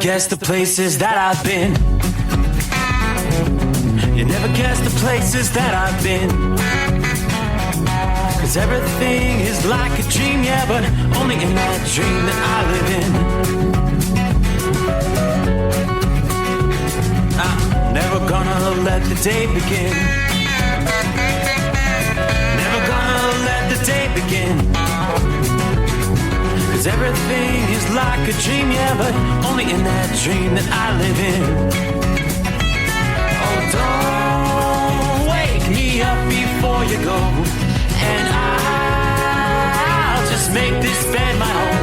guess the places that I've been. You never guess the places that I've been. 'Cause everything is like a dream, yeah, but only in that dream that I live in. I'm never gonna let the day begin. Never gonna let the day begin. 'Cause everything is like a dream, yeah, but only in that dream that I live in. Oh, don't wake me up before you go, and I'll just make this bed my home.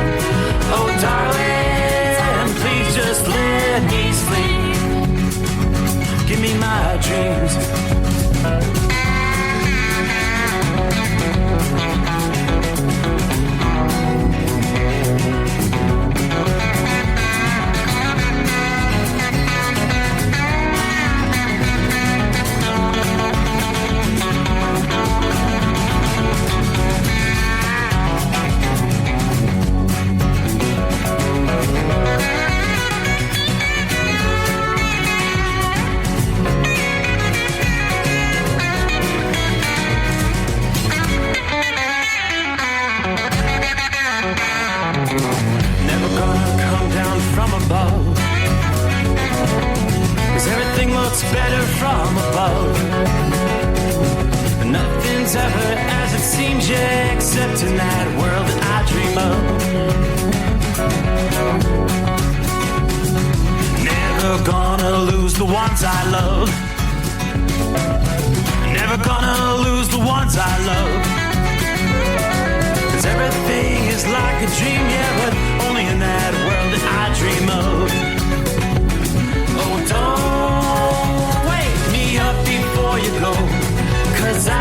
Oh, darling, please just let me sleep. Give me my dreams. Better from above. Nothing's ever as it seems, yeah, except in that world that I dream of. Never gonna lose the ones I love. Never gonna lose the ones I love. 'Cause everything is like a dream, yeah, but only in that world that I dream of. Oh, don't wake me up before you go, 'cause I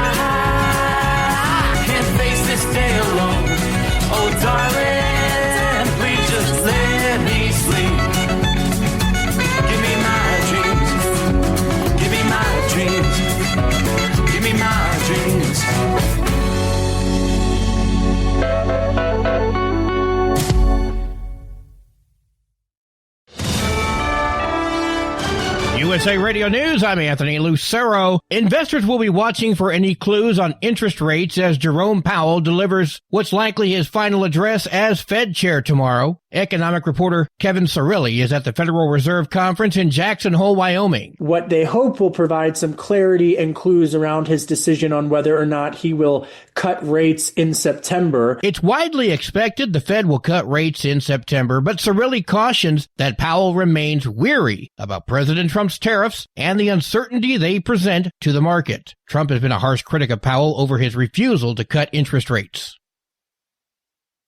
can't face this day alone. Oh, darling, please just let me sleep. Give me my dreams. Give me my dreams. Give me my dreams. USA Radio News, I'm Anthony Lucero. Investors will be watching for any clues on interest rates as Jerome Powell delivers what's likely his final address as Fed chair tomorrow. Economic reporter Kevin Cirilli is at the Federal Reserve Conference in Jackson Hole, Wyoming. What they hope will provide some clarity and clues around his decision on whether or not he will cut rates in September. It's widely expected the Fed will cut rates in September, but Cirilli cautions that Powell remains weary about President Trump's tariffs and the uncertainty they present to the market. Trump has been a harsh critic of Powell over his refusal to cut interest rates.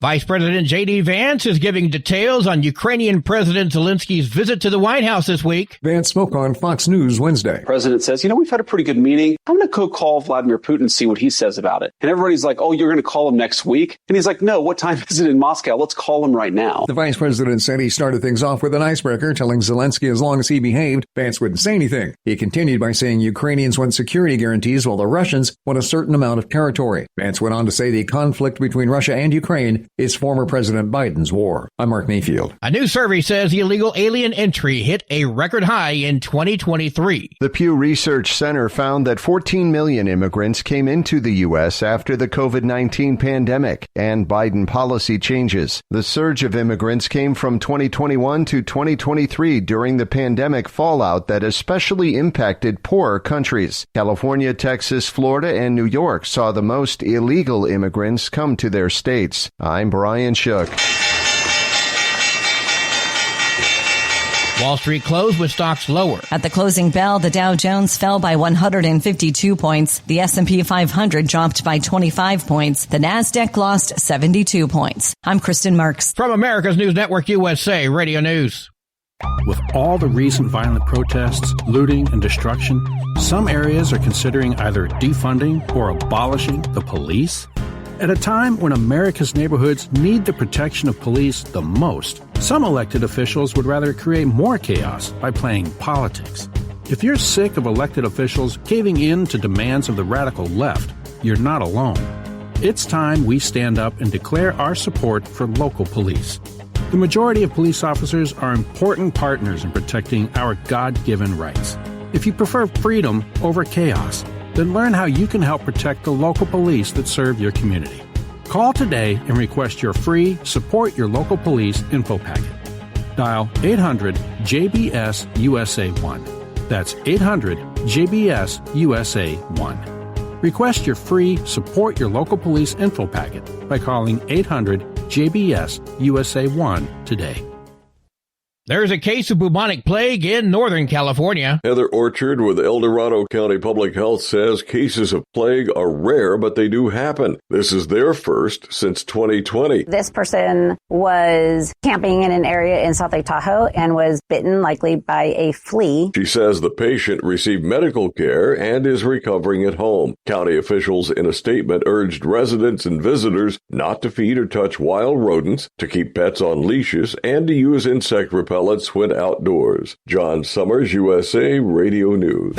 Vice President J.D. Vance is giving details on Ukrainian President Zelensky's visit to the White House this week. Vance spoke on Fox News Wednesday. The president says, we've had a pretty good meeting. I'm going to go call Vladimir Putin and see what he says about it. And everybody's like, oh, you're going to call him next week? And he's like, no, what time is it in Moscow? Let's call him right now. The vice president said he started things off with an icebreaker, telling Zelensky as long as he behaved, Vance wouldn't say anything. He continued by saying Ukrainians want security guarantees while the Russians want a certain amount of territory. Vance went on to say the conflict between Russia and Ukraine is former President Biden's war. I'm Mark Mayfield. A new survey says illegal alien entry hit a record high in 2023. The Pew Research Center found that 14 million immigrants came into the U.S. after the COVID-19 pandemic and Biden policy changes. The surge of immigrants came from 2021 to 2023 during the pandemic fallout that especially impacted poorer countries. California, Texas, Florida, and New York saw the most illegal immigrants come to their states. I'm Brian Shook. Wall Street closed with stocks lower. At the closing bell, the Dow Jones fell by 152 points. The S&P 500 dropped by 25 points. The Nasdaq lost 72 points. I'm Kristen Marks. From America's News Network USA Radio News. With all the recent violent protests, looting, and destruction, some areas are considering either defunding or abolishing the police. At a time when America's neighborhoods need the protection of police the most, some elected officials would rather create more chaos by playing politics. If you're sick of elected officials caving in to demands of the radical left, you're not alone. It's time we stand up and declare our support for local police. The majority of police officers are important partners in protecting our God-given rights. If you prefer freedom over chaos, then learn how you can help protect the local police that serve your community. Call today and request your free Support Your Local Police info packet. Dial 800-JBS-USA-1. That's 800-JBS-USA-1. Request your free Support Your Local Police info packet by calling 800-JBS-USA-1 today. There's a case of bubonic plague in Northern California. Heather Orchard with El Dorado County Public Health says cases of plague are rare, but they do happen. This is their first since 2020. This person was camping in an area in South Lake Tahoe and was bitten, likely by a flea. She says the patient received medical care and is recovering at home. County officials in a statement urged residents and visitors not to feed or touch wild rodents, to keep pets on leashes, and to use insect repellents when outdoors. John Summers, USA Radio News.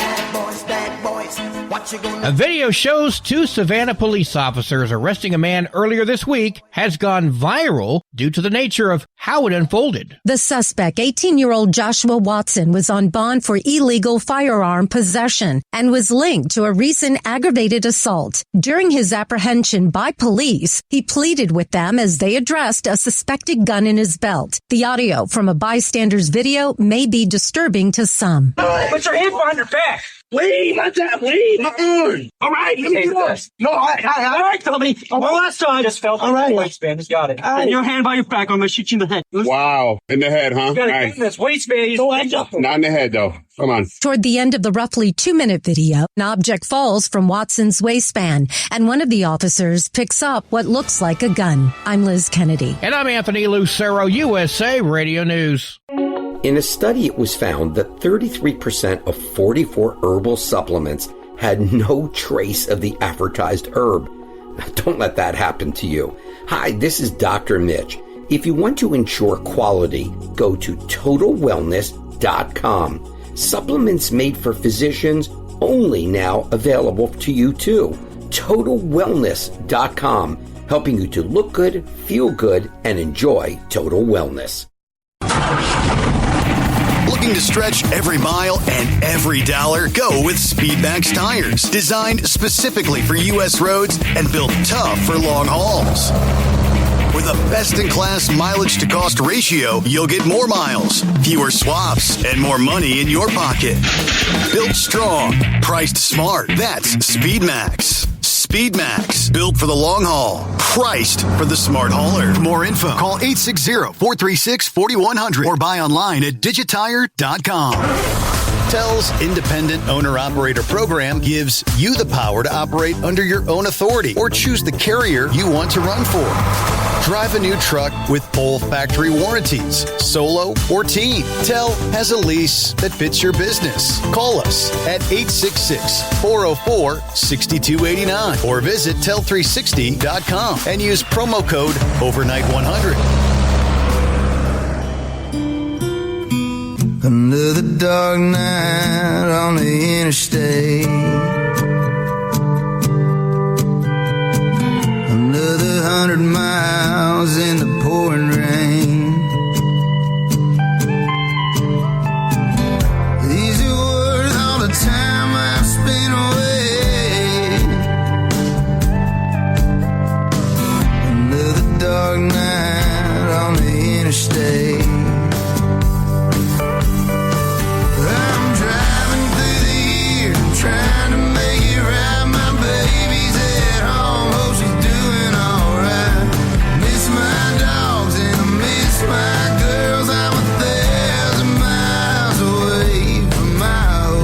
A video shows two Savannah police officers arresting a man earlier this week has gone viral due to the nature of how it unfolded. The suspect, 18-year-old Joshua Watson, was on bond for illegal firearm possession and was linked to a recent aggravated assault. During his apprehension by police, he pleaded with them as they addressed a suspected gun in his belt. The audio from a bystander's video may be disturbing to some. Put your hands behind your back. Leave, my time, leave. All right, let me do this. No, all right, Tommy. One last time. Just felt the waistband. Just got it. And your hand by your back. I'm going to shoot you in the head. Wow. In the head, huh? You got to get in this waistband. Not in the head, though. Come on. Toward the end of the roughly 2-minute video, an object falls from Watson's waistband, and one of the officers picks up what looks like a gun. I'm Liz Kennedy. And I'm Anthony Lucero, USA Radio News. In a study, it was found that 33% of 44 herbal supplements had no trace of the advertised herb. Now, don't let that happen to you. Hi, this is Dr. Mitch. If you want to ensure quality, go to TotalWellness.com. Supplements made for physicians, only now available to you too. TotalWellness.com, helping you to look good, feel good, and enjoy total wellness. Looking to stretch every mile and every dollar? Go with Speedmax tires, designed specifically for U.S. roads and built tough for long hauls. With a best-in-class mileage-to-cost ratio, you'll get more miles, fewer swaps, and more money in your pocket. Built strong, priced smart. That's Speedmax. Speedmax, built for the long haul, priced for the smart hauler. For more info, call 860-436-4100 or buy online at digitire.com. TEL's Independent Owner-Operator Program gives you the power to operate under your own authority or choose the carrier you want to run for. Drive a new truck with full factory warranties, solo or team. TEL has a lease that fits your business. Call us at 866-404-6289 or visit tel360.com and use promo code OVERNIGHT100. Another dark night on the interstate. Another 100 miles in the pouring rain. These are worth all the time I've spent away. Another dark night on the interstate. Trying to make it right, my baby's at home, hope she's doing alright. Miss my dogs and I miss my girls, I'm 1,000 miles away from my old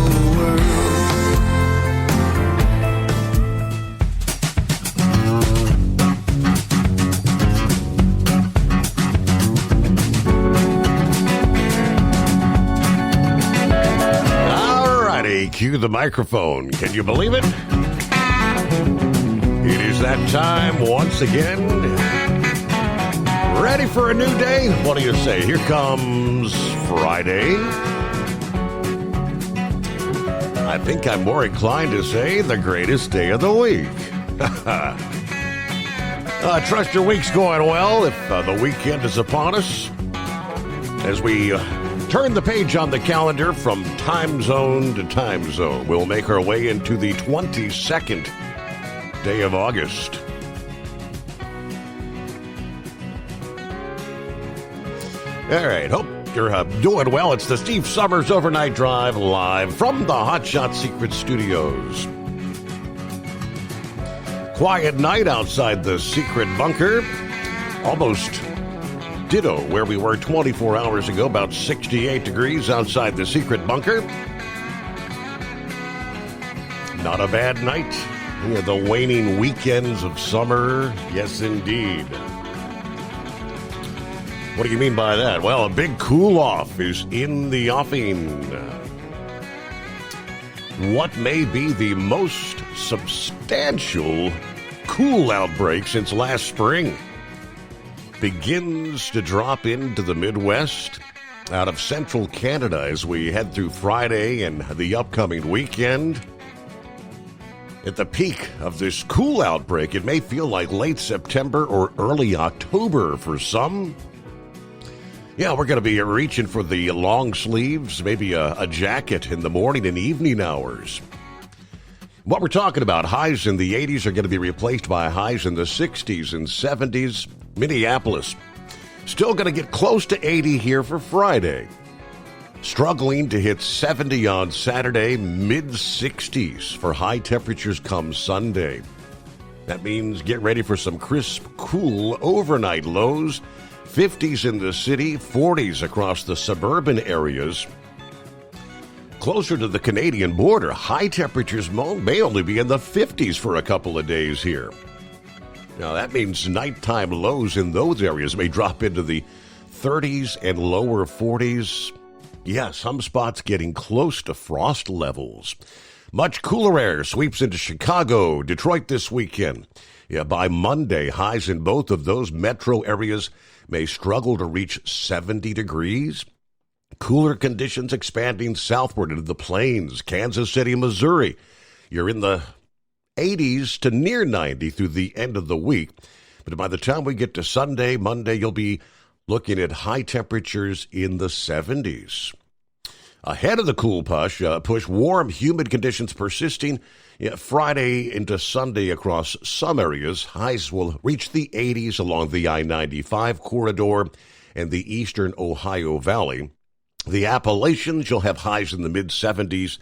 Cue the microphone. Can you believe it? It is that time once again. Ready for a new day? What do you say? Here comes Friday. I think I'm more inclined to say the greatest day of the week. Trust your week's going well. If the weekend is upon us, as we turn the page on the calendar from time zone to time zone, we'll make our way into the 22nd day of August. All right, hope you're doing well. It's the Steve Summers Overnight Drive live from the Hot Shot Secret Studios. Quiet night outside the secret bunker. Almost ditto where we were 24 hours ago, about 68 degrees outside the secret bunker. Not a bad night. The waning weekends of summer. Yes, indeed. What do you mean by that? Well, a big cool-off is in the offing. What may be the most substantial cool outbreak since last spring begins to drop into the Midwest out of central Canada as we head through Friday and the upcoming weekend. At the peak of this cool outbreak, it may feel like late September or early October for some. Yeah, we're going to be reaching for the long sleeves, maybe a jacket in the morning and evening hours. What we're talking about, highs in the 80s are going to be replaced by highs in the 60s and 70s. Minneapolis, still going to get close to 80 here for Friday. Struggling to hit 70 on Saturday, mid-60s for high temperatures come Sunday. That means get ready for some crisp, cool overnight lows. 50s in the city, 40s across the suburban areas. Closer to the Canadian border, high temperatures may only be in the 50s for a couple of days here. Now, that means nighttime lows in those areas may drop into the 30s and lower 40s. Yeah, some spots getting close to frost levels. Much cooler air sweeps into Chicago, Detroit this weekend. Yeah, by Monday, highs in both of those metro areas may struggle to reach 70 degrees. Cooler conditions expanding southward into the plains, Kansas City, Missouri. You're in the 80s to near 90 through the end of the week. But by the time we get to Sunday, Monday, you'll be looking at high temperatures in the 70s. Ahead of the cool push, warm, humid conditions persisting. Friday into Sunday across some areas. Highs will reach the 80s along the I-95 corridor and the eastern Ohio Valley. The Appalachians, you'll have highs in the mid-70s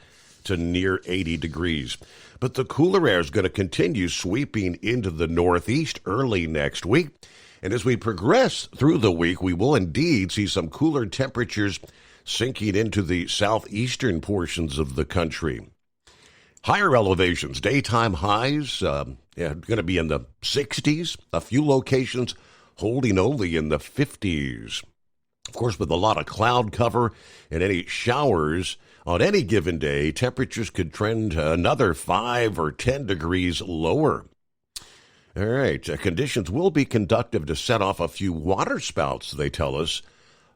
to near 80 degrees. But the cooler air is going to continue sweeping into the Northeast early next week. And as we progress through the week, we will indeed see some cooler temperatures sinking into the southeastern portions of the country. Higher elevations, daytime highs, going to be in the 60s. A few locations holding only in the 50s. Of course, with a lot of cloud cover and any showers on any given day, temperatures could trend another 5 or 10 degrees lower. All right, conditions will be conducive to set off a few water spouts, they tell us,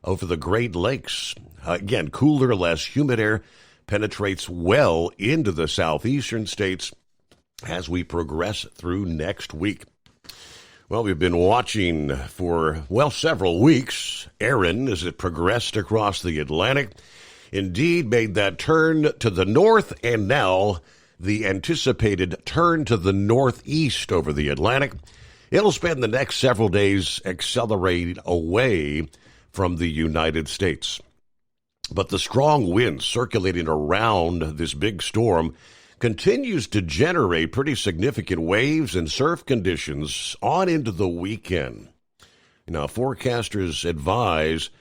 over the Great Lakes. Again, cooler, less humid air penetrates well into the southeastern states as we progress through next week. Well, we've been watching for, several weeks. Erin, as it progressed across the Atlantic, indeed made that turn to the north, and now the anticipated turn to the northeast over the Atlantic. It'll spend the next several days accelerating away from the United States. But the strong wind circulating around this big storm continues to generate pretty significant waves and surf conditions on into the weekend. Now, forecasters advise,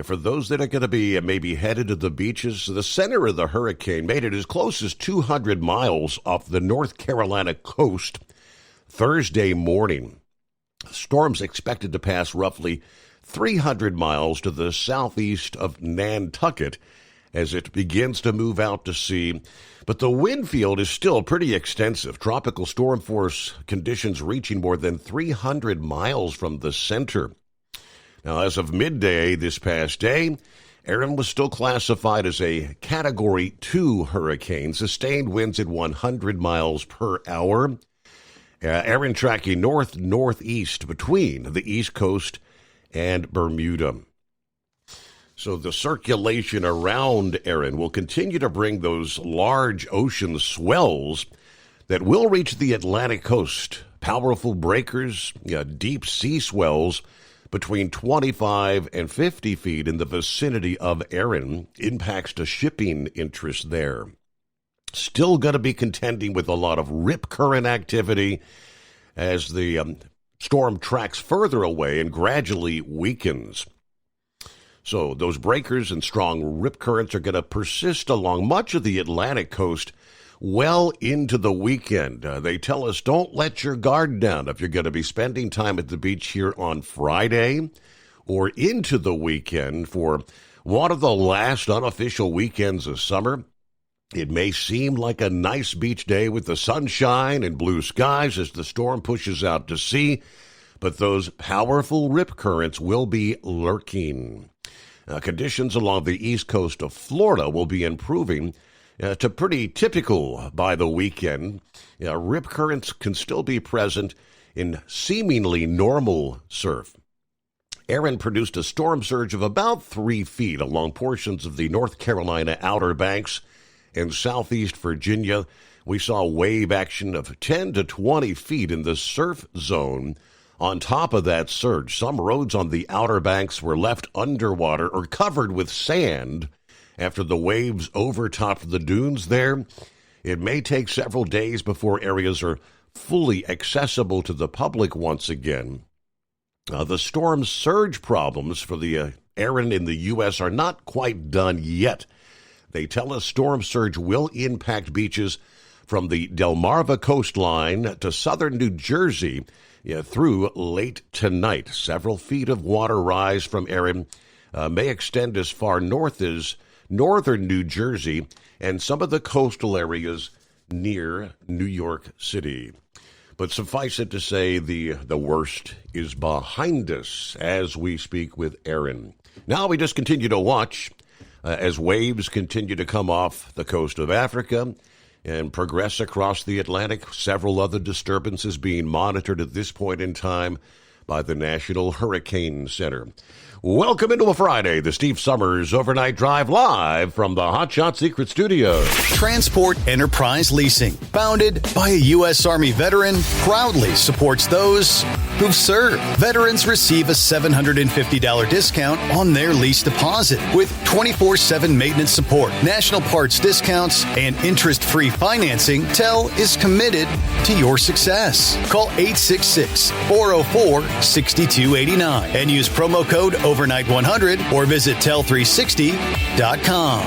for those that are going to be maybe headed to the beaches, the center of the hurricane made it as close as 200 miles off the North Carolina coast Thursday morning. The storm's expected to pass roughly 300 miles to the southeast of Nantucket as it begins to move out to sea. But the wind field is still pretty extensive. Tropical storm force conditions reaching more than 300 miles from the center. Now, as of midday this past day, Erin was still classified as a Category 2 hurricane, sustained winds at 100 miles per hour. Erin tracking north-northeast between the East Coast and Bermuda. So the circulation around Erin will continue to bring those large ocean swells that will reach the Atlantic coast. Powerful breakers, deep sea swells between 25 and 50 feet in the vicinity of Erin impacts to shipping interests there. Still going to be contending with a lot of rip current activity as the storm tracks further away and gradually weakens. So those breakers and strong rip currents are going to persist along much of the Atlantic coast well into the weekend. They tell us don't let your guard down if you're going to be spending time at the beach here on Friday or into the weekend for one of the last unofficial weekends of summer. It may seem like a nice beach day with the sunshine and blue skies as the storm pushes out to sea, but those powerful rip currents will be lurking. Conditions along the east coast of Florida will be improving to pretty typical by the weekend. Rip currents can still be present in seemingly normal surf. Erin produced a storm surge of about 3 feet along portions of the North Carolina Outer Banks and southeast Virginia. We saw wave action of 10 to 20 feet in the surf zone. On top of that surge, some roads on the Outer Banks were left underwater or covered with sand after the waves overtopped the dunes there. It may take several days before areas are fully accessible to the public once again. The storm surge problems for the Erin in the U.S. are not quite done yet. They tell us storm surge will impact beaches from the Delmarva coastline to southern New Jersey through late tonight. Several feet of water rise from Erin may extend as far north as northern New Jersey and some of the coastal areas near New York City. But suffice it to say, the worst is behind us as we speak with Erin. Now we just continue to watch as waves continue to come off the coast of Africa and progress across the Atlantic. Several other disturbances being monitored at this point in time by the National Hurricane Center. Welcome into a Friday, the Steve Summers Overnight Drive, live from the Hot Shot Secret Studio. Transport Enterprise Leasing, founded by a U.S. Army veteran, proudly supports those who've served. Veterans receive a $750 discount on their lease deposit with 24/7 maintenance support, national parts discounts, and interest-free financing. TEL is committed to your success. Call 866-404-6289 and use promo code Overnight100 or visit tel360.com.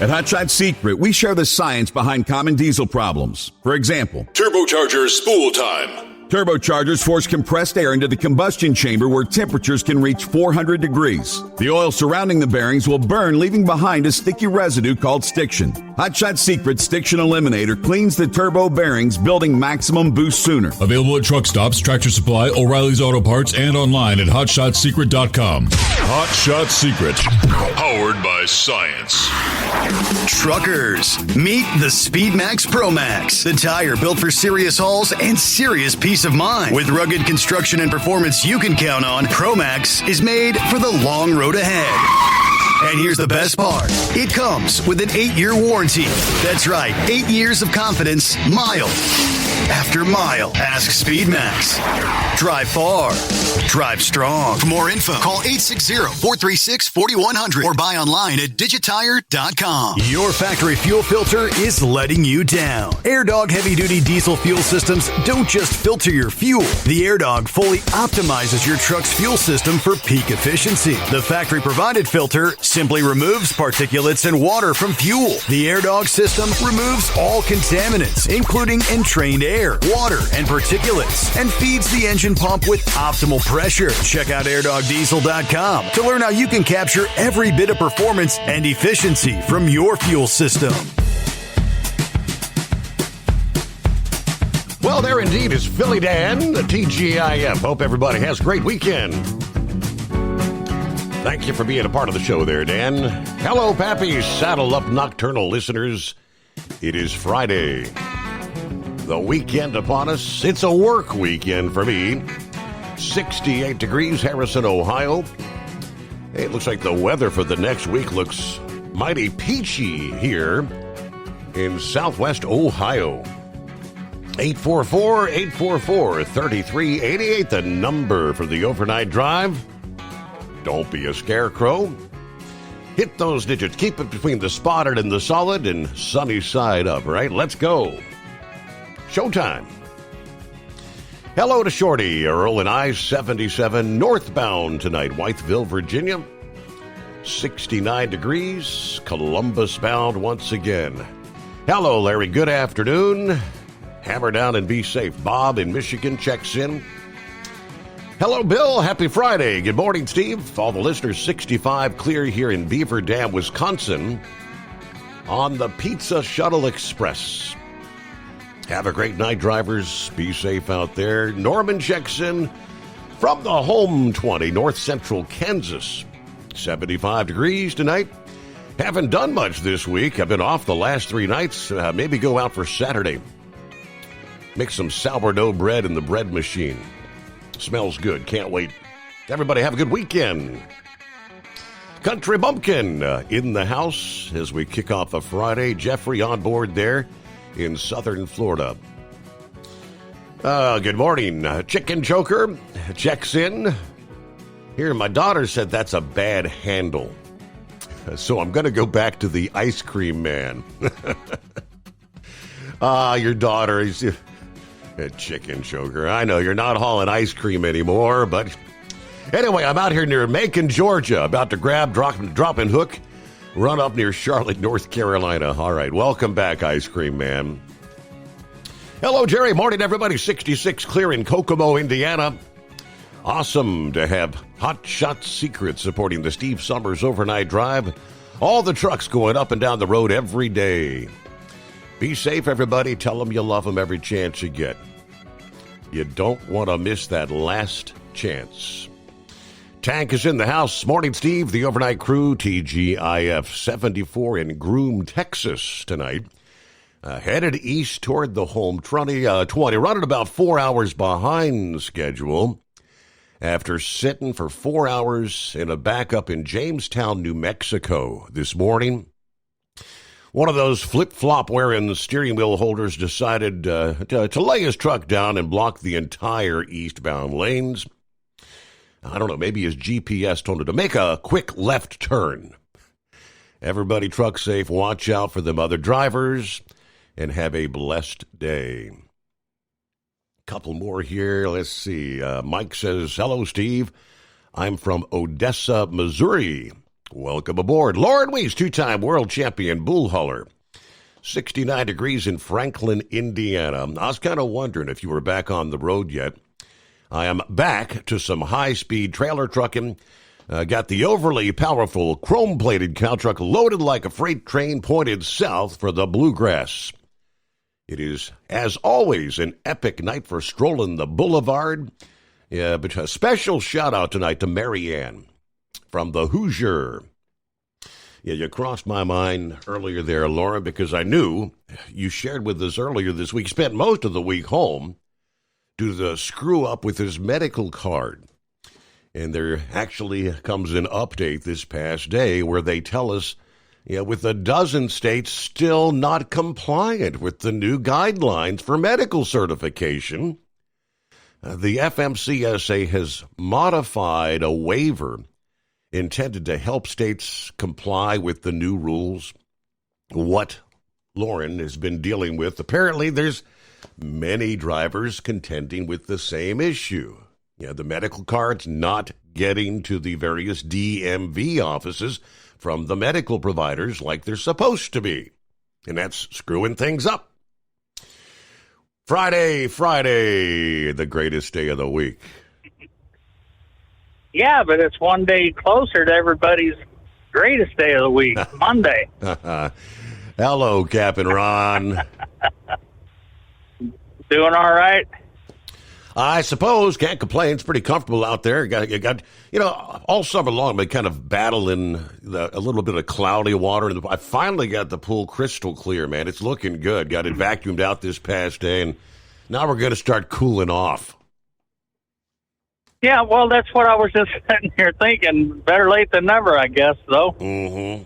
At Hot Shot Secret, we share the science behind common diesel problems. For example, turbocharger spool time. Turbochargers force compressed air into the combustion chamber where temperatures can reach 400 degrees. The oil surrounding the bearings will burn, leaving behind a sticky residue called stiction. Hot Shot Secret Stiction Eliminator cleans the turbo bearings, building maximum boost sooner. Available at truck stops, Tractor Supply, O'Reilly's Auto Parts, and online at HotShotSecret.com. Hot Shot Secret, powered by science. Truckers, meet the SpeedMax Pro Max, the tire built for serious hauls and serious peace of mind. With rugged construction and performance you can count on, Pro Max is made for the long road ahead. And here's the best part. It comes with an 8-year warranty. That's right, 8 years of confidence, mile after mile. Ask SpeedMax. Drive far. Drive strong. For more info, call 860-436-4100 or buy online at digitire.com. Your factory fuel filter is letting you down. AirDog heavy-duty diesel fuel systems don't just filter your fuel. The AirDog fully optimizes your truck's fuel system for peak efficiency. The factory-provided filter simply removes particulates and water from fuel. The AirDog system removes all contaminants, including entrained air, water, and particulates, and feeds the engine pump with optimal pressure. Check out airdogdiesel.com to learn how you can capture every bit of performance and efficiency from your fuel system. Well, there indeed is Philly Dan, the TGIF. Hope everybody has a great weekend. Thank you for being a part of the show there, Dan. Hello, Pappy Saddle Up Nocturnal listeners. It is Friday. The weekend upon us. It's a work weekend for me. 68 degrees, Harrison, Ohio. Hey, it looks like the weather for the next week looks mighty peachy here in southwest Ohio. 844-844-3388, the number for the overnight drive. Don't be a scarecrow. Hit those digits. Keep it between the spotted and the solid and sunny side up, right? Let's go. Showtime. Hello to Shorty, Earl, and I-77 northbound tonight. Whiteville, Virginia. 69 degrees. Columbus bound once again. Hello, Larry. Good afternoon. Hammer down and be safe. Bob in Michigan checks in. Hello, Bill. Happy Friday. Good morning, Steve. All the listeners, 65 clear here in Beaver Dam, Wisconsin on the Pizza Shuttle Express. Have a great night, drivers. Be safe out there. Norman checks in from the home 20, north central Kansas. 75 degrees tonight. Haven't done much this week. I've been off the last 3 nights. Maybe go out for Saturday. Make some sourdough bread in the bread machine. Smells good. Can't wait. Everybody have a good weekend. Country Bumpkin in the house as we kick off a Friday. Jeffrey on board there in southern Florida. Good morning. Chicken Joker checks in. Here, my daughter said that's a bad handle. So I'm going to go back to the ice cream man. Your daughter is a chicken choker. I know you're not hauling ice cream anymore, but anyway, I'm out here near Macon, Georgia, about to grab, drop and hook, run up near Charlotte, North Carolina. All right, welcome back, ice cream man. Hello, Jerry. Morning, everybody. 66 clear in Kokomo, Indiana. Awesome to have Hot Shot Secret supporting the Steve Summers Overnight Drive. All the trucks going up and down the road every day. Be safe, everybody. Tell them you love them every chance you get. You don't want to miss that last chance. Tank is in the house. Morning, Steve. The overnight crew, TGIF 74 in Groom, Texas tonight. Headed east toward the home 20, running about 4 hours behind schedule after sitting for 4 hours in a backup in Jamestown, New Mexico this morning. One of those flip-flop wearing steering wheel holders decided to lay his truck down and block the entire eastbound lanes. I don't know, maybe his GPS told him to make a quick left turn. Everybody truck safe, watch out for them other drivers, and have a blessed day. Couple more here. Let's see. Mike says, hello, Steve. I'm from Odessa, Missouri. Welcome aboard. Lauren Weiss, 2-time world champion bull hauler. 69 degrees in Franklin, Indiana. I was kind of wondering if you were back on the road yet. I am back to some high-speed trailer trucking. Got the overly powerful chrome-plated cow truck loaded like a freight train pointed south for the bluegrass. It is, as always, an epic night for strolling the boulevard. Yeah, but a special shout-out tonight to Marianne from the Hoosier. Yeah, you crossed my mind earlier there, Laura, because I knew you shared with us earlier this week, spent most of the week home due to the screw-up with his medical card. And there actually comes an update this past day where they tell us, with a dozen states still not compliant with the new guidelines for medical certification, the FMCSA has modified a waiver intended to help states comply with the new rules. What Lauren has been dealing with, apparently there's many drivers contending with the same issue. The medical cards not getting to the various DMV offices from the medical providers like they're supposed to be. And that's screwing things up. Friday, the greatest day of the week. Yeah, but it's one day closer to everybody's greatest day of the week, Monday. Hello, Captain Ron. Doing all right? I suppose. Can't complain. It's pretty comfortable out there. You got all summer long, I've been kind of battling a little bit of cloudy water. I finally got the pool crystal clear, man. It's looking good. Got it vacuumed out this past day, and now we're going to start cooling off. Yeah, well, that's what I was just sitting here thinking. Better late than never, I guess, though. Mm-hmm.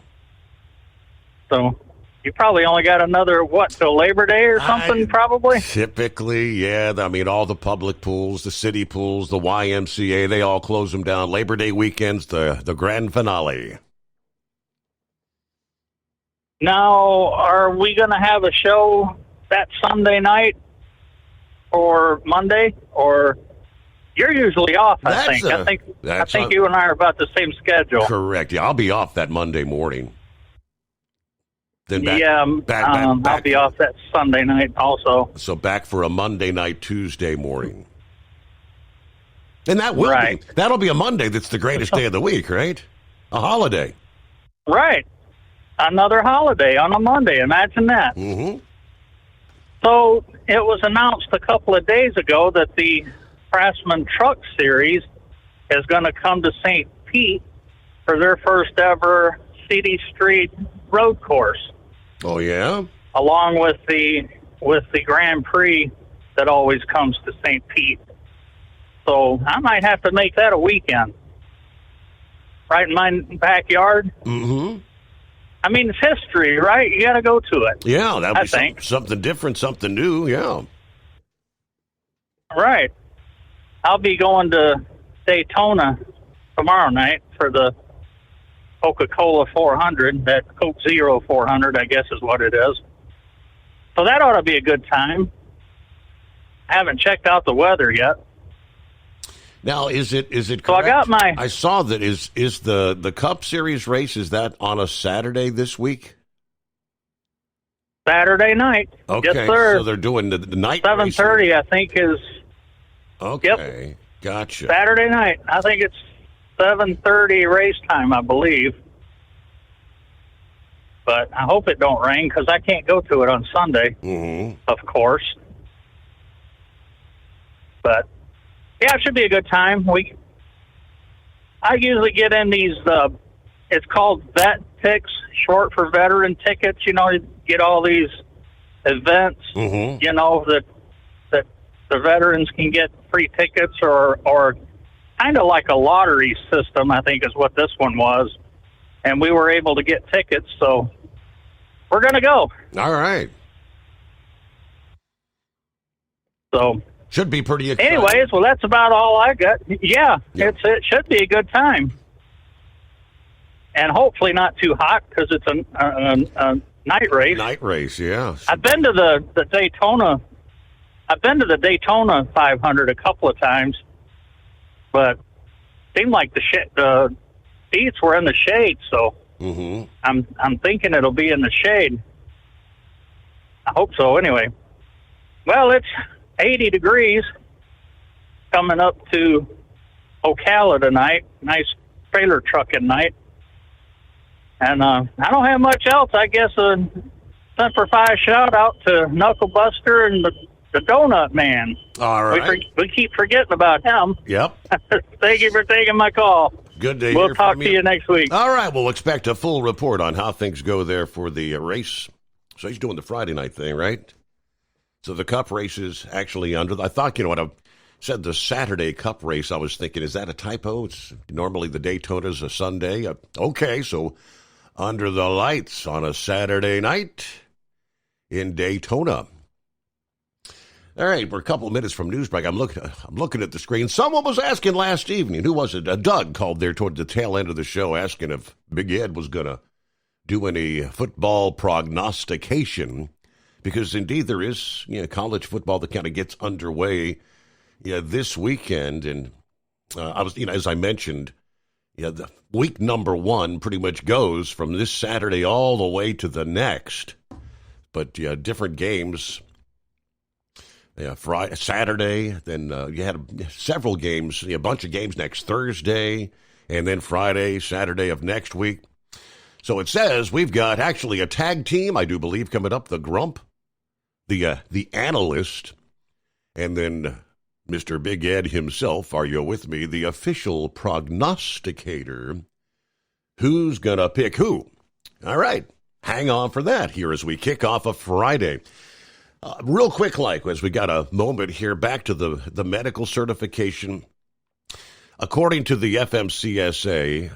So you probably only got another, till Labor Day or something, probably? Typically, yeah. I mean, all the public pools, the city pools, the YMCA, they all close them down. Labor Day weekend's the grand finale. Now, are we going to have a show that Sunday night or Monday? Or you're usually off, I think. I think you and I are about the same schedule. Correct. Yeah, I'll be off that Monday morning. Then back, I'll be off that Sunday night also. So back for a Monday night, Tuesday morning. And that'll be a Monday that's the greatest day of the week, right? A holiday. Right. Another holiday on a Monday. Imagine that. Mm-hmm. So it was announced a couple of days ago that the Craftsman Truck Series is going to come to St. Pete for their first ever City Street road course. Oh, yeah? Along with the Grand Prix that always comes to St. Pete. So I might have to make that a weekend. Right in my backyard. Mm-hmm. I mean, it's history, right? You got to go to it. Yeah, that would be something different, something new, yeah. Right. I'll be going to Daytona tomorrow night for the Coca-Cola 400, that Coke Zero 400, I guess is what it is. So that ought to be a good time. I haven't checked out the weather yet. Now, is it correct? So I saw that is the Cup Series race, is that on a Saturday this week? Saturday night. Okay, yes, sir. So they're doing the night 7:30, I think, is... Okay, yep. Gotcha. Saturday night. I think it's 7:30 race time, I believe. But I hope it don't rain, because I can't go to it on Sunday, of course. But... yeah, it should be a good time. I usually get in these, it's called Vet Picks, short for veteran tickets. You know, you get all these events, you know, that the veterans can get free tickets or kind of like a lottery system, I think is what this one was. And we were able to get tickets, so we're going to go. All right. So... should be pretty exciting. Anyways, well, that's about all I got. Yeah. It should be a good time. And hopefully not too hot, because it's a night race. Night race, yeah. I've been to the Daytona. I've been to the Daytona 500 a couple of times, but it seemed like the seats were in the shade, so I'm thinking it'll be in the shade. I hope so, anyway. Well, it's 80 degrees coming up to Ocala tonight. Nice trailer trucking night. And I don't have much else. I guess a Semper Fi shout out to Knuckle Buster and the Donut Man. All right. We keep forgetting about him. Yep. Thank you for taking my call. Good to We'll hear talk from to you next week. All right. We'll expect a full report on how things go there for the race. So he's doing the Friday night thing, right? So the Cup race is actually under. I thought, when I said the Saturday Cup race, I was thinking, is that a typo? It's normally the Daytona's a Sunday. Okay, so under the lights on a Saturday night in Daytona. All right, we're a couple of minutes from news break. I'm looking at the screen. Someone was asking last evening. Who was it? Doug called there toward the tail end of the show asking if Big Ed was going to do any football prognostication. Because indeed there is college football that kind of gets underway this weekend, and I was as I mentioned, the week number 1 pretty much goes from this Saturday all the way to the next, but different games. Friday, Saturday, then you had several games, a bunch of games next Thursday, and then Friday, Saturday of next week. So it says we've got actually a tag team, I do believe, coming up, the Grump. The analyst, and then Mr. Big Ed himself, are you with me, the official prognosticator. Who's going to pick who? All right, hang on for that here as we kick off a Friday. Real quick, as we got a moment here, back to the medical certification. According to the FMCSA,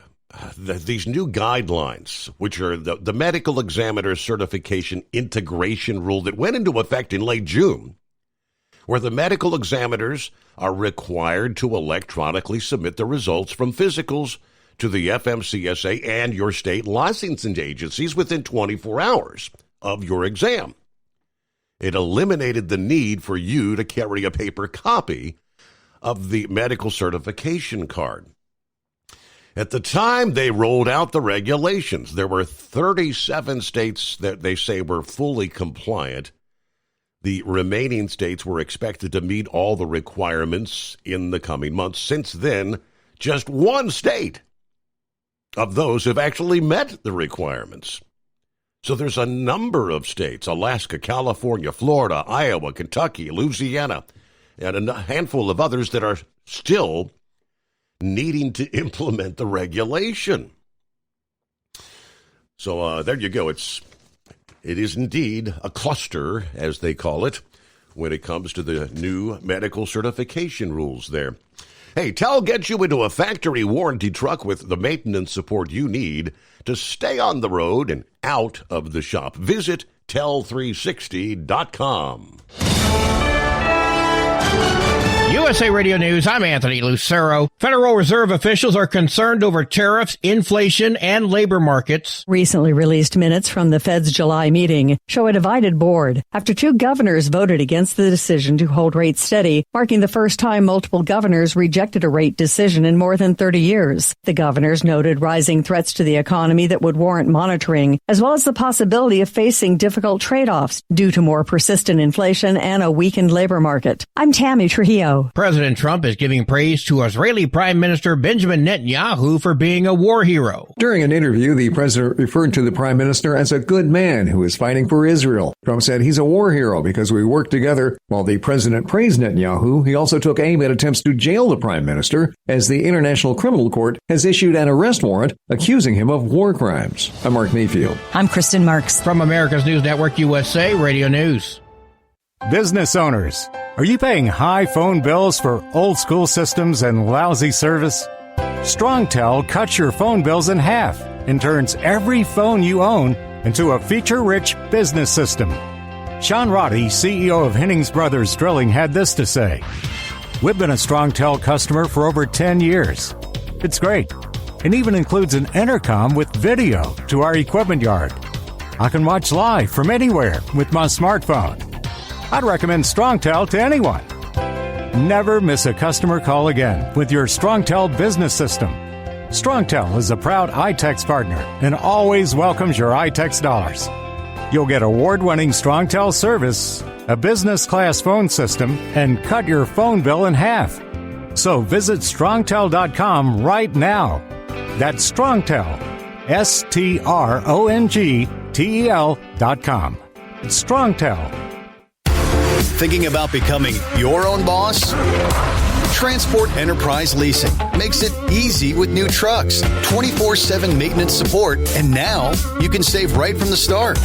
these new guidelines, which are the Medical Examiner Certification Integration Rule that went into effect in late June, where the medical examiners are required to electronically submit the results from physicals to the FMCSA and your state licensing agencies within 24 hours of your exam. It eliminated the need for you to carry a paper copy of the medical certification card. At the time they rolled out the regulations, there were 37 states that they say were fully compliant. The remaining states were expected to meet all the requirements in the coming months. Since then, just one state of those have actually met the requirements. So there's a number of states, Alaska, California, Florida, Iowa, Kentucky, Louisiana, and a handful of others that are still needing to implement the regulation. So there you go. It is indeed a cluster, as they call it, when it comes to the new medical certification rules there. Hey, TEL gets you into a factory warranty truck with the maintenance support you need to stay on the road and out of the shop. Visit tel360.com. USA Radio News, I'm Anthony Lucero. Federal Reserve officials are concerned over tariffs, inflation, and labor markets. Recently released minutes from the Fed's July meeting show a divided board after two governors voted against the decision to hold rates steady, marking the first time multiple governors rejected a rate decision in more than 30 years. The governors noted rising threats to the economy that would warrant monitoring, as well as the possibility of facing difficult trade-offs due to more persistent inflation and a weakened labor market. I'm Tammy Trujillo. President Trump is giving praise to Israeli Prime Minister Benjamin Netanyahu for being a war hero. During an interview, the president referred to the prime minister as a good man who is fighting for Israel. Trump said he's a war hero because we worked together. While the president praised Netanyahu, he also took aim at attempts to jail the prime minister, as the International Criminal Court has issued an arrest warrant accusing him of war crimes. I'm Mark Mayfield. I'm Kristen Marks. From America's News Network USA Radio News. Business owners, are you paying high phone bills for old school systems and lousy service? StrongTel cuts your phone bills in half and turns every phone you own into a feature-rich business system. Sean Roddy, CEO of Hennings Brothers Drilling, had this to say: "We've been a StrongTel customer for over 10 years. It's great. It even includes an intercom with video to our equipment yard. I can watch live from anywhere with my smartphone. I'd recommend StrongTel to anyone. Never miss a customer call again with your StrongTel business system. StrongTel is a proud iTex partner and always welcomes your iTex dollars. You'll get award-winning StrongTel service, a business-class phone system, and cut your phone bill in half. So visit StrongTel.com right now. That's StrongTel, StrongTel.com. It's StrongTel. Thinking about becoming your own boss? Transport Enterprise Leasing makes it easy with new trucks, 24/7 maintenance support, and now you can save right from the start.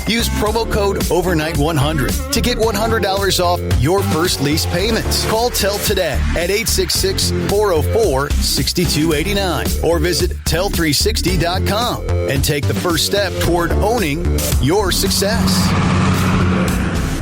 Use promo code OVERNIGHT100 to get $100 off your first lease payments. Call TEL today at 866-404-6289 or visit tel360.com and take the first step toward owning your success.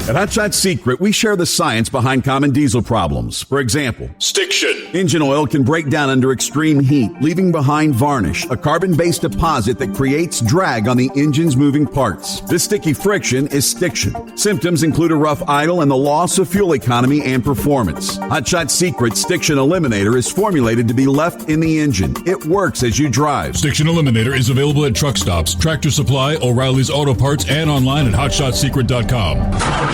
At Hot Shot Secret, we share the science behind common diesel problems. For example, stiction. Engine oil can break down under extreme heat, leaving behind varnish, a carbon-based deposit that creates drag on the engine's moving parts. This sticky friction is stiction. Symptoms include a rough idle and the loss of fuel economy and performance. Hot Shot Secret Stiction Eliminator is formulated to be left in the engine. It works as you drive. Stiction Eliminator is available at truck stops, Tractor Supply, O'Reilly's Auto Parts, and online at hotshotsecret.com.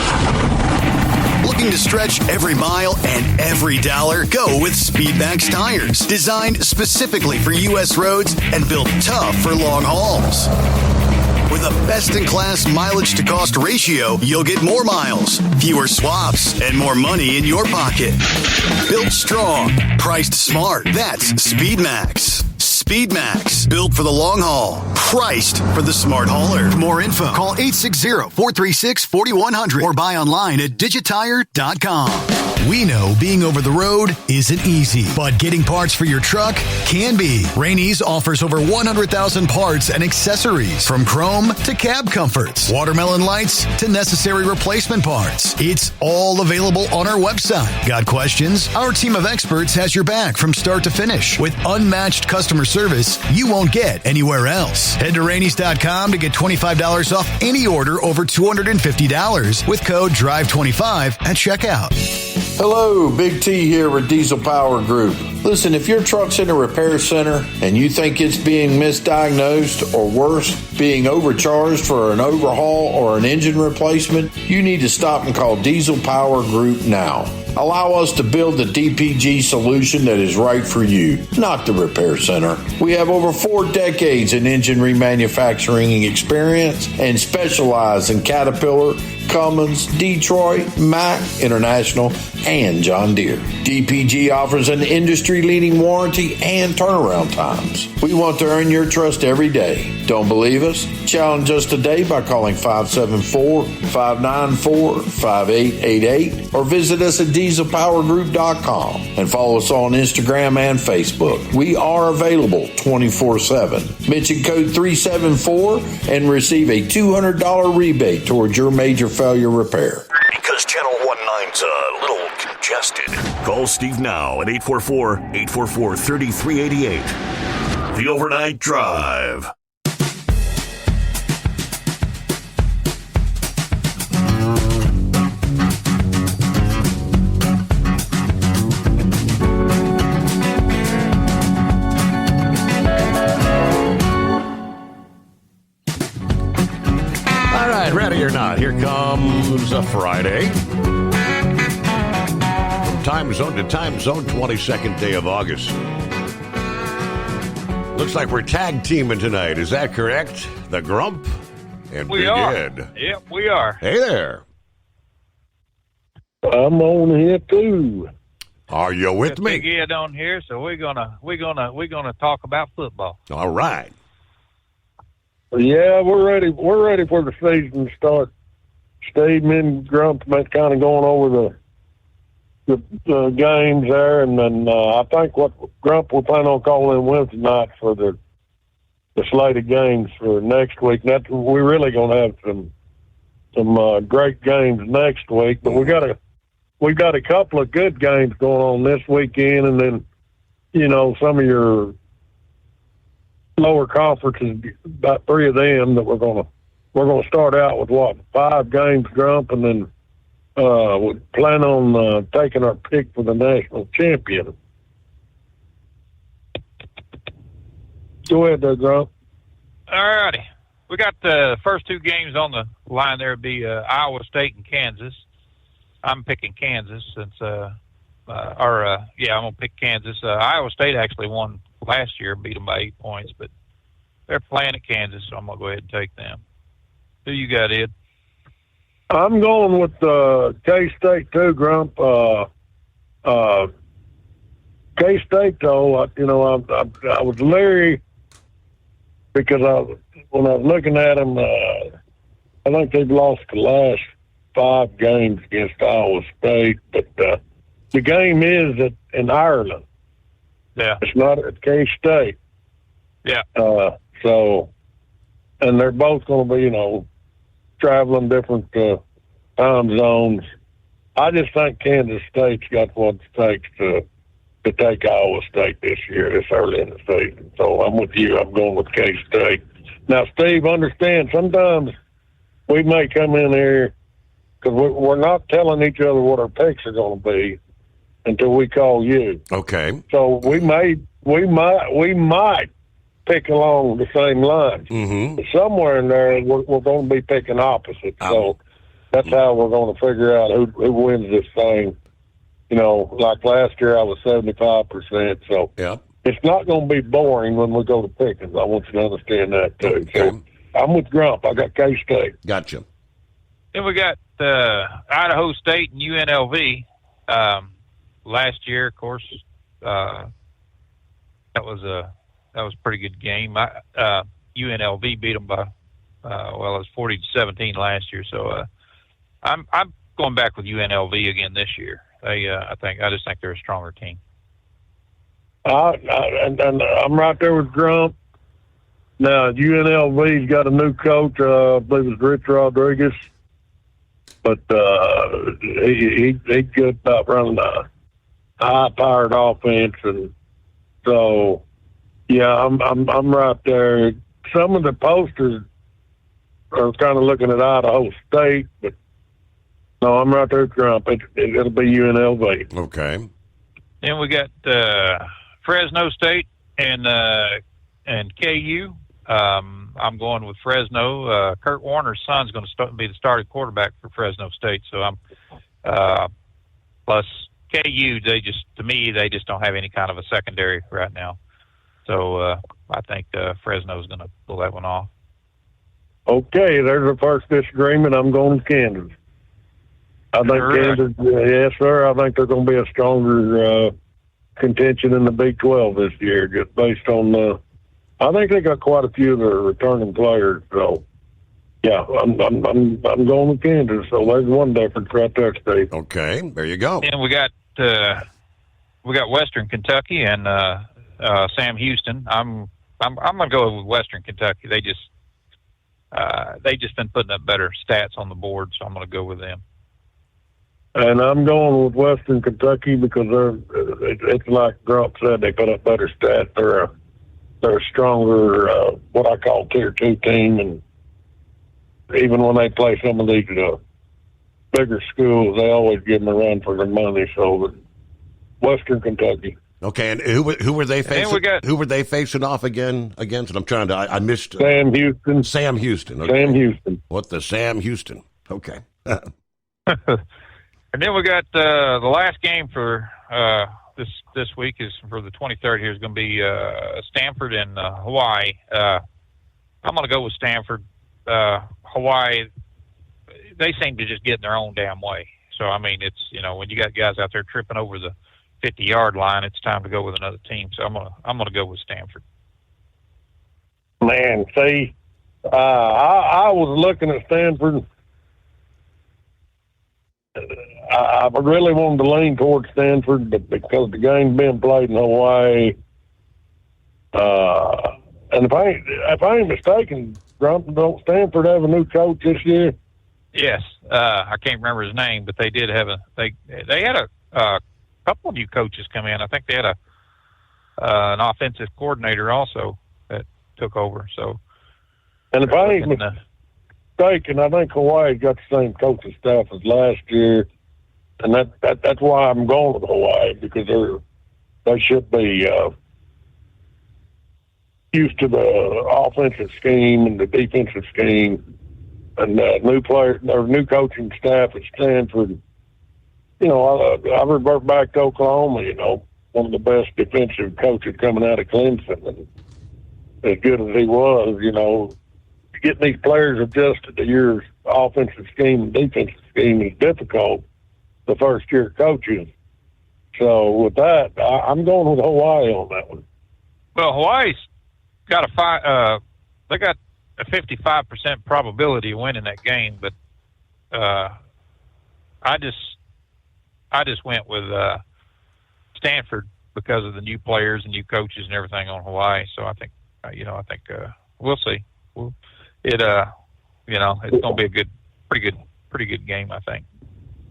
Looking to stretch every mile and every dollar? Go with Speedmax tires, designed specifically for U.S. roads and built tough for long hauls. With a best-in-class mileage-to-cost ratio, you'll get more miles, fewer swaps, and more money in your pocket. Built strong, priced smart. That's Speedmax. Speedmax, built for the long haul, priced for the smart hauler. For more info, call 860-436-4100 or buy online at digitire.com. We know being over the road isn't easy, but getting parts for your truck can be. Rainey's offers over 100,000 parts and accessories, from chrome to cab comforts, watermelon lights to necessary replacement parts. It's all available on our website. Got questions? Our team of experts has your back from start to finish with unmatched customer service you won't get anywhere else. Head to Rainey's.com to get $25 off any order over $250 with code DRIVE25 at checkout. Hello, Big T here with Diesel Power Group. Listen, if your truck's in a repair center and you think it's being misdiagnosed or worse, being overcharged for an overhaul or an engine replacement, you need to stop and call Diesel Power Group now. Allow us to build the DPG solution that is right for you, not the repair center. We have over 4 decades in engine remanufacturing experience and specialize in Caterpillar, Cummins, Detroit, Mack, International, and John Deere. DPG offers an industry-leading warranty and turnaround times. We want to earn your trust every day. Don't believe us? Challenge us today by calling 574-594-5888 or visit us at dieselpowergroup.com and follow us on Instagram and Facebook. We are available 24/7. Mention code 374 and receive a $200 rebate towards your major failure repair. Because Channel 19's a little congested. Call Steve now at 844-844-3388. The Overnight Drive. All right, ready or not, here comes a Friday. From time zone to time zone, 22nd day of August. Looks like we're tag teaming tonight. Is that correct? The Grump and We Big are. Ed. Yep, we are. Hey there. I'm on here too. Are you with Got me? Big Ed on here, so we're gonna talk about football. All right. Yeah, we're ready. We're ready for the season to start. Steve and Grump been kind of going over the games there, and then I think what Grump will plan on calling in Wednesday night for the slate of games for next week. That we're really going to have some great games next week, but we've got a couple of good games going on this weekend, and then some of your lower conferences, about 3 of them that we're gonna start out with 5 games, Grump, and then we plan on taking our pick for the national champion. Go ahead there, Grump. All righty. We got the first 2 games on the line there would be Iowa State and Kansas. I'm picking Kansas since I'm gonna pick Kansas. Iowa State actually won last year, beat them by 8 points, but they're playing at Kansas, so I'm gonna go ahead and take them. Who you got, Ed? I'm going with K-State too, Grump. K-State though, I was leery because when I was looking at them, I think they've lost the last 5 games against Iowa State, but the game is in Ireland. Yeah. It's not at K-State. Yeah. And they're both going to be, traveling different time zones. I just think Kansas State's got what it takes to take Iowa State this early in the season. So I'm with you. I'm going with K-State. Now, Steve, understand, sometimes we may come in here because we're not telling each other what our picks are going to be until we call you. Okay. So we might pick along the same lines. Mm-hmm. But somewhere in there, we're going to be picking opposites. So that's how we're going to figure out who wins this thing. Like last year, I was 75%. So it's not going to be boring when we go to pickings. I want you to understand that too. Okay. So I'm with Grump. I got K-State. Gotcha. Then we got Idaho State and UNLV. Last year, of course, that was a pretty good game. UNLV beat them by it was 40-17 last year. So I'm going back with UNLV again this year. I just think they're a stronger team. And I'm right there with Grump. Now, UNLV's got a new coach, I believe it's Rich Rodriguez, but he's good about running a high-powered offense, and so yeah, I'm right there. Some of the posters are kind of looking at Idaho State, but no, I'm right there with Grump. It'll be UNLV. Okay. Then we got Fresno State and KU. I'm going with Fresno. Kurt Warner's son's going to be the starting quarterback for Fresno State. So I'm plus KU. They just don't have any kind of a secondary right now. So I think Fresno's going to pull that one off. Okay, there's the first disagreement. I'm going with Kansas. I think Kansas, yes, sir. I think they're going to be a stronger contention in the Big 12 this year, just based on. I think they got quite a few of their returning players. So, yeah, I'm going with Kansas. So there's one difference right there, Steve. Okay, there you go. And we got Western Kentucky and Sam Houston. I'm going to go with Western Kentucky. They just been putting up better stats on the board, so I'm going to go with them. And I'm going with Western Kentucky because it's like Grump said, they put up better stats. They're a stronger, what I call Tier 2 team, and even when they play some of these bigger schools, they always give them a run for their money. So, Western Kentucky. Okay, and who were they facing? Who were they facing off against? And I'm trying to. I missed Sam Houston. Sam Houston. Okay. Sam Houston. What the Sam Houston? Okay. And then we got the last game for this week is for the 23rd. Here is going to be Stanford and Hawaii. I'm going to go with Stanford. Hawaii, they seem to just get in their own damn way. So I mean, it's when you got guys out there tripping over the 50-yard line, it's time to go with another team. So I'm gonna go with Stanford. Man, see, I was looking at Stanford. I really wanted to lean towards Stanford, but because the game's being played in Hawaii, and if I ain't mistaken, don't Stanford have a new coach this year? Yes, I can't remember his name, but they did have they had a couple of new coaches come in. I think they had an offensive coordinator also that took over. So, and if I ain't mistaken, I think Hawaii's got the same coaching staff as last year, and that's why I'm going with Hawaii, because they should be used to the offensive scheme and the defensive scheme, and new players, their new coaching staff at Stanford. I revert back to Oklahoma, one of the best defensive coaches coming out of Clemson. And as good as he was, getting these players adjusted to your offensive scheme and defensive scheme is difficult the first year coaches. So with that, I'm going with Hawaii on that one. Well, Hawaii's got they got a 55% probability of winning that game, but I just went with Stanford because of the new players and new coaches and everything on Hawaii. So I think, we'll see. It's going to be a pretty good game, I think.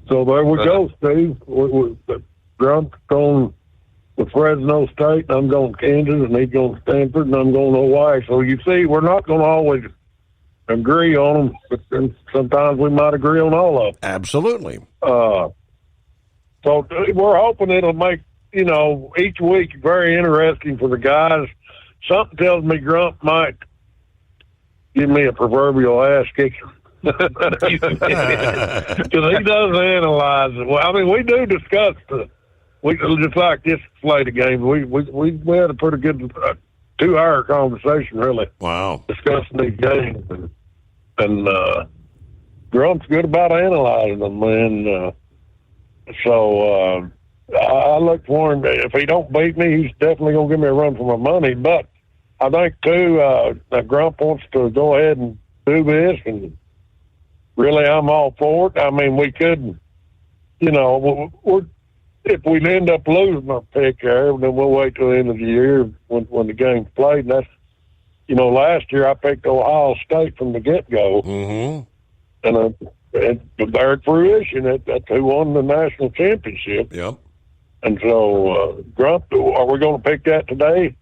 So there we go, Steve. Grump's going with Fresno State, and I'm going Kansas, and he's going Stanford, and I'm going Hawaii. So you see, we're not going to always agree on them, but then sometimes we might agree on all of them. Absolutely. So we're hoping it'll make, each week very interesting for the guys. Something tells me Grump might give me a proverbial ass kicker. Because he does analyze it. Well, I mean, we do discuss just like this slate of games. We had a pretty good 2-hour conversation, really. Wow. Discussing these games. And Grump's good about analyzing them, man. So I look for him. If he don't beat me, he's definitely going to give me a run for my money. But I think, too, that Grump wants to go ahead and do this, and really I'm all for it. I mean, we could, we're if we end up losing our pick there, then we'll wait till the end of the year when the game's played. And that's, last year I picked Ohio State from the get-go. Mm-hmm. And it bared fruition. That's who won the national championship. Yep. And so, Grump, are we going to pick that today?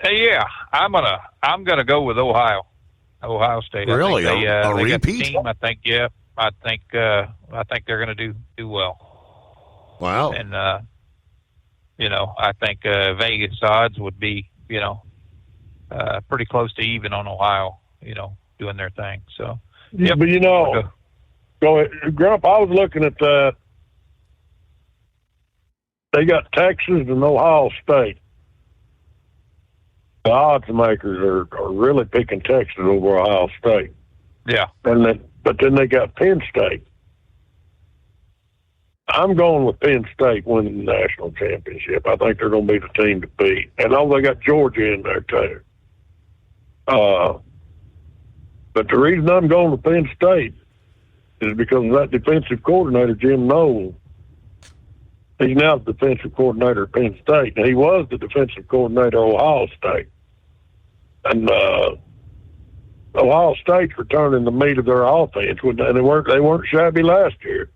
Yeah, I'm gonna go with Ohio State. Really, I think a they got the repeat? team. I think they're gonna do well. Wow. And I think Vegas odds would be pretty close to even on Ohio. Doing their thing. So. Yeah, but go ahead, Grump. I was looking at that. They got Texas and Ohio State. The odds makers are really picking Texas over Ohio State. Yeah. But then they got Penn State. I'm going with Penn State winning the national championship. I think they're going to be the team to beat. And they got Georgia in there too. But the reason I'm going to Penn State is because of that defensive coordinator, Jim Knowles. He's now the defensive coordinator at Penn State. And he was the defensive coordinator at Ohio State. And Ohio State's returning the meat of their offense, and they weren't shabby last year.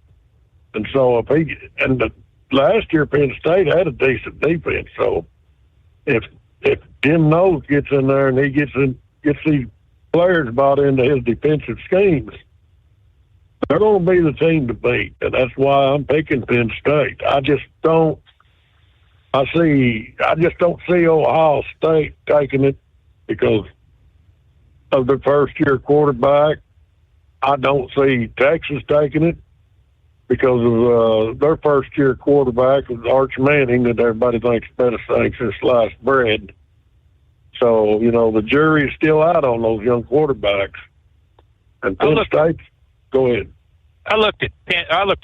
And so last year Penn State had a decent defense. So if Jim Knowles gets in there and he gets these players bought into his defensive schemes, they're going to be the team to beat, and that's why I'm picking Penn State. I just don't see Ohio State taking it because of the first-year quarterback. I don't see Texas taking it because of their first-year quarterback was Arch Manning, that everybody thinks the best thing since sliced bread. So, the jury is still out on those young quarterbacks. And Penn State, go ahead. I looked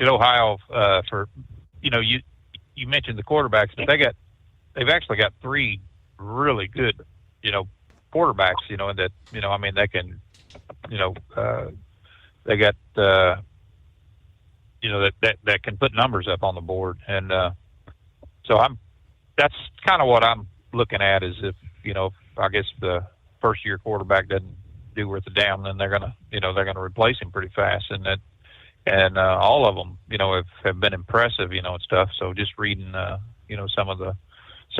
at Ohio for, you mentioned the quarterbacks, but they've actually got three really good, quarterbacks, and that, they can, they got, that can put numbers up on the board. And so that's kind of what I'm looking at is if I guess the first year quarterback doesn't do worth a damn, then they're gonna replace him pretty fast. And all of them, have been impressive, and stuff. So just reading, some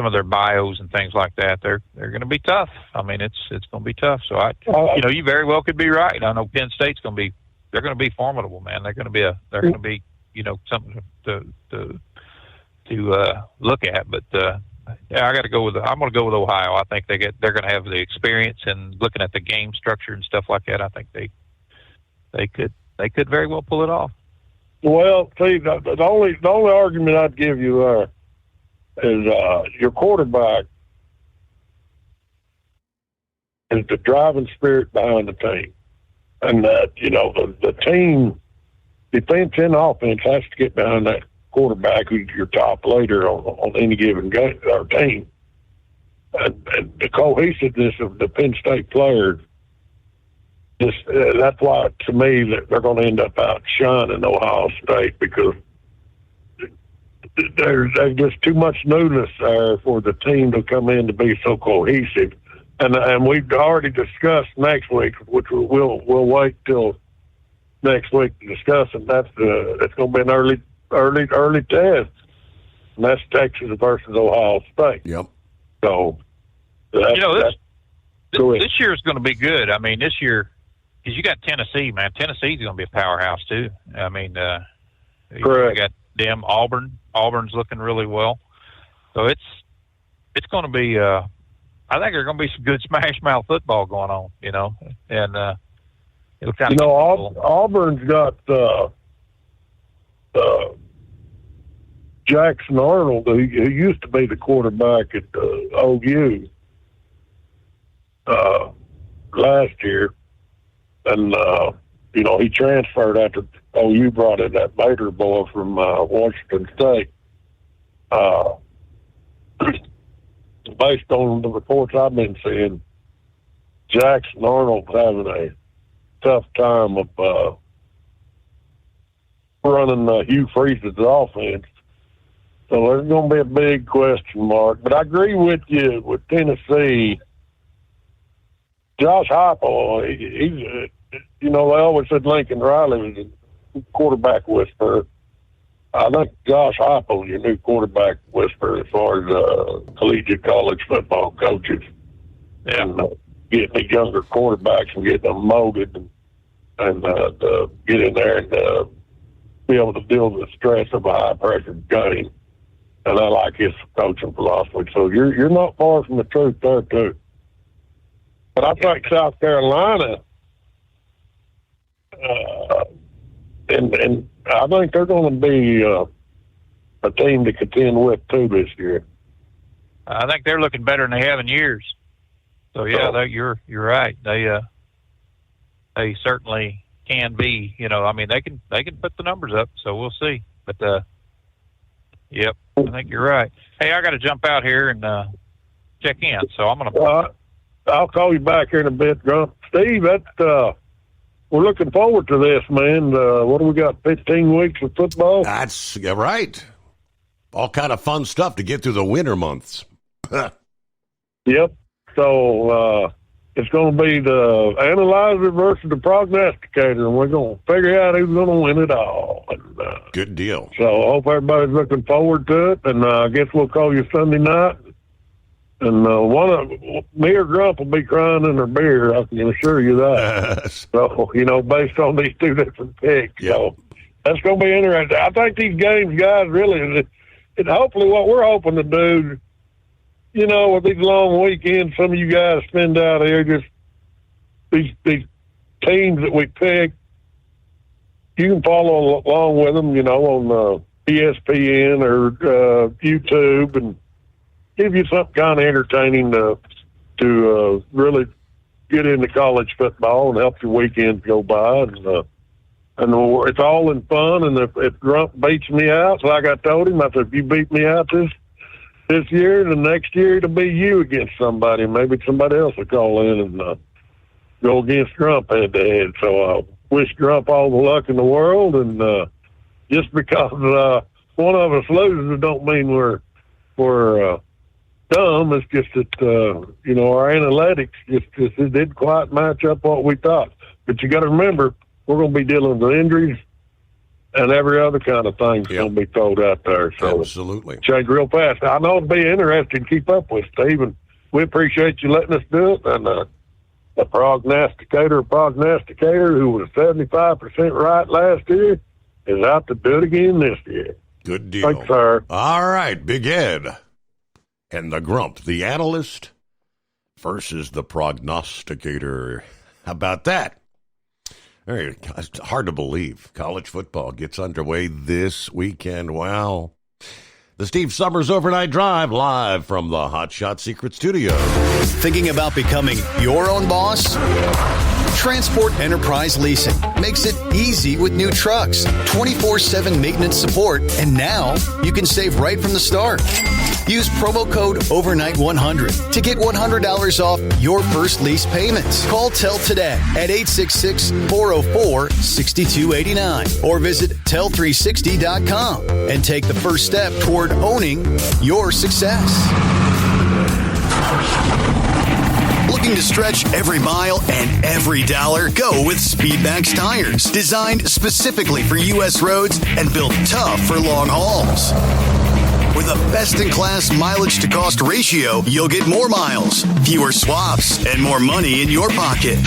of their bios and things like that, they're going to be tough. I mean, it's going to be tough. So you very well could be right. I know Penn State's they're going to be formidable, man. They're going to be something to look at. But yeah, I'm going to go with Ohio. I think they're going to have the experience, and looking at the game structure and stuff like that, I think they could very well pull it off. Well, see, the only argument I'd give you there is your quarterback is the driving spirit behind the team. And that, the team, defense and offense, has to get behind that quarterback who's your top leader on any given game or team. And the cohesiveness of the Penn State players, that's why, to me, that they're going to end up outshining Ohio State, because there's just too much newness there for the team to come in to be so cohesive. And we've already discussed next week, which we'll wait till next week to discuss, and that's going to be an early test, and that's Texas versus Ohio State. Yep. So, this year is going to be good. I mean, this year, because you got Tennessee, man. Tennessee's going to be a powerhouse too. I mean, you got them. Auburn's looking really well. So it's going to be. I think there's going to be some good smash mouth football going on. And it'll kind of. Auburn's got Jackson Arnold, who used to be the quarterback at OU last year. And, he transferred after OU brought in that Bader boy from Washington State. Based on the reports I've been seeing, Jackson Arnold's having a tough time of running Hugh Freeze's offense. So there's going to be a big question mark. But I agree with you with Tennessee. Josh Heupel, he's they always said Lincoln Riley was a quarterback whisperer. I think Josh Heupel is your new quarterback whisperer as far as collegiate college football coaches. And getting the younger quarterbacks and getting them molded and get in there and be able to deal with the stress of a high-pressure game. And I like his coaching philosophy. So you're not far from the truth there, too. But I think South Carolina, and I think they're going to be a team to contend with, too, this year. I think they're looking better than they have in years. So, yeah, you're right. They certainly can be. They can put the numbers up, so we'll see. But, yep, I think you're right. Hey, I got to jump out here and check in, so I'm going to... I'll call you back here in a bit, Grump. Steve, we're looking forward to this, man. What do we got, 15 weeks of football? That's right. All kind of fun stuff to get through the winter months. Yep. So it's going to be the analyzer versus the prognosticator, and we're going to figure out who's going to win it all. And, good deal. So I hope everybody's looking forward to it, and I guess we'll call you Sunday night. And me or Grump will be crying in her beer, I can assure you that. So, based on these two different picks. Yep. So that's going to be interesting. I think these games, guys, really, and hopefully what we're hoping to do, with these long weekends, some of you guys spend out here, just these teams that we pick, you can follow along with them, on ESPN or YouTube, and give you something kind of entertaining to really get into college football and help your weekends go by. And it's all in fun. And if Grump beats me out, like I told him, I said, if you beat me out this year, the next year it'll be you against somebody. Maybe somebody else will call in and go against Grump head to head. So I wish Grump all the luck in the world. And just because one of us loses, it don't mean we're dumb. It's just that our analytics just it didn't quite match up what we thought. But you got to remember, we're going to be dealing with injuries and every other kind of thing's going to be thrown out there. So absolutely change real fast. I know it'll be interesting to keep up with, Steve, and we appreciate you letting us do it. And the prognosticator who was 75% right last year is out to do it again this year. Good deal. Thanks, sir. All right, Big Ed. And the Grump, the analyst versus the prognosticator. How about that? It's hard to believe. College football gets underway this weekend. Wow. The Steve Summers Overnight Drive, live from the Hot Shot Secret Studio. Thinking about becoming your own boss? Transport Enterprise Leasing makes it easy with new trucks, 24/7 maintenance support, and now you can save right from the start. Use promo code OVERNIGHT100 to get $100 off your first lease payments. Call Tell today at 866-404-6289 or visit Tell360.com and take the first step toward owning your success. Looking to stretch every mile and every dollar? Go with Speedmax tires, designed specifically for U.S. roads and built tough for long hauls. With a best-in-class mileage-to-cost ratio, you'll get more miles, fewer swaps, and more money in your pocket.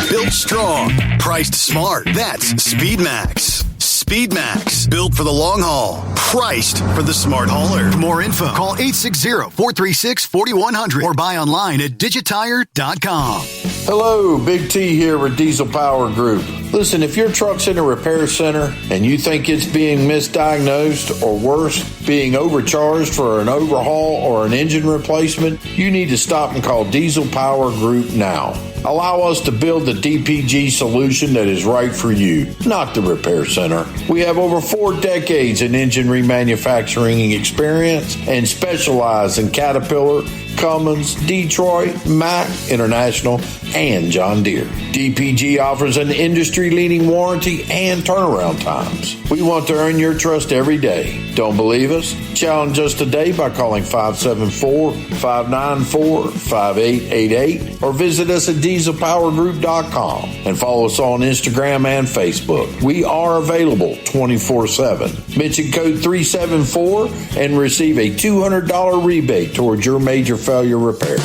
Built strong, priced smart. That's Speedmax. Speedmax, built for the long haul, priced for the smart hauler. For more info, call 860-436-4100 or buy online at digitire.com. Hello, Big T here with Diesel Power Group. Listen, if your truck's in a repair center and you think it's being misdiagnosed or worse, being overcharged for an overhaul or an engine replacement, you need to stop and call Diesel Power Group now. Allow us to build the DPG solution that is right for you, not the repair center. We have over 4 decades in engine remanufacturing experience and specialize in Caterpillar, Cummins, Detroit, Mack, International, and John Deere. DPG offers an industry industry-leading warranty and turnaround times. We want to earn your trust every day. Don't believe us? Challenge us today by calling 574-594-5888 or visit us at dieselpowergroup.com and follow us on Instagram and Facebook. We are available 24/7. Mention code 374 and receive a $200 rebate towards your major failure repair.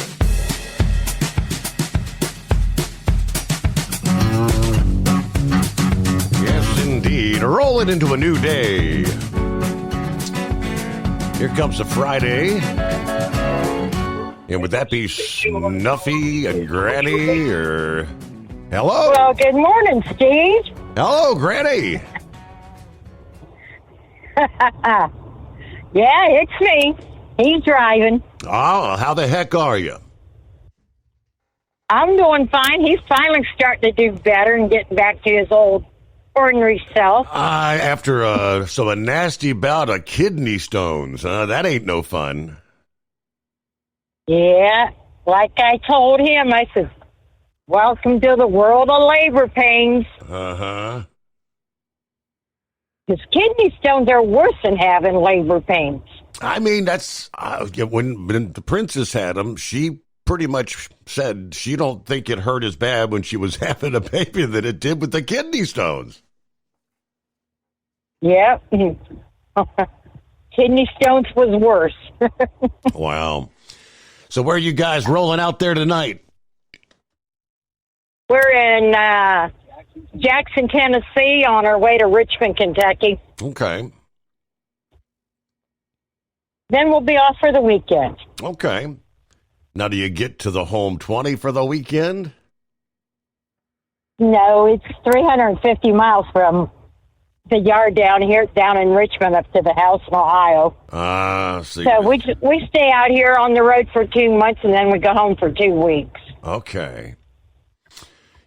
Rolling into a new day. Here comes a Friday. And would that be Snuffy and Granny or... Hello? Well, good morning, Steve. Hello, Granny. Yeah, it's me. He's driving. Oh, how the heck are you? I'm doing fine. He's finally starting to do better and getting back to his old ordinary self. After a nasty bout of kidney stones, that ain't no fun. Yeah, like I told him, I said, welcome to the world of labor pains. Uh-huh. Because kidney stones are worse than having labor pains. I mean, that's, when the princess had them, she pretty much said she don't think it hurt as bad when she was having a baby than it did with the kidney stones. Yep. Kidney stones was worse. Wow. So where are you guys rolling out there tonight? We're in Jackson, Tennessee, on our way to Richmond, Kentucky. Okay. Then we'll be off for the weekend. Okay. Now, do you get to the home 20 for the weekend? No, it's 350 miles from the yard down in Richmond up to the house in Ohio. See. So we stay out here on the road for 2 months, and then we go home for 2 weeks. Okay.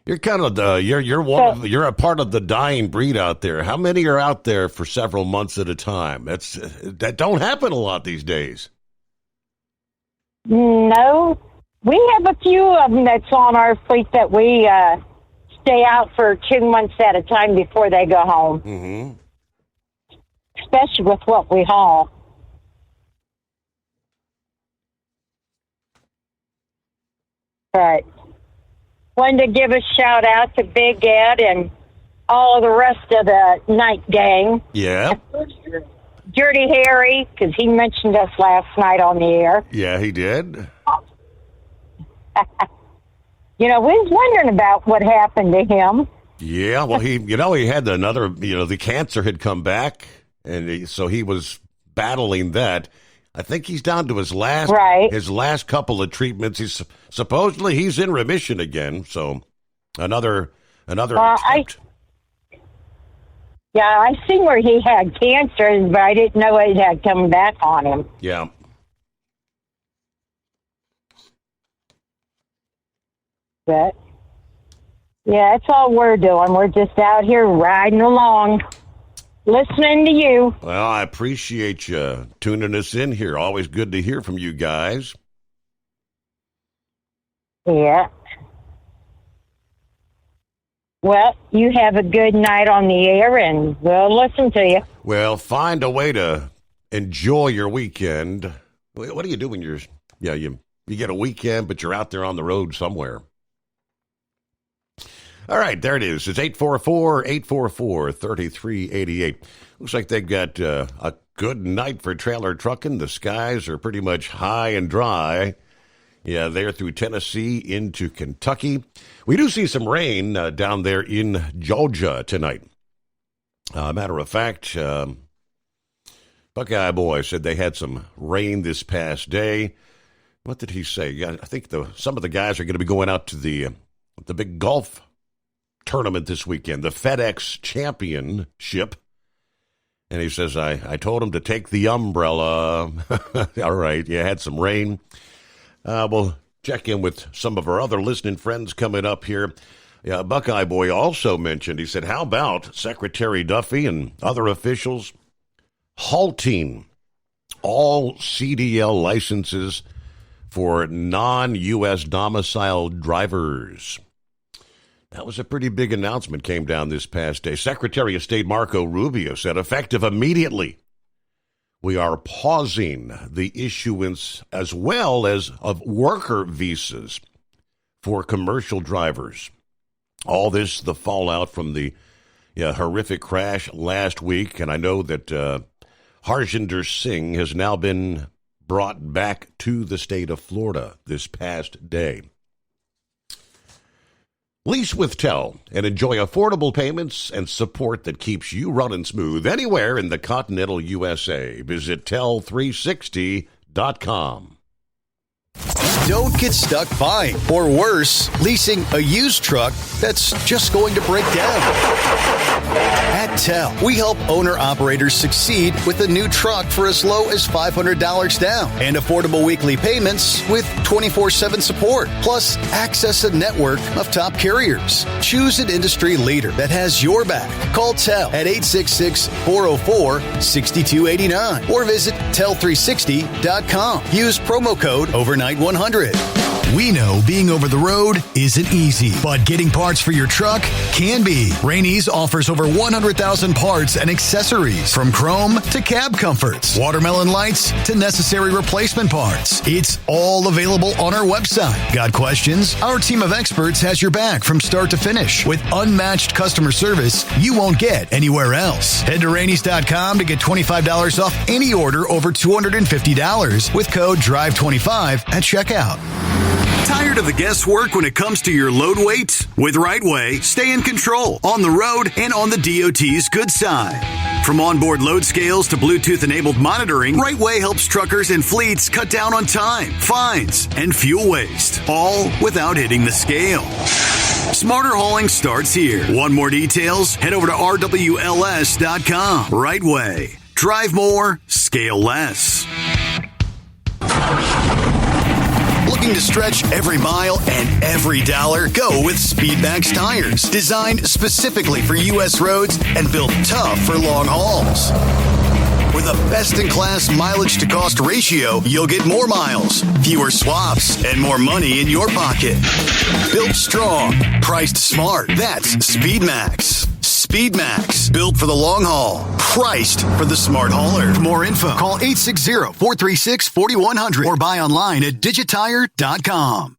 You're kind of you're a part of the dying breed out there. How many are out there for several months at a time? That don't happen a lot these days. No, we have a few of them that's on our fleet that we stay out for 2 months at a time before they go home. Mm-hmm. Especially with what we haul. But wanted to give a shout out to Big Ed and all of the rest of the night gang. Yeah. Dirty Harry, because he mentioned us last night on the air. Yeah, he did. We was wondering about what happened to him. Yeah, well, he had another, the cancer had come back, and so he was battling that. I think he's down to his last couple of treatments. He's in remission again. So another attempt. I seen where he had cancer, but I didn't know it had come back on him. Yeah. But that's all we're doing. We're just out here riding along, listening to you. Well, I appreciate you tuning us in here. Always good to hear from you guys. Yeah. Well, you have a good night on the air, and we'll listen to you. Well, find a way to enjoy your weekend. What do you do when you get a weekend, but you're out there on the road somewhere? All right, there it is. It's 844-844-3388. Looks like they've got a good night for trailer trucking. The skies are pretty much high and dry. Yeah, they're through Tennessee into Kentucky. We do see some rain down there in Georgia tonight. Matter of fact, Buckeye Boy said they had some rain this past day. What did he say? Yeah, I think some of the guys are going to be going out to the big golf tournament this weekend, the FedEx Championship. And he says, I told him to take the umbrella. All right, had some rain. We'll check in with some of our other listening friends coming up here. Yeah, Buckeye Boy also mentioned, he said, how about Secretary Duffy and other officials halting all CDL licenses for non-U.S. domiciled drivers? That was a pretty big announcement came down this past day. Secretary of State Marco Rubio said, effective immediately, we are pausing the issuance as well as of worker visas for commercial drivers. All this, the fallout from the horrific crash last week. And I know that Harjinder Singh has now been brought back to the state of Florida this past day. Lease with TEL and enjoy affordable payments and support that keeps you running smooth anywhere in the continental USA. Visit tel360.com. Don't get stuck buying, or worse, leasing a used truck that's just going to break down. At TEL, we help owner-operators succeed with a new truck for as low as $500 down and affordable weekly payments with 24/7 support, plus access a network of top carriers. Choose an industry leader that has your back. Call TEL at 866-404-6289 or visit tel360.com. Use promo code OVERNIGHT100. We know being over the road isn't easy, but getting parts for your truck can be. Rainey's offers over 100,000 parts and accessories, from chrome to cab comforts, watermelon lights to necessary replacement parts. It's all available on our website. Got questions? Our team of experts has your back from start to finish with unmatched customer service you won't get anywhere else. Head to Rainey's.com to get $25 off any order over $250 with code DRIVE25 at checkout. Tired of the guesswork when it comes to your load weight? With RightWay, stay in control on the road and on the DOT's good side. From onboard load scales to Bluetooth-enabled monitoring, RightWay helps truckers and fleets cut down on time, fines, and fuel waste, all without hitting the scale. Smarter hauling starts here. Want more details? Head over to RWLS.com. RightWay. Drive more, scale less. Looking to stretch every mile and every dollar? Go with Speedmax tires. Designed specifically for U.S. roads and built tough for long hauls. With a best-in-class mileage-to-cost ratio, you'll get more miles, fewer swaps, and more money in your pocket. Built strong, priced smart. That's Speedmax. Speedmax, built for the long haul, priced for the smart hauler. For more info, call 860-436-4100 or buy online at digitire.com.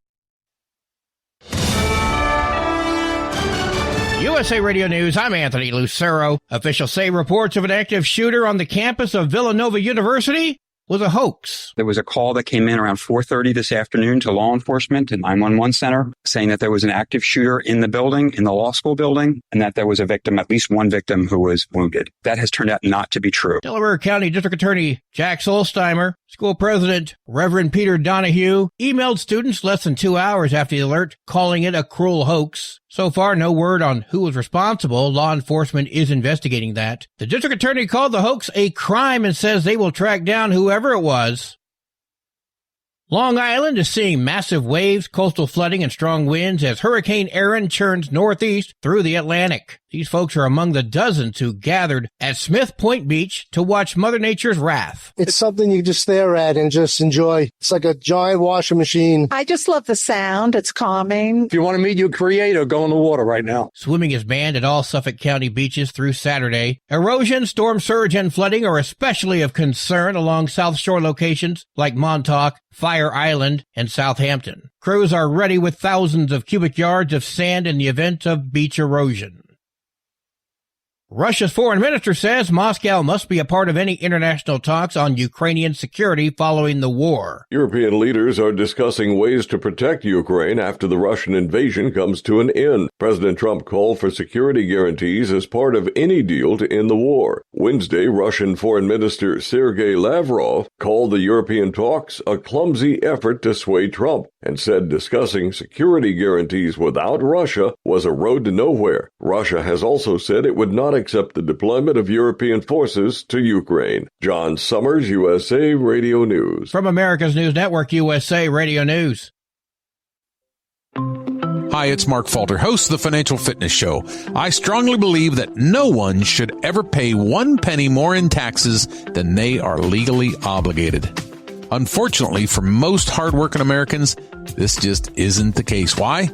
USA Radio News, I'm Anthony Lucero. Officials say reports of an active shooter on the campus of Villanova University was a hoax. There was a call that came in around 4:30 this afternoon to law enforcement and 911 center saying that there was an active shooter in the building, in the law school building, and that there was a victim, at least one victim, who was wounded. That has turned out not to be true. Delaware County District Attorney Jack Solsteimer, school president Reverend Peter Donahue, emailed students less than 2 hours after the alert, calling it a cruel hoax. So far, no word on who was responsible. Law enforcement is investigating that. The district attorney called the hoax a crime and says they will track down whoever it was. Long Island is seeing massive waves, coastal flooding, and strong winds as Hurricane Erin churns northeast through the Atlantic. These folks are among the dozens who gathered at Smith Point Beach to watch Mother Nature's wrath. It's something you just stare at and just enjoy. It's like a giant washing machine. I just love the sound. It's calming. If you want to meet your creator, go in the water right now. Swimming is banned at all Suffolk County beaches through Saturday. Erosion, storm surge, and flooding are especially of concern along South Shore locations like Montauk, Fire Island, and Southampton. Crews are ready with thousands of cubic yards of sand in the event of beach erosion. Russia's foreign minister says Moscow must be a part of any international talks on Ukrainian security following the war. European leaders are discussing ways to protect Ukraine after the Russian invasion comes to an end. President Trump called for security guarantees as part of any deal to end the war. Wednesday, Russian Foreign Minister Sergei Lavrov called the European talks a clumsy effort to sway Trump and said discussing security guarantees without Russia was a road to nowhere. Russia has also said it would not accept the deployment of European forces to Ukraine. John Summers, USA Radio News. From America's News Network, USA Radio News. Hi, it's Mark Falter, host of the Financial Fitness Show. I strongly believe that no one should ever pay 1 penny more in taxes than they are legally obligated. Unfortunately, for most hardworking Americans, this just isn't the case. Why?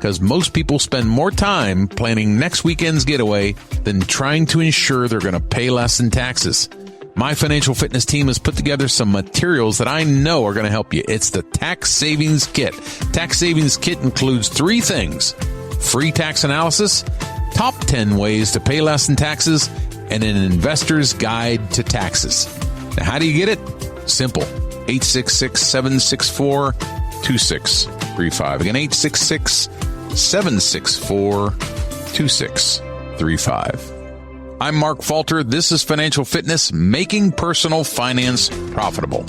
because most people spend more time planning next weekend's getaway than trying to ensure they're going to pay less in taxes. My Financial Fitness team has put together some materials that I know are going to help you. It's the Tax Savings Kit. Tax Savings Kit includes 3 things: free tax analysis, top 10 ways to pay less in taxes, and an investor's guide to taxes. Now, how do you get it? Simple. 866-764-2635. Again, 866-764-2635. I'm Mark Falter. This is Financial Fitness, making personal finance profitable.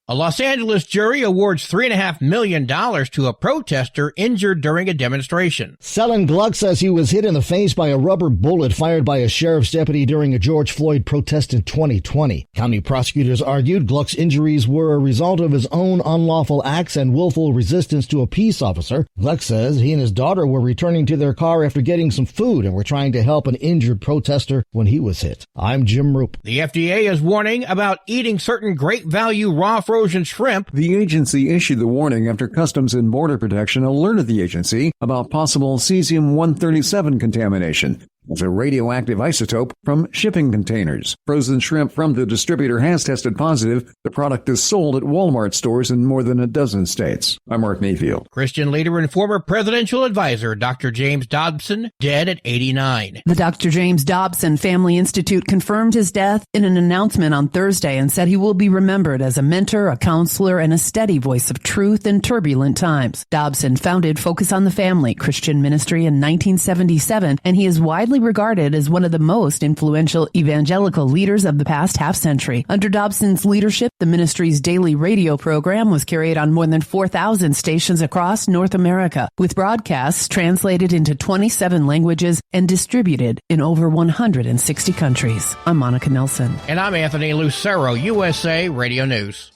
A Los Angeles jury awards $3.5 million to a protester injured during a demonstration. Selin Gluck says he was hit in the face by a rubber bullet fired by a sheriff's deputy during a George Floyd protest in 2020. County prosecutors argued Gluck's injuries were a result of his own unlawful acts and willful resistance to a peace officer. Gluck says he and his daughter were returning to their car after getting some food and were trying to help an injured protester when he was hit. I'm Jim Roop. The FDA is warning about eating certain great value raw frozen shrimp. The agency issued the warning after Customs and Border Protection alerted the agency about possible cesium-137 contamination. It's a radioactive isotope from shipping containers. Frozen shrimp from the distributor has tested positive. The product is sold at Walmart stores in more than a dozen states. I'm Mark Mayfield. Christian leader and former presidential advisor Dr. James Dobson, dead at 89. The Dr. James Dobson Family Institute confirmed his death in an announcement on Thursday and said he will be remembered as a mentor, a counselor, and a steady voice of truth in turbulent times. Dobson founded Focus on the Family Christian Ministry in 1977, and he is widely regarded as one of the most influential evangelical leaders of the past half-century. Under Dobson's leadership, the ministry's daily radio program was carried on more than 4,000 stations across North America, with broadcasts translated into 27 languages and distributed in over 160 countries. I'm Monica Nelson. And I'm Anthony Lucero, USA Radio News.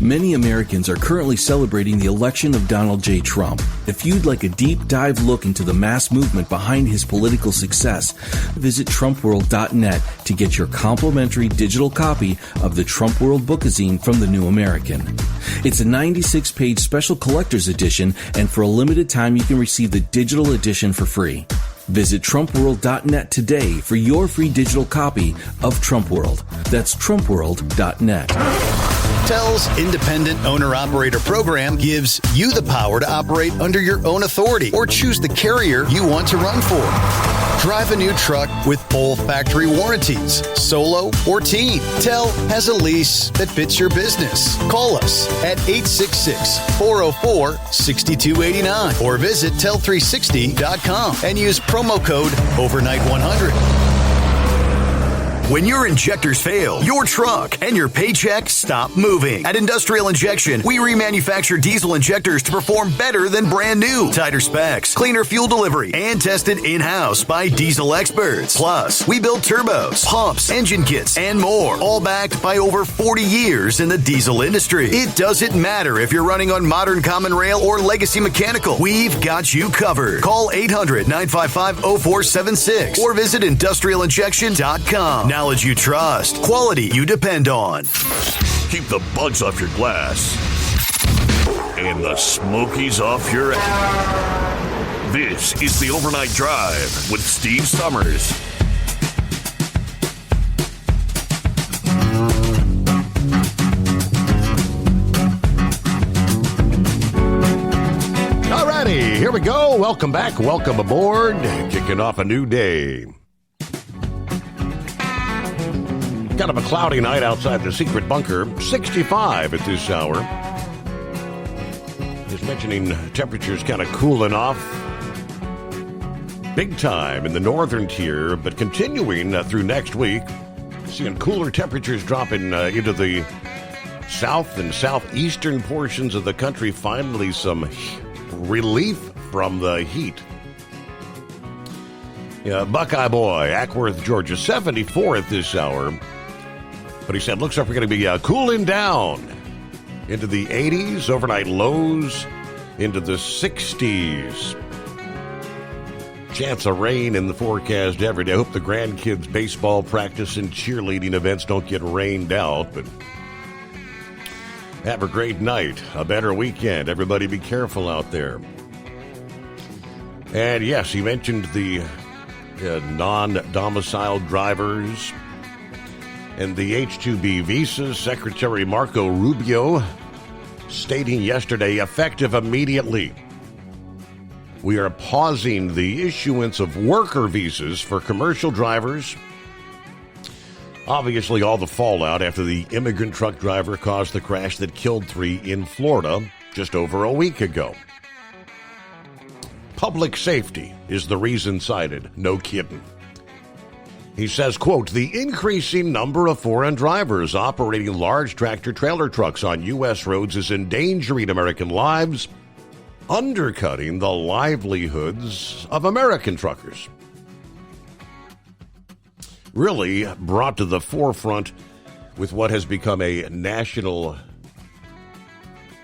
Many Americans are currently celebrating the election of Donald J. Trump. If you'd like a deep dive look into the mass movement behind his political success, visit TrumpWorld.net to get your complimentary digital copy of the Trump World Bookazine from The New American. It's a 96-page special collector's edition, and for a limited time you can receive the digital edition for free. Visit TrumpWorld.net today for your free digital copy of Trump World. That's TrumpWorld.net. TEL's Independent Owner-Operator Program gives you the power to operate under your own authority or choose the carrier you want to run for. Drive a new truck with full factory warranties, solo or team. TEL has a lease that fits your business. Call us at 866-404-6289 or visit tel360.com and use promo code OVERNIGHT100. When your injectors fail, your truck and your paycheck stop moving. At Industrial Injection, we remanufacture diesel injectors to perform better than brand new. Tighter specs, cleaner fuel delivery, and tested in-house by diesel experts. Plus, we build turbos, pumps, engine kits, and more, all backed by over 40 years in the diesel industry. It doesn't matter if you're running on modern common rail or legacy mechanical. We've got you covered. Call 800-955-0476 or visit industrialinjection.com. Knowledge you trust, quality you depend on. Keep the bugs off your glass and the smokies off your ass. This is the Overnight Drive with Steve Summers. Alrighty, here we go. Welcome back. Welcome aboard. Kicking off a new day. Kind of a cloudy night outside the secret bunker. 65 at this hour. Just mentioning temperatures kind of cooling off big time in the northern tier, but continuing through next week. Seeing cooler temperatures dropping into the south and southeastern portions of the country. Finally, some relief from the heat. Buckeye Boy, Ackworth, Georgia, 74 at this hour. But he said, looks like we're going to be cooling down into the 80s, overnight lows into the 60s. Chance of rain in the forecast every day. I hope the grandkids' baseball practice and cheerleading events don't get rained out. But Have a great night, a better weekend. Everybody be careful out there. And yes, he mentioned the non-domiciled drivers and the H-2B visas. Secretary Marco Rubio stating yesterday, effective immediately, we are pausing the issuance of worker visas for commercial drivers. Obviously, all the fallout after the immigrant truck driver caused the crash that killed 3 in Florida just over a week ago. Public safety is the reason cited. No kidding. He says, quote, the increasing number of foreign drivers operating large tractor-trailer trucks on U.S. roads is endangering American lives, undercutting the livelihoods of American truckers. Really brought to the forefront with what has become a national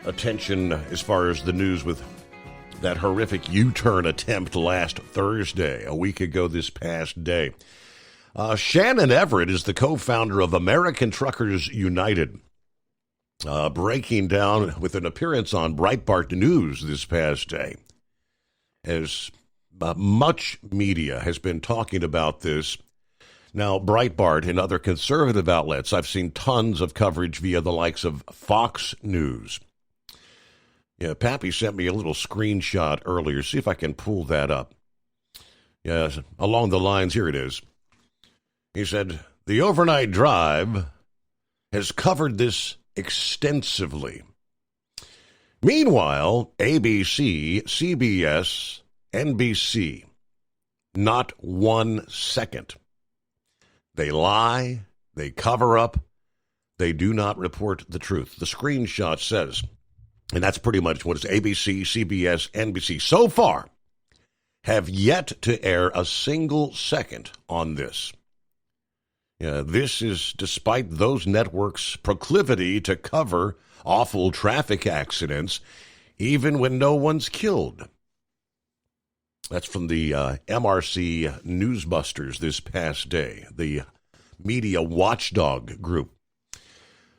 attention as far as the news with that horrific U-turn attempt last Thursday, a week ago this past day. Shannon Everett is the co-founder of American Truckers United, breaking down with an appearance on Breitbart News this past day. As much media has been talking about this. Now, Breitbart and other conservative outlets, I've seen tons of coverage via the likes of Fox News. Yeah, Pappy sent me a little screenshot earlier. See if I can pull that up. Yes, along the lines, here it is. He said, the overnight drive has covered this extensively. Meanwhile, ABC, CBS, NBC, not 1 second. They lie, they cover up, they do not report the truth. The screenshot says, and that's pretty much what it's ABC, CBS, NBC, so far, have yet to air a single second on this. This is despite those networks' proclivity to cover awful traffic accidents, even when no one's killed. That's from the MRC Newsbusters this past day, the media watchdog group.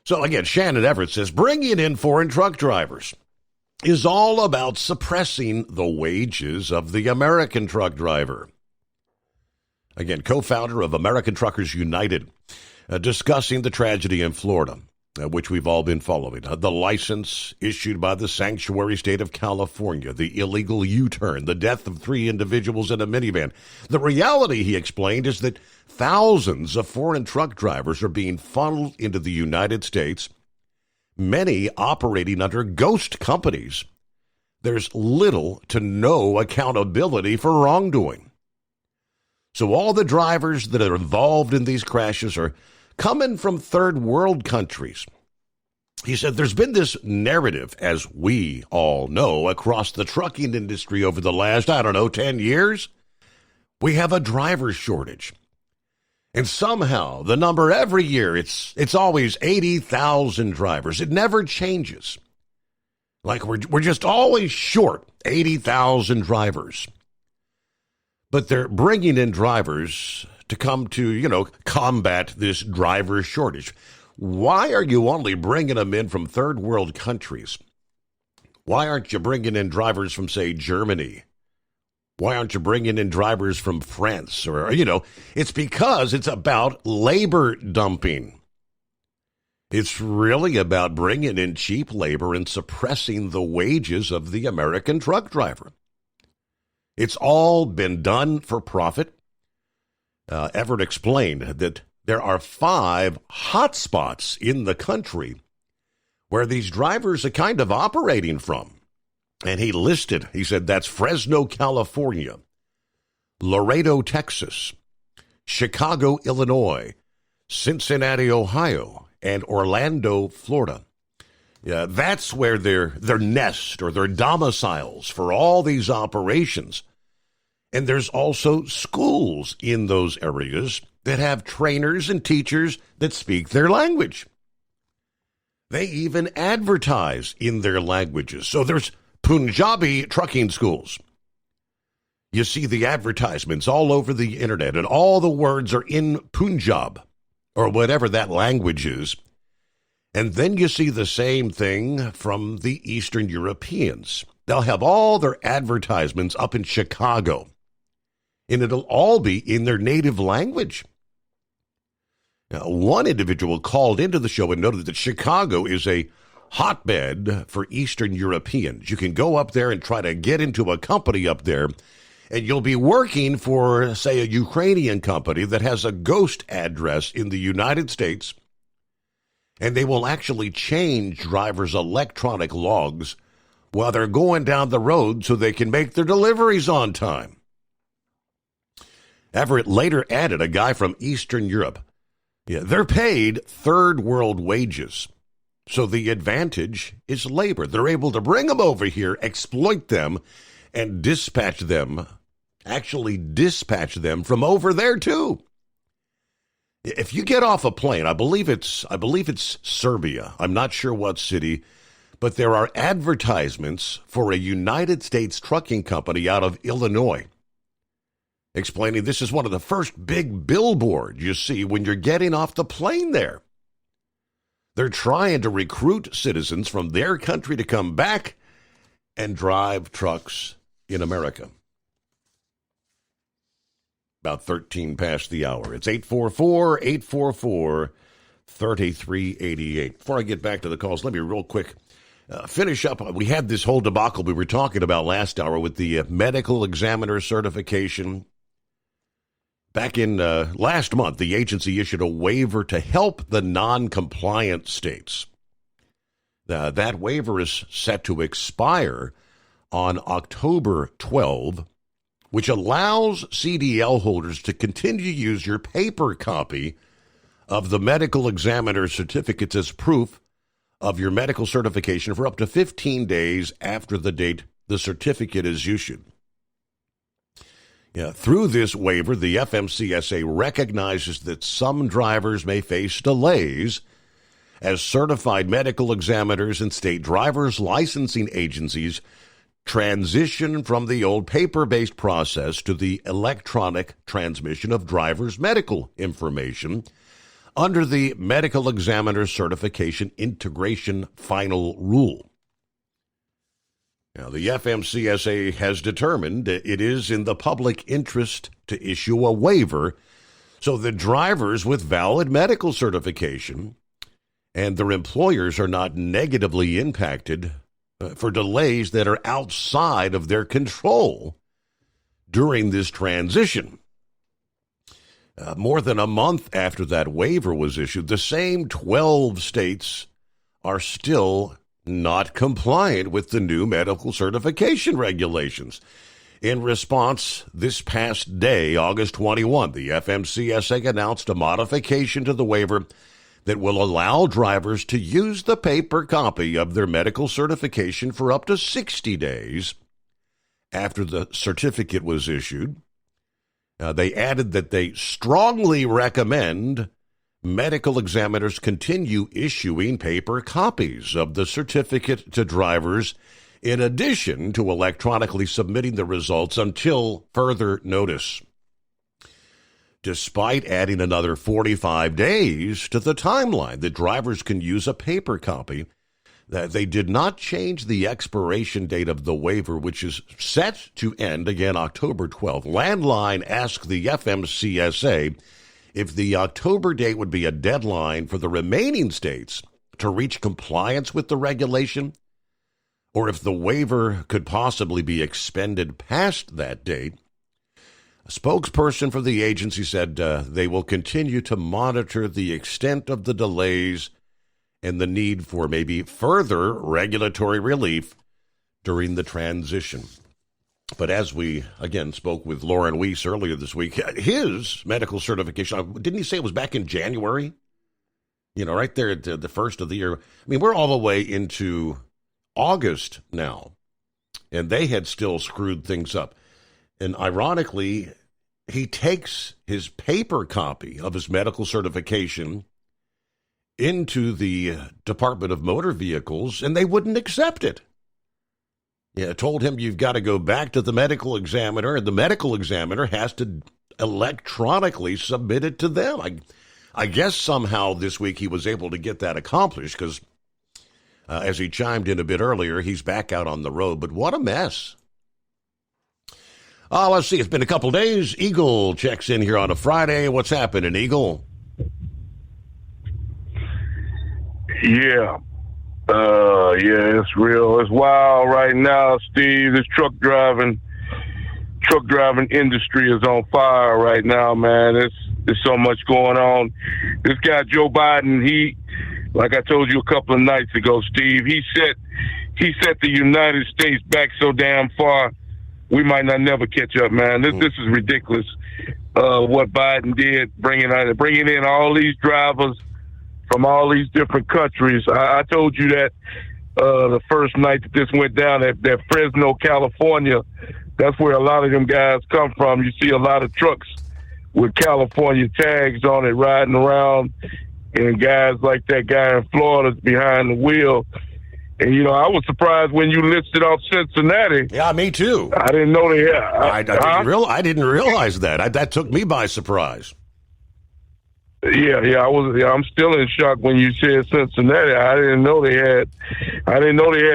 So again, Shannon Everett says, bringing in foreign truck drivers is all about suppressing the wages of the American truck driver. Again, co-founder of American Truckers United, discussing the tragedy in Florida, which we've all been following. The license issued by the sanctuary state of California, the illegal U-turn, the death of 3 individuals in a minivan. The reality, he explained, is that thousands of foreign truck drivers are being funneled into the United States, many operating under ghost companies. There's little to no accountability for wrongdoing. So all the drivers that are involved in these crashes are coming from third world countries. He said there's been this narrative, as we all know, across the trucking industry over the last, 10 years. We have a driver shortage. And somehow the number every year, it's always 80,000 drivers. It never changes. Like we're just always short 80,000 drivers. But they're bringing in drivers to come to, combat this driver shortage. Why are you only bringing them in from third world countries? Why aren't you bringing in drivers from, say, Germany? Why aren't you bringing in drivers from France? Or, it's because it's about labor dumping. It's really about bringing in cheap labor and suppressing the wages of the American truck driver. It's all been done for profit. Everett explained that there are 5 hotspots in the country where these drivers are kind of operating from. And he said that's Fresno, California, Laredo, Texas, Chicago, Illinois, Cincinnati, Ohio, and Orlando, Florida. Yeah, that's where their nest or their domiciles for all these operations. And there's also schools in those areas that have trainers and teachers that speak their language. They even advertise in their languages. So there's Punjabi trucking schools. You see the advertisements all over the internet, and all the words are in Punjab, or whatever that language is. And then you see the same thing from the Eastern Europeans. They'll have all their advertisements up in Chicago, and it'll all be in their native language. Now, one individual called into the show and noted that Chicago is a hotbed for Eastern Europeans. You can go up there and try to get into a company up there, and you'll be working for, say, a Ukrainian company that has a ghost address in the United States, and they will actually change drivers' electronic logs while they're going down the road so they can make their deliveries on time. Everett later added a guy from Eastern Europe. Yeah, they're paid third world wages. So the advantage is labor. They're able to bring them over here, exploit them, and dispatch them from over there too. If you get off a plane, I believe it's Serbia. I'm not sure what city, but there are advertisements for a United States trucking company out of Illinois, explaining this is one of the first big billboards you see when you're getting off the plane there. They're trying to recruit citizens from their country to come back and drive trucks in America. About 13 past the hour. It's 844-844-3388. Before I get back to the calls, let me real quick finish up. We had this whole debacle we were talking about last hour with the medical examiner certification. Back in last month, the agency issued a waiver to help the non-compliant states. That waiver is set to expire on October 12, which allows CDL holders to continue to use your paper copy of the medical examiner certificates as proof of your medical certification for up to 15 days after the date the certificate is issued. Yeah, through this waiver, the FMCSA recognizes that some drivers may face delays as certified medical examiners and state drivers licensing agencies transition from the old paper-based process to the electronic transmission of drivers' medical information under the Medical Examiner Certification Integration Final Rule. Now, the FMCSA has determined that it is in the public interest to issue a waiver so that drivers with valid medical certification and their employers are not negatively impacted for delays that are outside of their control during this transition. More than a month after that waiver was issued, the same 12 states are still not compliant with the new medical certification regulations. In response, this past day, August 21, the FMCSA announced a modification to the waiver that will allow drivers to use the paper copy of their medical certification for up to 60 days after the certificate was issued. They added that they strongly recommend medical examiners continue issuing paper copies of the certificate to drivers in addition to electronically submitting the results until further notice. Despite adding another 45 days to the timeline that drivers can use a paper copy, they did not change the expiration date of the waiver, which is set to end again October 12th. Landline asked the FMCSA if the October date would be a deadline for the remaining states to reach compliance with the regulation, or if the waiver could possibly be expended past that date. A spokesperson for the agency said they will continue to monitor the extent of the delays and the need for maybe further regulatory relief during the transition. But as we, again, spoke with Lauren Weiss earlier this week, his medical certification, didn't he say it was back in January? You know, right there at the first of the year. I mean, we're all the way into August now, and they had still screwed things up. And ironically, he takes his paper copy of his medical certification into the Department of Motor Vehicles, and they wouldn't accept it. Yeah, told him you've got to go back to the medical examiner, and the medical examiner has to electronically submit it to them. I guess somehow this week he was able to get that accomplished because, as he chimed in a bit earlier, he's back out on the road. But what a mess. Let's see. It's been a couple days. Eagle checks in here on a Friday. What's happening, Eagle? Yeah, it's real. It's wild right now, Steve. This truck driving industry is on fire right now, man. There's so much going on. This guy Joe Biden, he, like I told you a couple of nights ago, Steve, he set the United States back so damn far. We might not never catch up, man. This is ridiculous. What Biden did, bringing in all these drivers from all these different countries. I told you that the first night that this went down at Fresno, California. That's where a lot of them guys come from. You see a lot of trucks with California tags on it riding around, and guys like that guy in Florida's behind the wheel. And, you know, I was surprised when you listed off Cincinnati. Yeah, me too. I didn't know they had. I didn't realize that. That took me by surprise. Yeah, I'm still in shock when you said Cincinnati. I didn't know they had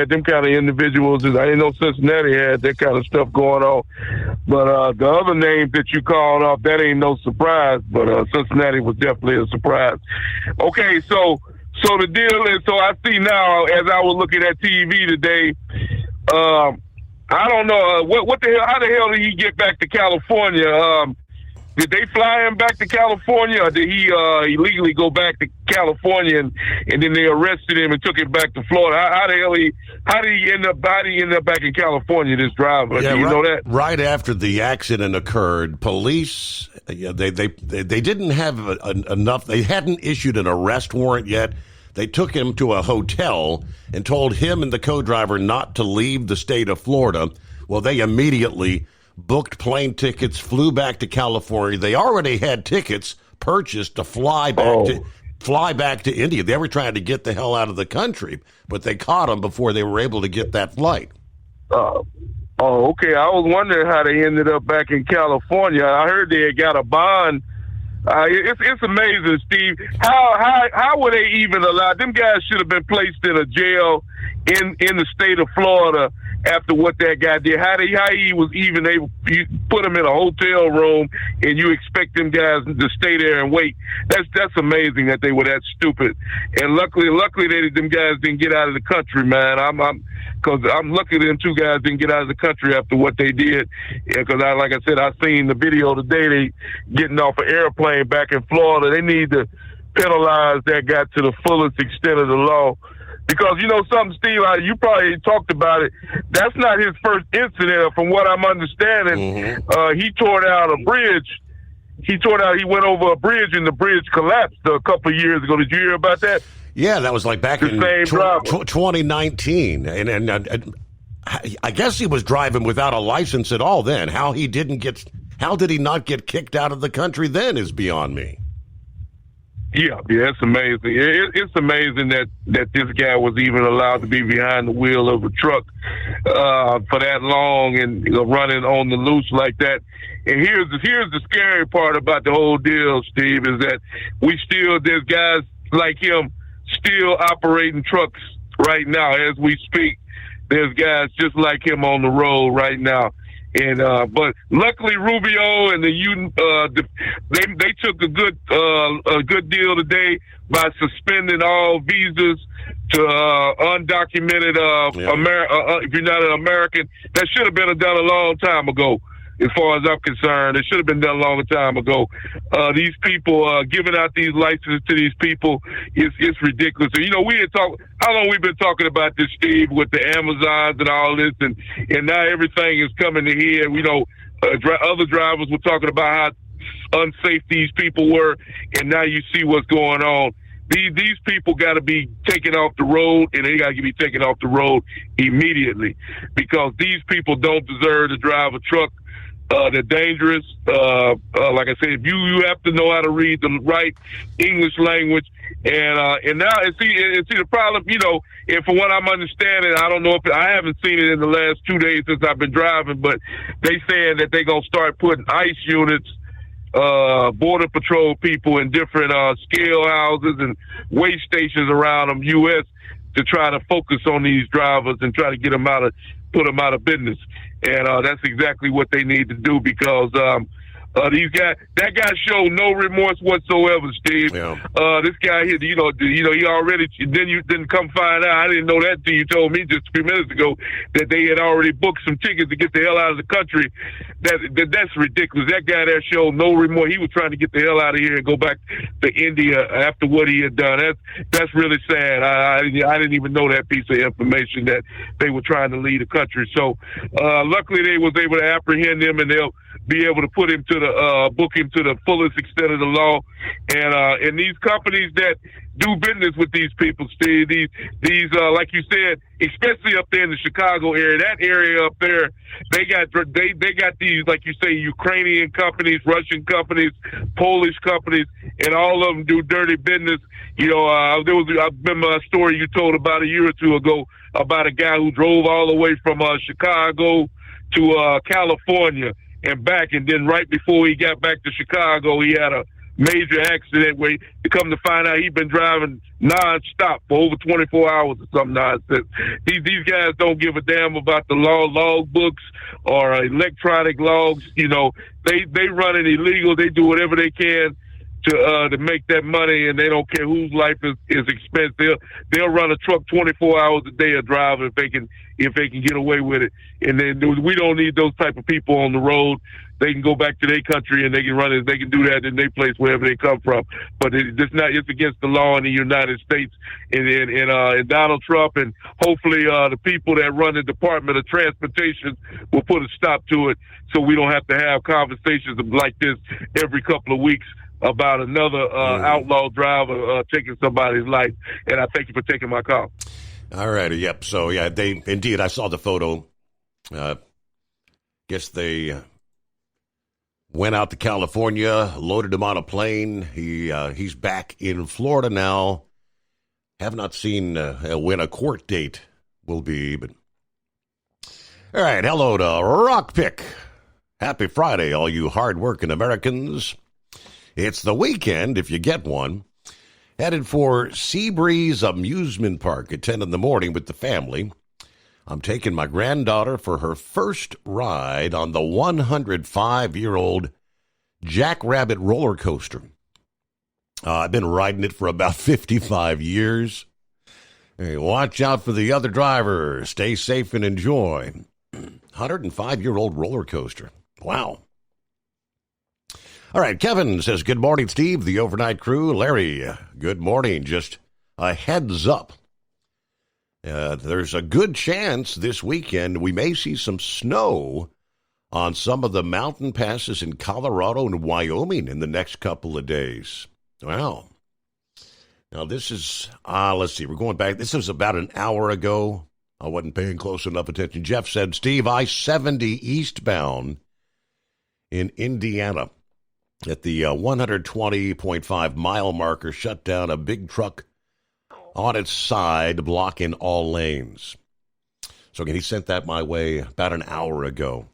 them kind of individuals. I didn't know Cincinnati had that kind of stuff going on. But the other names that you called off, that ain't no surprise. But Cincinnati was definitely a surprise. Okay, so the deal is, so I see now as I was looking at TV today, I don't know what the hell. How the hell did he get back to California? Did they fly him back to California, or did he illegally go back to California and then they arrested him and took him back to Florida? How did he end up back in California? This driver, do you know that? Right after the accident occurred, police they didn't have enough. They hadn't issued an arrest warrant yet. They took him to a hotel and told him and the co-driver not to leave the state of Florida. Well, they immediately booked plane tickets, flew back to California. They already had tickets purchased to fly back to India. They were trying to get the hell out of the country, but they caught them before they were able to get that flight. Okay. I was wondering how they ended up back in California. I heard they had got a bond. It's amazing, Steve. How were they even allowed? Them guys should have been placed in a jail in the state of Florida after what that guy did. How he was even able to put them in a hotel room and you expect them guys to stay there and wait. That's amazing that they were that stupid. And luckily them guys didn't get out of the country, man. Because I'm lucky them two guys didn't get out of the country after what they did. Because like I said, I seen the video today. They getting off an airplane back in Florida. They need to penalize that guy to the fullest extent of the law. Because, you know something, Steve, you probably talked about it. That's not his first incident, from what I'm understanding. Mm-hmm. He tore down a bridge. He went over a bridge and the bridge collapsed a couple of years ago. Did you hear about that? Yeah, that was like back in 2019. And I guess he was driving without a license at all then. How did he not get kicked out of the country then is beyond me. Yeah, it's amazing. It's amazing that this guy was even allowed to be behind the wheel of a truck for that long and running on the loose like that. And here's the scary part about the whole deal, Steve, is that there's guys like him still operating trucks right now as we speak. There's guys just like him on the road right now. And but luckily Rubio and they took a good deal today by suspending all visas to undocumented if you're not an American. That should have been done a long time ago. As far as I'm concerned, it should have been done a long time ago. These people giving out these licenses to these people it's ridiculous. And, you know, how long we've been talking about this, Steve, with the Amazons and all this, and now everything is coming to head. You know, other drivers were talking about how unsafe these people were, and now you see what's going on. These people got to be taken off the road, and they got to be taken off the road immediately, because these people don't deserve to drive a truck. They're dangerous. Like I said, you have to know how to read the right English language. And now, see the problem, you know, and from what I'm understanding, I don't know I haven't seen it in the last 2 days since I've been driving, but they saying that they're going to start putting ICE units Border Patrol people in different scale houses and weigh stations around the U.S. to try to focus on these drivers and try to get them put them out of business. And that's exactly what they need to do, because that guy showed no remorse whatsoever, Steve. Yeah. This guy here, he already, then you didn't come find out. I didn't know that till you told me just a few minutes ago that they had already booked some tickets to get the hell out of the country. That's ridiculous. That guy there showed no remorse. He was trying to get the hell out of here and go back to India after what he had done. That's really sad. I didn't even know that piece of information, that they were trying to leave the country. So, luckily they was able to apprehend him, and they'll be able to put him book him to the fullest extent of the law. And these companies that do business with these people, Steve, these like you said, especially up there in the Chicago area, that area up there, they got these, like you say, Ukrainian companies, Russian companies, Polish companies, and all of them do dirty business. I remember a story you told about a year or two ago about a guy who drove all the way from Chicago to California and back, and then right before he got back to Chicago, he had a major accident where to come to find out he'd been driving nonstop for over 24 hours or something nonsense. These guys don't give a damn about the log books or electronic logs. They run it illegal. They do whatever they can to make that money, and they don't care whose life is expensive. They'll run a truck 24 hours a day of driving if they can get away with it. And then we don't need those type of people on the road. They can go back to their country and they can run it. They can do that in their place wherever they come from. But it's against the law in the United States. And Donald Trump and hopefully the people that run the Department of Transportation will put a stop to it, so we don't have to have conversations like this every couple of weeks about another outlaw driver taking somebody's life. And I thank you for taking my call. All righty. Yep. So, yeah, I saw the photo. Guess they went out to California, loaded him on a plane. He's back in Florida now. Have not seen when a court date will be. But all right. Hello to Rock Pick. Happy Friday, all you hard-working Americans. It's the weekend, if you get one. Headed for Seabreeze Amusement Park at 10 in the morning with the family. I'm taking my granddaughter for her first ride on the 105-year-old Jackrabbit roller coaster. I've been riding it for about 55 years. Hey, watch out for the other driver. Stay safe and enjoy. 105-year-old roller coaster. Wow. All right, Kevin says, good morning, Steve, the overnight crew. Larry, good morning. Just a heads up. There's a good chance this weekend we may see some snow on some of the mountain passes in Colorado and Wyoming in the next couple of days. Wow. Now, this is, let's see, we're going back. This was about an hour ago. I wasn't paying close enough attention. Jeff said, Steve, I-70 eastbound in Indiana at the 120.5 mile marker shut down a big truck on its side, blocking all lanes. So again, he sent that my way about an hour ago.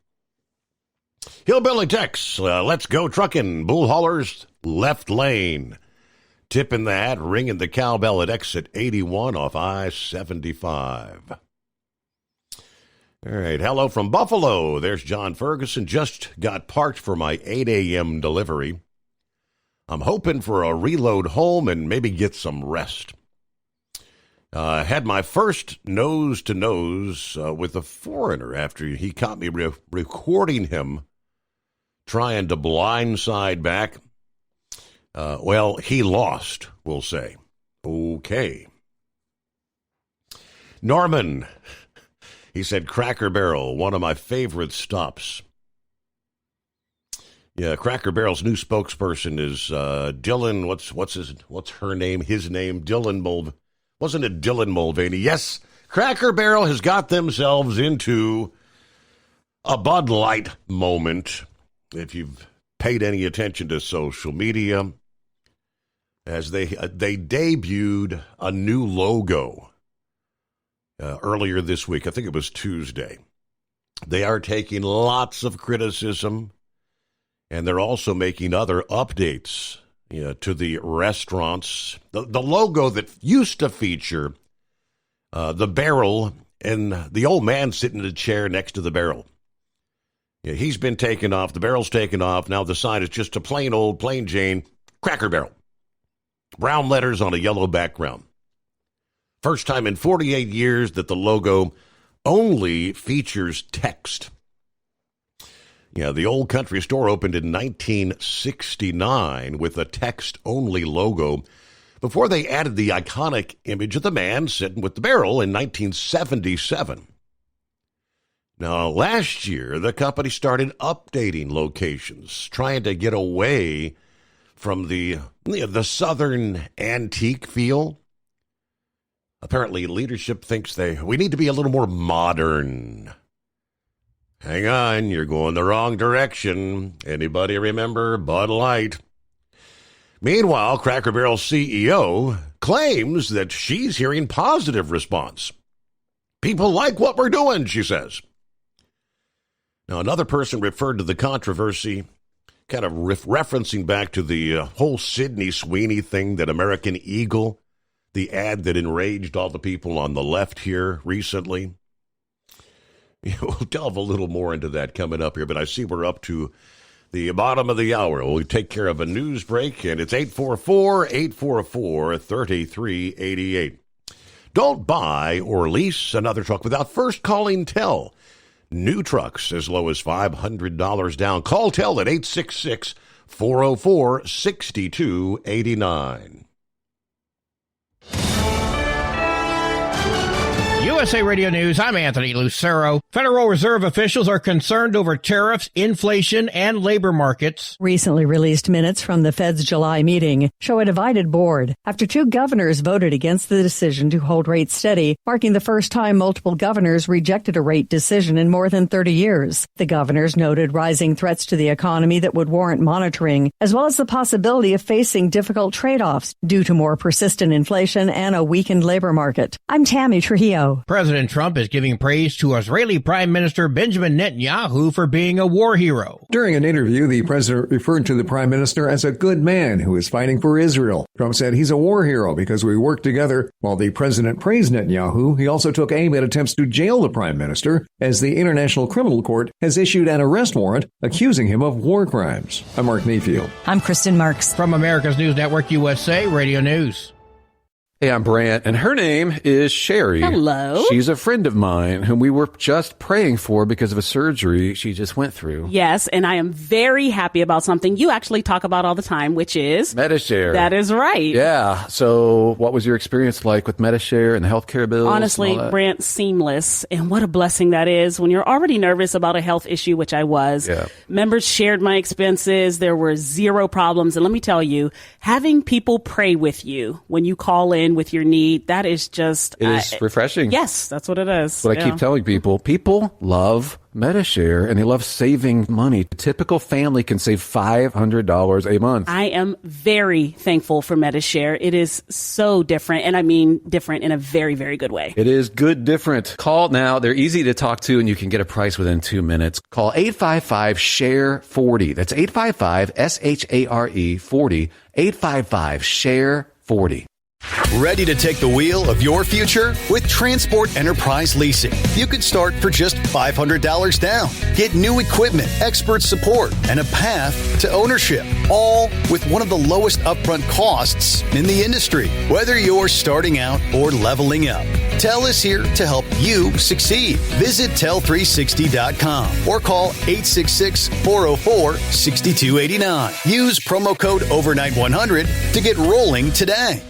Hillbilly Tex, let's go trucking. Bull haulers, left lane. Tipping the hat, ringing the cowbell at exit 81 off I-75. All right, hello from Buffalo. There's John Ferguson. Just got parked for my 8 a.m. delivery. I'm hoping for a reload home and maybe get some rest. Had my first nose-to-nose with a foreigner after he caught me recording him trying to blindside back. Well, he lost, we'll say. Okay. Norman, he said Cracker Barrel, one of my favorite stops. Yeah, Cracker Barrel's new spokesperson is Dylan. What's her name? His name, Dylan Mulvaney. Wasn't it Dylan Mulvaney? Yes, Cracker Barrel has got themselves into a Bud Light moment. If you've paid any attention to social media, as they debuted a new logo earlier this week. I think it was Tuesday. They are taking lots of criticism And they're also making other updates to the restaurants. The logo that used to feature the barrel and the old man sitting in a chair next to the barrel. Yeah, he's been taken off. The barrel's taken off. Now the sign is just a plain Jane Cracker Barrel. Brown letters on a yellow background. First time in 48 years that the logo only features text. Yeah, the old country store opened in 1969 with a text-only logo before they added the iconic image of the man sitting with the barrel in 1977. Now, last year, the company started updating locations, trying to get away from the southern antique feel. Apparently, leadership thinks we need to be a little more modern. Hang on, you're going the wrong direction. Anybody remember Bud Light? Meanwhile, Cracker Barrel's CEO claims that she's hearing positive response. People like what we're doing, she says. Now, another person referred to the controversy, kind of referencing back to the whole Sydney Sweeney thing, that American Eagle, the ad that enraged all the people on the left here recently. We'll delve a little more into that coming up here, but I see we're up to the bottom of the hour. We'll take care of a news break, and it's 844-844-3388. Don't buy or lease another truck without first calling TEL. New trucks as low as $500 down. Call TEL at 866-404-6289. USA Radio News, I'm Anthony Lucero. Federal Reserve officials are concerned over tariffs, inflation, and labor markets. Recently released minutes from the Fed's July meeting show a divided board after two governors voted against the decision to hold rates steady, marking the first time multiple governors rejected a rate decision in more than 30 years. The governors noted rising threats to the economy that would warrant monitoring, as well as the possibility of facing difficult trade-offs due to more persistent inflation and a weakened labor market. I'm Tammy Trujillo. President Trump is giving praise to Israeli Prime Minister Benjamin Netanyahu for being a war hero. During an interview, the president referred to the prime minister as a good man who is fighting for Israel. Trump said he's a war hero because we worked together. While the president praised Netanyahu, he also took aim at attempts to jail the prime minister, as the International Criminal Court has issued an arrest warrant accusing him of war crimes. I'm Mark Mayfield. I'm Kristen Marks. From America's News Network USA Radio News. Hey, I'm Brant, and her name is Sherry. Hello. She's a friend of mine whom we were just praying for because of a surgery she just went through. Yes, and I am very happy about something you actually talk about all the time, which is Medi-Share. That is right. Yeah. So what was your experience like with Medi-Share and the healthcare bills? Honestly, Brant, seamless. And what a blessing that is when you're already nervous about a health issue, which I was. Yeah. Members shared my expenses. There were zero problems. And let me tell you, having people pray with you when you call in with your need, that is just... It is refreshing. Yes, that's what it is. What I keep telling people love Medi-Share and they love saving money. A typical family can save $500 a month. I am very thankful for Medi-Share. It is so different, and I mean different in a very, very good way. It is good different. Call now. They're easy to talk to, and you can get a price within 2 minutes. Call 855-SHARE-40. That's 855-SHARE-40. 855-SHARE-40. Ready to take the wheel of your future? With Transport Enterprise Leasing, you could start for just $500 down. Get new equipment, expert support, and a path to ownership, all with one of the lowest upfront costs in the industry. Whether you're starting out or leveling up, TEL is here to help you succeed. Visit tel360.com or call 866-404-6289. Use promo code OVERNIGHT100 to get rolling today.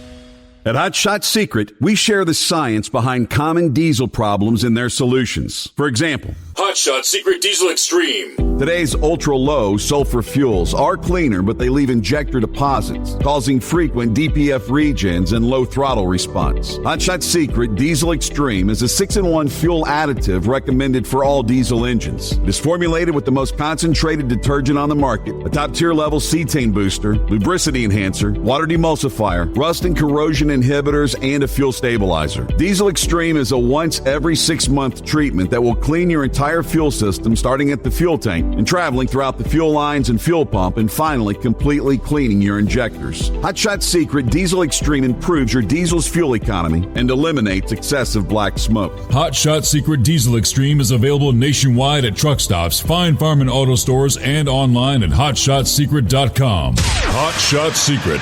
At Hot Shot Secret, we share the science behind common diesel problems and their solutions. For example, Hot Shot Secret Diesel Extreme. Today's ultra-low sulfur fuels are cleaner, but they leave injector deposits, causing frequent DPF regens and low throttle response. Hot Shot Secret Diesel Extreme is a 6-in-1 fuel additive recommended for all diesel engines. It is formulated with the most concentrated detergent on the market, a top-tier level cetane booster, lubricity enhancer, water demulsifier, rust and corrosion inhibitors, and a fuel stabilizer. Diesel Extreme is a once every 6-month treatment that will clean your entire entire fuel system, starting at the fuel tank and traveling throughout the fuel lines and fuel pump, and finally completely cleaning your injectors. Hot Shot Secret Diesel Extreme improves your diesel's fuel economy and eliminates excessive black smoke. Hot Shot Secret Diesel Extreme is available nationwide at truck stops, fine farm and auto stores, and online at hotshotsecret.com. Hot Shot Secret,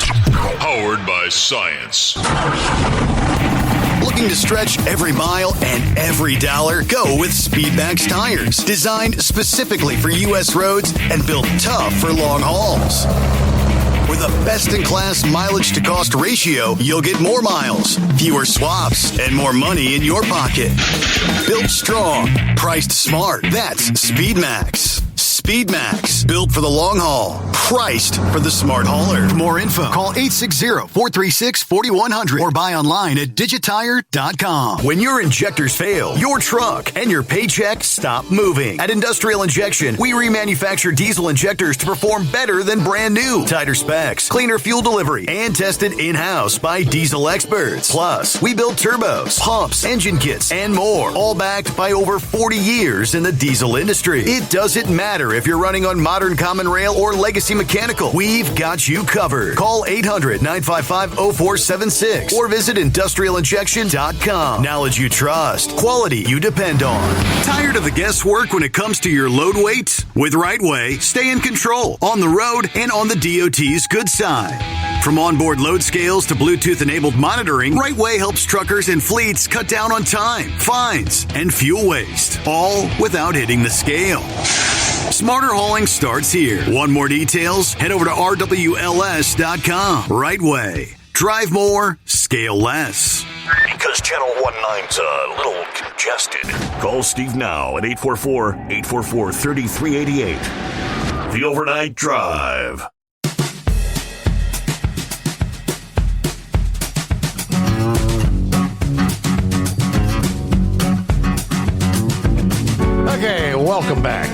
powered by science. Looking to stretch every mile and every dollar? Go with Speedmax tires. Designed specifically for U.S. roads and built tough for long hauls. With a best-in-class mileage-to-cost ratio, you'll get more miles, fewer swaps, and more money in your pocket. Built strong, priced smart. That's Speedmax. Speedmax, built for the long haul, priced for the smart hauler. For more info, call 860-436-4100 or buy online at digitire.com. When your injectors fail, your truck and your paycheck stop moving. At Industrial Injection, we remanufacture diesel injectors to perform better than brand new. Tighter specs, cleaner fuel delivery, and tested in-house by diesel experts. Plus, we build turbos, pumps, engine kits, and more, all backed by over 40 years in the diesel industry. It doesn't matter if you're running on modern common rail or legacy mechanical. We've got you covered. Call 800-955-0476 or visit industrialinjection.com. Knowledge you trust. Quality you depend on. Tired of the guesswork when it comes to your load weight? With Rightway, stay in control on the road and on the DOT's good side. From onboard load scales to Bluetooth-enabled monitoring, Rightway helps truckers and fleets cut down on time, fines, and fuel waste, all without hitting the scale. Smarter hauling starts here. Want more details? Head over to rwls.com. Rightway. Drive more, scale less. Because Channel 19's a little congested. Call Steve now at 844-844-3388. The Overnight Drive. Okay, welcome back.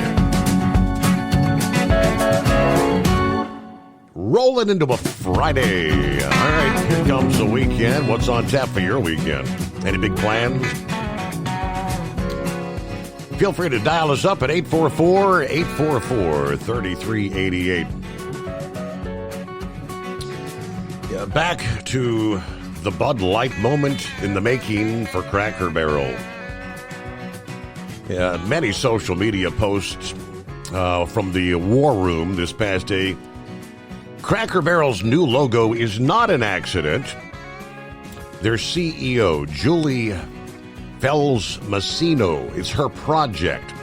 Rolling into a Friday. All right, here comes the weekend. What's on tap for your weekend? Any big plans? Feel free to dial us up at 844-844-3388. Yeah, back to the Bud Light moment in the making for Cracker Barrel. Yeah, many social media posts from the War Room this past day. Cracker Barrel's new logo is not an accident. Their CEO, Julie Fells-Massino, it's her project.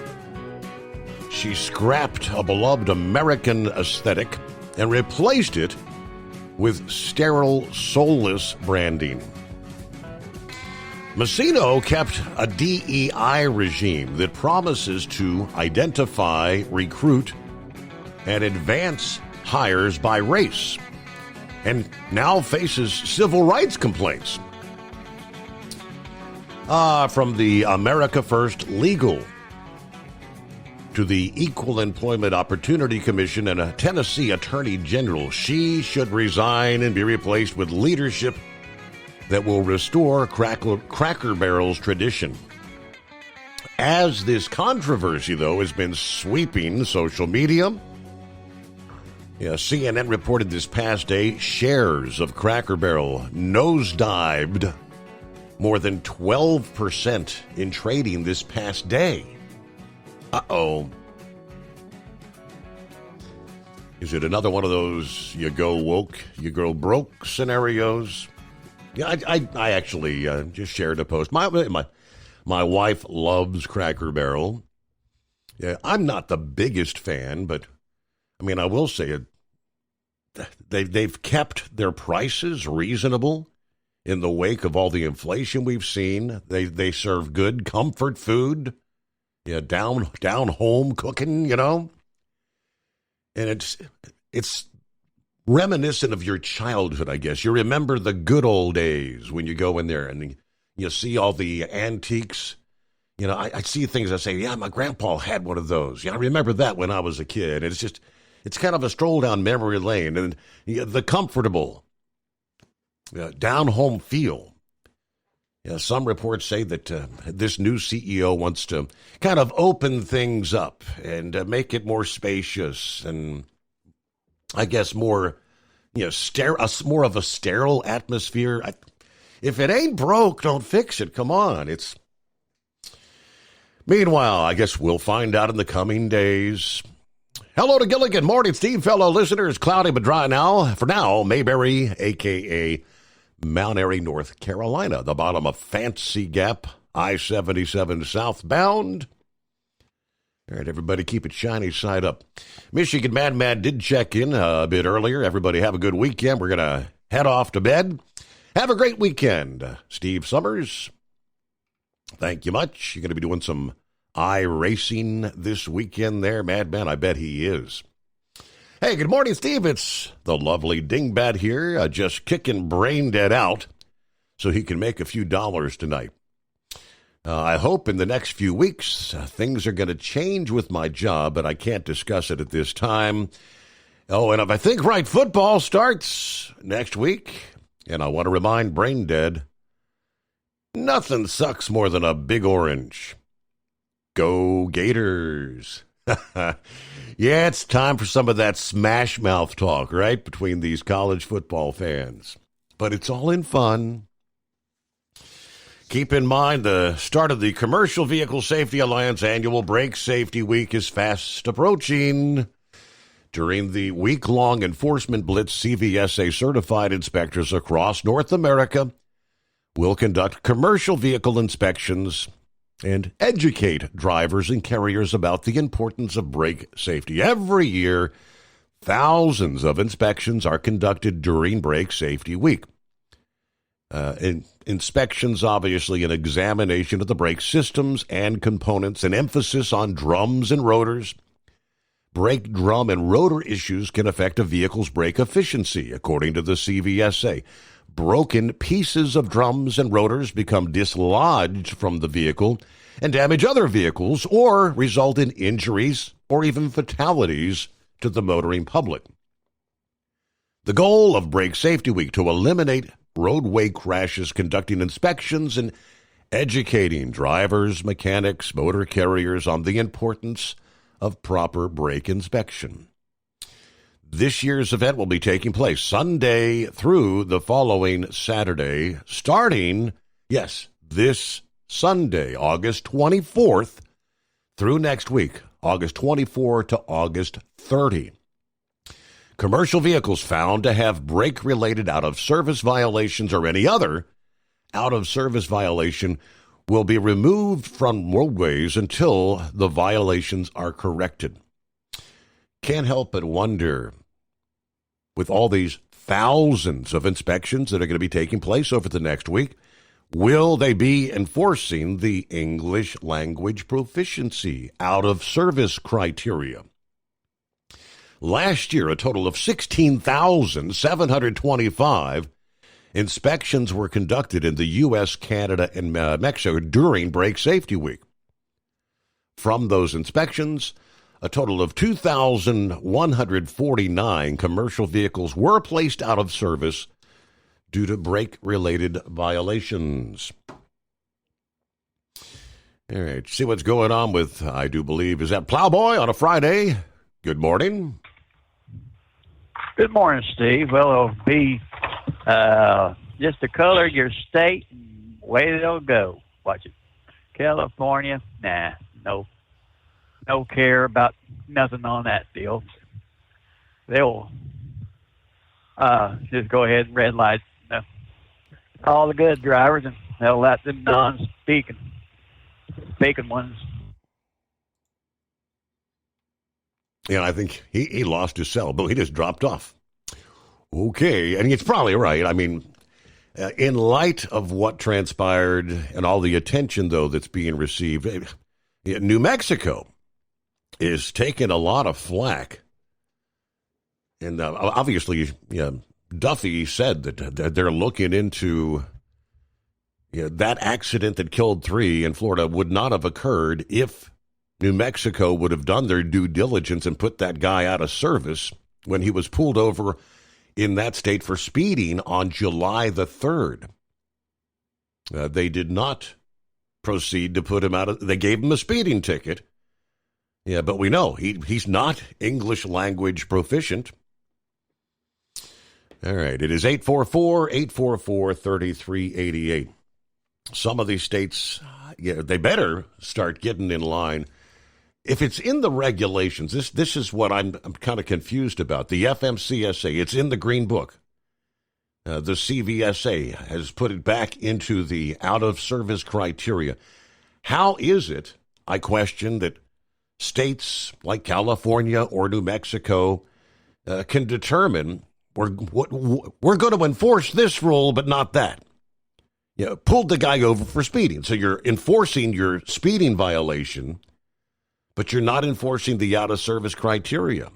She scrapped a beloved American aesthetic and replaced it with sterile, soulless branding. Massino kept a DEI regime that promises to identify, recruit, and advance hires by race, and now faces civil rights complaints from the America First Legal to the Equal Employment Opportunity Commission and a Tennessee Attorney General. She should resign and be replaced with leadership that will restore Cracker Barrel's tradition. As this controversy, though, has been sweeping social media, CNN reported this past day shares of Cracker Barrel nosedived more than 12% in trading this past day. Uh-oh. Is it another one of those you go woke, you go broke scenarios? Yeah, I actually just shared a post. My wife loves Cracker Barrel. Yeah, I'm not the biggest fan, but I mean, I will say it. They've kept their prices reasonable in the wake of all the inflation we've seen. They serve good comfort food, down home cooking, and it's reminiscent of your childhood, I guess. You remember the good old days when you go in there and you see all the antiques. I see things I say, yeah, my grandpa had one of those. Yeah, I remember that when I was a kid. And it's kind of a stroll down memory lane, and the comfortable, down-home feel. Some reports say that this new CEO wants to kind of open things up and make it more spacious and, I guess, more, more of a sterile atmosphere. If it ain't broke, don't fix it. Come on. Meanwhile, I guess we'll find out in the coming days. Hello to Gilligan. Morning, Steve. Fellow listeners, cloudy but dry now. For now, Mayberry, a.k.a. Mount Airy, North Carolina, the bottom of Fancy Gap, I-77 southbound. All right, everybody, keep it shiny side up. Michigan Madman did check in a bit earlier. Everybody have a good weekend. We're going to head off to bed. Have a great weekend. Steve Summers, thank you much. You're going to be doing some iRacing this weekend there, Madman. I bet he is. Hey, good morning, Steve. It's the lovely Dingbat here, just kicking Brain Dead out so he can make a few dollars tonight. I hope in the next few weeks things are going to change with my job, but I can't discuss it at this time. Oh, and if I think right, football starts next week, and I want to remind Brain Dead, nothing sucks more than a big orange. Go Gators! Yeah, it's time for some of that smash mouth talk, right, between these college football fans. But it's all in fun. Keep in mind the start of the Commercial Vehicle Safety Alliance annual Brake Safety Week is fast approaching. During the week-long enforcement blitz, CVSA certified inspectors across North America will conduct commercial vehicle inspections and educate drivers and carriers about the importance of brake safety. Every year, thousands of inspections are conducted during Brake Safety Week. Inspections, obviously, an examination of the brake systems and components, an emphasis on drums and rotors. Brake drum and rotor issues can affect a vehicle's brake efficiency, according to the CVSA. Broken pieces of drums and rotors become dislodged from the vehicle and damage other vehicles or result in injuries or even fatalities to the motoring public. The goal of Brake Safety Week to eliminate roadway crashes, conducting inspections and educating drivers, mechanics, motor carriers on the importance of proper brake inspection. This year's event will be taking place Sunday through the following Saturday, starting, this Sunday, August 24th, through next week, August 24 to August 30. Commercial vehicles found to have brake-related out-of-service violations or any other out-of-service violation will be removed from roadways until the violations are corrected. Can't help but wonder, with all these thousands of inspections that are going to be taking place over the next week, will they be enforcing the English language proficiency out-of-service criteria? Last year, a total of 16,725 inspections were conducted in the U.S., Canada, and Mexico during Brake Safety Week. From those inspections, a total of 2,149 commercial vehicles were placed out of service due to brake-related violations. All right, see what's going on with, I do believe, is that Plowboy on a Friday? Good morning. Good morning, Steve. Well, it'll be just the color of your state, and way they'll go. Watch it. California, no care about nothing on that deal. They'll just go ahead and red light all the good drivers, and they'll let them non-speaking ones. Yeah, I think he lost his cell, but he just dropped off. Okay, and he's probably right. I mean, in light of what transpired and all the attention, though, that's being received, New Mexico is taking a lot of flack. And obviously, Duffy said that they're looking into that accident that killed 3 in Florida would not have occurred if New Mexico would have done their due diligence and put that guy out of service when he was pulled over in that state for speeding on July the 3rd. They did not proceed to put him out. They gave him a speeding ticket. Yeah, but we know he's not English language proficient. All right, it is 844-844-3388. Some of these states, they better start getting in line. If it's in the regulations, this is what I'm kind of confused about. The FMCSA, it's in the Green Book. The CVSA has put it back into the out-of-service criteria. How is it, I question, that states like California or New Mexico can determine we're going to enforce this rule, but not that? Pulled the guy over for speeding. So you're enforcing your speeding violation, but you're not enforcing the out-of-service criteria.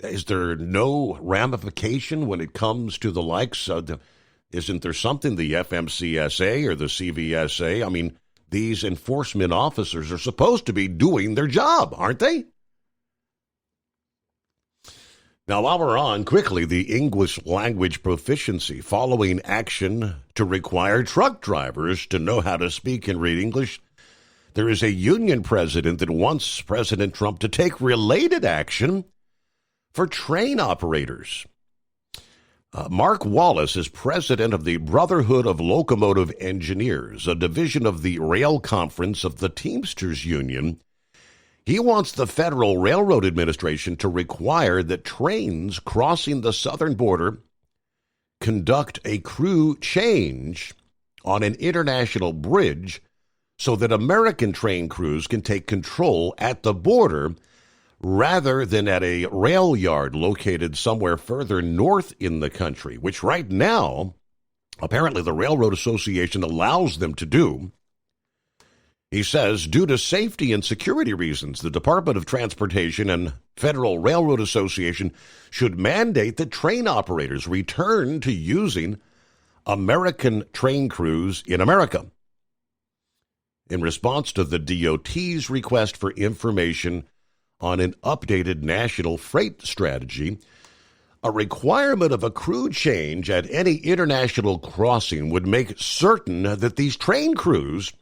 Is there no ramification when it comes to the likes of isn't there something the FMCSA or the CVSA? I mean, these enforcement officers are supposed to be doing their job, aren't they? Now, while we're on, quickly, the English language proficiency following action to require truck drivers to know how to speak and read English. There is a union president that wants President Trump to take related action for train operators. Mark Wallace is president of the Brotherhood of Locomotive Engineers, a division of the Rail Conference of the Teamsters Union. He wants the Federal Railroad Administration to require that trains crossing the southern border conduct a crew change on an international bridge so that American train crews can take control at the border rather than at a rail yard located somewhere further north in the country, which right now, apparently the Railroad Association allows them to do. He says, due to safety and security reasons, the Department of Transportation and Federal Railroad Association should mandate that train operators return to using American train crews in America. In response to the DOT's request for information on an updated national freight strategy, a requirement of a crew change at any international crossing would make certain that these train crews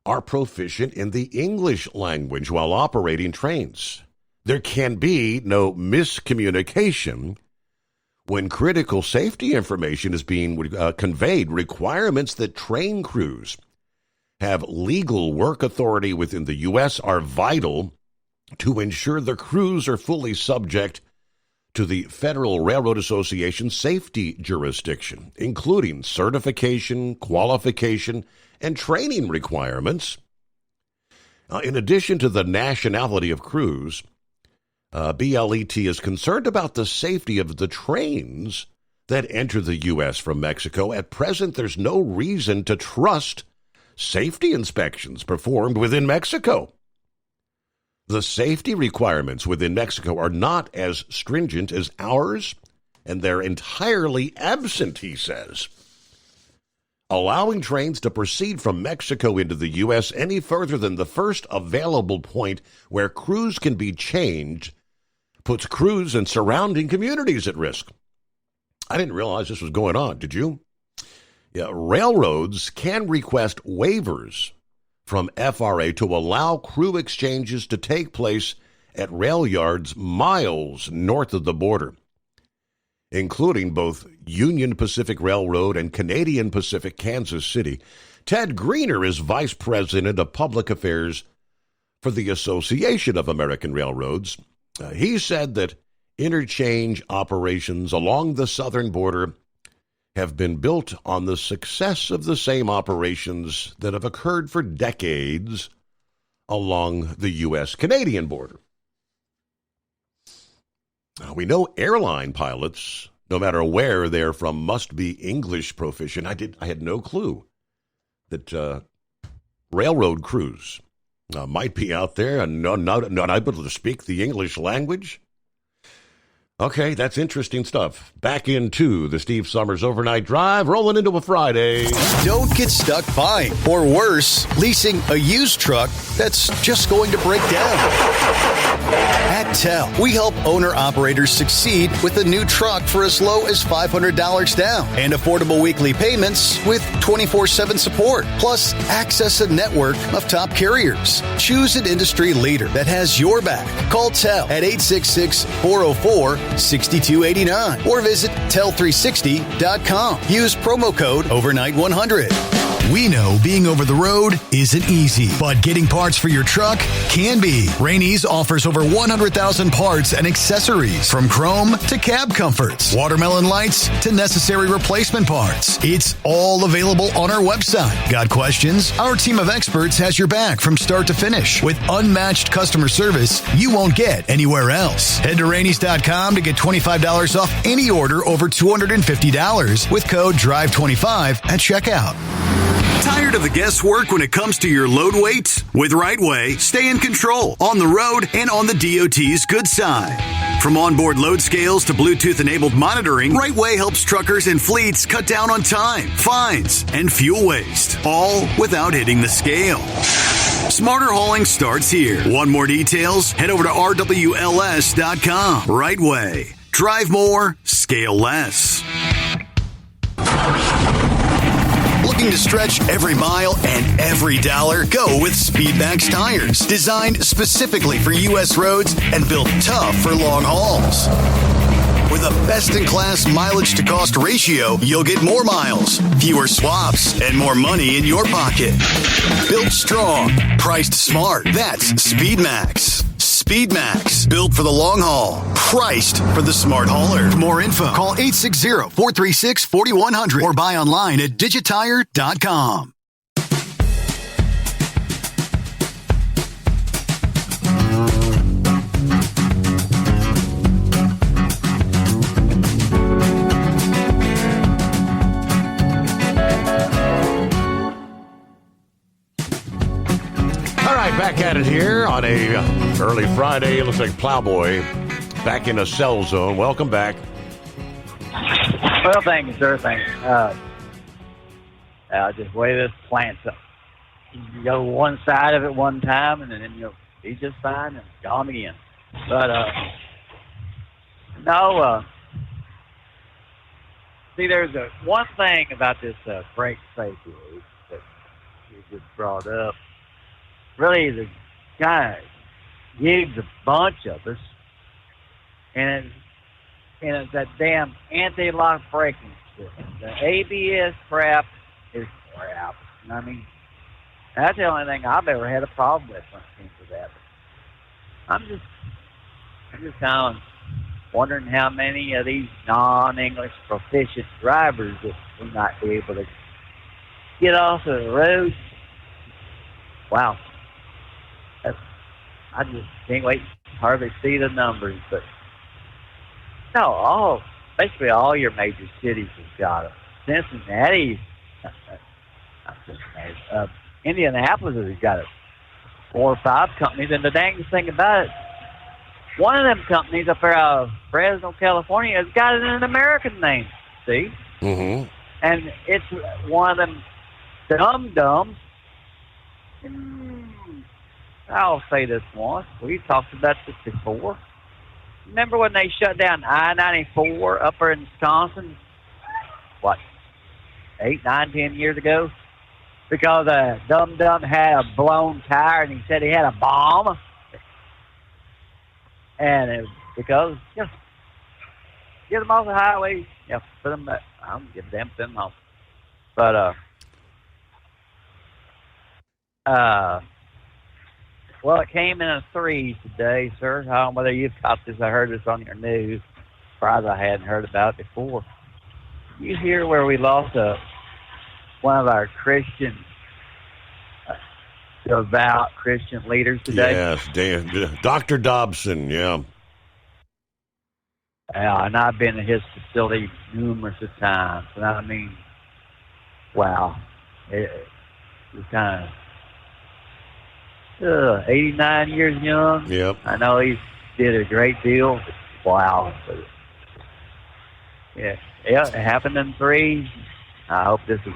are proficient in the English language while operating trains. There can be no miscommunication when critical safety information is being conveyed. Requirements that train crews have legal work authority within the U.S. are vital to ensure the crews are fully subject to the Federal Railroad Association safety jurisdiction, including certification, qualification, and training requirements. In addition to the nationality of crews, BLET is concerned about the safety of the trains that enter the U.S. from Mexico. At present, there's no reason to trust safety inspections performed within Mexico. The safety requirements within Mexico are not as stringent as ours, and they're entirely absent, he says. Allowing trains to proceed from Mexico into the U.S. any further than the first available point where crews can be changed puts crews and surrounding communities at risk. I didn't realize this was going on, did you? Yeah, railroads can request waivers from FRA to allow crew exchanges to take place at rail yards miles north of the border, including both Union Pacific Railroad and Canadian Pacific Kansas City. Ted Greener is Vice President of Public Affairs for the Association of American Railroads. He said that interchange operations along the southern border have been built on the success of the same operations that have occurred for decades along the U.S.-Canadian border. We know airline pilots, no matter where they're from, must be English proficient. I had no clue that railroad crews might be out there and not able to speak the English language. Okay, that's interesting stuff. Back into the Steve Summers Overnight Drive, rolling into a Friday. Don't get stuck buying, or worse, leasing a used truck that's just going to break down. At TEL, we help owner-operators succeed with a new truck for as low as $500 down and affordable weekly payments with 24/7 support. Plus, access a network of top carriers. Choose an industry leader that has your back. Call TEL at 866-404-6289 or visit tel360.com. Use promo code overnight100. We know being over the road isn't easy, but getting parts for your truck can be. Rainey's offers over 100,000 parts and accessories, from chrome to cab comforts, watermelon lights to necessary replacement parts. It's all available on our website. Got questions? Our team of experts has your back from start to finish with unmatched customer service you won't get anywhere else. Head to Rainey's.com to get $25 off any order over $250 with code DRIVE25 at checkout. Tired of the guesswork when it comes to your load weights? With RightWay, stay in control on the road and on the DOT's good side. From onboard load scales to Bluetooth-enabled monitoring, RightWay helps truckers and fleets cut down on time, fines, and fuel waste, all without hitting the scale. Smarter hauling starts here. Want more details? Head over to RWLS.com. RightWay. Drive more, scale less. Looking to stretch every mile and every dollar? Go with Speedmax tires. Designed specifically for U.S. roads and built tough for long hauls. With a best-in-class mileage-to-cost ratio, you'll get more miles, fewer swaps, and more money in your pocket. Built strong, priced smart. That's Speedmax. Speedmax, built for the long haul, priced for the smart hauler. For more info, call 860-436-4100 or buy online at digitire.com. All right, back at it here on a early Friday. It looks like Plowboy back in a cell zone. Welcome back. Well, thank you, sir. Thank you. Just way this plant's up. You go one side of it one time, and then you'll be just fine and gone again. But, see, there's one thing about this brake safety that you just brought up. Really, the guy gives a bunch of us, and it's that damn anti-lock braking system. The ABS crap is crap. I mean, that's the only thing I've ever had a problem with when it comes to that. I'm just kind of wondering how many of these non-English proficient drivers that we might be able to get off of the road. Wow. I just can't wait to hardly see the numbers. But no, basically all your major cities have got them. Cincinnati, Indianapolis has got 4 or 5 companies. And the dangest thing about it, one of them companies up there out of Fresno, California, has got it in an American name. See? Mm-hmm. And it's one of them dum-dums. I'll say this once. We've talked about this before. Remember when they shut down I-94 up there in Wisconsin? 8, 9, 10 years ago? Because a dum-dum had a blown tire and he said he had a bomb. And it was because, get them off the highway. Put them back. I'm going to get them off. But, well, it came in a 3 today, sir. I don't know whether you've caught this. I heard this on your news. Surprised I hadn't heard about it before. You hear where we lost one of our Christian, devout Christian leaders today? Yes, Dr. Dobson, yeah. Yeah, and I've been in his facility numerous of times. And I mean, wow. It was kind of 89 years young. Yep. I know he did a great deal. Wow. Yeah, it happened in 3. I hope this is,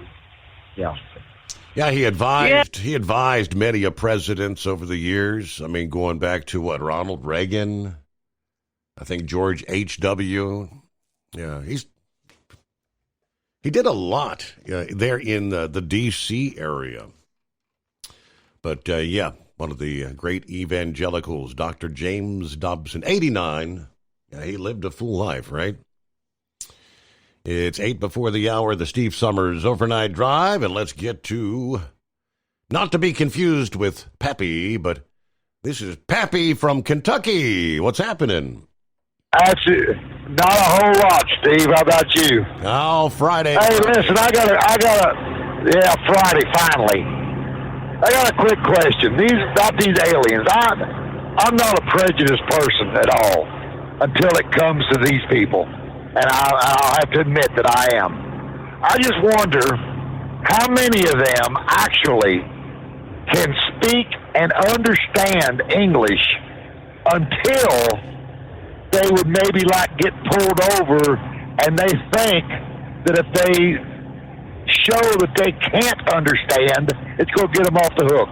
Yeah, he advised many of presidents over the years. I mean, going back to Ronald Reagan, I think George H.W. Yeah, he did a lot there in the D.C. area. But, one of the great evangelicals, Dr. James Dobson, 89. Yeah, he lived a full life, right? It's 8 before the hour, the Steve Summers Overnight Drive, and let's get to, not to be confused with Pappy, but this is Pappy from Kentucky. What's happening? Actually, not a whole lot, Steve. How about you? Oh, Friday. Hey, listen, I got a Friday, finally. I got a quick question. About these aliens. I'm not a prejudiced person at all until it comes to these people. And I'll have to admit that I am. I just wonder how many of them actually can speak and understand English until they would maybe get pulled over, and they think that if they show that they can't understand, it's going to get them off the hook.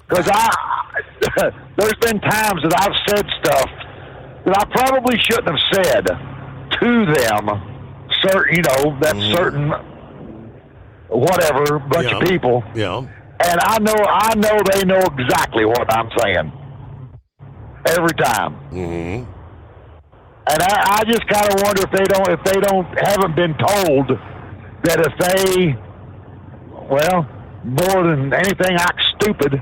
Because there's been times that I've said stuff that I probably shouldn't have said to them, certain whatever bunch of people. Yeah. And I know they know exactly what I'm saying every time. Mm-hmm. And I just kind of wonder if they haven't been told that if they, more than anything, act stupid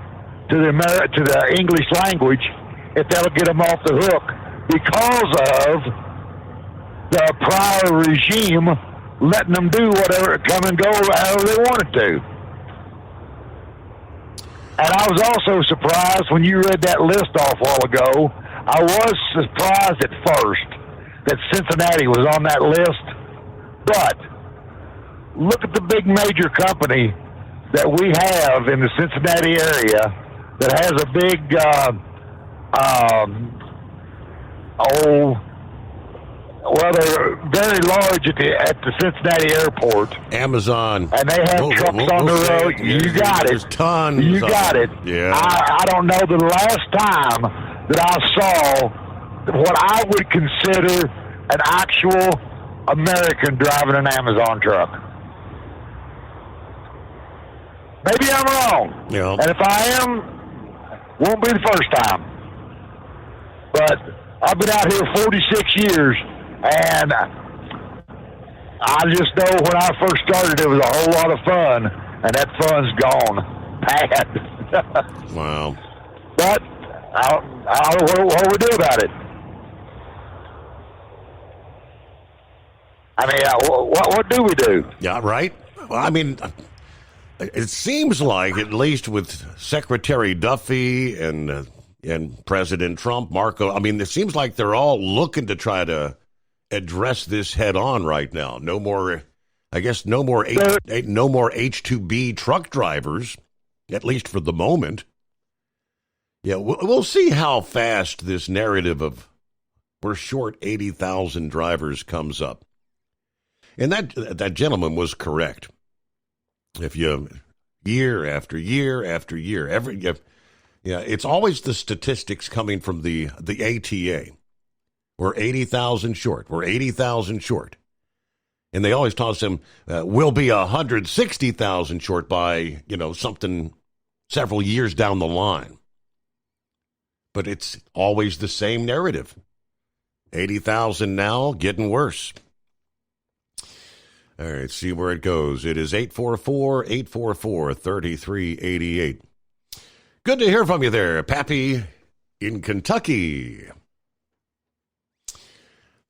to the English language, if that'll get them off the hook because of the prior regime letting them do whatever, come and go however they wanted to. And I was also surprised when you read that list off a while ago. I was surprised at first that Cincinnati was on that list, but look at the big major company that we have in the Cincinnati area that has a big, they're very large at the Cincinnati airport. Amazon. And they have trucks on the road. You got it. There's tons. You got it. Yeah. I don't know the last time that I saw what I would consider an actual American driving an Amazon truck. Maybe I'm wrong. Yeah. And if I am, won't be the first time. But I've been out here 46 years, and I just know when I first started, it was a whole lot of fun, and that fun's gone bad. Wow. But I don't know what we do about it. I mean, what do we do? Yeah, right. Well, I mean, it seems like, at least with Secretary Duffy and President Trump, Marco, I mean, it seems like they're all looking to try to address this head on right now. No more H-2B truck drivers, at least for the moment. Yeah, we'll see how fast this narrative of we're short 80,000 drivers comes up. And that gentleman was correct. If you year after year after year, it's always the statistics coming from the ATA. We're 80,000 short. We're 80,000 short. And they always toss them, we'll be 160,000 short by, something several years down the line. But it's always the same narrative. 80,000 now, getting worse. All right, see where it goes. It is 844-844-3388. Good to hear from you there, Pappy in Kentucky.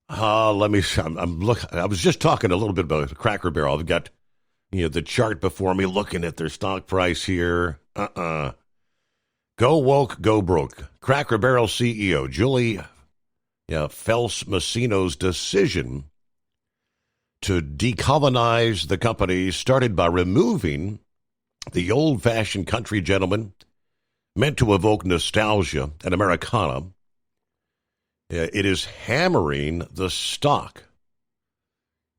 I was just talking a little bit about Cracker Barrel. I've got, the chart before me, looking at their stock price here. Go woke, go broke. Cracker Barrel CEO Julie Fels-Massino's decision to decolonize the company started by removing the old-fashioned country gentleman meant to evoke nostalgia and Americana. It is hammering the stock.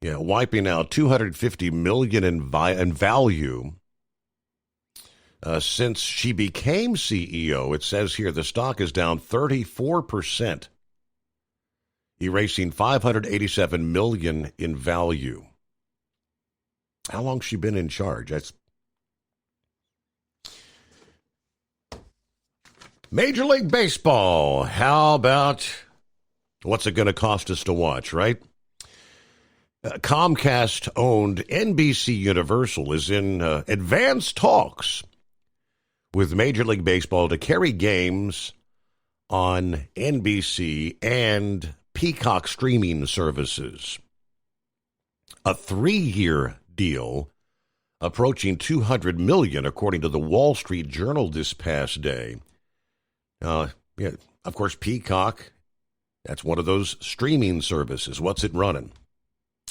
Yeah, wiping out $250 million in value since she became CEO. It says here the stock is down 34%, erasing $587 million in value. How long's she been in charge? That's Major League Baseball. How about what's it going to cost us to watch, right? Comcast-owned NBC Universal is in advanced talks with Major League Baseball to carry games on NBC and Peacock streaming services. A 3-year deal approaching $200 million, according to the Wall Street Journal this past day. Of course, Peacock, that's one of those streaming services. What's it running?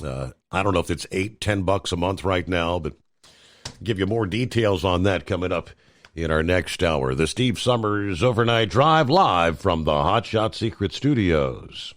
I don't know if it's $8-10 a month right now, but give you more details on that coming up in our next hour. The Steve Summers Overnight Drive, live from the Hot Shot Secret Studios.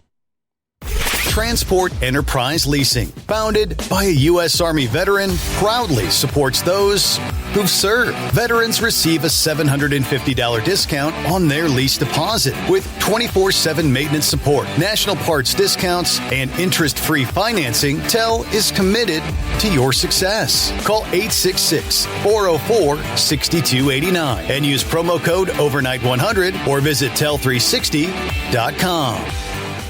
Transport Enterprise Leasing, founded by a U.S. Army veteran, proudly supports those who've served. Veterans receive a $750 discount on their lease deposit with 24/7 maintenance support, national parts discounts, and interest-free financing. TEL is committed to your success. Call 866-404-6289 and use promo code OVERNIGHT100 or visit tel360.com.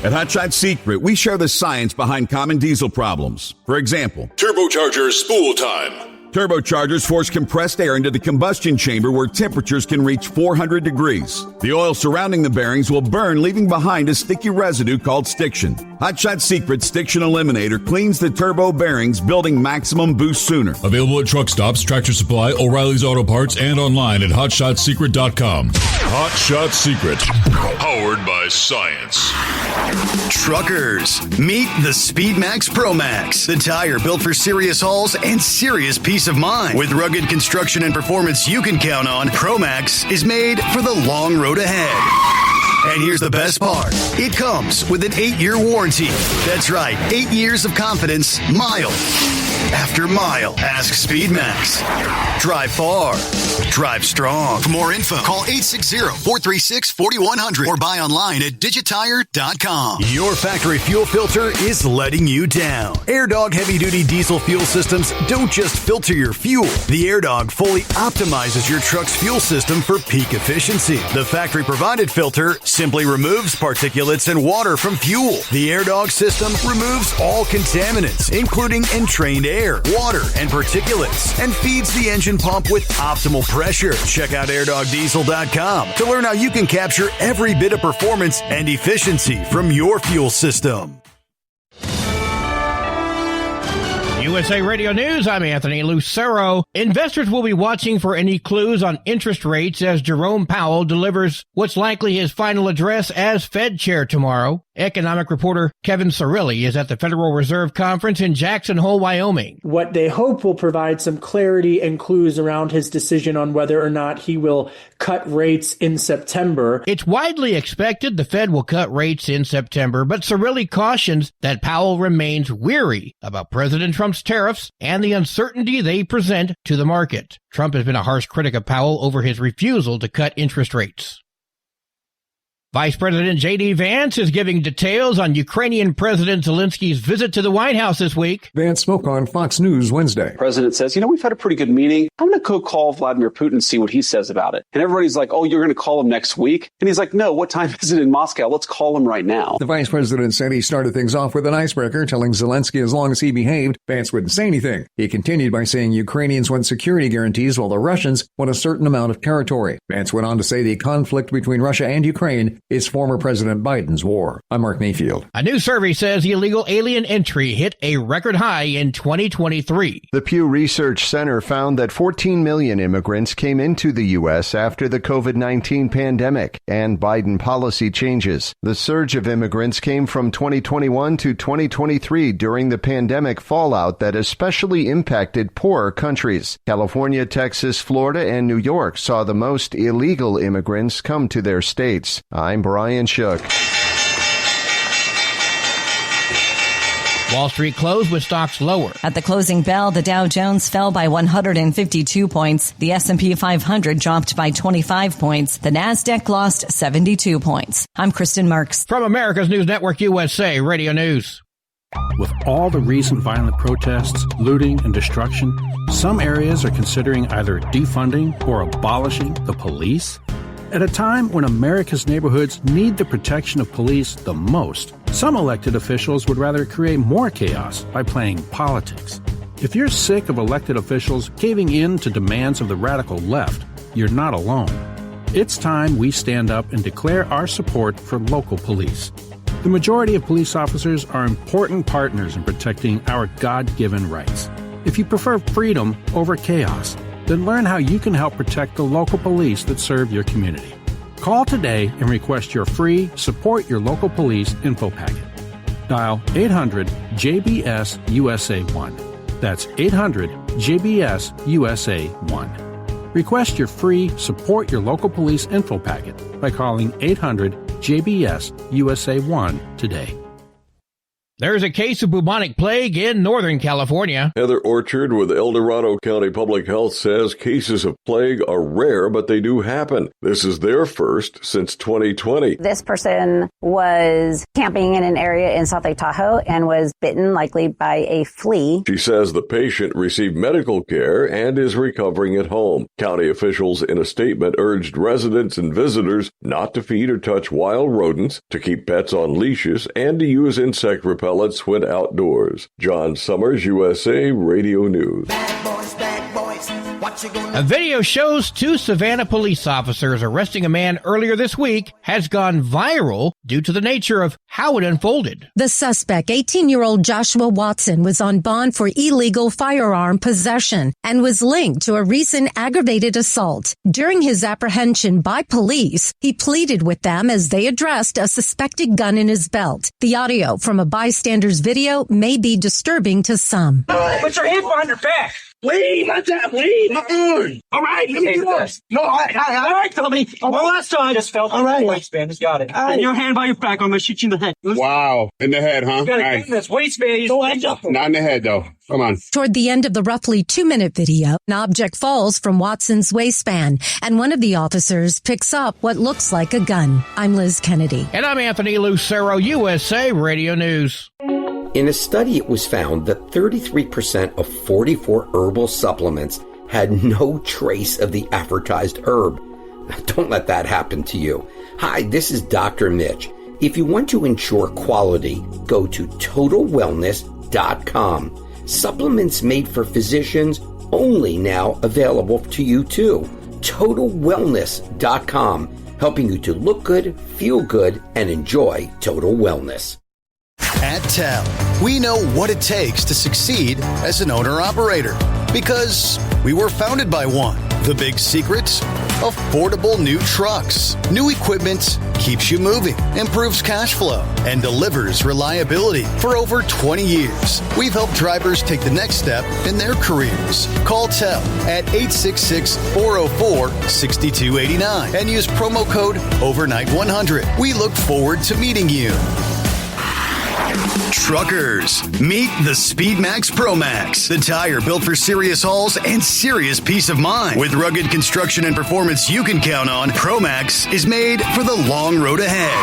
At Hot Shot Secret, we share the science behind common diesel problems. For example, turbocharger spool time. Turbochargers force compressed air into the combustion chamber where temperatures can reach 400 degrees. The oil surrounding the bearings will burn, leaving behind a sticky residue called stiction. Hot Shot Secret Stiction Eliminator cleans the turbo bearings, building maximum boost sooner. Available at truck stops, Tractor Supply, O'Reilly's Auto Parts, and online at hotshotsecret.com. Hot Shot Secret, powered by science. Truckers, meet the Speedmax Pro Max, the tire built for serious hauls and serious peace of mind. With rugged construction and performance you can count on, Pro Max is made for the long road ahead. And here's the best part. It comes with an 8-year warranty. That's right, 8 years of confidence, mile after mile. Ask Speedmax. Drive far. Drive strong. For more info, call 860-436-4100 or buy online at digitire.com. Your factory fuel filter is letting you down. AirDog heavy-duty diesel fuel systems don't just filter your fuel. The AirDog fully optimizes your truck's fuel system for peak efficiency. The factory-provided filter simply removes particulates and water from fuel. The AirDog system removes all contaminants, including entrained air, water, and particulates, and feeds the engine pump with optimal pressure. Check out airdogdiesel.com to learn how you can capture every bit of performance and efficiency from your fuel system. USA Radio News, I'm Anthony Lucero. Investors will be watching for any clues on interest rates as Jerome Powell delivers what's likely his final address as Fed chair tomorrow. Economic reporter Kevin Cirilli is at the Federal Reserve Conference in Jackson Hole, Wyoming. What they hope will provide some clarity and clues around his decision on whether or not he will cut rates in September. It's widely expected the Fed will cut rates in September, but Cirilli cautions that Powell remains weary about President Trump's tariffs and the uncertainty they present to the market. Trump has been a harsh critic of Powell over his refusal to cut interest rates. Vice President J.D. Vance is giving details on Ukrainian President Zelensky's visit to the White House this week. Vance spoke on Fox News Wednesday. The president says, we've had a pretty good meeting. I'm going to go call Vladimir Putin and see what he says about it. And everybody's like, oh, you're going to call him next week? And he's like, no, what time is it in Moscow? Let's call him right now. The vice president said he started things off with an icebreaker, telling Zelensky as long as he behaved, Vance wouldn't say anything. He continued by saying Ukrainians want security guarantees while the Russians want a certain amount of territory. Vance went on to say the conflict between Russia and Ukraine It's former President Biden's war. I'm Mark Mayfield. A new survey says illegal alien entry hit a record high in 2023. The Pew Research Center found that 14 million immigrants came into the U.S. after the COVID-19 pandemic and Biden policy changes. The surge of immigrants came from 2021 to 2023 during the pandemic fallout that especially impacted poorer countries. California, Texas, Florida, and New York saw the most illegal immigrants come to their states. I'm Brian Shook. Wall Street closed with stocks lower. At the closing bell, the Dow Jones fell by 152 points. The S&P 500 dropped by 25 points. The Nasdaq lost 72 points. I'm Kristen Marks. From America's News Network USA Radio News. With all the recent violent protests, looting, and destruction, some areas are considering either defunding or abolishing the police. At a time when America's neighborhoods need the protection of police the most, some elected officials would rather create more chaos by playing politics. If you're sick of elected officials caving in to demands of the radical left, you're not alone. It's time we stand up and declare our support for local police. The majority of police officers are important partners in protecting our God-given rights. If you prefer freedom over chaos, then learn how you can help protect the local police that serve your community. Call today and request your free Support Your Local Police info packet. Dial 800-JBS-USA-1. That's 800-JBS-USA-1. Request your free Support Your Local Police info packet by calling 800-JBS-USA-1 today. There's a case of bubonic plague in Northern California. Heather Orchard with El Dorado County Public Health says cases of plague are rare, but they do happen. This is their first since 2020. This person was camping in an area in South Lake Tahoe and was bitten, likely by a flea. She says the patient received medical care and is recovering at home. County officials in a statement urged residents and visitors not to feed or touch wild rodents, to keep pets on leashes, and to use insect repellents when outdoors. John Summers, USA Radio News. A video shows two Savannah police officers arresting a man earlier this week has gone viral due to the nature of how it unfolded. The suspect, 18-year-old Joshua Watson, was on bond for illegal firearm possession and was linked to a recent aggravated assault. During his apprehension by police, he pleaded with them as they addressed a suspected gun in his belt. The audio from a bystander's video may be disturbing to some. Put your hands behind your back. Leave, my time, leave. All right, let me do this. No, all right, Tommy. One last time. I just felt all right. Waistband, just got it. And your hand by your back, I'm going to shoot you in the head. Wow, in the head, huh? You got to get in this waistband. Not in the head, though. Come on. Toward the end of the roughly 2-minute video, an object falls from Watson's waistband, and one of the officers picks up what looks like a gun. I'm Liz Kennedy. And I'm Anthony Lucero, USA Radio News. In a study, it was found that 33% of 44 herbal supplements had no trace of the advertised herb. Now, don't let that happen to you. Hi, this is Dr. Mitch. If you want to ensure quality, go to TotalWellness.com. Supplements made for physicians, only now available to you too. TotalWellness.com, helping you to look good, feel good, and enjoy total wellness. At TEL, we know what it takes to succeed as an owner-operator because we were founded by one. The big secrets? Affordable new trucks. New equipment keeps you moving, improves cash flow, and delivers reliability for over 20 years. We've helped drivers take the next step in their careers. Call TEL at 866-404-6289 and use promo code OVERNIGHT100. We look forward to meeting you. Truckers, meet the SpeedMax Pro Max, the tire built for serious hauls and serious peace of mind. With rugged construction and performance you can count on, Pro Max is made for the long road ahead.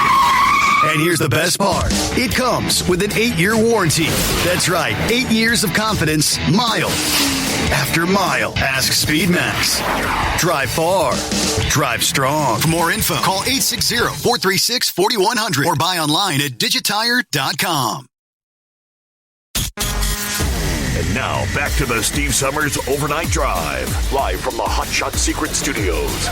And here's the best part. It comes with an 8-year warranty. That's right, 8 years of confidence, mile after mile. Ask SpeedMax. Drive far. Drive strong. For more info, call 860-436-4100 or buy online at digitire.com. And now, back to the Steve Summers Overnight Drive, live from the Hot Shot Secret Studios.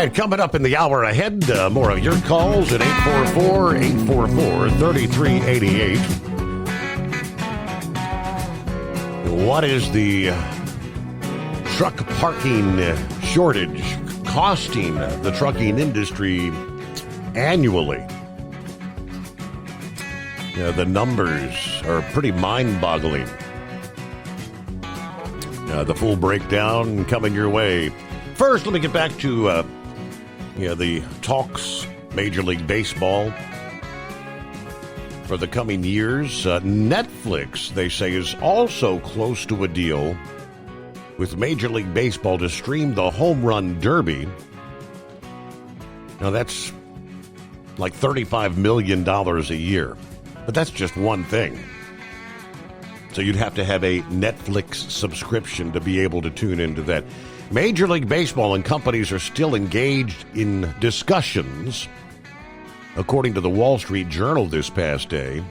right, coming up in the hour ahead, more of your calls at 844-844-3388. What is the truck parking shortage costing the trucking industry annually? Yeah, the numbers are pretty mind-boggling. The full breakdown coming your way. First, let me get back to the talks, Major League Baseball, for the coming years. Netflix, they say, is also close to a deal with Major League Baseball to stream the Home Run Derby. Now, that's like $35 million a year. But that's just one thing. So you'd have to have a Netflix subscription to be able to tune into that. Major League Baseball and companies are still engaged in discussions. According to the Wall Street Journal this past day,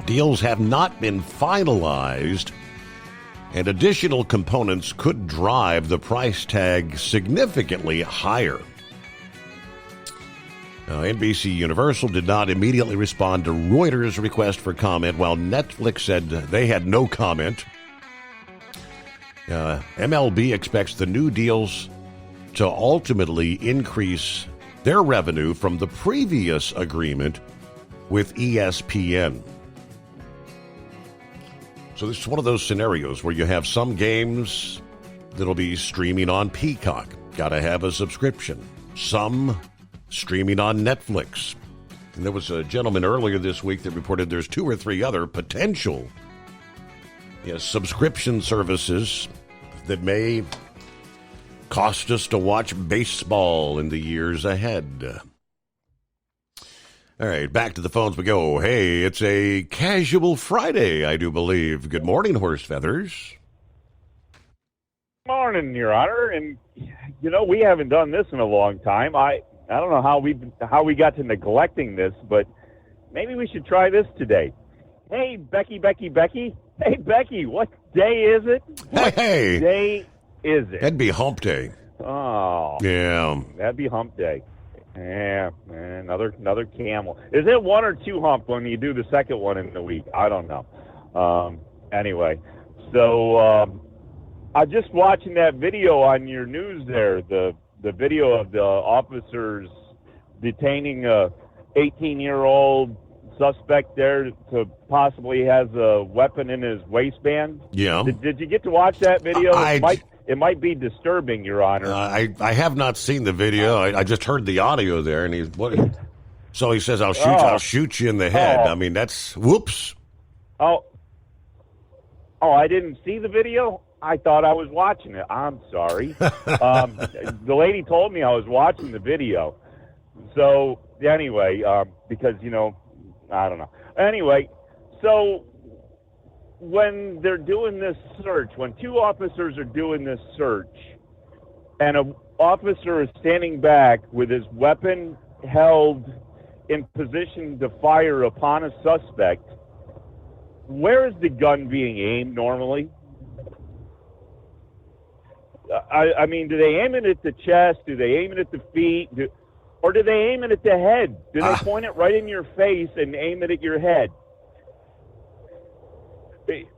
deals have not been finalized, and additional components could drive the price tag significantly higher. Now, NBC Universal did not immediately respond to Reuters' request for comment, while Netflix said they had no comment. MLB expects the new deals to ultimately increase their revenue from the previous agreement with ESPN. So this is one of those scenarios where you have some games that'll be streaming on Peacock. Got to have a subscription. Some streaming on Netflix. And there was a gentleman earlier this week that reported there's 2 or 3 other potential subscription services that may cost us to watch baseball in the years ahead. All right, back to the phones we go. Hey, it's a casual Friday, I do believe. Good morning, Horse Feathers. Morning, Your Honor. And, we haven't done this in a long time. I don't know how we got to neglecting this, but maybe we should try this today. Hey, Becky. Hey, Becky, what day is it? What day is it? That'd be hump day. Oh. Yeah. That'd be hump day. Yeah, man, another camel. Is it 1 or 2 hump when you do the second one in the week? I don't know. Anyway, so I'm just watching that video on your news there, the video of the officers detaining a 18-year-old suspect there to possibly has a weapon in his waistband. Yeah. Did you get to watch that video? It might be disturbing, Your Honor. I have not seen the video. I just heard the audio there, and so he says, I'll shoot you in the head. I mean, that's whoops. Oh, I didn't see the video. I thought I was watching it. I'm sorry. The lady told me I was watching the video. So anyway, because I don't know. Anyway, so when they're doing this search, when 2 officers are doing this search, and an officer is standing back with his weapon held in position to fire upon a suspect, where is the gun being aimed normally? I mean, do they aim it at the chest? Do they aim it at the feet? Or do they aim it at the head? Do they point it right in your face and aim it at your head?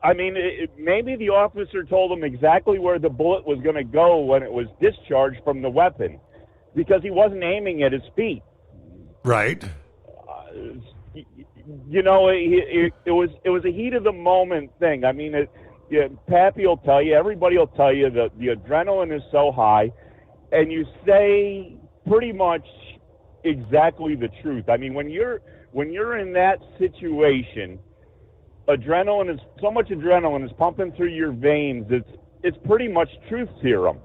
I mean, maybe the officer told him exactly where the bullet was going to go when it was discharged from the weapon, because he wasn't aiming at his feet. Right. It was a heat of the moment thing. I mean, Pappy will tell you, everybody will tell you that the adrenaline is so high, and you say pretty much exactly the truth. I mean, when you're in that situation, so much adrenaline is pumping through your veins. It's pretty much truth serum.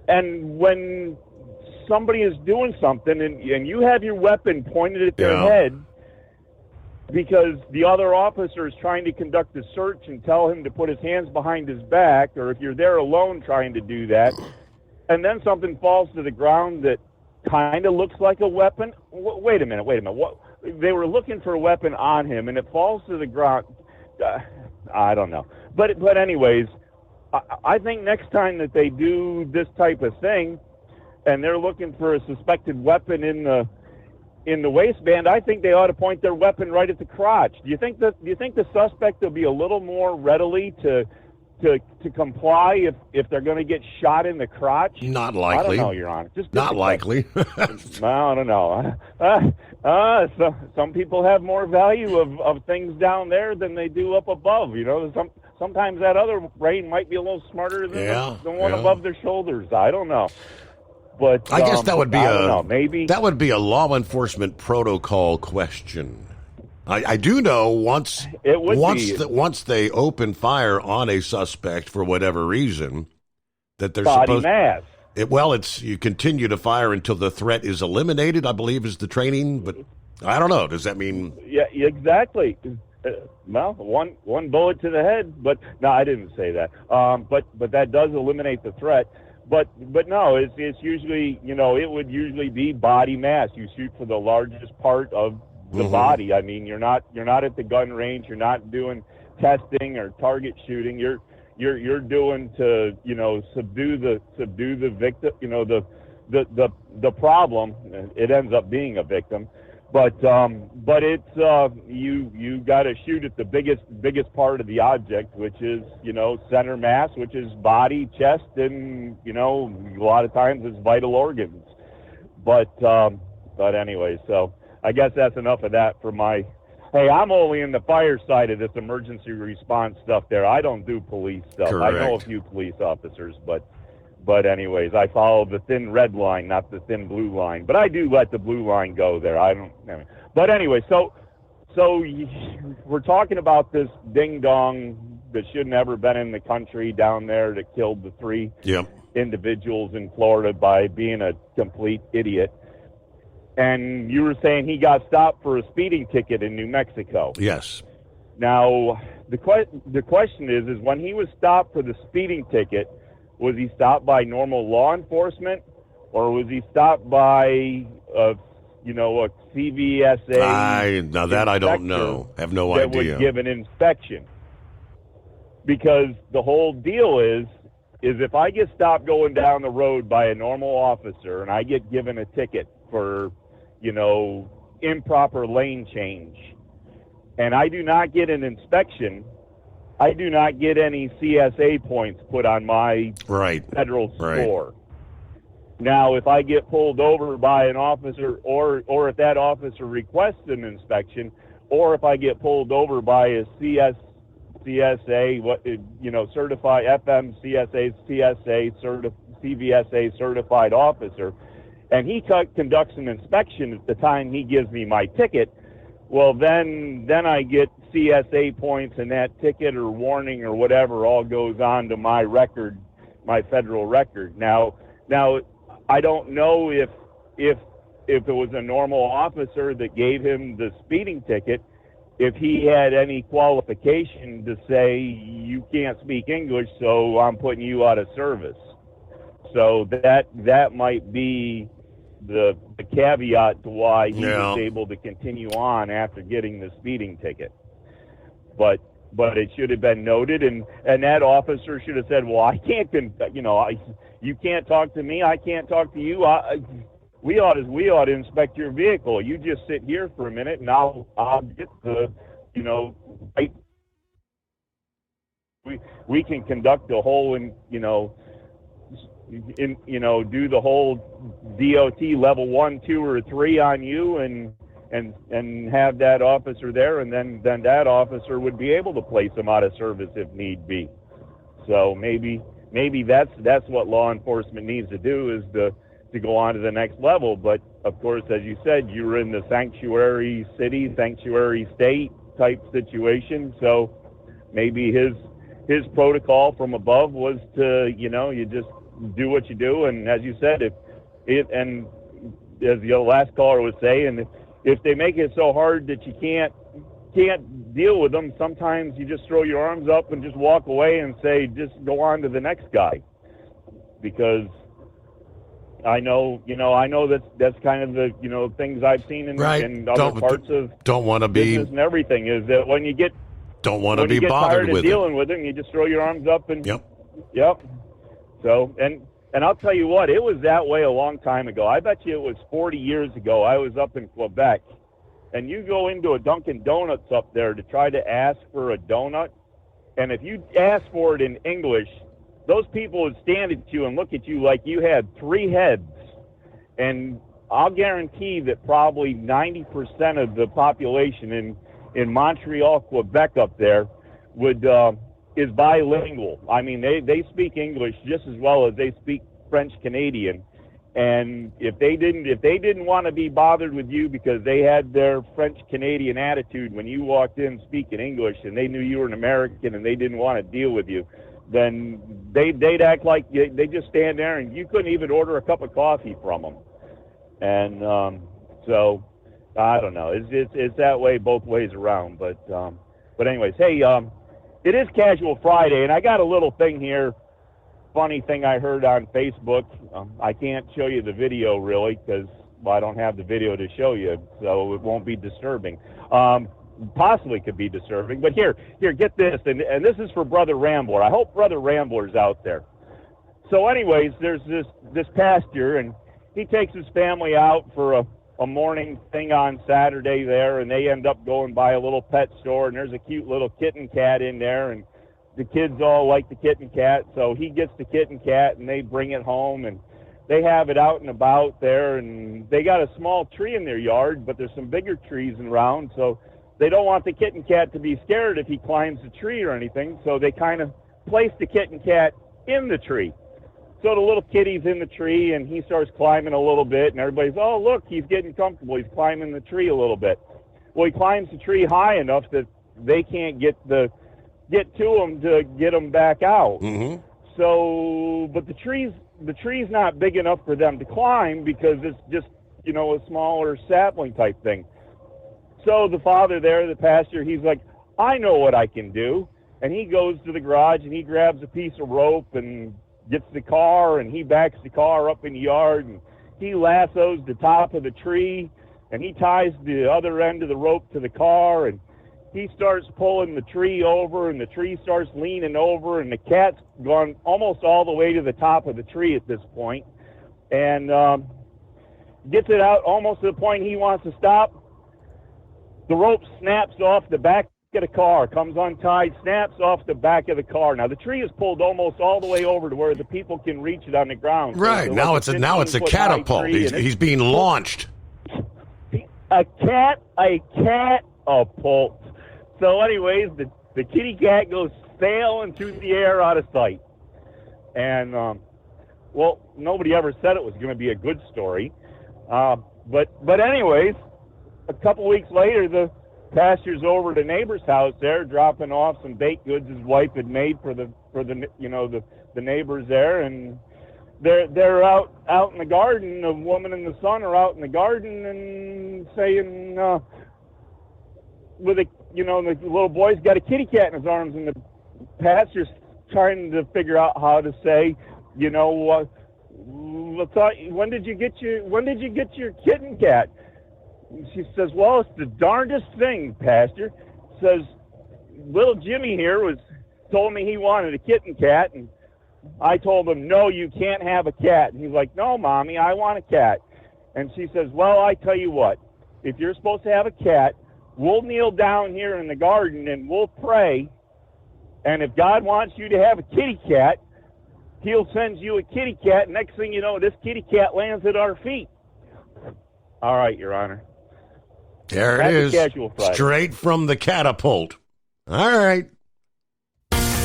And when somebody is doing something and you have your weapon pointed at their head because the other officer is trying to conduct a search and tell him to put his hands behind his back, or if you're there alone trying to do that, and then something falls to the ground that kind of looks like a weapon. Wait a minute. What? They were looking for a weapon on him, and it falls to the ground. I don't know. But anyways, I think next time that they do this type of thing, and they're looking for a suspected weapon in the waistband, I think they ought to point their weapon right at the crotch. Do you think the suspect will be a little more readily to comply if they're going to get shot in the crotch? Not likely. I don't know, Your Honor. Just not likely. I don't know. Some people have more value of things down there than they do up above. You know, sometimes that other brain might be a little smarter than the one above their shoulders. I don't know. But I guess that would be maybe that would be a law enforcement protocol question. I do know once they open fire on a suspect for whatever reason that they're body mass. You continue to fire until the threat is eliminated, I believe is the training, but I don't know. Does that mean? Yeah, exactly. Well, one bullet to the head, but no, I didn't say that. But that does eliminate the threat. But no, it's usually, it would usually be body mass. You shoot for the largest part of the body. I mean, you're not at the gun range. You're not doing testing or target shooting. You're doing to subdue the victim. The problem. It ends up being a victim, but it's you got to shoot at the biggest part of the object, which is center mass, which is body, chest, and a lot of times it's vital organs. But anyway, so. I guess that's enough of that for my. Hey, I'm only in the fire side of this emergency response stuff. There, I don't do police stuff. Correct. I know a few police officers, but anyways, I follow the thin red line, not the thin blue line. But I do let the blue line go there. I don't. But anyway, so we're talking about this ding dong that should never been in the country down there that killed the 3 individuals in Florida by being a complete idiot. And you were saying he got stopped for a speeding ticket in New Mexico. Yes. Now, the question is when he was stopped for the speeding ticket, was he stopped by normal law enforcement, or was he stopped by a CVSA? Now that I don't know. I have no idea. That would give an inspection. Because the whole deal is if I get stopped going down the road by a normal officer and I get given a ticket for improper lane change, and I do not get an inspection, I do not get any CSA points put on my federal score. Now, if I get pulled over by an officer, or if that officer requests an inspection, or if I get pulled over by a CSA, certified FMCSA, CVSA certified officer, and he conducts an inspection at the time he gives me my ticket, well, then I get CSA points, and that ticket or warning or whatever all goes on to my record, my federal record. Now, I don't know if it was a normal officer that gave him the speeding ticket, if he had any qualification to say, you can't speak English, so I'm putting you out of service. So that might be the caveat to why he was able to continue on after getting the speeding ticket. But it should have been noted, and that officer should have said, well, I can't, you can't talk to me, I can't talk to you. We ought to inspect your vehicle. You just sit here for a minute, and I'll get the, right. We can conduct the whole, do the whole DOT level 1, 2, or 3 on you, and have that officer there, and then that officer would be able to place him out of service if need be. So maybe that's what law enforcement needs to do, is to go on to the next level. But of course, as you said, you were in the sanctuary city, sanctuary state type situation. So maybe his protocol from above was to, you just do what you do. And as you said, and as the last caller was saying, if they make it so hard that you can't deal with them, sometimes you just throw your arms up and just walk away and say, just go on to the next guy. Because I know that's kind of the, things I've seen in other parts of business and everything, is that when you get bothered tired with of dealing with them, you just throw your arms up and Yep. So, and And I'll tell you what, it was that way a long time ago. I bet you it was 40 years ago. I was up in Quebec, and you go into a Dunkin' Donuts up there to try to ask for a donut, and if you ask for it in English, those people would stand at you and look at you like you had 3 heads. And I'll guarantee that probably 90% of the population in Montreal, Quebec up there is bilingual. I mean, they speak English just as well as they speak French Canadian. And if they didn't want to be bothered with you because they had their French Canadian attitude when you walked in speaking English and they knew you were an American and they didn't want to deal with you, then they'd act like they just stand there and you couldn't even order a cup of coffee from them. And so I don't know. It's that way both ways around. But anyways, hey, it is Casual Friday, and I got a little thing here, funny thing I heard on Facebook. I can't show you the video really because I don't have the video to show you, so it won't be disturbing. Possibly could be disturbing, but here, get this, and this is for Brother Rambler. I hope Brother Rambler's out there. So anyways, there's this pastor, and he takes his family out for a morning thing on Saturday there, and they end up going by a little pet store, and there's a cute little kitten cat in there, and the kids all like the kitten cat, so he gets the kitten cat, and they bring it home, and they have it out and about there, and they got a small tree in their yard, but there's some bigger trees around, so they don't want the kitten cat to be scared if he climbs the tree or anything, so they kind of place the kitten cat in the tree. So the little kitty's in the tree, and he starts climbing a little bit, and everybody's, oh, look, he's getting comfortable. He's climbing the tree a little bit. Well, he climbs the tree high enough that they can't get to him to get him back out. Mm-hmm. So, but the tree's not big enough for them to climb because it's just, a smaller sapling type thing. So the father there, the pastor, he's like, I know what I can do. And he goes to the garage, and he grabs a piece of rope and gets the car, and he backs the car up in the yard, and he lassos the top of the tree, and he ties the other end of the rope to the car, and he starts pulling the tree over, and the tree starts leaning over, and the cat's gone almost all the way to the top of the tree at this point, and gets it out almost to the point he wants to stop. The rope snaps off the back of the car, comes untied, snaps off the back of the car. Now the tree is pulled almost all the way over to where the people can reach it on the ground. Right, so now it's a catapult. He's being launched. A catapult. So anyways, the kitty cat goes sailing through the air out of sight. And well, nobody ever said it was going to be a good story. But anyways, a couple weeks later, the pastor's over at a neighbor's house there, dropping off some baked goods his wife had made for the neighbors there, and they're out in the garden. The woman and the son are out in the garden and saying, the little boy's got a kitty cat in his arms, and the pastor's trying to figure out how to say, when did you get your kitten cat? She says, well, it's the darndest thing, Pastor. Says, little Jimmy here told me he wanted a kitten cat, and I told him, no, you can't have a cat. And he's like, no, Mommy, I want a cat. And she says, well, I tell you what, if you're supposed to have a cat, we'll kneel down here in the garden and we'll pray, and if God wants you to have a kitty cat, he'll send you a kitty cat. Next thing you know, this kitty cat lands at our feet. All right, Your Honor. There it is, straight from the catapult. All right.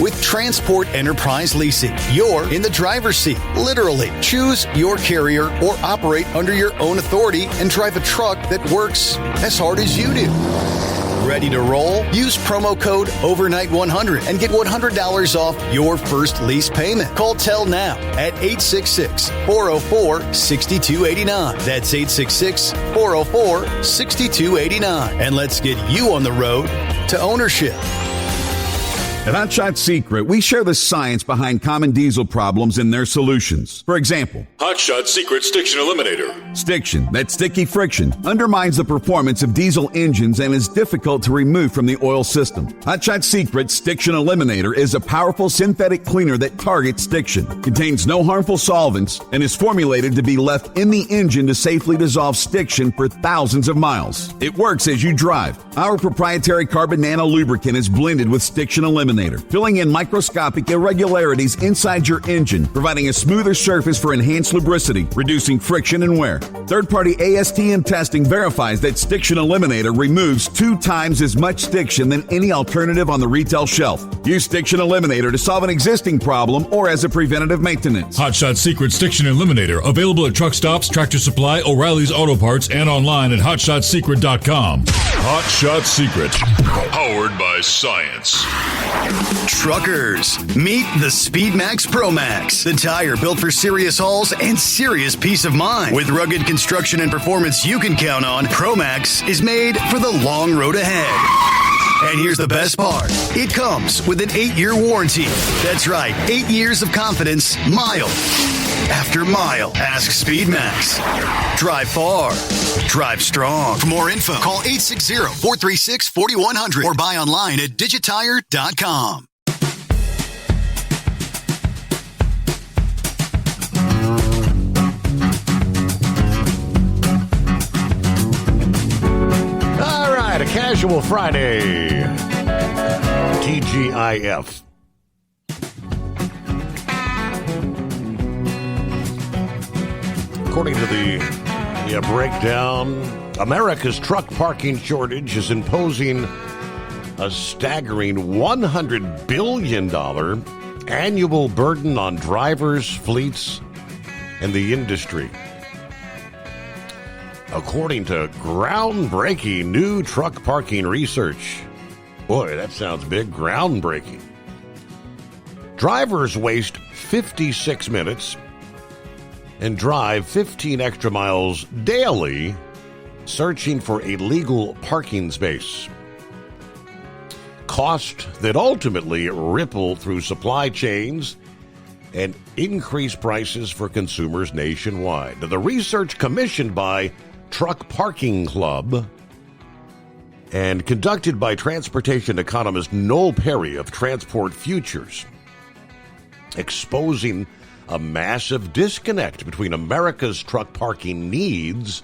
With Transport Enterprise Leasing, you're in the driver's seat, literally. Choose your carrier or operate under your own authority and drive a truck that works as hard as you do. Ready to roll? Use promo code OVERNIGHT100 and get $100 off your first lease payment. Call Tell now at 866-404-6289. That's 866-404-6289. And let's get you on the road to ownership. At Hot Shot Secret, we share the science behind common diesel problems and their solutions. For example, Hot Shot Secret Stiction Eliminator. Stiction, that sticky friction, undermines the performance of diesel engines and is difficult to remove from the oil system. Hot Shot Secret Stiction Eliminator is a powerful synthetic cleaner that targets stiction, contains no harmful solvents, and is formulated to be left in the engine to safely dissolve stiction for thousands of miles. It works as you drive. Our proprietary carbon nano lubricant is blended with Stiction Eliminator, filling in microscopic irregularities inside your engine, providing a smoother surface for enhanced lubricity, reducing friction and wear. Third-party ASTM testing verifies that Stiction Eliminator removes 2 times as much stiction than any alternative on the retail shelf. Use Stiction Eliminator to solve an existing problem or as a preventative maintenance. Hot Shot Secret Stiction Eliminator, available at truck stops, Tractor Supply, O'Reilly's Auto Parts, and online at HotShotSecret.com. Hot Shot Secret, powered by science. Truckers, meet the Speedmax Pro Max, the tire built for serious hauls and serious peace of mind. With rugged construction and performance you can count on, Pro Max is made for the long road ahead. And here's the best part. It comes with an 8-year warranty. That's right, 8 years of confidence, mile after mile. Ask Speedmax. Drive far. Drive strong. For more info, call 860-436-4100 or buy online at digitire.com. All right, a casual Friday. TGIF. According to the breakdown, America's truck parking shortage is imposing a staggering $100 billion annual burden on drivers, fleets, and the industry. According to groundbreaking new truck parking research. Boy, that sounds big. Groundbreaking. Drivers waste 56 minutes and drive 15 extra miles daily searching for a legal parking space. Costs that ultimately ripple through supply chains and increase prices for consumers nationwide. The research, commissioned by Truck Parking Club and conducted by transportation economist Noel Perry of Transport Futures, exposing a massive disconnect between America's truck parking needs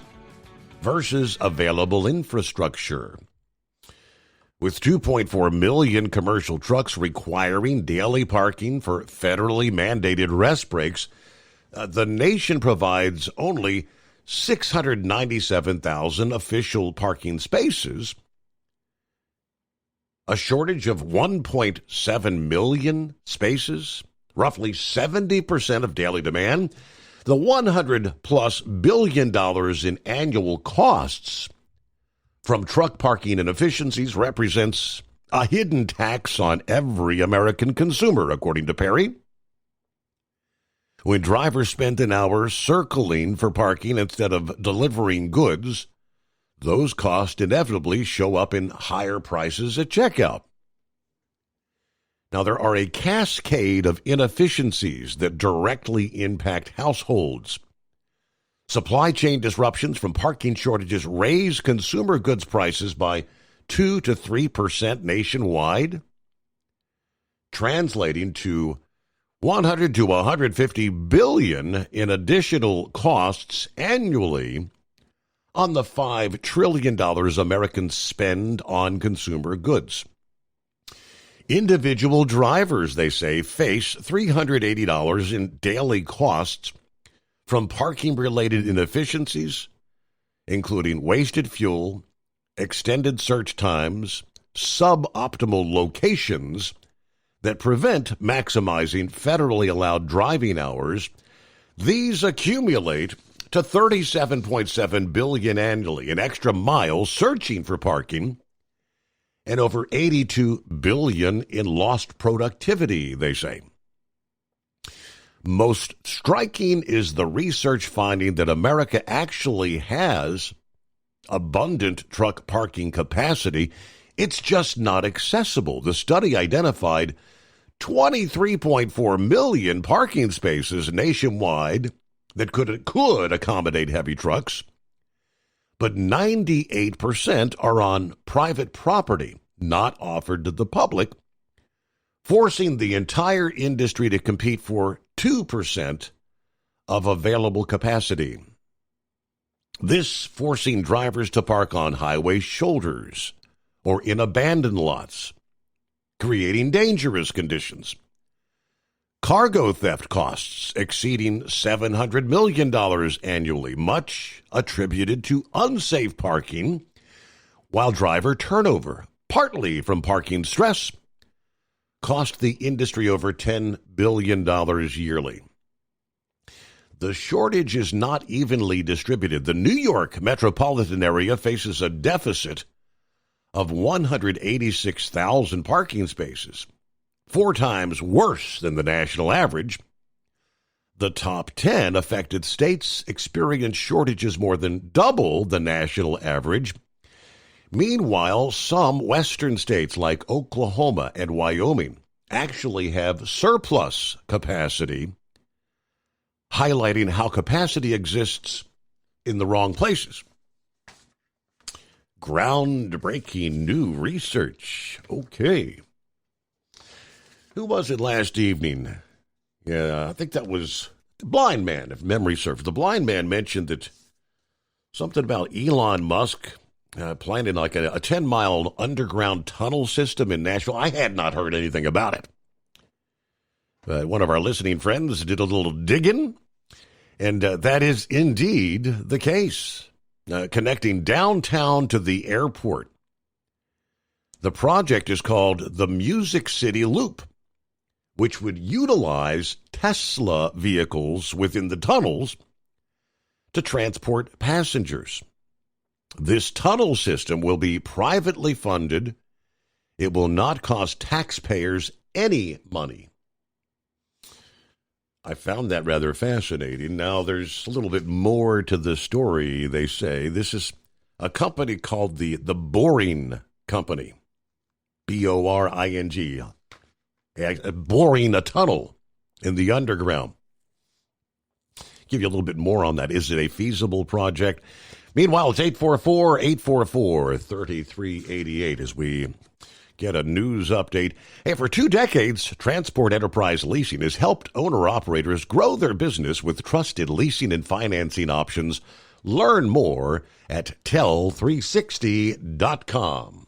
versus available infrastructure. With 2.4 million commercial trucks requiring daily parking for federally mandated rest breaks, the nation provides only 697,000 official parking spaces, a shortage of 1.7 million spaces, roughly 70% of daily demand. The $100+ billion in annual costs from truck parking inefficiencies represents a hidden tax on every American consumer, according to Perry. When drivers spend an hour circling for parking instead of delivering goods, those costs inevitably show up in higher prices at checkout. Now, there are a cascade of inefficiencies that directly impact households. Supply chain disruptions from parking shortages raise consumer goods prices by 2 to 3% nationwide, translating to $100 to $150 billion in additional costs annually on the $5 trillion Americans spend on consumer goods. Individual drivers, they say, face $380 in daily costs from parking-related inefficiencies, including wasted fuel, extended search times, suboptimal locations that prevent maximizing federally allowed driving hours. These accumulate to $37.7 billion annually in extra miles searching for parking, and over $82 billion in lost productivity, they say. Most striking is the research finding that America actually has abundant truck parking capacity It's just not accessible. The study identified 23.4 million parking spaces nationwide that could accommodate heavy trucks, but 98% are on private property, not offered to the public, forcing the entire industry to compete for 2% of available capacity. This forcing drivers to park on highway shoulders or in abandoned lots, creating dangerous conditions. Cargo theft costs exceeding $700 million annually, much attributed to unsafe parking, while driver turnover, partly from parking stress, cost the industry over $10 billion yearly. The shortage is not evenly distributed. The New York metropolitan area faces a deficit of 186,000 parking spaces, 4 times worse than the national average. The top 10 affected states experience shortages more than double the national average. Meanwhile, some western states like Oklahoma and Wyoming actually have surplus capacity, highlighting how capacity exists in the wrong places. Groundbreaking new research. Okay. Who was it last evening? Yeah, I think that was the Blind Man, if memory serves. The Blind Man mentioned that something about Elon Musk planning like a 10-mile underground tunnel system in Nashville. I had not heard anything about it. But one of our listening friends did a little digging, and that is indeed the case. Connecting downtown to the airport. The project is called the Music City Loop, which would utilize Tesla vehicles within the tunnels to transport passengers. This tunnel system will be privately funded. It will not cost taxpayers any money. I found that rather fascinating. Now, there's a little bit more to the story, they say. This is a company called the Boring Company, B-O-R-I-N-G, boring a tunnel in the underground. Give you a little bit more on that. Is it a feasible project? Meanwhile, it's 844-844-3388 as we get a news update. Hey, for 2 decades, Transport Enterprise Leasing has helped owner-operators grow their business with trusted leasing and financing options. Learn more at tel360.com.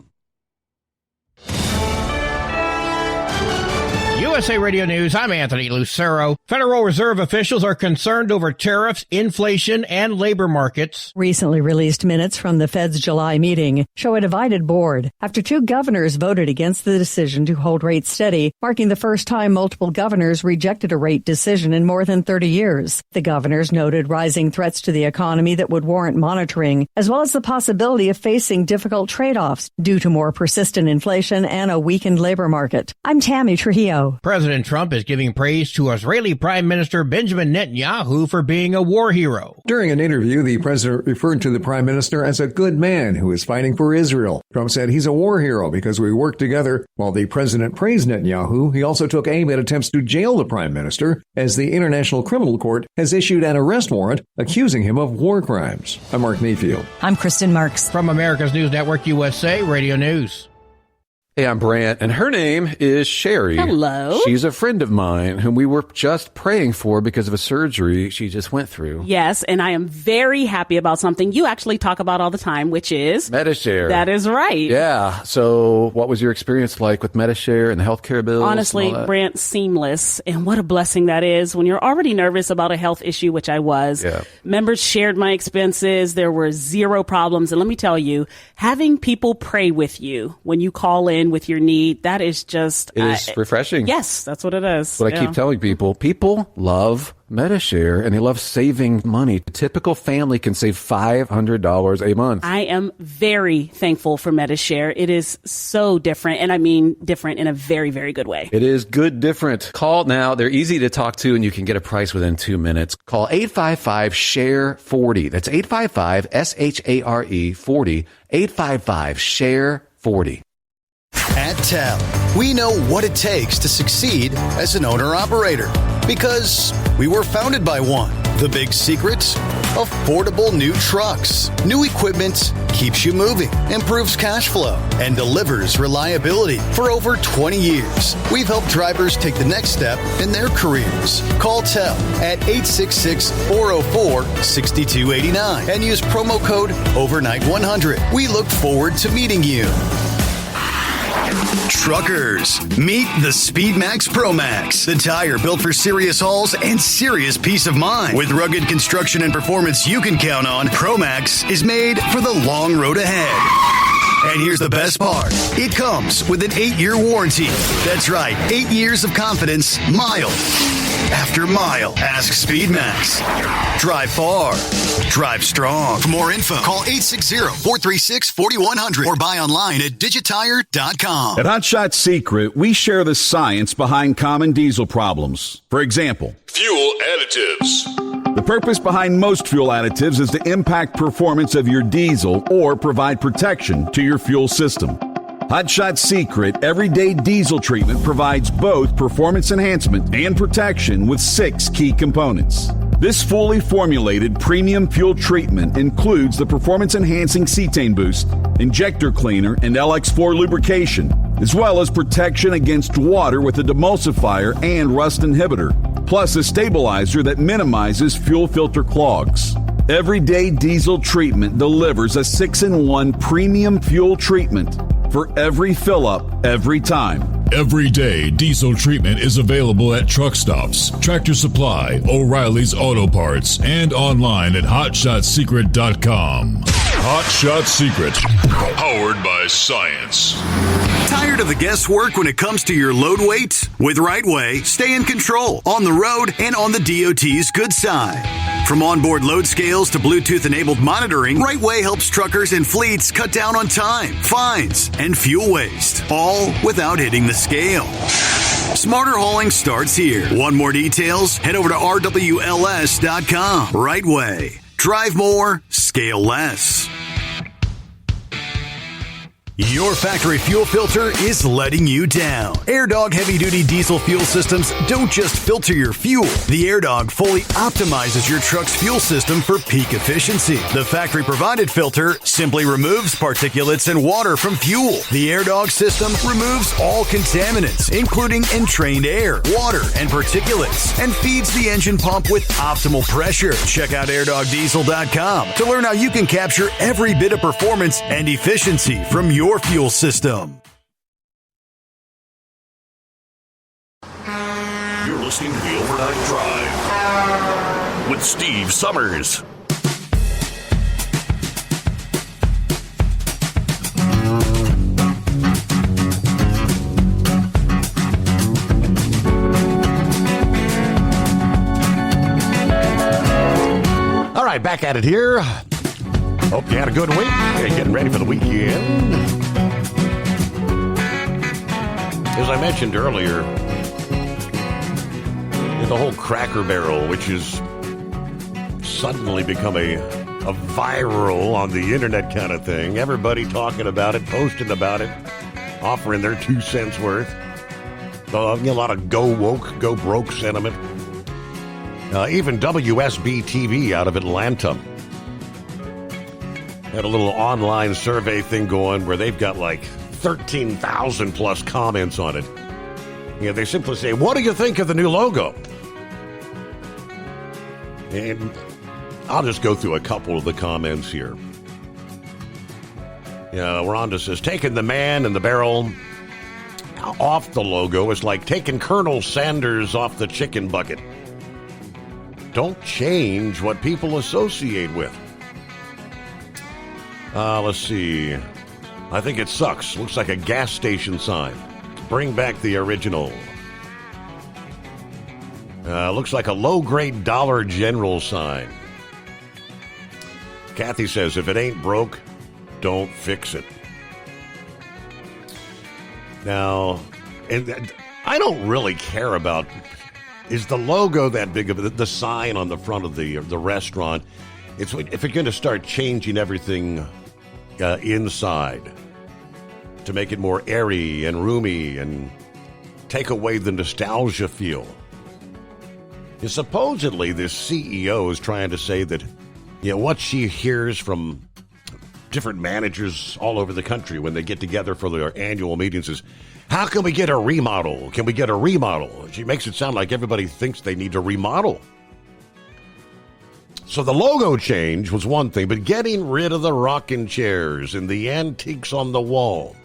USA Radio News, I'm Anthony Lucero. Federal Reserve officials are concerned over tariffs, inflation, and labor markets. Recently released minutes from the Fed's July meeting show a divided board after 2 governors voted against the decision to hold rates steady, marking the first time multiple governors rejected a rate decision in more than 30 years. The governors noted rising threats to the economy that would warrant monitoring, as well as the possibility of facing difficult trade-offs due to more persistent inflation and a weakened labor market. I'm Tammy Trujillo. President Trump is giving praise to Israeli Prime Minister Benjamin Netanyahu for being a war hero. During an interview, the president referred to the prime minister as a good man who is fighting for Israel. Trump said he's a war hero because we work together. While the president praised Netanyahu, he also took aim at attempts to jail the prime minister, as the International Criminal Court has issued an arrest warrant accusing him of war crimes. I'm Mark Mayfield. I'm Kristen Marks. From America's News Network USA Radio News. Hey, I'm Brant, and her name is Sherry. Hello. She's a friend of mine whom we were just praying for because of a surgery she just went through. Yes, and I am very happy about something you actually talk about all the time, which is Medi-Share. That is right. Yeah. So what was your experience like with Medi-Share and the healthcare bills? Honestly, Brant, seamless. And what a blessing that is when you're already nervous about a health issue, which I was. Yeah. Members shared my expenses. There were 0 problems. And let me tell you, having people pray with you when you call in with your need, that is just... It is refreshing. Yes, that's what it is. What I keep telling people love Medi-Share and they love saving money. A typical family can save $500 a month. I am very thankful for Medi-Share. It is so different, and I mean different in a very, very good way. It is good different. Call now. They're easy to talk to, and you can get a price within 2 minutes. Call 855-SHARE-40. That's 855-SHARE-40. 855-SHARE-40. At TEL, we know what it takes to succeed as an owner-operator because we were founded by one. The big secret? Affordable new trucks. New equipment keeps you moving, improves cash flow, and delivers reliability. For over 20 years, we've helped drivers take the next step in their careers. Call TEL at 866-404-6289 and use promo code OVERNIGHT100. We look forward to meeting you. Truckers, meet the SpeedMax Pro Max, the tire built for serious hauls and serious peace of mind. With rugged construction and performance you can count on, Pro Max is made for the long road ahead. And here's the best part. It comes with an 8-year warranty. That's right, 8 years of confidence, mile after mile. Ask SpeedMax. Drive far. Drive strong. For more info, call 860-436-4100 or buy online at digitire.com. At Hot Shot Secret, we share the science behind common diesel problems. For example, fuel additives. The purpose behind most fuel additives is to impact performance of your diesel or provide protection to your fuel system. Hot Shot Secret Everyday Diesel Treatment provides both performance enhancement and protection with 6 key components. This fully formulated premium fuel treatment includes the performance-enhancing cetane boost, injector cleaner, and LX4 lubrication, as well as protection against water with a demulsifier and rust inhibitor, plus a stabilizer that minimizes fuel filter clogs. Everyday Diesel Treatment delivers a 6-in-1 premium fuel treatment for every fill-up, every time. Everyday Diesel Treatment is available at truck stops, Tractor Supply, O'Reilly's Auto Parts, and online at HotShotSecret.com. Hot Shot Secret, powered by science. Tired of the guesswork when it comes to your load weight? With RightWay, stay in control on the road and on the DOT's good side. From onboard load scales to Bluetooth-enabled monitoring, RightWay helps truckers and fleets cut down on time, fines, and fuel waste, all without hitting the scale. Smarter hauling starts here. Want more details? Head over to RWLS.com. RightWay. Drive more, scale less. Your factory fuel filter is letting you down. AirDog heavy-duty diesel fuel systems don't just filter your fuel. The AirDog fully optimizes your truck's fuel system for peak efficiency. The factory-provided filter simply removes particulates and water from fuel. The AirDog system removes all contaminants, including entrained air, water, and particulates, and feeds the engine pump with optimal pressure. Check out AirDogDiesel.com to learn how you can capture every bit of performance and efficiency from your fuel system. You're listening to the Overnight Drive with Steve Summers. All right, back at it here. Hope you had a good week. Getting ready for the weekend. As I mentioned earlier, the whole Cracker Barrel, which has suddenly become a viral on the internet kind of thing. Everybody talking about it, posting about it, offering their 2 cents worth. A lot of go woke, go broke sentiment. Even WSB TV out of Atlanta had a little online survey thing going where they've got like 13,000 plus comments on it. They simply say, what do you think of the new logo? And I'll just go through a couple of the comments here. Rhonda says, taking the man and the barrel off the logo is like taking Colonel Sanders off the chicken bucket. Don't change what people associate with. Let's see. I think it sucks. Looks like a gas station sign. Bring back the original. Looks like a low-grade Dollar General sign. Kathy says, if it ain't broke, don't fix it. Now, and I don't really care about, is the logo that big of the sign on the front of the restaurant? If you're going to start changing everything inside, to make it more airy and roomy and take away the nostalgia feel. And supposedly, this CEO is trying to say that, what she hears from different managers all over the country when they get together for their annual meetings is, how can we get a remodel? Can we get a remodel? She makes it sound like everybody thinks they need to remodel. So the logo change was one thing, but getting rid of the rocking chairs and the antiques on the wall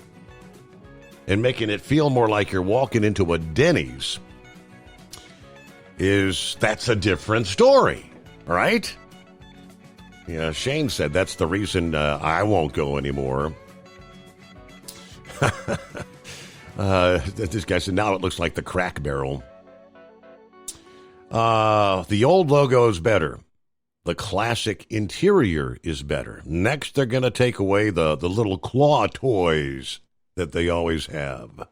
and making it feel more like you're walking into a Denny's that's a different story, right? Yeah, Shane said that's the reason I won't go anymore. This guy said, now it looks like the Crack Barrel. The old logo is better. The classic interior is better. Next, they're going to take away the little claw toys that they always have.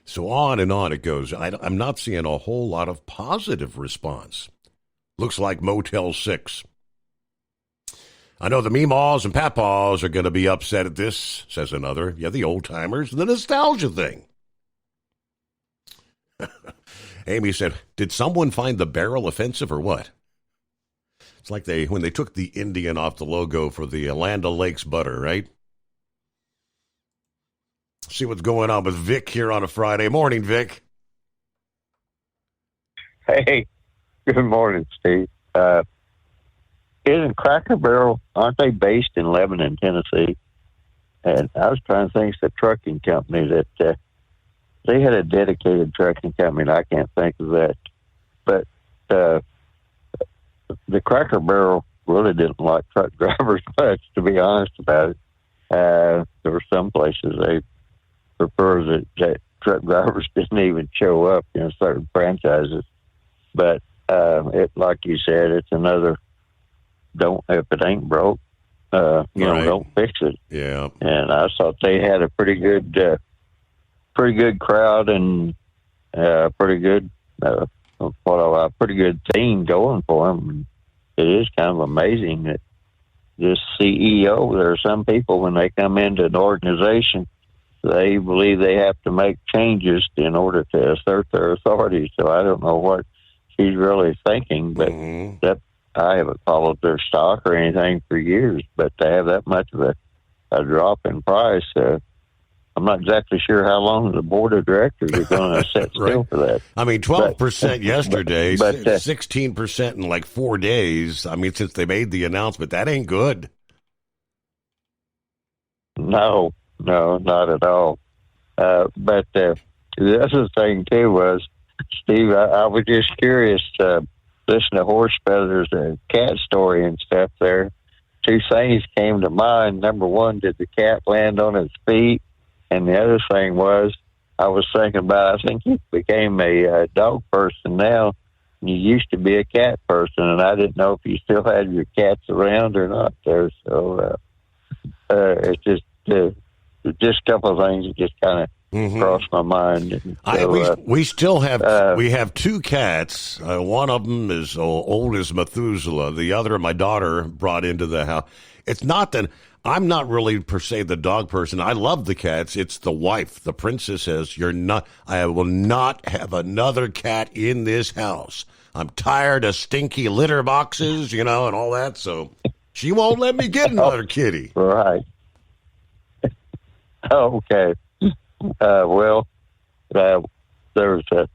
So on and on it goes. I'm not seeing a whole lot of positive response. Looks like Motel 6. I know the Meemaws and Papaws are going to be upset at this, says another. Yeah, the old-timers, the nostalgia thing. Amy said, did someone find the barrel offensive or what? It's like when they took the Indian off the logo for the Land O'Lakes butter, right? See what's going on with Vic here on a Friday morning, Vic. Hey, good morning, Steve. Isn't Cracker Barrel, aren't they based in Lebanon, Tennessee? And I was trying to think it's a trucking company that they had a dedicated trucking company. I can't think of that. But the Cracker Barrel really didn't like truck drivers much, to be honest about it. There were some places they prefer that truck drivers didn't even show up in certain franchises. But like you said, it's another, if it ain't broke, don't fix it. Yeah. And I thought they had a pretty good crowd and pretty good theme going for them. It is kind of amazing that this CEO, there are some people when they come into an organization, they believe they have to make changes in order to assert their authority. So I don't know what she's really thinking, but that I haven't followed their stock or anything for years, but to have that much of a drop in price, I'm not exactly sure how long the board of directors are going to set still for that. I mean, 12% yesterday, 16% in like 4 days. I mean, since they made the announcement, that ain't good. No, not at all. But the other thing, too, was, Steve, I was just curious, listening to Horse Feathers and cat story and stuff there. Two things came to mind. Number one, did the cat land on its feet? And the other thing was, I was thinking about, I think you became a dog person now. You used to be a cat person, and I didn't know if you still had your cats around or not there. So it's just a couple of things that just kind of crossed my mind. And so, we still have we have two cats. One of them is old as Methuselah. The other, my daughter brought into the house. It's not that I'm not really per se the dog person. I love the cats. It's the wife. The princess says, "You're not. I will not have another cat in this house. I'm tired of stinky litter boxes, and all that." So she won't let me get another kitty. Right. Okay. Well, there was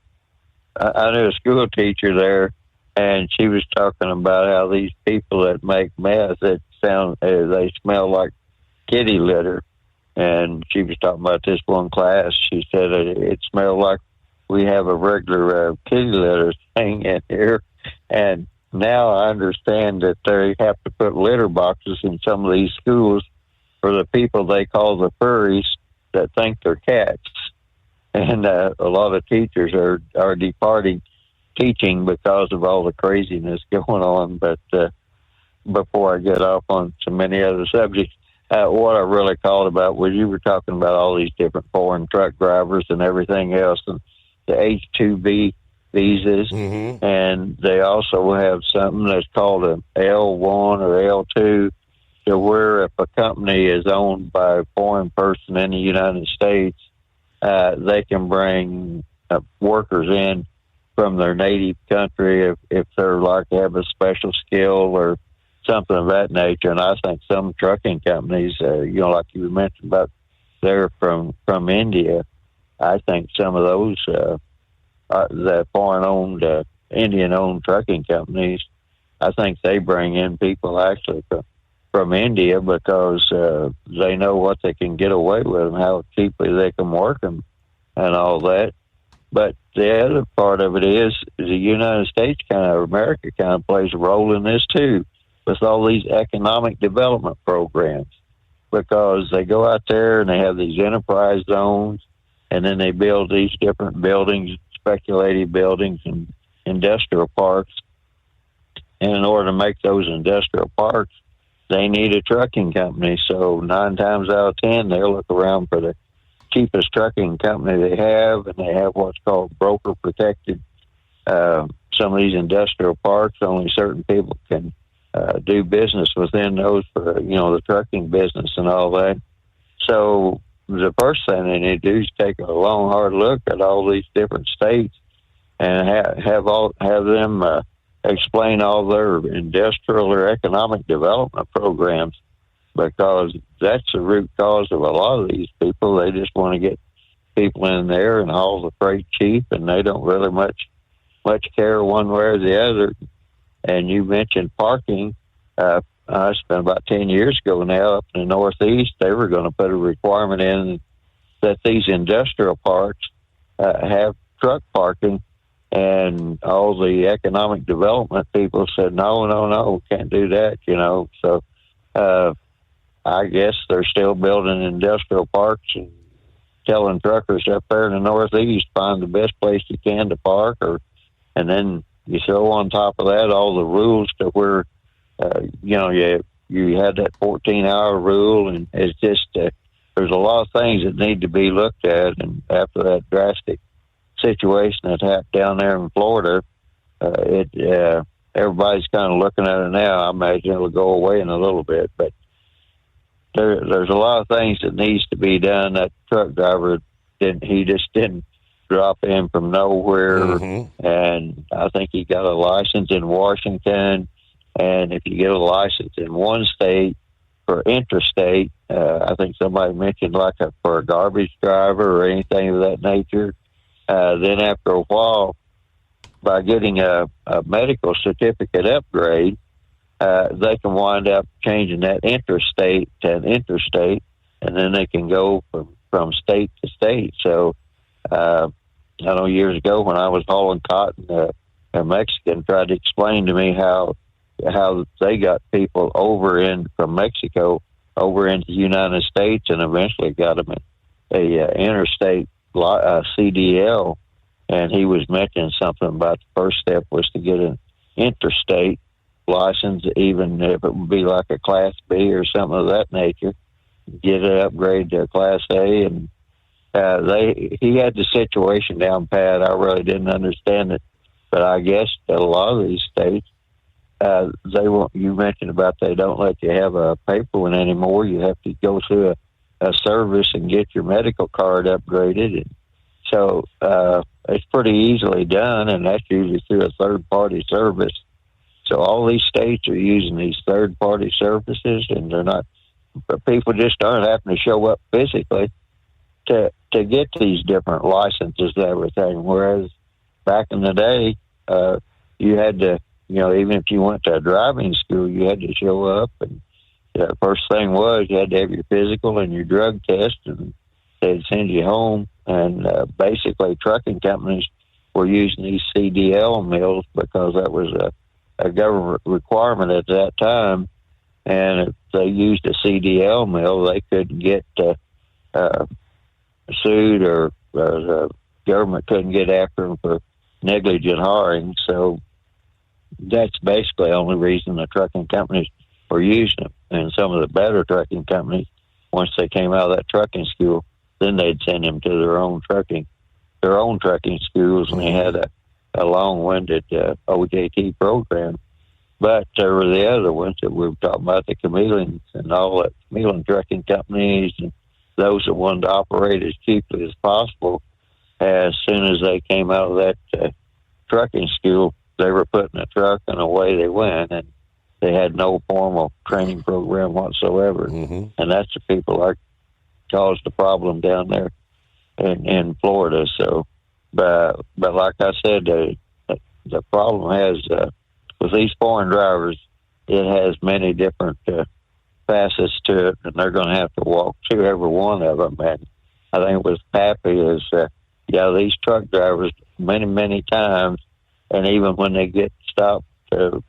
I knew a school teacher there, and she was talking about how these people that make meth, they smell like kitty litter. And she was talking about this one class. She said it smelled like we have a regular kitty litter thing in here. And now I understand that they have to put litter boxes in some of these schools for the people they call the furries that think they're cats. And a lot of teachers are departing teaching because of all the craziness going on. But before I get off on so many other subjects, what I really called about was you were talking about all these different foreign truck drivers and everything else, and the H-2B visas, and they also have something that's called an L1 or L2, to where if a company is owned by a foreign person in the United States, they can bring workers in from their native country if they're like have a special skill or something of that nature. And I think some trucking companies, like you mentioned about they're from India, I think some of those the foreign-owned, Indian-owned trucking companies, I think they bring in people actually from India because they know what they can get away with and how cheaply they can work them and all that. But the other part of it is the United States America kind of plays a role in this too, with all these economic development programs, because they go out there and they have these enterprise zones, and then they build these different buildings, speculative buildings and industrial parks. And in order to make those industrial parks, they need a trucking company. So 9 times out of 10, they'll look around for the cheapest trucking company they have, and they have what's called broker protected. Some of these industrial parks, only certain people can do business within those for, the trucking business and all that. So the first thing they need to do is take a long, hard look at all these different states and have them explain all their industrial or economic development programs, because that's the root cause of a lot of these people. They just want to get people in there and haul the freight cheap, and they don't really much care one way or the other. And you mentioned parking. I spent about 10 years ago now up in the Northeast. They were going to put a requirement in that these industrial parks have truck parking, and all the economic development people said, no, can't do that, So I guess they're still building industrial parks and telling truckers up there in the Northeast, find the best place you can to park, and then you throw on top of that all the rules to where, you had that 14-hour rule, and it's just, there's a lot of things that need to be looked at. And after that drastic situation that happened down there in Florida, everybody's kind of looking at it now. I imagine it'll go away in a little bit, but there's a lot of things that needs to be done. That truck driver just didn't drop in from nowhere, and I think he got a license in Washington. And if you get a license in one state for interstate, I think somebody mentioned for a garbage driver or anything of that nature, then after a while, by getting a medical certificate upgrade, they can wind up changing that interstate to an interstate, and then they can go from state to state. So I know years ago when I was hauling cotton, a Mexican tried to explain to me how they got people from Mexico over into the United States, and eventually got them a interstate CDL. And he was mentioning something about the first step was to get an interstate license, even if it would be like a Class B or something of that nature, get it upgraded to a Class A. And he had the situation down pat. I really didn't understand it, but I guess that a lot of these states, you mentioned about they don't let you have a paper one anymore. You have to go through a service and get your medical card upgraded. And so it's pretty easily done, and that's usually through a third-party service. So all these states are using these third-party services, and people just aren't having to show up physically to get these different licenses and everything. Whereas back in the day, you had to, even if you went to a driving school, you had to show up, and the first thing was you had to have your physical and your drug test, and they'd send you home. And basically trucking companies were using these CDL mills because that was a government requirement at that time. And if they used a CDL mill, they couldn't get sued, or the government couldn't get after them for negligent hiring. So that's basically the only reason the trucking companies were using them. And some of the better trucking companies, once they came out of that trucking school, then they'd send them to their own trucking schools, and they had a long-winded OJT program. But there were the other ones that we were talking about, the chameleons and all that, chameleon trucking companies and those that wanted to operate as cheaply as possible. As soon as they came out of that trucking school, they were put in a truck and away they went, and they had no formal training program whatsoever. And that's the people that caused the problem down there in Florida. So, but like I said, the problem has with these foreign drivers, it has many different facets to it, and they're going to have to walk through every one of them. And I think with Pappy is, these truck drivers many times, and even when they get stopped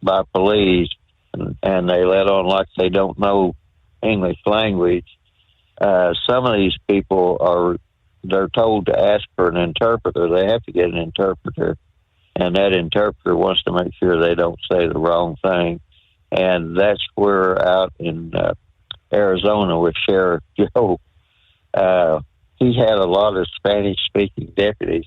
by police and they let on like they don't know English language, some of these people they're told to ask for an interpreter. They have to get an interpreter, and that interpreter wants to make sure they don't say the wrong thing. And that's where out in Arizona with Sheriff Joe, he had a lot of Spanish-speaking deputies.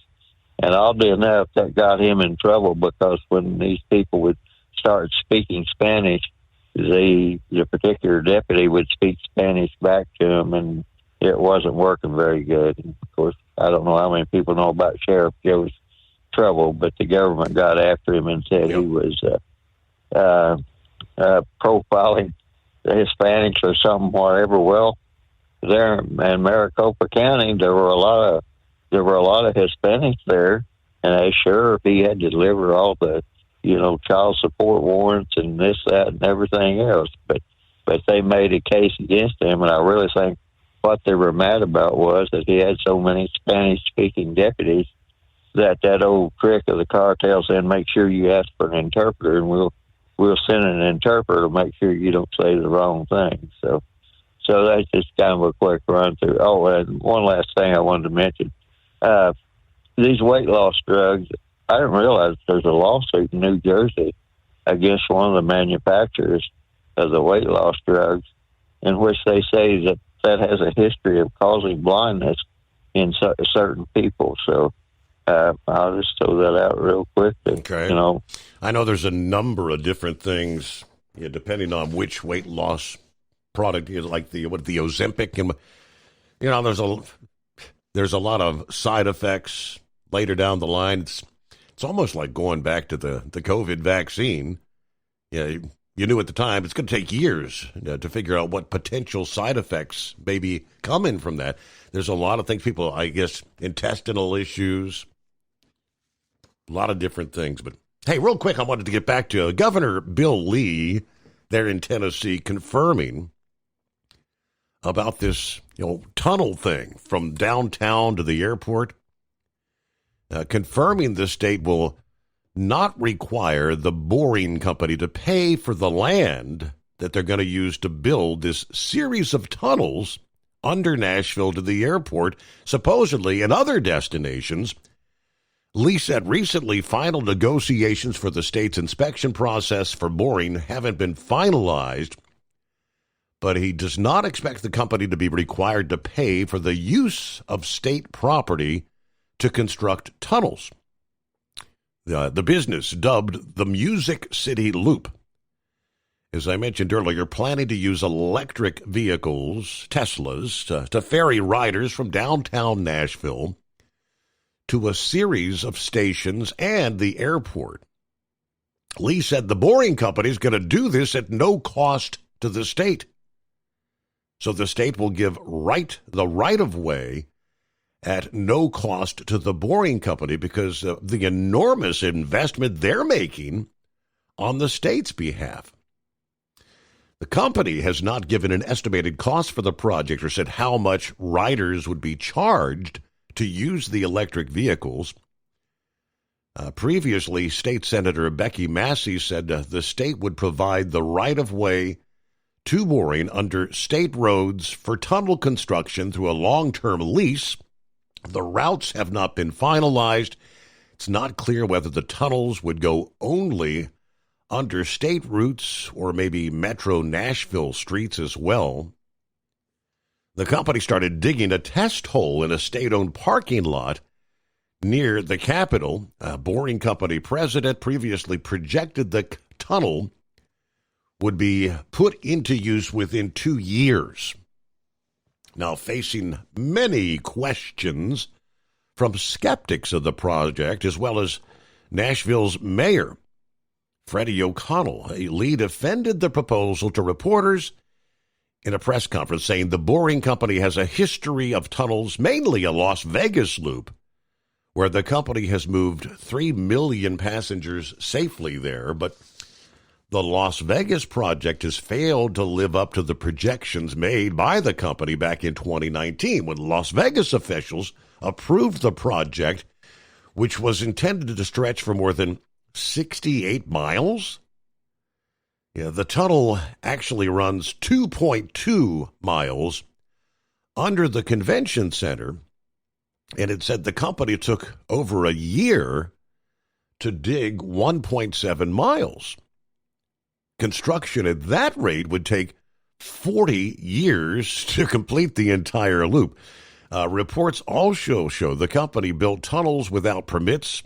And oddly enough, that got him in trouble because when these people would start speaking Spanish, the particular deputy would speak Spanish back to him, and it wasn't working very good. And of course, I don't know how many people know about Sheriff Joe's trouble, but the government got after him and said he was profiling the Hispanics or something, whatever. Well, there in Maricopa County, there were a lot of Hispanics there, and as sheriff, he had to deliver all the, child support warrants and this, that, and everything else. But they made a case against him, and I really think what they were mad about was that he had so many Spanish-speaking deputies that old trick of the cartel saying, make sure you ask for an interpreter, and we'll send an interpreter to make sure you don't say the wrong thing. So that's just kind of a quick run through. Oh, and one last thing I wanted to mention. These weight loss drugs, I didn't realize there's a lawsuit in New Jersey against one of the manufacturers of the weight loss drugs, in which they say that has a history of causing blindness in certain people. So I'll just throw that out real quick. Okay. I know there's a number of different things, depending on which weight loss product is, like the Ozempic, and there's a lot of side effects later down the line. It's almost like going back to the COVID vaccine. You knew at the time it's going to take years to figure out what potential side effects may be coming from that. There's a lot of things, people, I guess, intestinal issues, a lot of different things. But hey, real quick, I wanted to get back to Governor Bill Lee there in Tennessee confirming about this tunnel thing from downtown to the airport, confirming the state will not require the boring company to pay for the land that they're going to use to build this series of tunnels under Nashville to the airport, supposedly in other destinations. Lee said recently final negotiations for the state's inspection process for boring haven't been finalized, but he does not expect the company to be required to pay for the use of state property to construct tunnels. The business, dubbed the Music City Loop, as I mentioned earlier, planning to use electric vehicles, Teslas, to ferry riders from downtown Nashville to a series of stations and the airport. Lee said the boring company is going to do this at no cost to the state. So the state will give the right-of-way at no cost to the boring company because of the enormous investment they're making on the state's behalf. The company has not given an estimated cost for the project or said how much riders would be charged to use the electric vehicles. Previously, State Senator Becky Massey said the state would provide the right-of-way to boring under state roads for tunnel construction through a long-term lease. The routes have not been finalized. It's not clear whether the tunnels would go only under state routes or maybe Metro Nashville streets as well. The company started digging a test hole in a state-owned parking lot near the Capitol. A boring company president previously projected the tunnel would be put into use within 2 years. Now, facing many questions from skeptics of the project, as well as Nashville's mayor, Freddie O'Connell, Lee defended the proposal to reporters in a press conference, saying the Boring Company has a history of tunnels, mainly a Las Vegas loop, where the company has moved 3 million passengers safely there, but the Las Vegas project has failed to live up to the projections made by the company back in 2019 when Las Vegas officials approved the project, which was intended to stretch for more than 68 miles. Yeah, the tunnel actually runs 2.2 miles under the convention center, and it said the company took over a year to dig 1.7 miles. Construction at that rate would take 40 years to complete the entire loop. Reports also show the company built tunnels without permits,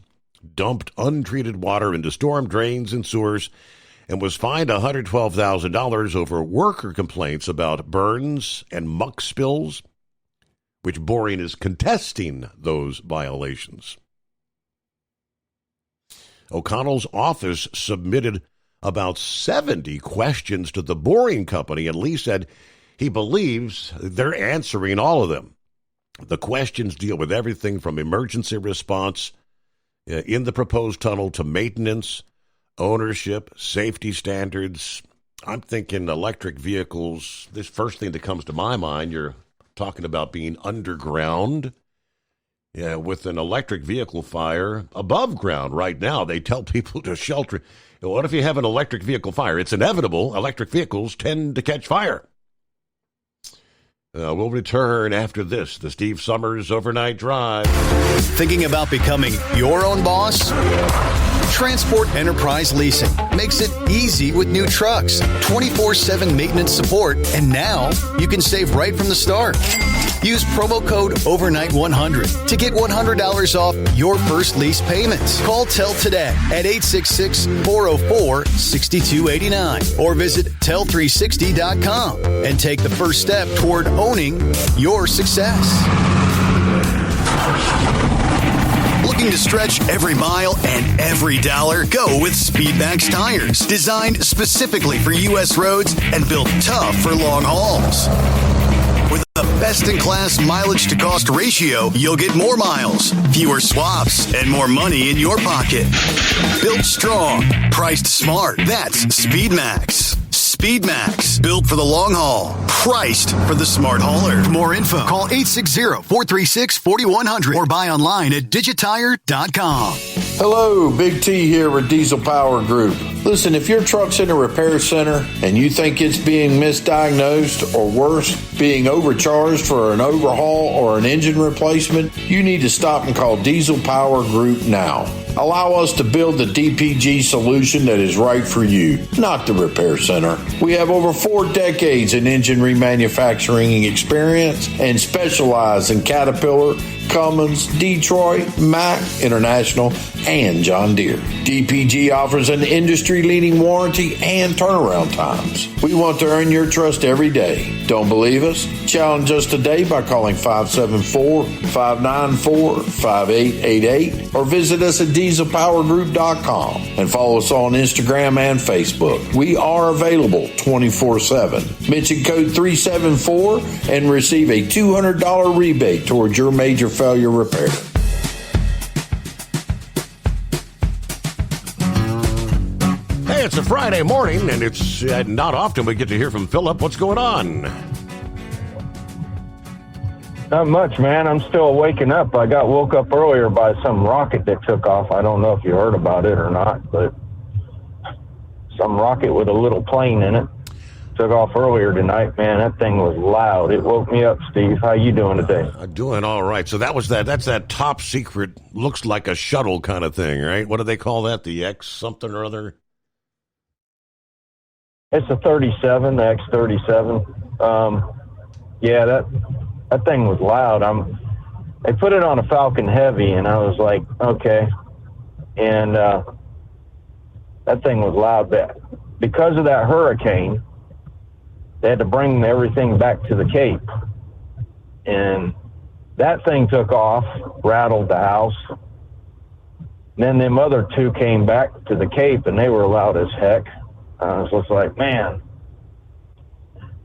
dumped untreated water into storm drains and sewers, and was fined $112,000 over worker complaints about burns and muck spills, which Boring is contesting those violations. O'Connell's office submitted about 70 questions to the Boring Company, and Lee said he believes they're answering all of them. The questions deal with everything from emergency response in the proposed tunnel to maintenance, ownership, safety standards. I'm thinking electric vehicles. This first thing that comes to my mind, you're talking about being underground. Yeah, with an electric vehicle fire above ground right now, they tell people to shelter. What if you have an electric vehicle fire? It's inevitable. Electric vehicles tend to catch fire. We'll return after this, the Steve Summers Overnight Drive. Thinking about becoming your own boss? Transport Enterprise Leasing makes it easy with new trucks, 24/7 maintenance support, and now you can save right from the start. Use promo code OVERNIGHT100 to get $100 off your first lease payments. Call TEL today at 866-404-6289 or visit tel360.com and take the first step toward owning your success. Looking to stretch every mile and every dollar? Go with Speedmax tires, designed specifically for U.S. roads and built tough for long hauls. With a best-in-class mileage-to-cost ratio, you'll get more miles, fewer swaps, and more money in your pocket. Built strong, priced smart. That's Speedmax. Speedmax, built for the long haul, priced for the smart hauler. For more info, call 860-436-4100 or buy online at digitire.com. Hello, Big T here with Diesel Power Group. Listen, if your truck's in a repair center and you think it's being misdiagnosed or worse, being overcharged for an overhaul or an engine replacement, you need to stop and call Diesel Power Group now. Allow us to build the DPG solution that is right for you, not the repair center. We have over 4 decades in engine remanufacturing experience and specialize in Caterpillar, Cummins, Detroit, Mack, International, and John Deere. DPG offers an industry-leading warranty and turnaround times. We want to earn your trust every day. Don't believe us? Challenge us today by calling 574-594-5888 or visit us at dieselpowergroup.com and follow us on Instagram and Facebook. We are available 24/7. Mention code 374 and receive a $200 rebate towards your major failure repair. Hey, it's a Friday morning, and it's not often we get to hear from Philip. What's going on? Not much, man. I'm still waking up. I got woke up earlier by some rocket that took off. I don't know if you heard about it or not, but some rocket with a little plane in it took off earlier tonight. Man, that thing was loud. It woke me up, Steve. How you doing today? I'm doing all right. So that's that top secret, looks like a shuttle kind of thing, right? What do they call that? The X something or other? It's a 37, the X-37. Yeah, that thing was loud. They put it on a Falcon Heavy, and I was like, okay. And That thing was loud. But because of that hurricane, they had to bring everything back to the Cape. And that thing took off, rattled the house. Then them other two came back to the Cape, and they were loud as heck. I was just like, man,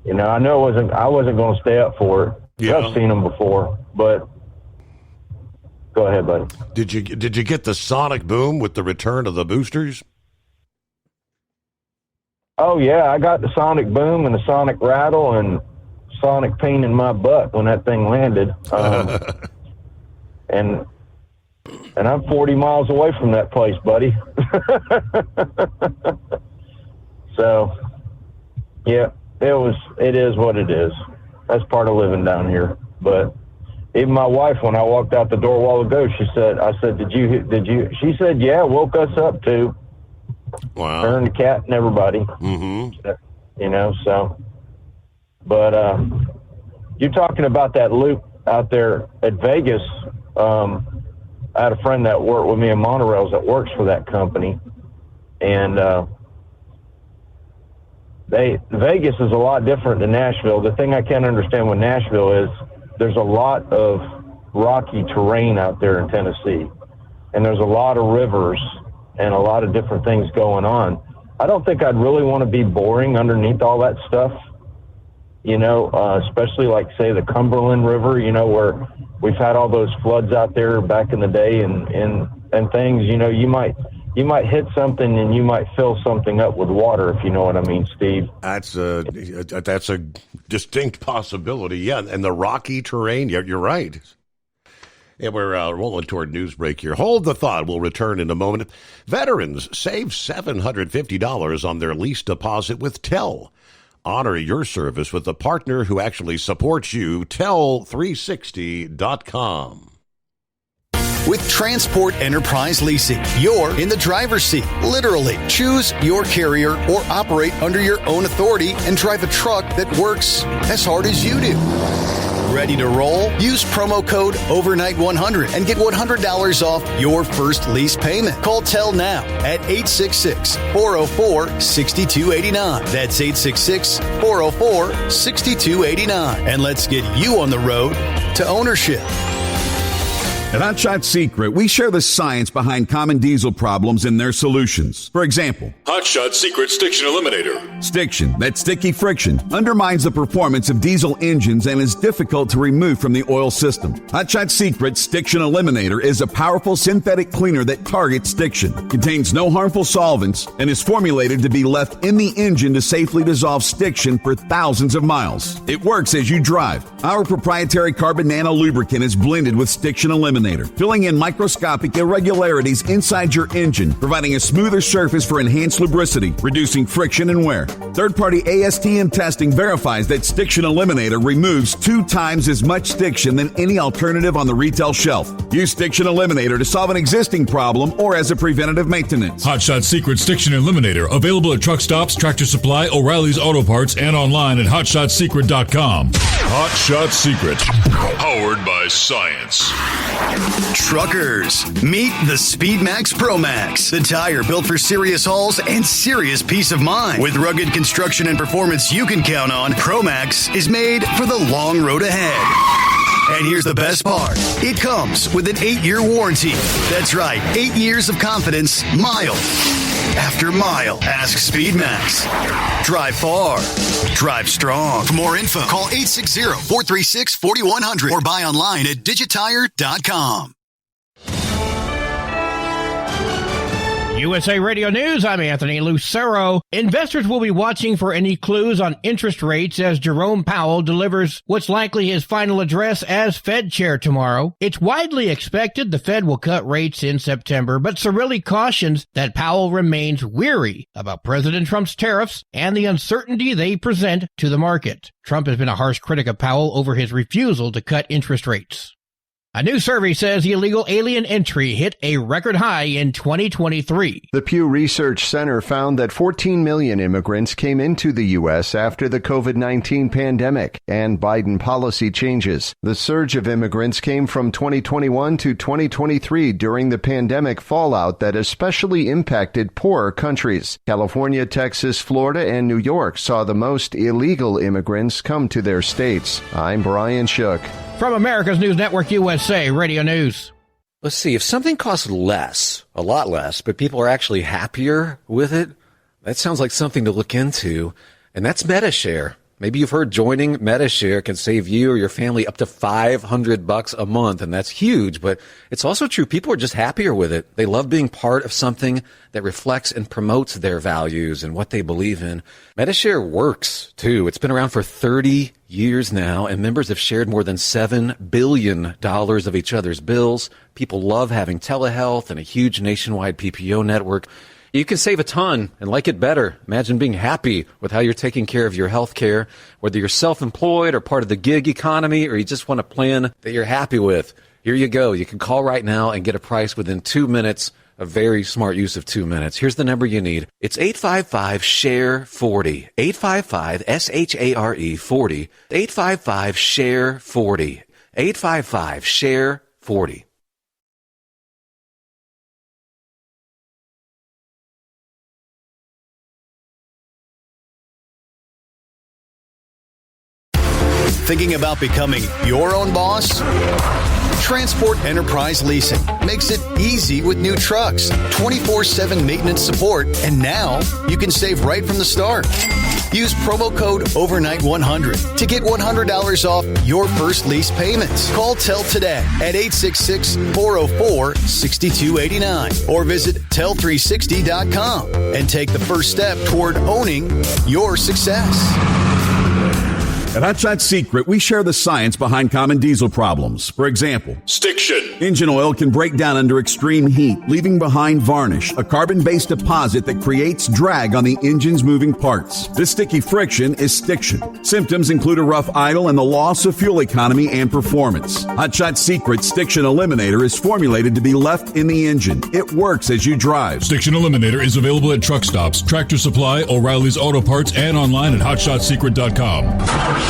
you know, I wasn't going to stay up for it. Yeah. I've seen them before, but go ahead, buddy. Did you get the sonic boom with the return of the boosters? Oh yeah, I got the sonic boom and the sonic rattle and sonic pain in my butt when that thing landed. And I'm 40 miles away from that place, buddy. So, yeah, it is what it is. That's part of living down here. But even my wife, when I walked out the door a while ago, I said, did you? She said, yeah, woke us up too. Wow. Her and the cat and everybody. Mm-hmm. You know, so. But you're talking about that loop out there at Vegas. I had a friend that worked with me in monorails that works for that company, and Vegas is a lot different than Nashville. The thing I can't understand with Nashville is there's a lot of rocky terrain out there in Tennessee, and there's a lot of rivers and a lot of different things going on. I don't think I'd really want to be boring underneath all that stuff, you know, especially like, say, the Cumberland River, you know, where we've had all those floods out there back in the day and things. You know, you might hit something and you might fill something up with water, if you know what I mean, Steve. That's a distinct possibility, yeah. And the rocky terrain, you're right. And we're rolling toward news break here. Hold the thought. We'll return in a moment. Veterans save $750 on their lease deposit with TEL. Honor your service with a partner who actually supports you. Tel360.com. With Transport Enterprise Leasing, you're in the driver's seat. Literally, choose your carrier or operate under your own authority and drive a truck that works as hard as you do. Ready to roll? Use promo code OVERNIGHT100 and get $100 off your first lease payment. Call TEL now at 866-404-6289. That's 866-404-6289. And let's get you on the road to ownership. At Hot Shot Secret, we share the science behind common diesel problems and their solutions. For example, Hot Shot Secret Stiction Eliminator. Stiction, that sticky friction, undermines the performance of diesel engines and is difficult to remove from the oil system. Hot Shot Secret Stiction Eliminator is a powerful synthetic cleaner that targets stiction, contains no harmful solvents, and is formulated to be left in the engine to safely dissolve stiction for thousands of miles. It works as you drive. Our proprietary carbon nano lubricant is blended with Stiction Eliminator, filling in microscopic irregularities inside your engine, providing a smoother surface for enhanced lubricity, reducing friction and wear. Third-party ASTM testing verifies that Stiction Eliminator removes 2 times as much stiction than any alternative on the retail shelf. Use Stiction Eliminator to solve an existing problem or as a preventative maintenance. Hot Shot Secret Stiction Eliminator, available at truck stops, Tractor Supply, O'Reilly's Auto Parts, and online at HotShotSecret.com. Hot Shot Secret, powered by science. Truckers, meet the Speedmax Pro Max, the tire built for serious hauls and serious peace of mind. With rugged construction and performance you can count on, Pro Max is made for the long road ahead. And here's the best part. It comes with an 8-year warranty. That's right, 8 years of confidence, mile after mile. Ask Speedmax. Drive far. Drive strong. For more info, call 860-436-4100 or buy online at digitire.com. USA Radio News, I'm Anthony Lucero. Investors will be watching for any clues on interest rates as Jerome Powell delivers what's likely his final address as Fed chair tomorrow. It's widely expected the Fed will cut rates in September, but Cirilli cautions that Powell remains weary about President Trump's tariffs and the uncertainty they present to the market. Trump has been a harsh critic of Powell over his refusal to cut interest rates. A new survey says illegal alien entry hit a record high in 2023. The Pew Research Center found that 14 million immigrants came into the U.S. after the COVID-19 pandemic and Biden policy changes. The surge of immigrants came from 2021 to 2023 during the pandemic fallout that especially impacted poorer countries. California, Texas, Florida, and New York saw the most illegal immigrants come to their states. I'm Brian Shook. From America's News Network USA Radio News. Let's see, if something costs less, a lot less, but people are actually happier with it, that sounds like something to look into, and that's Medi-Share. Maybe you've heard joining Medi-Share can save you or your family up to $500 a month, and that's huge, but it's also true. People are just happier with it. They love being part of something that reflects and promotes their values and what they believe in. Medi-Share works, too. It's been around for 30 years now, and members have shared more than $7 billion of each other's bills. People love having telehealth and a huge nationwide PPO network. You can save a ton and like it better. Imagine being happy with how you're taking care of your health care, whether you're self-employed or part of the gig economy, or you just want a plan that you're happy with. Here you go. You can call right now and get a price within 2 minutes. A very smart use of 2 minutes. Here's the number you need. It's 855-SHARE-40. 855-SHARE-40. 855-SHARE-40. 855-SHARE-40. Thinking about becoming your own boss? Transport Enterprise Leasing makes it easy with new trucks, 24/7 maintenance support, and now you can save right from the start. Use promo code OVERNIGHT100 to get $100 off your first lease payments. Call TEL today at 866-404-6289 or visit tel360.com and take the first step toward owning your success. At Hot Shot Secret, we share the science behind common diesel problems. For example, stiction. Engine oil can break down under extreme heat, leaving behind varnish, a carbon-based deposit that creates drag on the engine's moving parts. This sticky friction is stiction. Symptoms include a rough idle and the loss of fuel economy and performance. Hot Shot Secret Stiction Eliminator is formulated to be left in the engine. It works as you drive. Stiction Eliminator is available at truck stops, Tractor Supply, O'Reilly's Auto Parts, and online at HotShotSecret.com.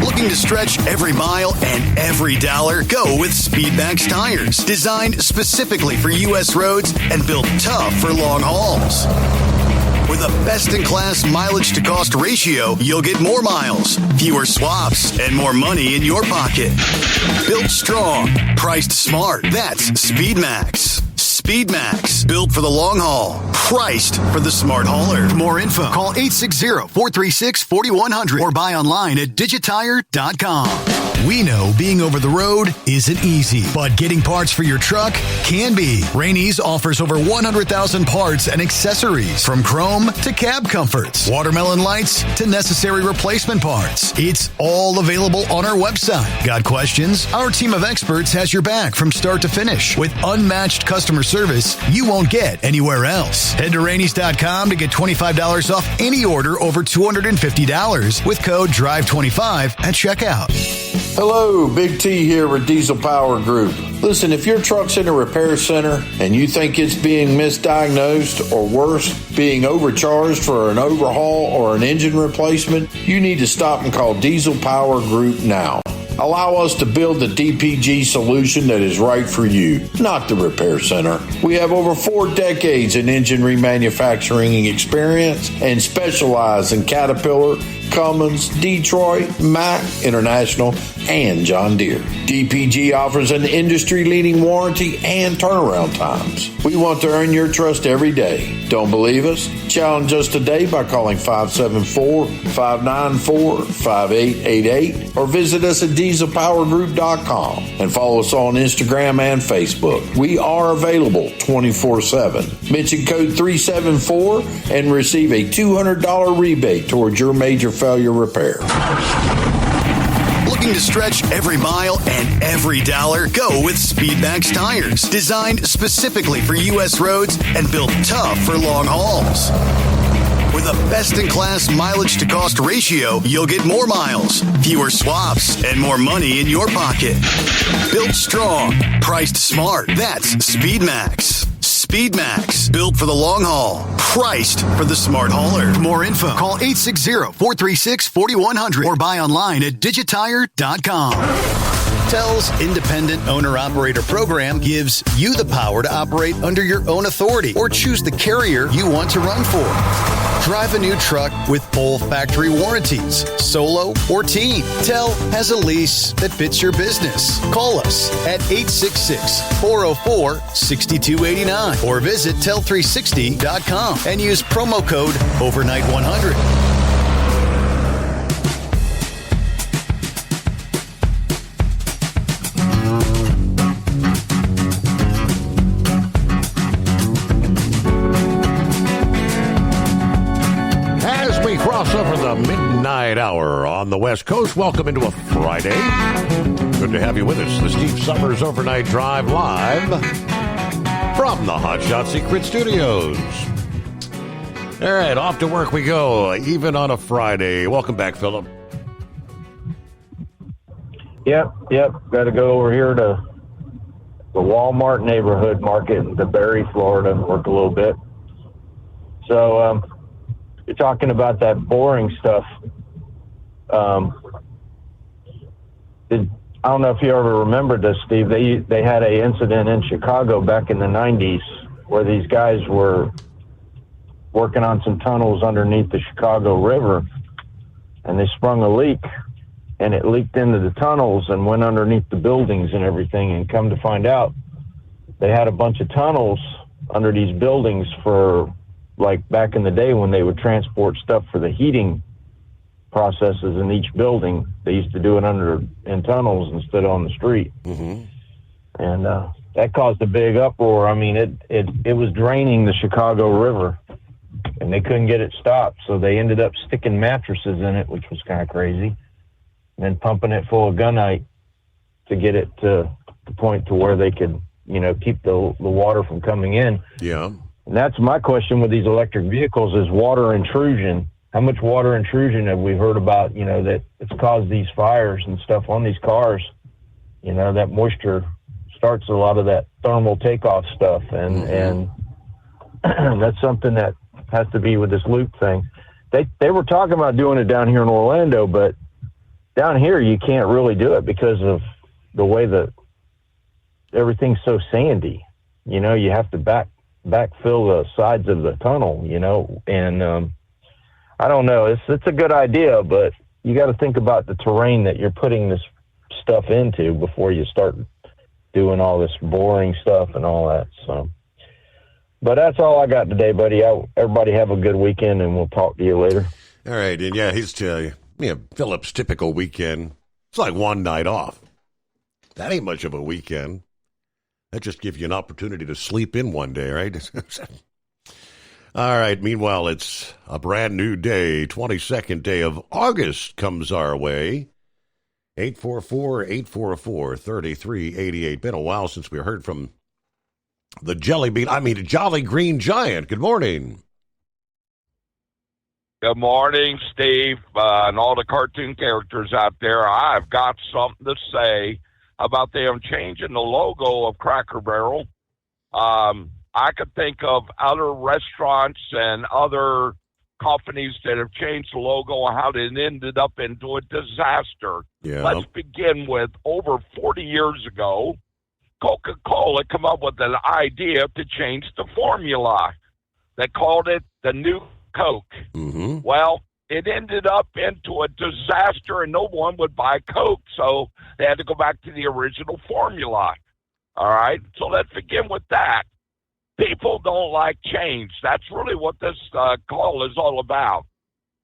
Looking to stretch every mile and every dollar? Go with Speedmax tires, designed specifically for U.S. roads and built tough for long hauls. With a best-in-class mileage-to-cost ratio, you'll get more miles, fewer swaps, and more money in your pocket. Built strong, priced smart. That's Speedmax. Speedmax, built for the long haul, priced for the smart hauler. For more info, call 860-436-4100 or buy online at digitire.com. We know being over the road isn't easy, but getting parts for your truck can be. Rainey's offers over 100,000 parts and accessories, from chrome to cab comforts, watermelon lights to necessary replacement parts. It's all available on our website. Got questions? Our team of experts has your back from start to finish with unmatched customer service you won't get anywhere else. Head to Rainey's.com to get $25 off any order over $250 with code DRIVE25 at checkout. Hello, Big T here with Diesel Power Group. Listen, if your truck's in a repair center and you think it's being misdiagnosed or worse, being overcharged for an overhaul or an engine replacement, you need to stop and call Diesel Power Group now. Allow us to build the DPG solution that is right for you, not the repair center. We have over 4 decades in engine remanufacturing experience and specialize in Caterpillar, Cummins, Detroit, Mack, International, and John Deere. DPG offers an industry-leading warranty and turnaround times. We want to earn your trust every day. Don't believe us? Challenge us today by calling 574-594-5888 or visit us at dieselpowergroup.com and follow us on Instagram and Facebook. We are available 24/7. Mention code 374 and receive a $200 rebate towards your major failure repair. Looking to stretch every mile and every dollar? Go with Speedmax tires, designed specifically for U.S. roads and built tough for long hauls. With a best-in-class mileage-to-cost ratio, you'll get more miles, fewer swaps, and more money in your pocket. Built strong, priced smart. That's SpeedMax. SpeedMax, built for the long haul, priced for the smart hauler. For more info, call 860-436-4100 or buy online at digitire.com. TEL's independent owner-operator program gives you the power to operate under your own authority or choose the carrier you want to run for. Drive a new truck with full factory warranties, solo or team. TEL has a lease that fits your business. Call us at 866-404-6289 or visit tel360.com and use promo code overnight100. Over the midnight hour on the West Coast. Welcome into a Friday. Good to have you with us. The Steve Summers Overnight Drive live from the Hot Shot Secret Studios. All right, off to work we go, even on a Friday. Welcome back, Philip. Yep. Got to go over here to the Walmart neighborhood market in DeBary, Florida, and work a little bit. So, you're talking about that boring stuff. I don't know if you ever remember this, Steve. They had an incident in Chicago back in the 90s where these guys were working on some tunnels underneath the Chicago River, and they sprung a leak, and it leaked into the tunnels and went underneath the buildings and everything. And come to find out, they had a bunch of tunnels under these buildings for, like back in the day when they would transport stuff for the heating processes in each building. They used to do it in tunnels instead of on the street. Mm-hmm. And that caused a big uproar. I mean, it was draining the Chicago River, and they couldn't get it stopped. So they ended up sticking mattresses in it, which was kind of crazy, and then pumping it full of gunite to get it to the point to where they could, keep the water from coming in. Yeah. And that's my question with these electric vehicles is water intrusion. How much water intrusion have we heard about, that it's caused these fires and stuff on these cars? That moisture starts a lot of that thermal takeoff stuff. And that's something that has to be with this loop thing. They were talking about doing it down here in Orlando, but down here you can't really do it because of the way that everything's so sandy. You have to backfill the sides of the tunnel, and I don't know. It's a good idea, but you got to think about the terrain that you're putting this stuff into before you start doing all this boring stuff and all that. So, but that's all I got today, buddy. Everybody have a good weekend, and we'll talk to you later. All right, and he's Philip's typical weekend. It's like one night off. That ain't much of a weekend. That just gives you an opportunity to sleep in one day, right? All right. Meanwhile, it's a brand new day. 22nd day of August comes our way. 844-844-3388. Been a while since we heard from the Jolly Green Giant. Good morning. Good morning, Steve, and all the cartoon characters out there. I've got something to say about them changing the logo of Cracker Barrel. I could think of other restaurants and other companies that have changed the logo and how it ended up into a disaster. Yeah. Let's begin with over 40 years ago, Coca-Cola came up with an idea to change the formula. They called it the New Coke. Mm-hmm. Well, it ended up into a disaster and no one would buy Coke, so they had to go back to the original formula. All right? So let's begin with that. People don't like change. That's really what this call is all about.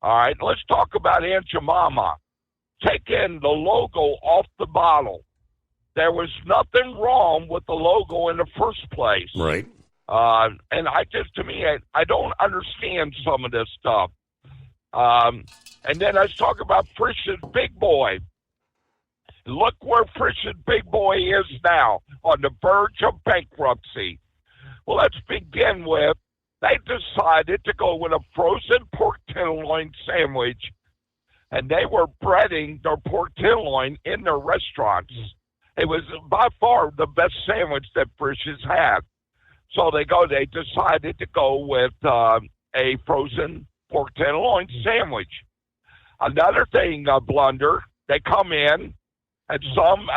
All right? Let's talk about Aunt Jemima. Taking the logo off the bottle. There was nothing wrong with the logo in the first place. Right. And I don't understand some of this stuff. And then let's talk about Frisch's Big Boy. Look where Frisch's Big Boy is now, on the verge of bankruptcy. Well, let's begin with They decided to go with a frozen pork tenderloin sandwich, and they were breading their pork tenderloin in their restaurants. It was by far the best sandwich that Frisch's had. So they decided to go with a frozen pork tenderloin sandwich. Another thing, blunder, they come in, and some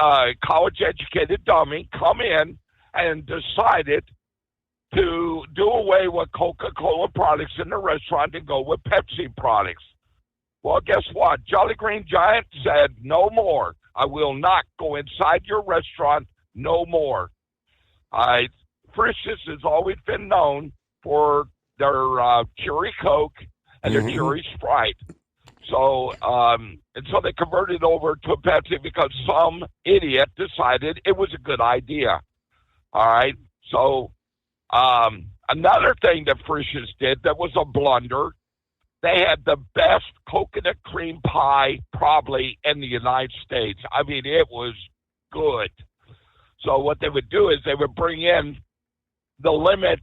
college-educated dummy come in and decided to do away with Coca-Cola products in the restaurant and go with Pepsi products. Well, guess what? Jolly Green Giant said, no more. I will not go inside your restaurant no more. Frisch's has always been known for their Cherry Coke and their Cherry Sprite. So, and so they converted over to Pepsi because some idiot decided it was a good idea. All right. So, another thing that Frisch's did that was a blunder, they had the best coconut cream pie probably in the United States. I mean, it was good. So what they would do is they would bring in the limit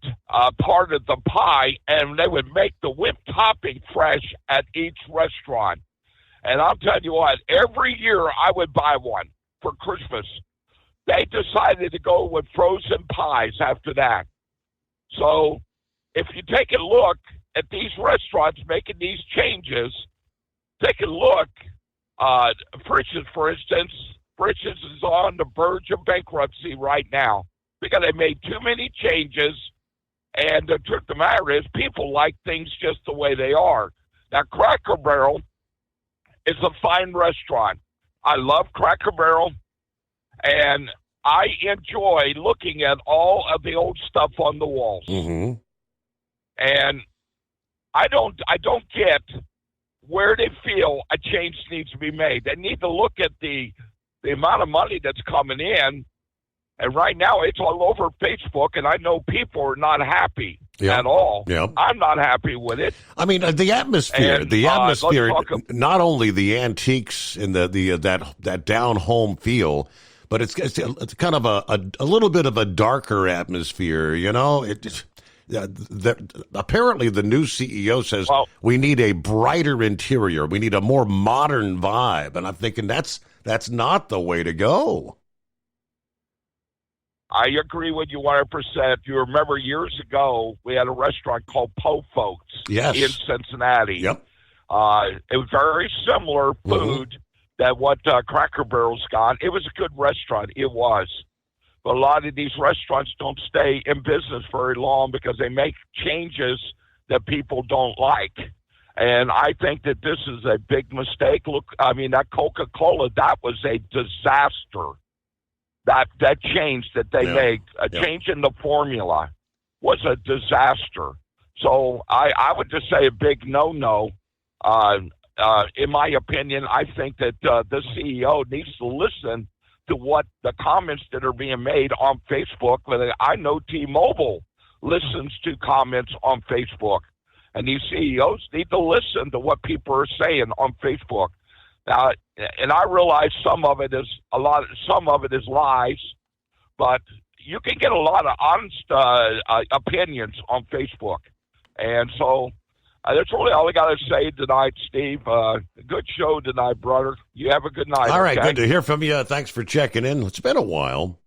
part of the pie, and they would make the whipped topping fresh at each restaurant. And I'll tell you what, every year I would buy one for Christmas. They decided to go with frozen pies after that. So if you take a look at these restaurants making these changes, take a look. Frisch's, for instance, Frisch's is on the verge of bankruptcy right now because they made too many changes, and the truth of the matter is people like things just the way they are. Now, Cracker Barrel is a fine restaurant. I love Cracker Barrel, and I enjoy looking at all of the old stuff on the walls. Mm-hmm. And I don't get where they feel a change needs to be made. They need to look at the amount of money that's coming in. And right now it's all over Facebook, and I know people are not happy at all. Yep. I'm not happy with it. I mean, the atmosphere, And, not only the antiques and that down home feel, but it's kind of a little bit of a darker atmosphere, you know? Apparently the new CEO says we need a brighter interior. We need a more modern vibe. And I'm thinking that's not the way to go. I agree with you 100%. You remember years ago, we had a restaurant called Po Folks in Cincinnati. Yep. It was very similar food that what Cracker Barrel's got. It was a good restaurant. It was. But a lot of these restaurants don't stay in business very long because they make changes that people don't like. And I think that this is a big mistake. Look, I mean, that Coca-Cola, that was a disaster. That change that they made, a change in the formula, was a disaster. So I would just say a big no-no. In my opinion, I think that the CEO needs to listen to what the comments that are being made on Facebook. I know T-Mobile listens to comments on Facebook, and these CEOs need to listen to what people are saying on Facebook. Now, and I realize some of it is lies, but you can get a lot of honest opinions on Facebook. And so that's really all I got to say tonight, Steve. Good show tonight, brother. You have a good night. All right, okay? good to hear from you. Thanks for checking in. It's been a while.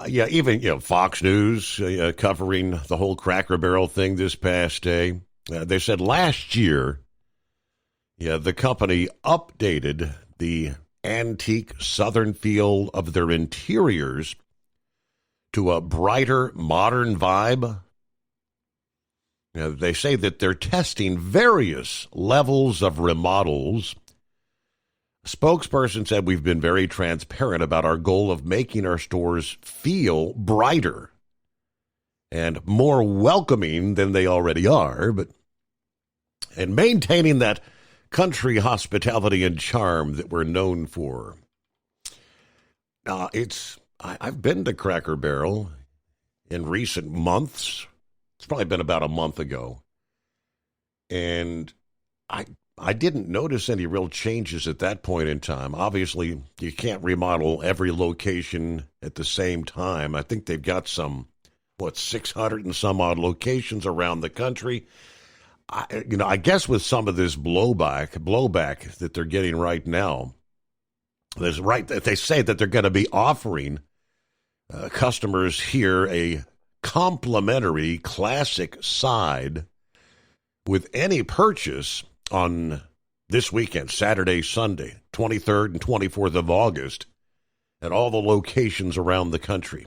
Even Fox News covering the whole Cracker Barrel thing this past day. They said last year, the company updated the antique southern feel of their interiors to a brighter, modern vibe. They say that they're testing various levels of remodels. A spokesperson said, we've been very transparent about our goal of making our stores feel brighter and more welcoming than they already are, and maintaining that country hospitality and charm that we're known for. I've been to Cracker Barrel in recent months. It's probably been about a month ago. And I didn't notice any real changes at that point in time. Obviously, you can't remodel every location at the same time. I think they've got some 600 and some odd locations around the country. I guess with some of this blowback that they're getting right now, they say that they're going to be offering customers here a complimentary classic side with any purchase on this weekend, Saturday, Sunday, 23rd and 24th of August, at all the locations around the country.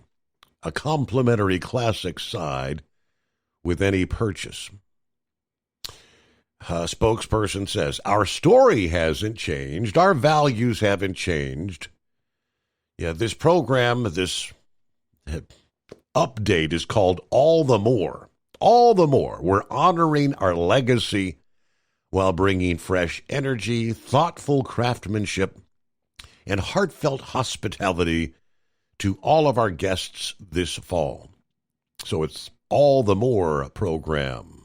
A complimentary classic side with any purchase. Spokesperson says, our story hasn't changed. Our values haven't changed. Yeah, this program, this update is called All the More. All the More. We're honoring our legacy while bringing fresh energy, thoughtful craftsmanship, and heartfelt hospitality to all of our guests this fall. So it's All the More program.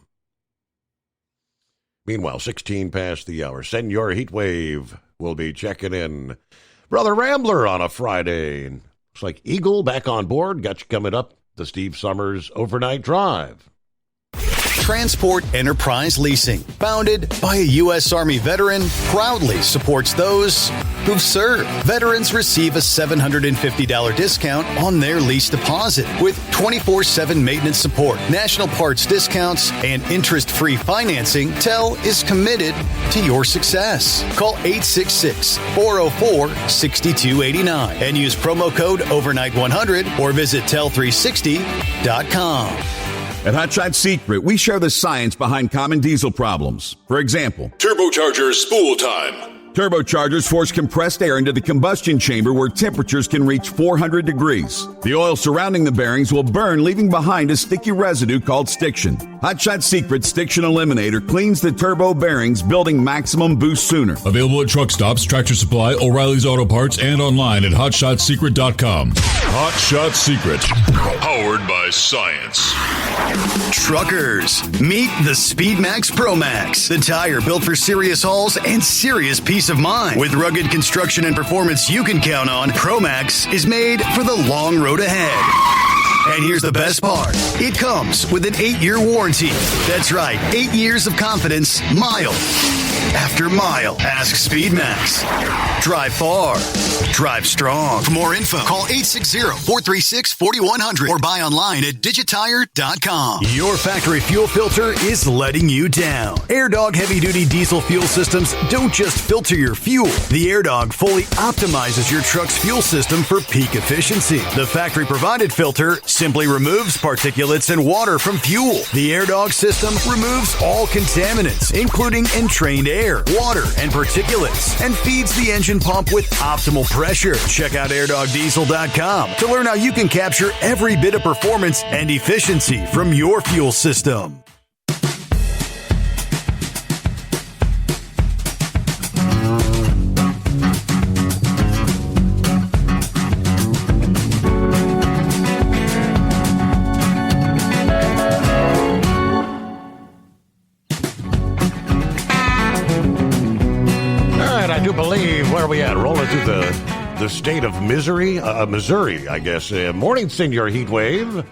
Meanwhile, 16 past the hour. Senor Heatwave will be checking in. Brother Rambler on a Friday. Looks like Eagle back on board. Got you coming up. The Steve Summers Overnight Drive. Transport Enterprise Leasing, founded by a U.S. Army veteran, proudly supports those who've served. Veterans receive a $750 discount on their lease deposit with 24/7 maintenance support, national parts discounts, and interest-free financing. TEL is committed to your success. Call 866-404-6289 and use promo code OVERNIGHT100 or visit tel360.com. At Hot Shot Secret, we share the science behind common diesel problems. For example, turbocharger spool time. Turbochargers force compressed air into the combustion chamber where temperatures can reach 400 degrees. The oil surrounding the bearings will burn, leaving behind a sticky residue called stiction. Hot Shot Secret Stiction Eliminator cleans the turbo bearings, building maximum boost sooner. Available at truck stops, Tractor Supply, O'Reilly's Auto Parts, and online at hotshotsecret.com. Hot Shot Secret, powered by science. Truckers, meet the Speedmax Pro Max, the tire built for serious hauls and serious peace of mind. With rugged construction and performance you can count on, Pro Max is made for the long road ahead. And here's the best part. It comes with an 8-year warranty. That's right, 8 years of confidence, mile after mile. Ask Speedmax. Drive far. Drive strong. For more info, call 860-436-4100 or buy online at digitire.com. Your factory fuel filter is letting you down. AirDog heavy-duty diesel fuel systems don't just filter your fuel. The AirDog fully optimizes your truck's fuel system for peak efficiency. The factory-provided filter simply removes particulates and water from fuel. The AirDog system removes all contaminants, including entrained air, water, and particulates, and feeds the engine pump with optimal pressure. Check out airdogdiesel.com to learn how you can capture every bit of performance and efficiency from your fuel system. Where are we at? Rolling through the state of Missouri, I guess. Morning, Senor Heatwave.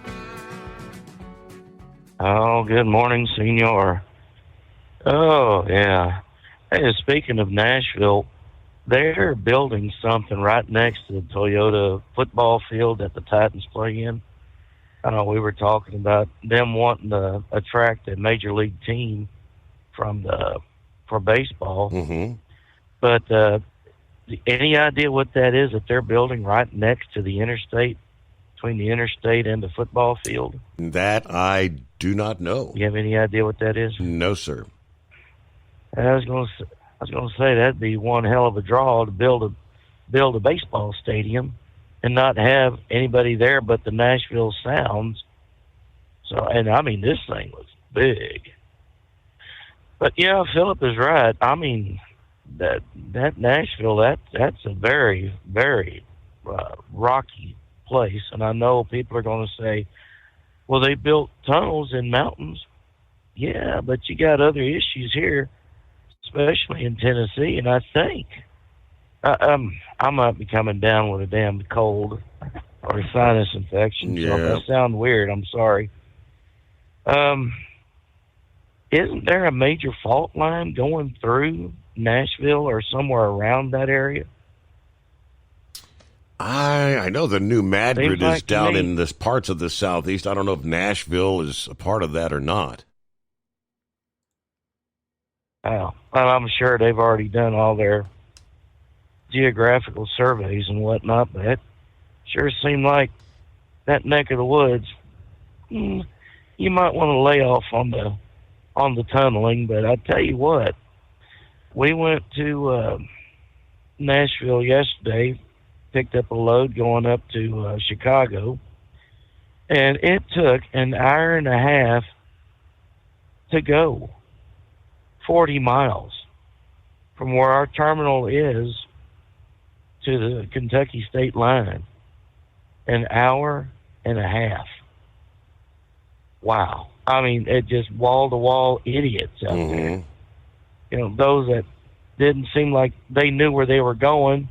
Oh, good morning, Senor. Oh, yeah. Hey, speaking of Nashville, they're building something right next to the Toyota football field that the Titans play in. I know we were talking about them wanting to attract a major league team for baseball. Mm-hmm. But any idea what that is that they're building right next to the interstate, between the interstate and the football field? That I do not know. You have any idea what that is? No, sir. I was going to say that'd be one hell of a draw to build a baseball stadium and not have anybody there but the Nashville Sounds. So, and I mean, this thing was big. But yeah, Philip is right. I mean, that Nashville, that's a very, very rocky place. And I know people are going to say, well, they built tunnels in mountains. Yeah, but you got other issues here, especially in Tennessee. And I think I might be coming down with a damn cold. or sinus infection. So if that sounds weird, I'm sorry. Isn't there a major fault line going through Nashville or somewhere around that area? I know the new Madrid is like down in this parts of the southeast. I don't know if Nashville is a part of that or not. Well, I'm sure they've already done all their geographical surveys and whatnot, but it sure seemed like that neck of the woods. You might want to lay off on the tunneling, but I tell you what, we went to Nashville yesterday, picked up a load going up to Chicago, and it took an hour and a half to go 40 miles from where our terminal is to the Kentucky state line. An hour and a half. Wow. I mean, it just wall-to-wall idiots out there. You know, those that didn't seem like they knew where they were going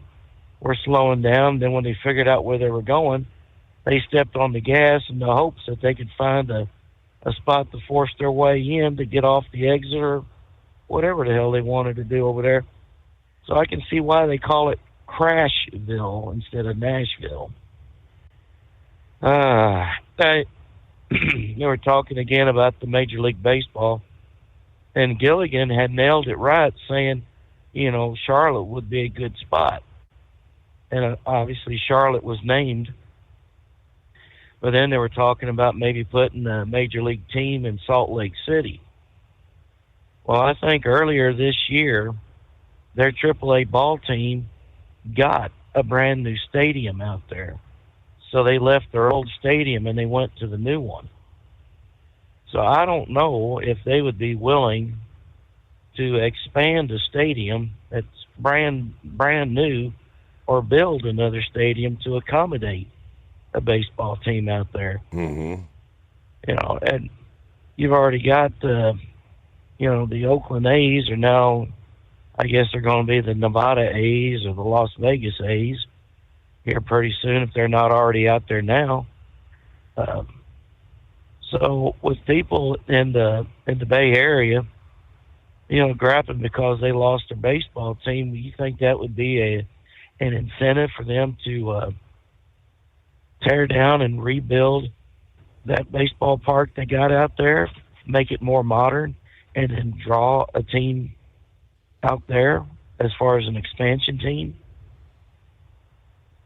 were slowing down. Then when they figured out where they were going, they stepped on the gas in the hopes that they could find a spot to force their way in to get off the exit or whatever the hell they wanted to do over there. So I can see why they call it Crashville instead of Nashville. They were talking again about the Major League Baseball, and Gilligan had nailed it right, saying, you know, Charlotte would be a good spot. And obviously Charlotte was named. But then they were talking about maybe putting a Major League team in Salt Lake City. Well, I think earlier this year, their AAA ball team got a brand new stadium out there. So they left their old stadium and they went to the new one. So I don't know if they would be willing to expand a stadium that's brand new or build another stadium to accommodate a baseball team out there. Mm-hmm. You know, and you've already got, you know, the Oakland A's are now, I guess they're going to be the Nevada A's or the Las Vegas A's here pretty soon if they're not already out there now. So with people in the Bay Area, you know, griping because they lost their baseball team, you think that would be an incentive for them to tear down and rebuild that baseball park they got out there, make it more modern, and then draw a team out there as far as an expansion team?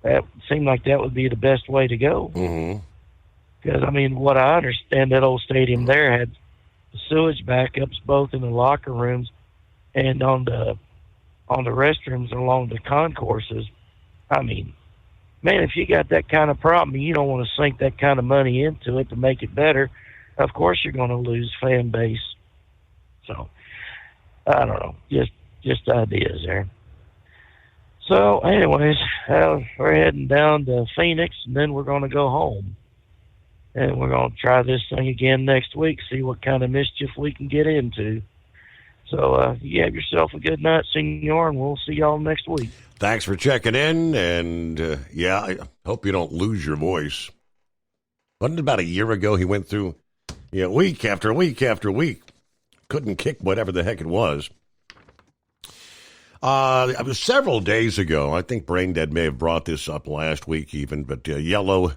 That seemed like that would be the best way to go. Because, I mean, what I understand, that old stadium there had sewage backups both in the locker rooms and on the restrooms along the concourses. I mean, man, if you got that kind of problem, you don't want to sink that kind of money into it to make it better. Of course you're going to lose fan base. So, I don't know. Just ideas there. So, anyways, we're heading down to Phoenix, and then we're going to go home. And we're going to try this thing again next week, see what kind of mischief we can get into. So, you have yourself a good night, Senor, and we'll see y'all next week. Thanks for checking in, and, I hope you don't lose your voice. Wasn't it about a year ago he went through, week after week after week? Couldn't kick whatever the heck it was. It was several days ago. I think Braindead may have brought this up last week even, but Yellow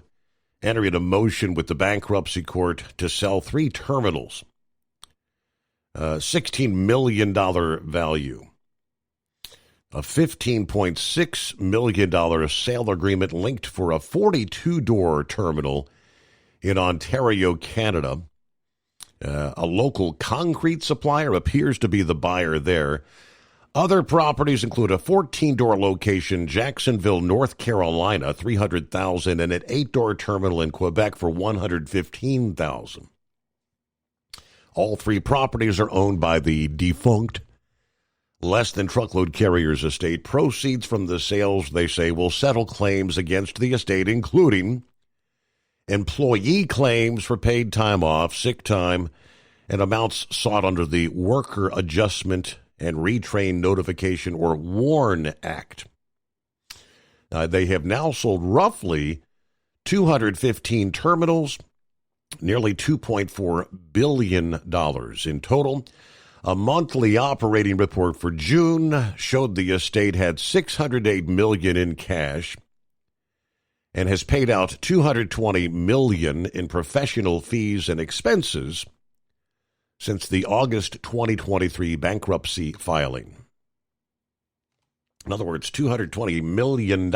entering a motion with the bankruptcy court to sell 3 terminals. $16 million value. A $15.6 million sale agreement linked for a 42-door terminal in Ontario, Canada. A local concrete supplier appears to be the buyer there. Other properties include a 14-door location, Jacksonville, North Carolina, $300,000, and an 8-door terminal in Quebec for $115,000. All 3 properties are owned by the defunct Less Than Truckload Carriers estate. Proceeds from the sales, they say, will settle claims against the estate, including employee claims for paid time off, sick time, and amounts sought under the Worker Adjustment and Retrain Notification, or WARN Act. They have now sold roughly 215 terminals, nearly $2.4 billion in total. A monthly operating report for June showed the estate had $608 million in cash and has paid out $220 million in professional fees and expenses since the August 2023 bankruptcy filing. In other words, $220 million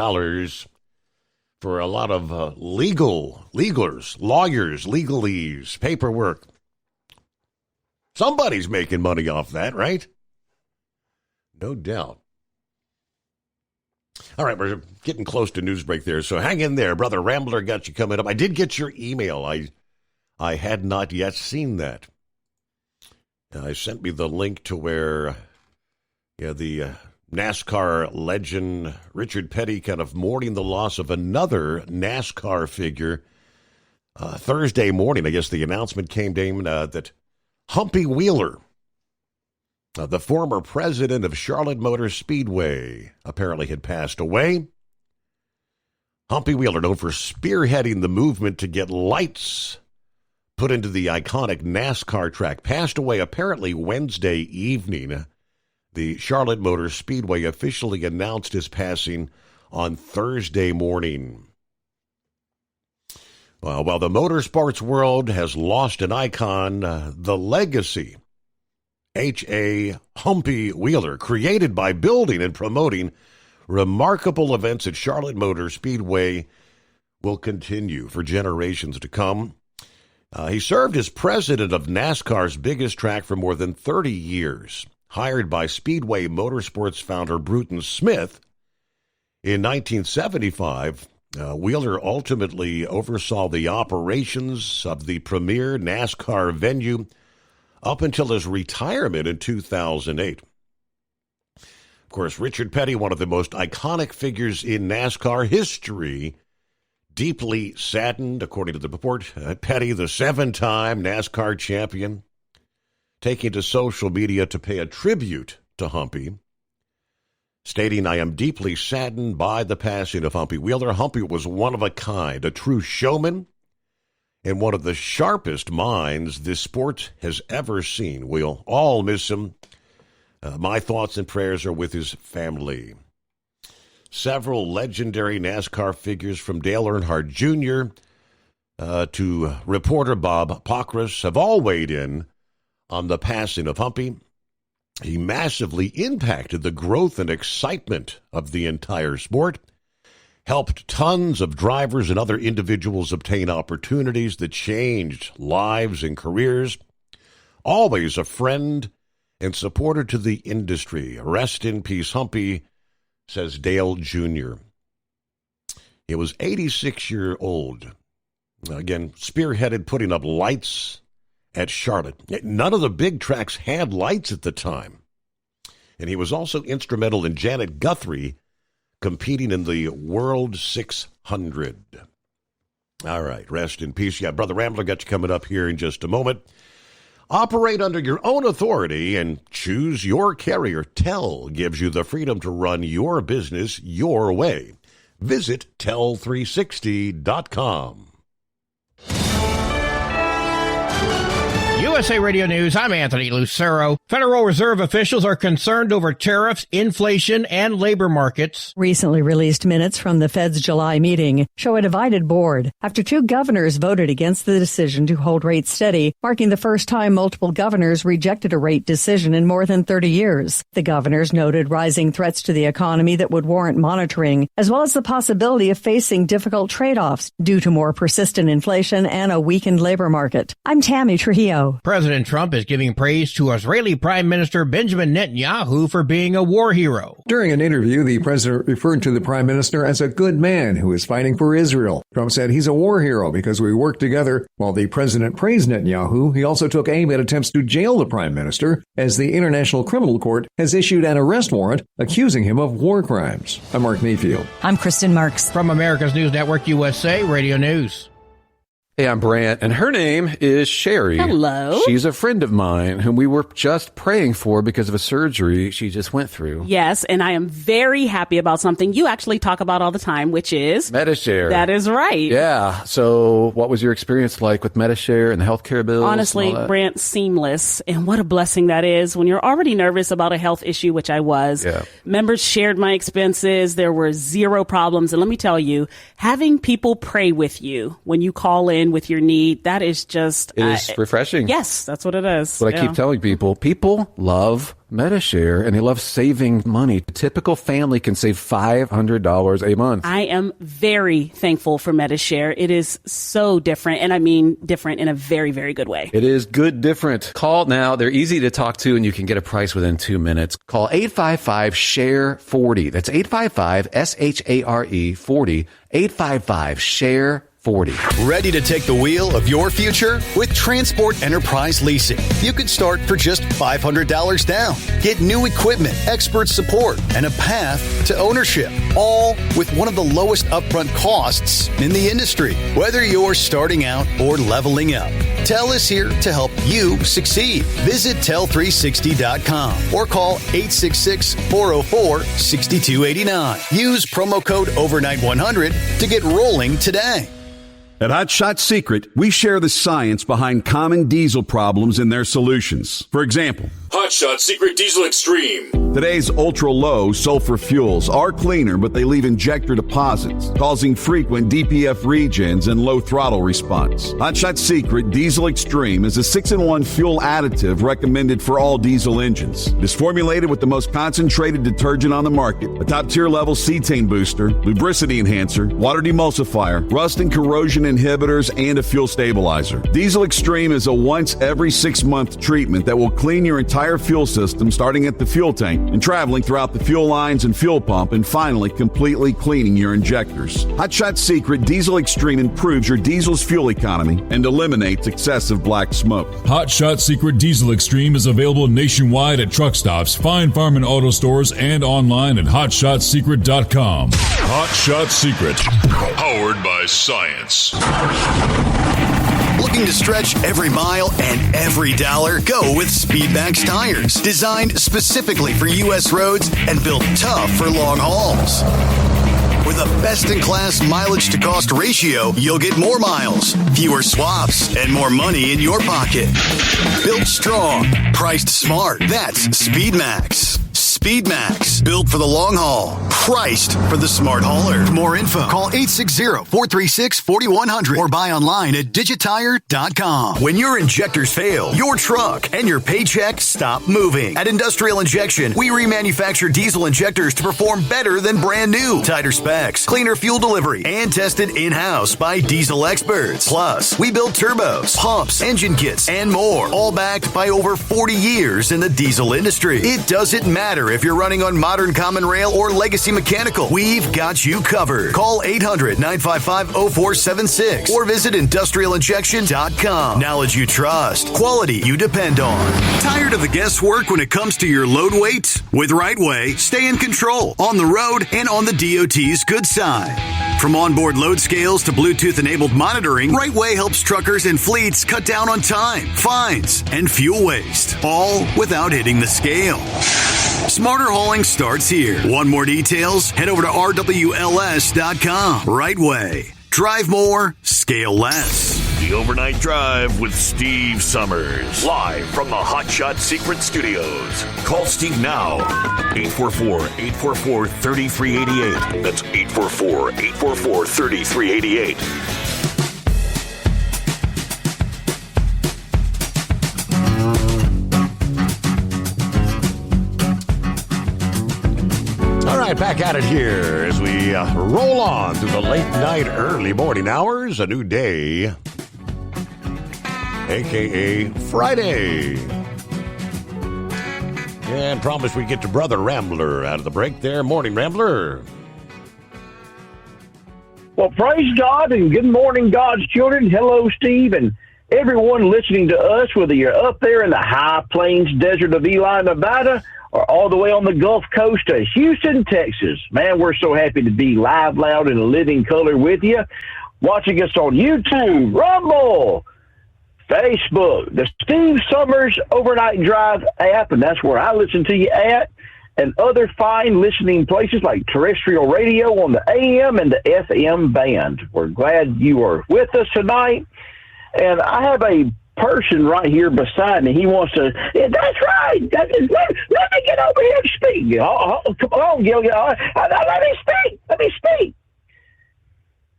for a lot of lawyers, legalese, paperwork. Somebody's making money off that, right? No doubt. All right, we're getting close to news break there, so hang in there. Brother Rambler got you coming up. I did get your email. I had not yet seen that. I sent me the link to where the NASCAR legend Richard Petty kind of mourning the loss of another NASCAR figure. Thursday morning, I guess the announcement came that Humpy Wheeler, the former president of Charlotte Motor Speedway, apparently had passed away. Humpy Wheeler, known for spearheading the movement to get lights put into the iconic NASCAR track, passed away apparently Wednesday evening. The Charlotte Motor Speedway officially announced his passing on Thursday morning. Well, while the motorsports world has lost an icon, the legacy, H.A. Humpy Wheeler, created by building and promoting remarkable events at Charlotte Motor Speedway, will continue for generations to come. He served as president of NASCAR's biggest track for more than 30 years. Hired by Speedway Motorsports founder Bruton Smith in 1975, Wheeler ultimately oversaw the operations of the premier NASCAR venue up until his retirement in 2008. Of course, Richard Petty, one of the most iconic figures in NASCAR history, deeply saddened, according to the report. Petty, the 7-time NASCAR champion, taking to social media to pay a tribute to Humpy, stating, "I am deeply saddened by the passing of Humpy Wheeler. Humpy was one of a kind, a true showman, and one of the sharpest minds this sport has ever seen. We'll all miss him. My thoughts and prayers are with his family." Several legendary NASCAR figures, from Dale Earnhardt Jr. To reporter Bob Pockrass, have all weighed in on the passing of Humpy. He massively impacted the growth and excitement of the entire sport, helped tons of drivers and other individuals obtain opportunities that changed lives and careers. Always a friend and supporter to the industry. Rest in peace, Humpy, says Dale Jr. He was 86-year-old. Again, spearheaded putting up lights at Charlotte. None of the big tracks had lights at the time. And he was also instrumental in Janet Guthrie competing in the World 600. All right, rest in peace. Yeah, Brother Rambler got you coming up here in just a moment. Operate under your own authority and choose your carrier. TEL gives you the freedom to run your business your way. Visit tel360.com. USA Radio News, I'm Anthony Lucero. Federal Reserve officials are concerned over tariffs, inflation, and labor markets. Recently released minutes from the Fed's July meeting show a divided board after 2 governors voted against the decision to hold rates steady, marking the first time multiple governors rejected a rate decision in more than 30 years. The governors noted rising threats to the economy that would warrant monitoring, as well as the possibility of facing difficult trade-offs due to more persistent inflation and a weakened labor market. I'm Tammy Trujillo. President Trump is giving praise to Israeli Prime Minister Benjamin Netanyahu for being a war hero. During an interview, the president referred to the prime minister as a good man who is fighting for Israel. Trump said he's a war hero because we worked together. While the president praised Netanyahu, he also took aim at attempts to jail the prime minister, as the International Criminal Court has issued an arrest warrant accusing him of war crimes. I'm Mark Mayfield. I'm Kristen Marks. From America's News Network USA Radio News. Hey, I'm Brant, and her name is Sherry. Hello. She's a friend of mine whom we were just praying for because of a surgery she just went through. Yes, and I am very happy about something you actually talk about all the time, which is Medi-Share. That is right. Yeah. So what was your experience like with Medi-Share and the healthcare bills? Honestly, Brant, seamless. And what a blessing that is when you're already nervous about a health issue, which I was. Yeah. Members shared my expenses. There were zero problems. And let me tell you, having people pray with you when you call in with your need, that is just... It is refreshing. Yes, that's what it is. What I keep telling people love Medi-Share and they love saving money. A typical family can save $500 a month. I am very thankful for Medi-Share. It is so different, and I mean different in a very, very good way. It is good different. Call now. They're easy to talk to, and you can get a price within 2 minutes. Call 855-SHARE-40. That's 855-SHARE-40. 855-SHARE-40. Ready to take the wheel of your future? With Transport Enterprise Leasing, you could start for just $500 down. Get new equipment, expert support, and a path to ownership, all with one of the lowest upfront costs in the industry. Whether you're starting out or leveling up, TEL is here to help you succeed. Visit tel360.com or call 866-404-6289. Use promo code OVERNIGHT100 to get rolling today. At Hot Shot Secret, we share the science behind common diesel problems and their solutions. For example, Hot Shot Secret Diesel Extreme. Today's ultra-low sulfur fuels are cleaner, but they leave injector deposits, causing frequent DPF regens and low throttle response. Hot Shot Secret Diesel Extreme is a 6-in-1 fuel additive recommended for all diesel engines. It is formulated with the most concentrated detergent on the market, a top-tier level cetane booster, lubricity enhancer, water demulsifier, rust and corrosion inhibitors, and a fuel stabilizer. Diesel Extreme is a once every 6-month treatment that will clean your entire fuel system, starting at the fuel tank and traveling throughout the fuel lines and fuel pump, and finally completely cleaning your injectors. Hot Shot Secret Diesel Extreme improves your diesel's fuel economy and eliminates excessive black smoke. Hot Shot Secret Diesel Extreme is available nationwide at truck stops, Fine Farm and auto stores, and online at hotshotsecret.com. Hot Shot Secret, powered by science. Looking to stretch every mile and every dollar? Go with Speedmax tires. Designed specifically for U.S. roads and built tough for long hauls. With a best-in-class mileage-to-cost ratio, you'll get more miles, fewer swaps, and more money in your pocket. Built strong, priced smart. That's Speedmax. Speedmax, built for the long haul, priced for the smart hauler. For more info, call 860-436-4100 or buy online at digitire.com. When your injectors fail, your truck and your paycheck stop moving. At Industrial Injection, we remanufacture diesel injectors to perform better than brand new. Tighter specs, cleaner fuel delivery, and tested in-house by diesel experts. Plus, we build turbos, pumps, engine kits, and more, all backed by over 40 years in the diesel industry. It doesn't matter if you're running on modern common rail or legacy mechanical. We've got you covered. Call 800-955-0476 or visit industrialinjection.com. Knowledge you trust. Quality you depend on. Tired of the guesswork when it comes to your load weight? With Rightway, stay in control on the road and on the DOT's good side. From onboard load scales to Bluetooth-enabled monitoring, Rightway helps truckers and fleets cut down on time, fines, and fuel waste, all without hitting the scale. Smarter hauling starts here. Want more details? Head over to RWLS.com. Rightway. Drive more, scale less. The Overnight Drive with Steve Summers. Live from the Hot Shot Secret Studios. Call Steve now. 844-844-3388. That's 844-844-3388. All right, back at it here as we roll on through the late night, early morning hours. A new day, a.k.a. Friday. And promise we get to Brother Rambler out of the break there. Morning, Rambler. Well, praise God and good morning, God's children. Hello, Steve, and everyone listening to us, whether you're up there in the high plains desert of Ely, Nevada, or all the way on the Gulf Coast of Houston, Texas. Man, we're so happy to be live, loud, and living color with you. watching us on YouTube, Rumble, Facebook, the Steve Summers Overnight Drive app, and that's where I listen to you at, and other fine listening places like terrestrial radio on the AM and the FM band. We're glad you are with us tonight. And I have a person right here beside me. He wants to, that's right. Let me get over here and speak. Come on, Gil. Let me speak.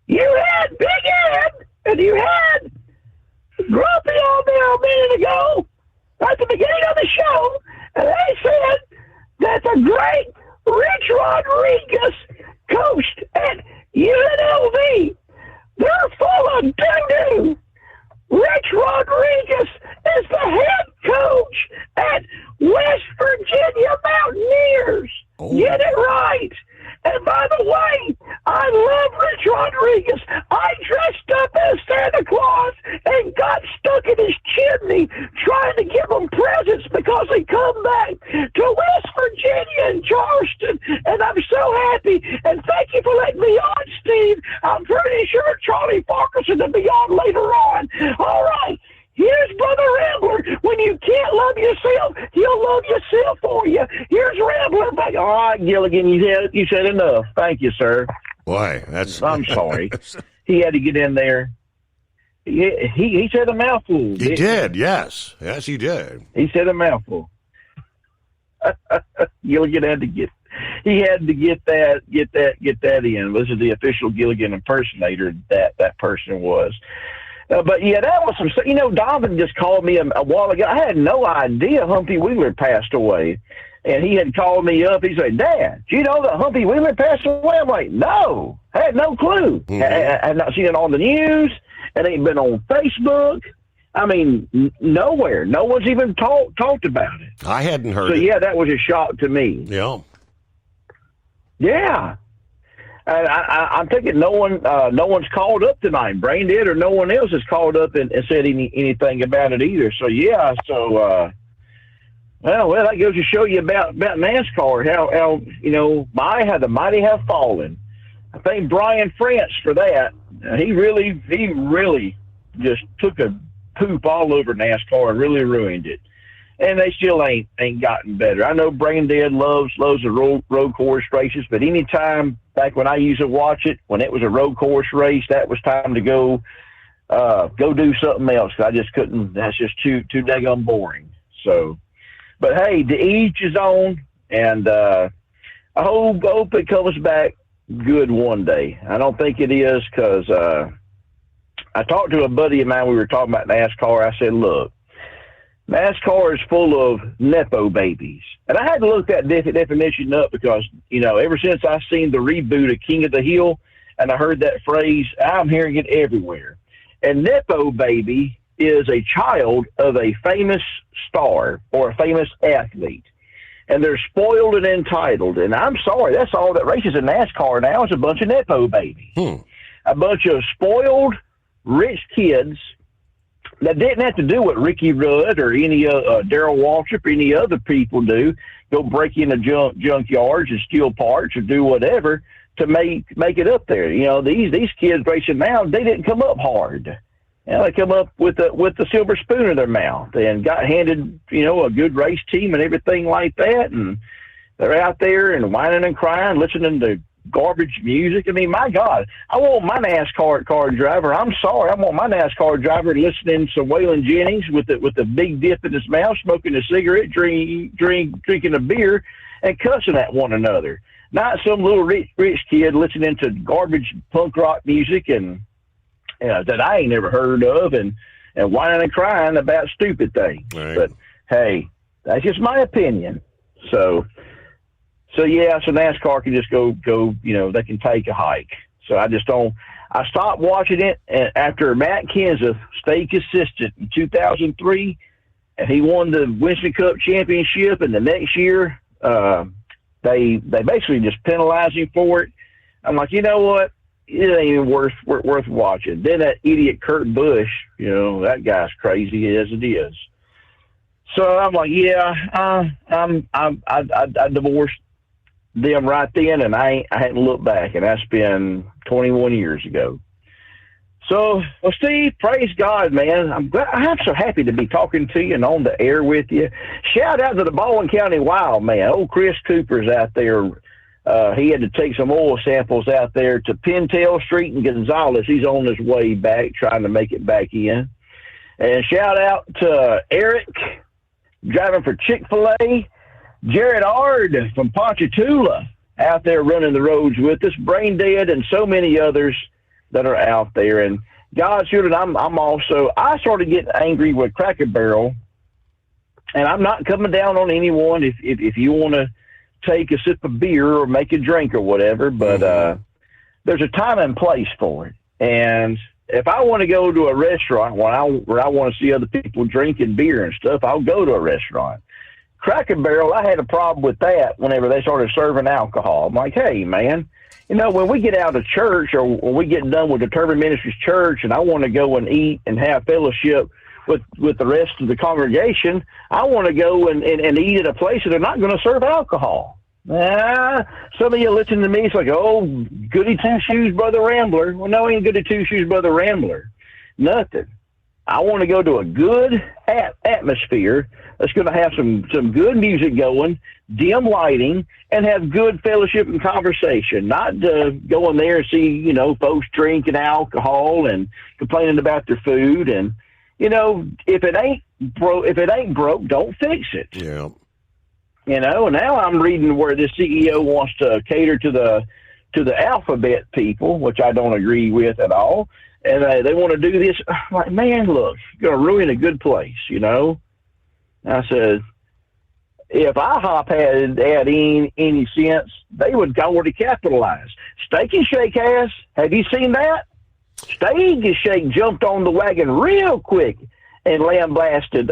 You had Big Ed, and you had Grumpy on there a minute ago at the beginning of the show, and they said that the great Rich Rodriguez coached at UNLV. They're full of doo-doo. Rich Rodriguez is the head coach at West Virginia Mountaineers. Oh. Get it right. And by the way, I love Rich Rodriguez. I dressed up as Santa Claus and got stuck in his chimney trying to give him presents because he come back to West Virginia and Charleston. And I'm so happy. And thank you for letting me on, Steve. I'm pretty sure Charlie Farquharson will be on later on. All right. Here's Brother Rambler. When you can't love yourself, he'll love yourself for you. Here's Rambler. All right, Gilligan, you said enough. Thank you, sir. Boy, I'm sorry. He had to get in there. He said a mouthful. He did, yes. Yes, he did. He said a mouthful. Gilligan had to get that in. This is the official Gilligan impersonator that person was. But yeah, that was some. Donovan just called me a while ago. I had no idea Humpy Wheeler passed away, and he had called me up. He said, "Dad, do you know that Humpy Wheeler passed away?" I'm like, "No, I had no clue. I had not seen it on the news. It ain't been on Facebook. I mean, nowhere. No one's even talked about it. I hadn't heard it. So yeah, that was a shock to me. Yeah. Yeah. And I'm thinking no one's called up tonight. Brain Dead or no one else has called up and said anything about it either. So yeah, well, that goes to show you about NASCAR, how the mighty have fallen. I thank Brian France for that. He really just took a poop all over NASCAR and really ruined it. And they still ain't gotten better. I know Brain Dead loves the road course races, but anytime back when I used to watch it, when it was a road course race, that was time to go do something else. I just couldn't. That's just too daggone boring. So, but hey, to each his own, and I hope it comes back good one day. I don't think it is because I talked to a buddy of mine. We were talking about NASCAR. I said, look, NASCAR is full of Nepo babies. And I had to look that definition up because, ever since I seen the reboot of King of the Hill and I heard that phrase, I'm hearing it everywhere. And Nepo baby is a child of a famous star or a famous athlete. And they're spoiled and entitled. And I'm sorry, that's all that races in NASCAR now is a bunch of Nepo babies. A bunch of spoiled, rich kids that didn't have to do what Ricky Rudd or any Darrell Waltrip or any other people do, go break into junkyards and steal parts or do whatever to make it up there. These kids racing now, they didn't come up hard. They come up with the silver spoon in their mouth and got handed, a good race team and everything like that. And they're out there and whining and crying, listening to garbage music. I mean, my God, I want my NASCAR car driver. I'm sorry, I want my NASCAR driver listening to Waylon Jennings with the big dip in his mouth, smoking a cigarette, drinking a beer, and cussing at one another. Not some little rich kid listening to garbage punk rock music and that I ain't never heard of and whining and crying about stupid things. Right. But hey, that's just my opinion. So yeah, so NASCAR can just go, they can take a hike. So I stopped watching it after Matt Kenseth stayed consistent in 2003 and he won the Winston Cup championship. And the next year, they basically just penalized him for it. I'm like, you know what? It ain't even worth watching. Then that idiot Kurt Busch, that guy's crazy as it is. So I'm like, yeah, I divorced them right then, and I hadn't looked back, and that's been 21 years ago. So, well, Steve, praise God, man. I'm so happy to be talking to you and on the air with you. Shout out to the Baldwin County Wild Man. Old Chris Cooper's out there. He had to take some oil samples out there to Pintail Street and Gonzales. He's on his way back, trying to make it back in. And shout out to Eric, driving for Chick-fil-A. Jared Ard from Ponchatoula out there running the roads with us. Brain Dead and so many others that are out there. And God, children, I started getting angry with Cracker Barrel, and I'm not coming down on anyone if you want to take a sip of beer or make a drink or whatever, but there's a time and place for it. And if I want to go to a restaurant where I want to see other people drinking beer and stuff, I'll go to a restaurant. Cracker Barrel, I had a problem with that whenever they started serving alcohol. I'm like, hey, man, you know, when we get out of church or when we get done with Determined Ministries Church and I want to go and eat and have fellowship with the rest of the congregation, I want to go and eat at a place that they're not going to serve alcohol. Some of you listen to me, it's like, oh, goody two-shoes, Brother Rambler. Well, no, ain't goody two-shoes, Brother Rambler. Nothing. I want to go to a good atmosphere that's going to have some good music going, dim lighting, and have good fellowship and conversation, not to go in there and see, you know, folks drinking alcohol and complaining about their food. And, you know, if it ain't broke, don't fix it. Yeah. You know, and now I'm reading where this CEO wants to cater to the alphabet people, which I don't agree with at all. And they want to do this. I'm like, man, look, you're going to ruin a good place, you know? I said, if IHOP had any sense, they would already capitalize. Steak and Shake has. Have you seen that? Steak and Shake jumped on the wagon real quick and lambasted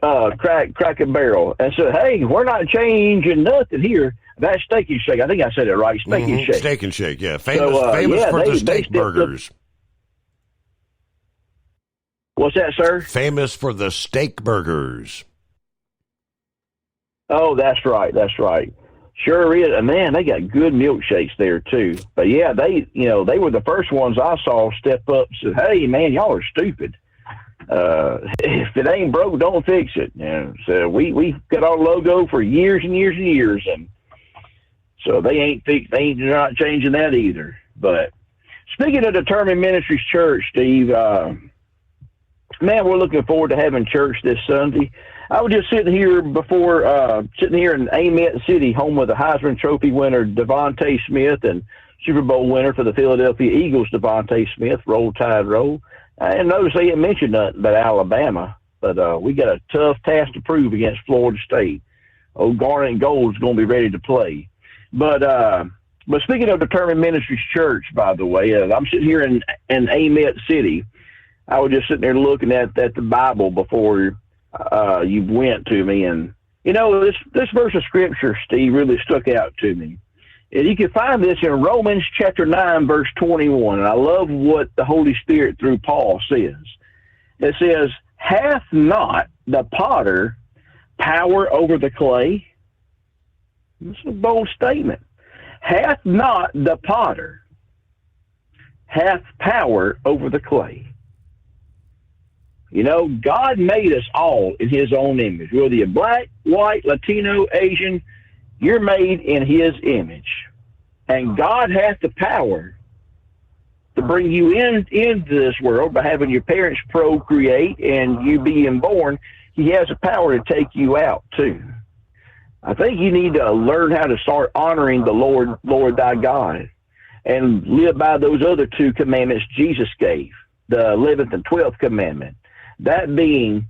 Cracker Barrel and said, hey, we're not changing nothing here. That's Steak and Shake. I think I said it right. Steak and Shake. Steak and Shake, yeah. Famous for the steak burgers. What's that, sir? Famous for the steak burgers. Oh, that's right. That's right. Sure is. And man, they got good milkshakes there too. But yeah, they were the first ones I saw step up and said, hey, man, y'all are stupid. If it ain't broke, don't fix it. And so we got our logo for years and years and years, and so they ain't not changing that either. But speaking of Determined Ministries Church, Steve, man, we're looking forward to having church this Sunday. I was just sitting here in Amet City, home of the Heisman Trophy winner Devontae Smith and Super Bowl winner for the Philadelphia Eagles, Devontae Smith. Roll Tide, roll. And notice they didn't mention nothing about Alabama, but we got a tough task to prove against Florida State. Old Garnet and Gold's going to be ready to play. But speaking of Determined Ministries Church, by the way, I'm sitting here in Amet City. I was just sitting there looking at the Bible before you went to me, and you know this verse of Scripture, Steve, really stuck out to me. And you can find this in Romans chapter 9, verse 21. And I love what the Holy Spirit through Paul says. It says, hath not the potter power over the clay? This is a bold statement. Hath not the potter hath power over the clay? You know, God made us all in his own image. Whether you're black, white, Latino, Asian, you're made in his image. And God has the power to bring you into this world by having your parents procreate and you being born. He has the power to take you out, too. I think you need to learn how to start honoring the Lord thy God, and live by those other two commandments Jesus gave, the 11th and 12th commandment. That being,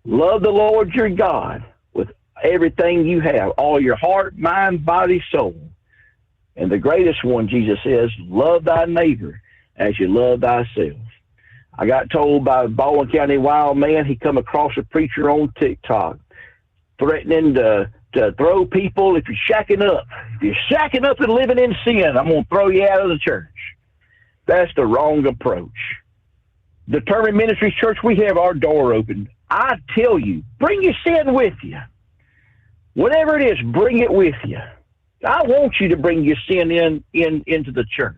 love the Lord your God with everything you have, all your heart, mind, body, soul. And the greatest one, Jesus says, love thy neighbor as you love thyself. I got told by a Baldwin County wild man, he come across a preacher on TikTok threatening to throw people if you're shacking up. If you're shacking up and living in sin, I'm going to throw you out of the church. That's the wrong approach. Determined Ministries Church, we have our door open. I tell you, bring your sin with you. Whatever it is, bring it with you. I want you to bring your sin into the church.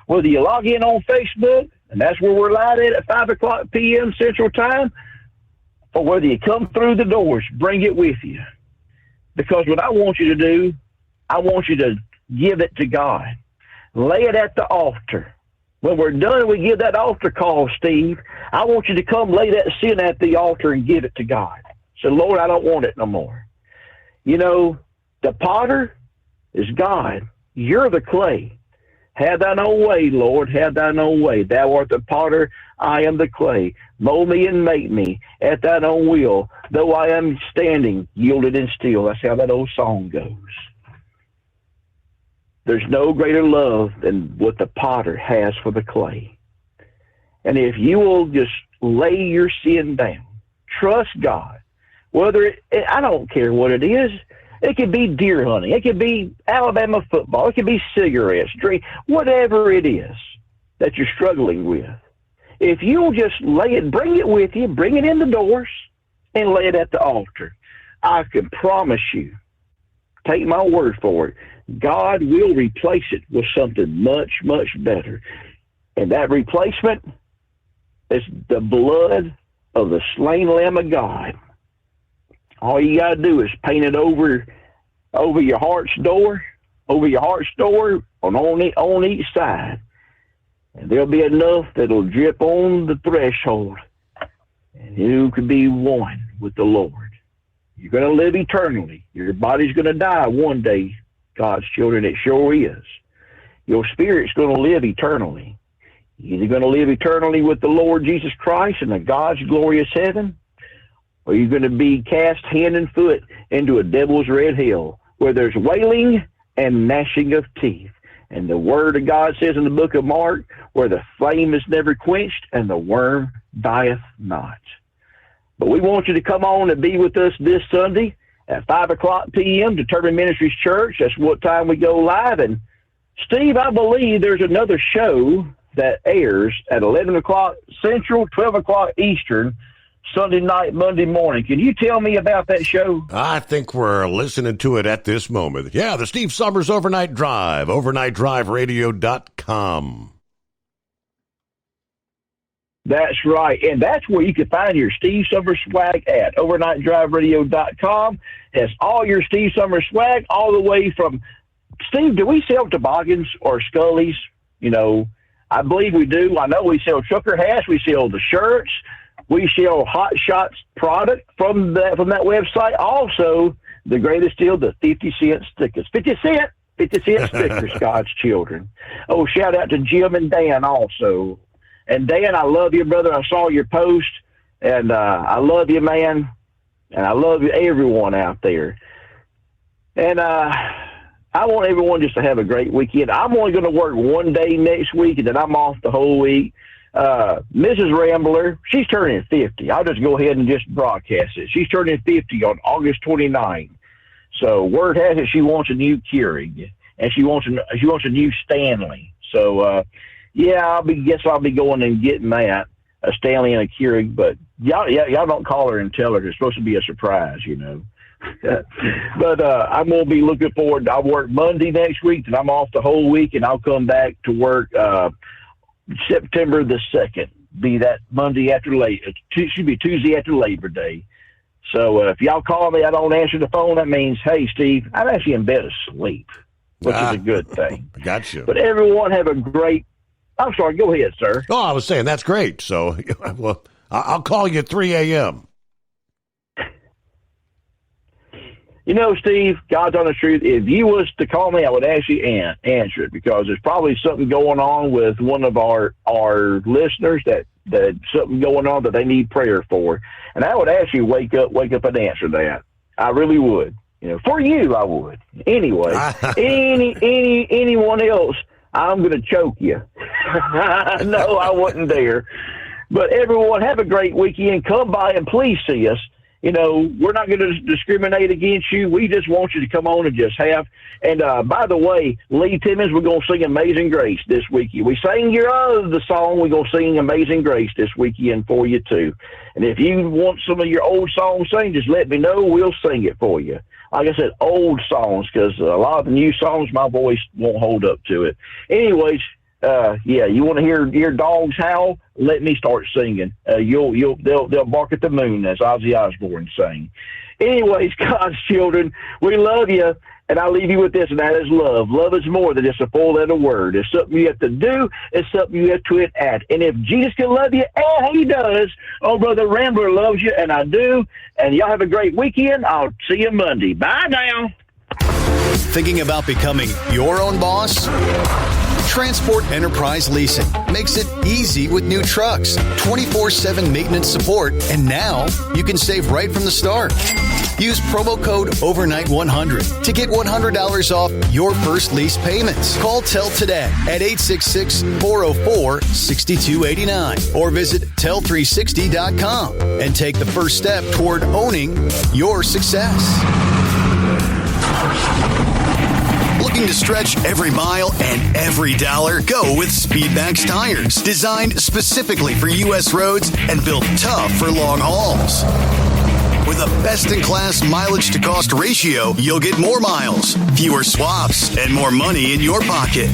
Whether you log in on Facebook, and that's where we're live at 5 o'clock p.m. Central Time, or whether you come through the doors, bring it with you. Because what I want you to do, I want you to give it to God. Lay it at the altar. When we're done, we give that altar call, Steve. I want you to come lay that sin at the altar and give it to God. Say, Lord, I don't want it no more. You know, the potter is God. You're the clay. Have thine own way, Lord, have thine own way. Thou art the potter, I am the clay. Mold me and make me at thine own will. Though I am standing, yielded and still. That's how that old song goes. There's no greater love than what the potter has for the clay. And if you will just lay your sin down, trust God, I don't care what it is. It could be deer hunting. It could be Alabama football. It could be cigarettes, drink, whatever it is that you're struggling with. If you'll just lay it, bring it with you, bring it in the doors, and lay it at the altar, I can promise you, take my word for it, God will replace it with something much, much better. And that replacement is the blood of the slain Lamb of God. All you got to do is paint it over your heart's door, on each side. And there'll be enough that'll drip on the threshold. And you can be one with the Lord. You're going to live eternally. Your body's going to die one day, God's children. It sure is. Your spirit's going to live eternally. You're either going to live eternally with the Lord Jesus Christ in the God's glorious heaven, or you're going to be cast hand and foot into a devil's red hell, where there's wailing and gnashing of teeth. And the word of God says in the book of Mark, where the flame is never quenched and the worm dieth not. But we want you to come on and be with us this Sunday at 5 o'clock p.m. Determined Ministries Church. That's what time we go live. And Steve, I believe there's another show that airs at 11 o'clock Central, 12 o'clock Eastern, Sunday night, Monday morning. Can you tell me about that show? I think we're listening to it at this moment. Yeah, the Steve Summers Overnight Drive, overnightdriveradio.com. That's right. And that's where you can find your Steve Summers swag at, overnightdriveradio.com. Has all your Steve Summers swag all the way from, Steve, do we sell toboggans or Scullies? You know, I believe we do. I know we sell trucker hats. We sell the shirts. We sell Hot Shots product from that website. Also, the greatest deal, the 50-cent stickers. 50 cent stickers, God's children. Oh, shout out to Jim and Dan also. And Dan, I love you, brother. I saw your post, and I love you, man. And I love you, everyone out there. And I want everyone just to have a great weekend. I'm only going to work one day next week, and then I'm off the whole week. Mrs. Rambler, she's turning 50. I'll just go ahead and just broadcast it. She's turning 50 on August 29th. So word has it she wants a new Keurig, and she wants a new Stanley. So yeah, I'll be going and getting that, a Stanley and a Keurig. But y'all don't call her and tell her. It's supposed to be a surprise, you know. But I'm gonna be looking forward. I'll work Monday next week, and I'm off the whole week, and I'll come back to work September the 2nd, be that Monday after should be Tuesday after Labor Day. So if y'all call me, I don't answer the phone, that means, hey, Steve, I'm actually in bed asleep, which is a good thing. Gotcha. But everyone have a great, I'm sorry, go ahead, sir. Oh, I was saying, that's great. So well, I'll call you at 3 a.m. You know, Steve, God's honest truth, if you was to call me, I would actually answer it, because there's probably something going on with one of our listeners that something going on that they need prayer for. And I would actually wake up and answer that. I really would. You know, for you, I would. Anyway, anyone else, I'm going to choke you. No, I wouldn't dare. But everyone, have a great weekend. Come by and please see us. You know, we're not going to discriminate against you. We just want you to come on and just have. And by the way, Lee Timmons, we're going to sing Amazing Grace this weekend. We sang the song. We're going to sing Amazing Grace this weekend for you, too. And if you want some of your old songs sang, just let me know. We'll sing it for you. Like I said, old songs, because a lot of the new songs, my voice won't hold up to it. Anyways, You want to hear dogs howl? Let me start singing. They'll bark at the moon, as Ozzy Osbourne sang. Anyways, God's children, we love you, and I'll leave you with this, and that is love. Love is more than just a four-letter word. It's something you have to do. It's something you have to act. And if Jesus can love you, and he does, oh, Brother Rambler loves you, and I do. And y'all have a great weekend. I'll see you Monday. Bye now. Thinking about becoming your own boss? Transport Enterprise Leasing makes it easy with new trucks, 24/7 maintenance support, and now you can save right from the start. Use promo code OVERNIGHT100 to get $100 off your first lease payments. Call Tell today at 866-404-6289 or visit Tell360.com and take the first step toward owning your success. Looking to stretch every mile and every dollar? Go with Speedmax tires, designed specifically for U.S. roads and built tough for long hauls. With a best-in-class mileage-to-cost ratio, you'll get more miles, fewer swaps, and more money in your pocket.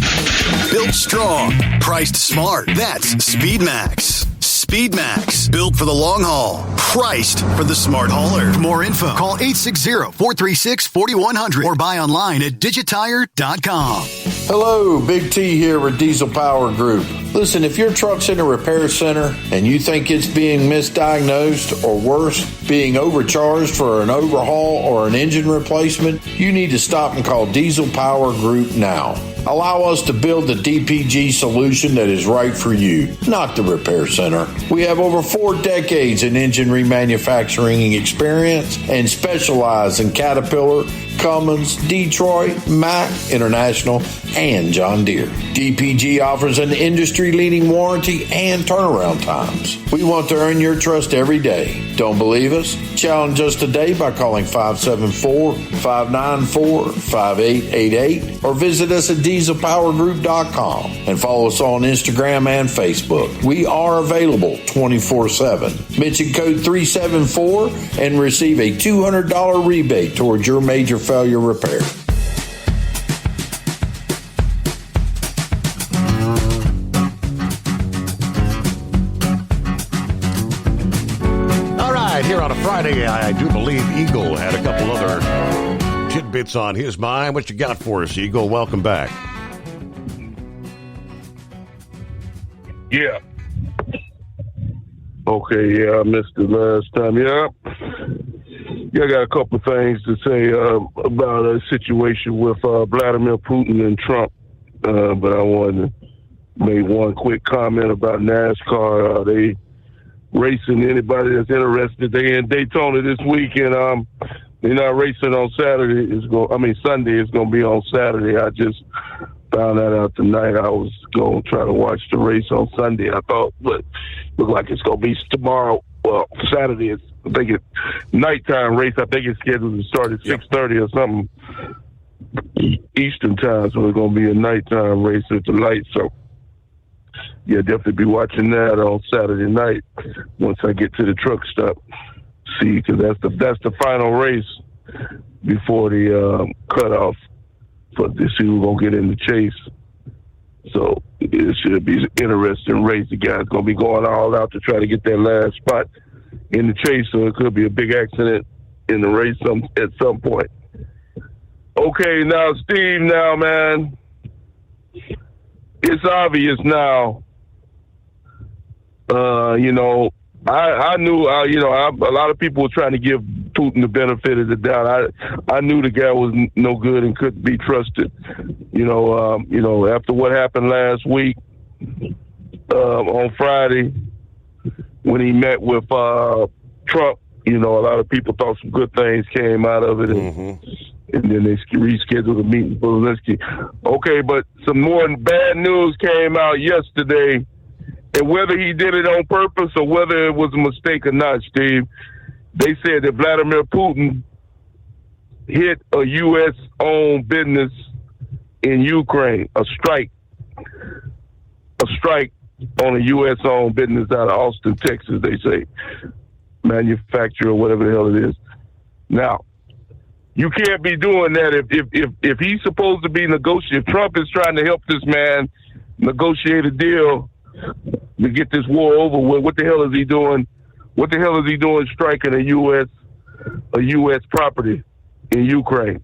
Built strong, priced smart. That's Speedmax. Speedmax, built for the long haul, priced for the smart hauler. For more info, call 860-436-4100 or buy online at digitire.com. Hello, Big T here with Diesel Power Group. Listen, if your truck's in a repair center and you think it's being misdiagnosed or worse, being overcharged for an overhaul or an engine replacement, you need to stop and call Diesel Power Group now. Allow us to build the DPG solution that is right for you, not the repair center. We have over 4 decades in engine remanufacturing experience and specialize in Caterpillar, Cummins, Detroit, Mack, International, and John Deere. DPG offers an industry-leading warranty and turnaround times. We want to earn your trust every day. Don't believe us? Challenge us today by calling 574-594-5888 or visit us at dieselpowergroup.com and follow us on Instagram and Facebook. We are available 24/7. Mention code 374 and receive a $200 rebate towards your major failure repair. All right, here on a Friday, I do believe Eagle had a couple other tidbits on his mind. What you got for us, Eagle? Welcome back. Yeah. Okay, yeah, I missed it last time. Yeah, I got a couple of things to say about a situation with Vladimir Putin and Trump, but I wanted to make one quick comment about NASCAR. They racing anybody that's interested. They in Daytona this weekend. They're not racing on Saturday. Sunday. It's going to be on Saturday. I just found that out tonight. I was going to try to watch the race on Sunday. I thought, but look like it's going to be tomorrow. Well, Saturday is, I think it's nighttime race. I think it's scheduled to start at 6:30 or something Eastern time. So it's going to be a nighttime race at the light. So yeah, definitely be watching that on Saturday night once I get to the truck stop. See, because that's the final race before the cutoff for to see who's gonna get in the chase. So it should be an interesting race. The guy's gonna be going all out to try to get that last spot in the chase. So it could be a big accident in the race at some point. Okay, now Steve, now man, it's obvious now. I knew, a lot of people were trying to give Putin the benefit of the doubt. I knew the guy was no good and couldn't be trusted. After what happened last week on Friday when he met with Trump, a lot of people thought some good things came out of it, and then they rescheduled the meeting for Zelensky. Okay, but some more bad news came out yesterday. And whether he did it on purpose or whether it was a mistake or not, Steve, they said that Vladimir Putin hit a U.S.-owned business in Ukraine, a strike on a U.S.-owned business out of Austin, Texas, they say, manufacturer or whatever the hell it is. Now, you can't be doing that if he's supposed to be negotiating. If Trump is trying to help this man negotiate a deal to get this war over with. What the hell is he doing? What the hell is he doing striking a U.S. property in Ukraine?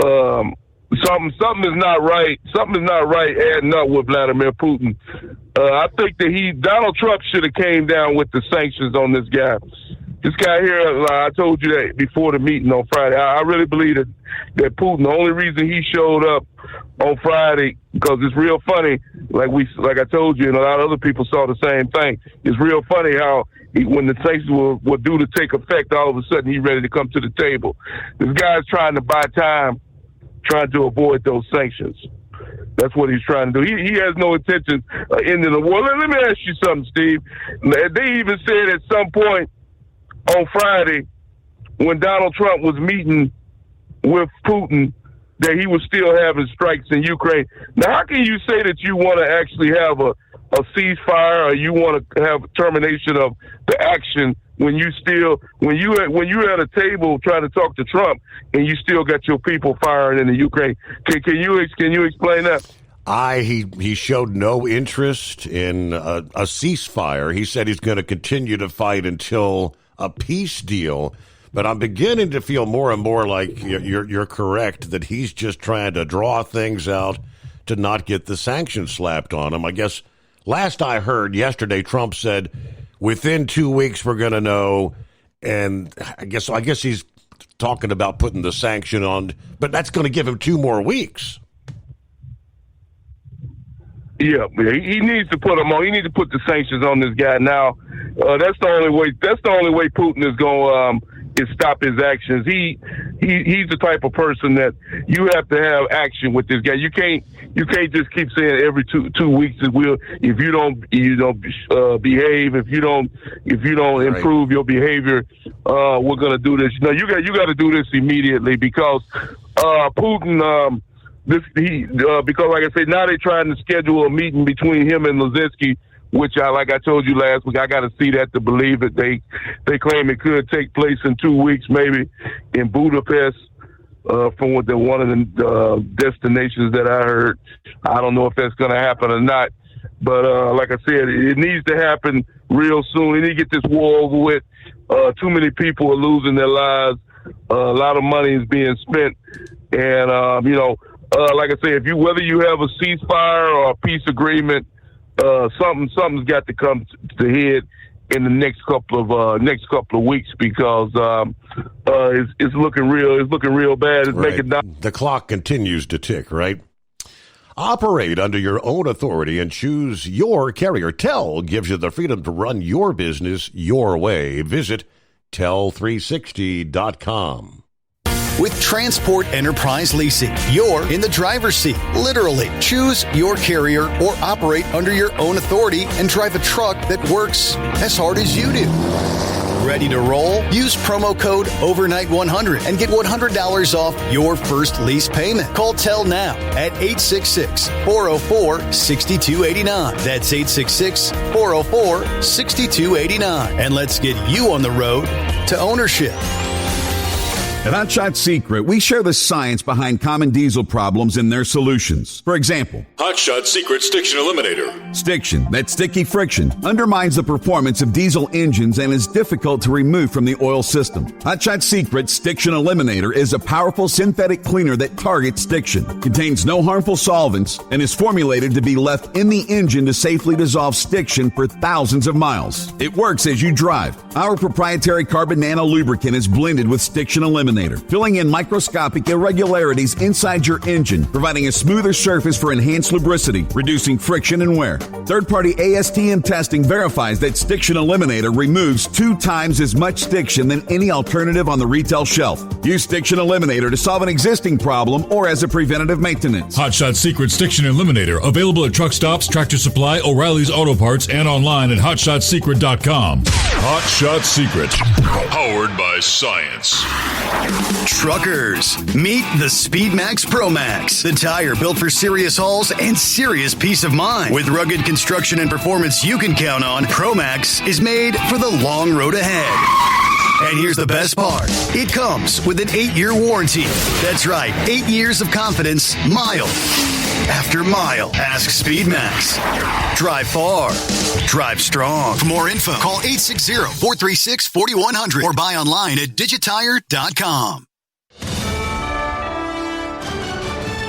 Something is not right. Something is not right adding up with Vladimir Putin. I think that Donald Trump should have came down with the sanctions on this guy. This guy here, I told you that before the meeting on Friday. I really believe that Putin, the only reason he showed up on Friday, because it's real funny, like I told you, and a lot of other people saw the same thing. It's real funny how when the sanctions were due to take effect, all of a sudden he's ready to come to the table. This guy's trying to buy time, trying to avoid those sanctions. That's what he's trying to do. He has no intention of ending the war. Let me ask you something, Steve. They even said at some point on Friday, when Donald Trump was meeting with Putin, that he was still having strikes in Ukraine. Now, how can you say that you want to actually have a ceasefire, or you want to have termination of the action when you at a table trying to talk to Trump and you still got your people firing in the Ukraine? Can you explain that? He showed no interest in a ceasefire. He said he's going to continue to fight until a peace deal. But I'm beginning to feel more and more like you're correct, that he's just trying to draw things out to not get the sanctions slapped on him. I guess last I heard yesterday, Trump said within 2 weeks we're going to know, and I guess he's talking about putting the sanction on, but that's going to give him 2 more weeks. Yeah, he needs to put them on. He needs to put the sanctions on this guy now. That's the only way. That's the only way Putin is going to stop his actions. He's the type of person that you have to have action with this guy. You can't just keep saying every two weeks that if you don't behave, if you don't improve your behavior, we're going to do this. No, you got to do this immediately, because Putin. Because like I said, now they're trying to schedule a meeting between him and Zelensky, which like I told you last week, I got to see that to believe it. They claim it could take place in 2 weeks, maybe in Budapest, from one of the destinations that I heard. I don't know if that's going to happen or not, but like I said, it needs to happen real soon. They need to get this war over with. Too many people are losing their lives. A lot of money is being spent, and like I say, whether you have a ceasefire or a peace agreement, something's got to come to head in the next couple of weeks, because it's looking real bad. It's making the clock continues to tick, right? Operate under your own authority and choose your carrier. TEL gives you the freedom to run your business your way. Visit tel360.com. With Transport Enterprise Leasing, you're in the driver's seat, literally. Choose your carrier or operate under your own authority and drive a truck that works as hard as you do. Ready to roll? Use promo code OVERNIGHT100 and get $100 off your first lease payment. Call TEL now at 866-404-6289. That's 866-404-6289. And let's get you on the road to ownership. At Hot Shot Secret, we share the science behind common diesel problems and their solutions. For example, Hot Shot Secret Stiction Eliminator. Stiction, that sticky friction, undermines the performance of diesel engines and is difficult to remove from the oil system. Hot Shot Secret Stiction Eliminator is a powerful synthetic cleaner that targets stiction, contains no harmful solvents, and is formulated to be left in the engine to safely dissolve stiction for thousands of miles. It works as you drive. Our proprietary carbon nano lubricant is blended with Stiction Eliminator, filling in microscopic irregularities inside your engine, providing a smoother surface for enhanced lubricity, reducing friction and wear. Third-party ASTM testing verifies that Stiction Eliminator removes 2 times as much stiction than any alternative on the retail shelf. Use Stiction Eliminator to solve an existing problem or as a preventative maintenance. Hot Shot Secret Stiction Eliminator, available at truck stops, Tractor Supply, O'Reilly's Auto Parts, and online at HotShotSecret.com. Hot Shot Secret, powered by science. Truckers, meet the SpeedMax Pro Max, the tire built for serious hauls and serious peace of mind. With rugged construction and performance you can count on, Pro Max is made for the long road ahead. And here's the best part. It comes with an 8-year warranty. That's right, 8 years of confidence, mild. after mile. Ask SpeedMax. Drive far. Drive strong. For more info, call 860-436-4100 or buy online at digitire.com.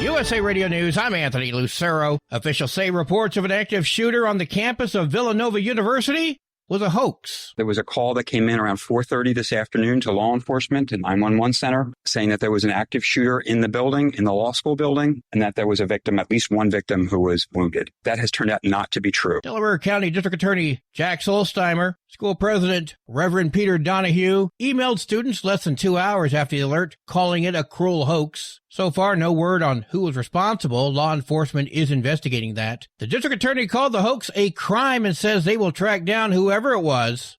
USA Radio News, I'm Anthony Lucero. Officials say reports of an active shooter on the campus of Villanova University was a hoax. There was a call that came in around 4:30 this afternoon to law enforcement and 911 center saying that there was an active shooter in the building, in the law school building, and that there was a victim, at least one victim, who was wounded. That has turned out not to be true. Delaware County District Attorney Jack Solsteimer, school president Reverend Peter Donahue, emailed students less than 2 hours after the alert, calling it a cruel hoax. So far, no word on who was responsible. Law enforcement is investigating that. The district attorney called the hoax a crime and says they will track down whoever it was.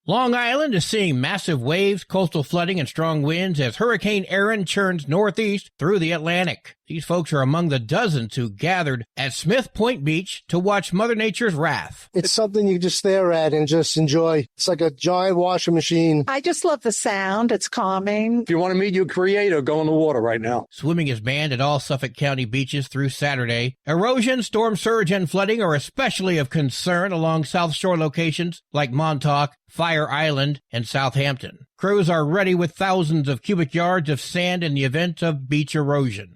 Long Island is seeing massive waves, coastal flooding, and strong winds as Hurricane Erin churns northeast through the Atlantic. These folks are among the dozens who gathered at Smith Point Beach to watch Mother Nature's wrath. It's something you just stare at and just enjoy. It's like a giant washing machine. I just love the sound. It's calming. If you want to meet your creator, go in the water right now. Swimming is banned at all Suffolk County beaches through Saturday. Erosion, storm surge, and flooding are especially of concern along South Shore locations like Montauk, Fire Island, and Southampton. Crews are ready with thousands of cubic yards of sand in the event of beach erosion.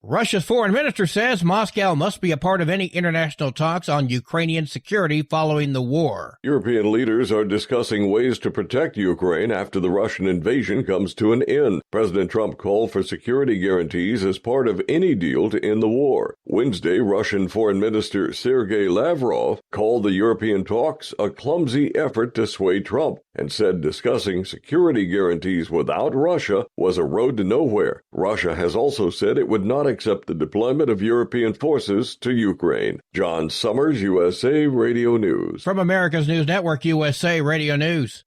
Russia's foreign minister says Moscow must be a part of any international talks on Ukrainian security following the war. European leaders are discussing ways to protect Ukraine after the Russian invasion comes to an end. President Trump called for security guarantees as part of any deal to end the war. Wednesday, Russian Foreign Minister Sergei Lavrov called the European talks a clumsy effort to sway Trump and said discussing security guarantees without Russia was a road to nowhere. Russia has also said it would not accept the deployment of European forces to Ukraine. John Summers, USA Radio News. From America's News Network, USA Radio News.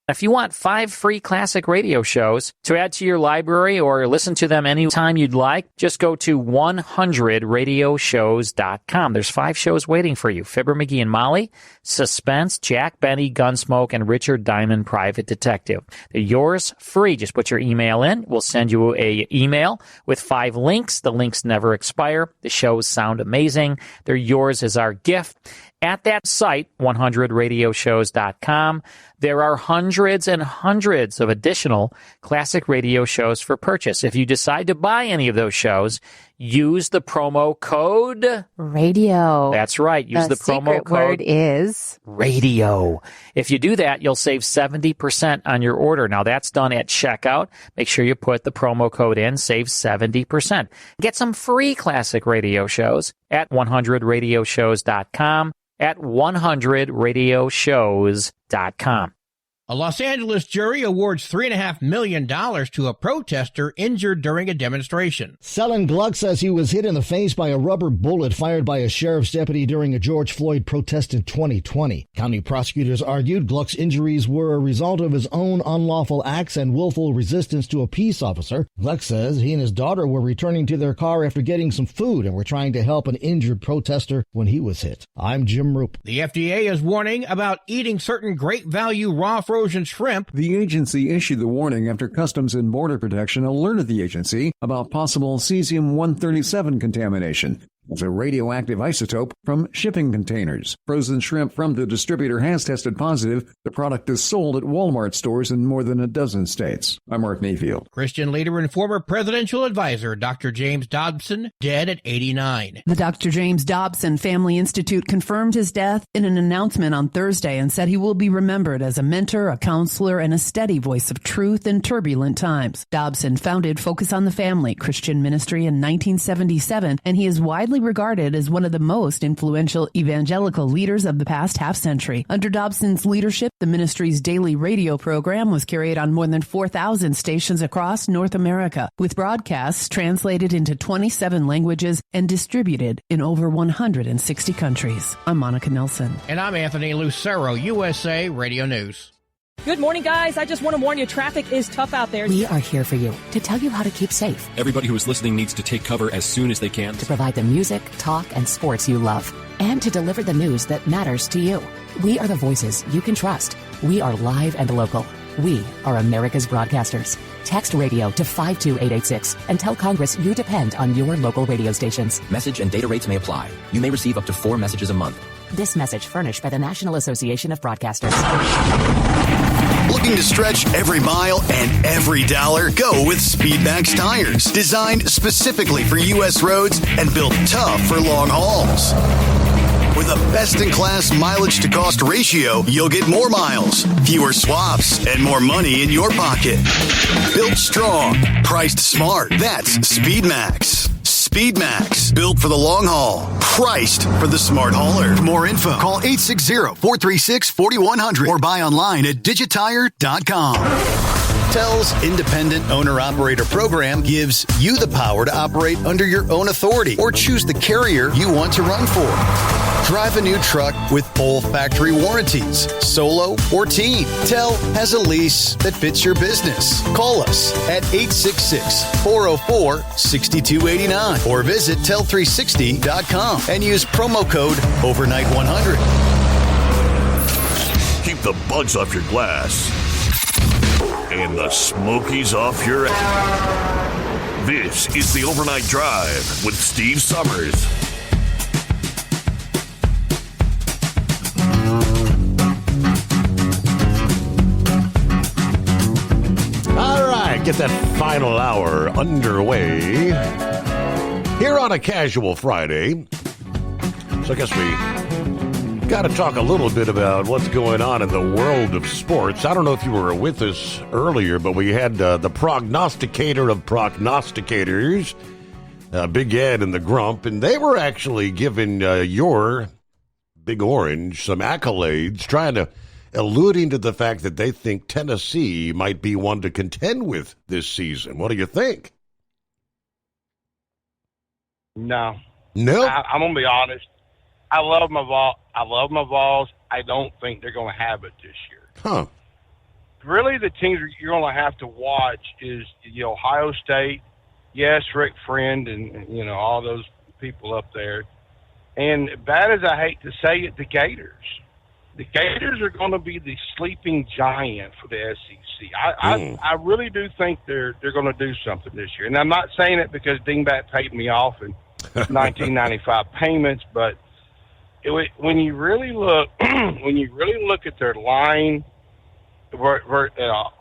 If you want 5 free classic radio shows to add to your library or listen to them anytime you'd like, just go to 100radioshows.com. There's 5 shows waiting for you. Fibber, McGee and Molly, Suspense, Jack Benny, Gunsmoke, and Richard Diamond, Private Detective. They're yours free. Just put your email in. We'll send you a email with 5 links. The links never expire. The shows sound amazing. They're yours as our gift. At that site, 100radioshows.com, there are hundreds and hundreds of additional classic radio shows for purchase. If you decide to buy any of those shows, use the promo code radio. That's right. Use the promo code. Word is radio. If you do that, you'll save 70% on your order. Now that's done at checkout. Make sure you put the promo code in, save 70%. Get some free classic radio shows at 100radioshows.com. at 100radioshows.com. A Los Angeles jury awards $3.5 million to a protester injured during a demonstration. Selin Gluck says he was hit in the face by a rubber bullet fired by a sheriff's deputy during a George Floyd protest in 2020. County prosecutors argued Gluck's injuries were a result of his own unlawful acts and willful resistance to a peace officer. Gluck says he and his daughter were returning to their car after getting some food and were trying to help an injured protester when he was hit. I'm Jim Roop. The FDA is warning about eating certain great value raw frozen shrimp. The agency issued the warning after Customs and Border Protection alerted the agency about possible cesium-137 contamination. It's a radioactive isotope from shipping containers. Frozen shrimp from the distributor has tested positive. The product is sold at Walmart stores in more than a dozen states. I'm Mark Mayfield. Christian leader and former presidential advisor Dr. James Dobson, dead at 89. The Dr. James Dobson Family Institute confirmed his death in an announcement on Thursday and said he will be remembered as a mentor, a counselor, and a steady voice of truth in turbulent times. Dobson founded Focus on the Family Christian Ministry in 1977, and he is widely regarded as one of the most influential evangelical leaders of the past half-century. Under Dobson's leadership, the ministry's daily radio program was carried on more than 4,000 stations across North America, with broadcasts translated into 27 languages and distributed in over 160 countries. I'm Monica Nelson. And I'm Anthony Lucero, USA Radio News. Good morning, guys. I just want to warn you, traffic is tough out there. We are here for you to tell you how to keep safe. Everybody who is listening needs to take cover as soon as they can. To provide the music, talk, and sports you love. And to deliver the news that matters to you. We are the voices you can trust. We are live and local. We are America's broadcasters. Text radio to 52886 and tell Congress you depend on your local radio stations. Message and data rates may apply. You may receive up to 4 messages a month. This message furnished by the National Association of Broadcasters. Looking to stretch every mile and every dollar? Go with Speedmax tires. Designed specifically for U.S. roads and built tough for long hauls. With a best-in-class mileage-to-cost ratio, you'll get more miles, fewer swaps, and more money in your pocket. Built strong, priced smart. That's Speedmax. Speedmax, built for the long haul, priced for the smart hauler. For more info, call 860-436-4100 or buy online at digitire.com. TEL's independent owner-operator program gives you the power to operate under your own authority or choose the carrier you want to run for. Drive a new truck with full factory warranties, solo or team. TEL has a lease that fits your business. Call us at 866-404-6289 or visit tel360.com and use promo code overnight100. Keep the bugs off your glass and the Smokies off your ass. This is the Overnight Drive with Steve Summers. All right, get that final hour underway here on a casual Friday. So I guess we got to talk a little bit about what's going on in the world of sports. I don't know if you were with us earlier, but we had the prognosticator of prognosticators, Big Ed and the Grump, and they were actually giving your Big Orange some accolades, alluding to the fact that they think Tennessee might be one to contend with this season. What do you think? No. No? I'm going to be honest. I love my Vols. I don't think they're going to have it this year. Huh. Really, the teams you're going to have to watch is the Ohio State. Yes, Rick Friend and all those people up there. And bad as I hate to say it, the Gators. The Gators are going to be the sleeping giant for the SEC. I really do think they're going to do something this year. And I'm not saying it because Dingbat paid me off in 1995 payments, but when you really look at their line,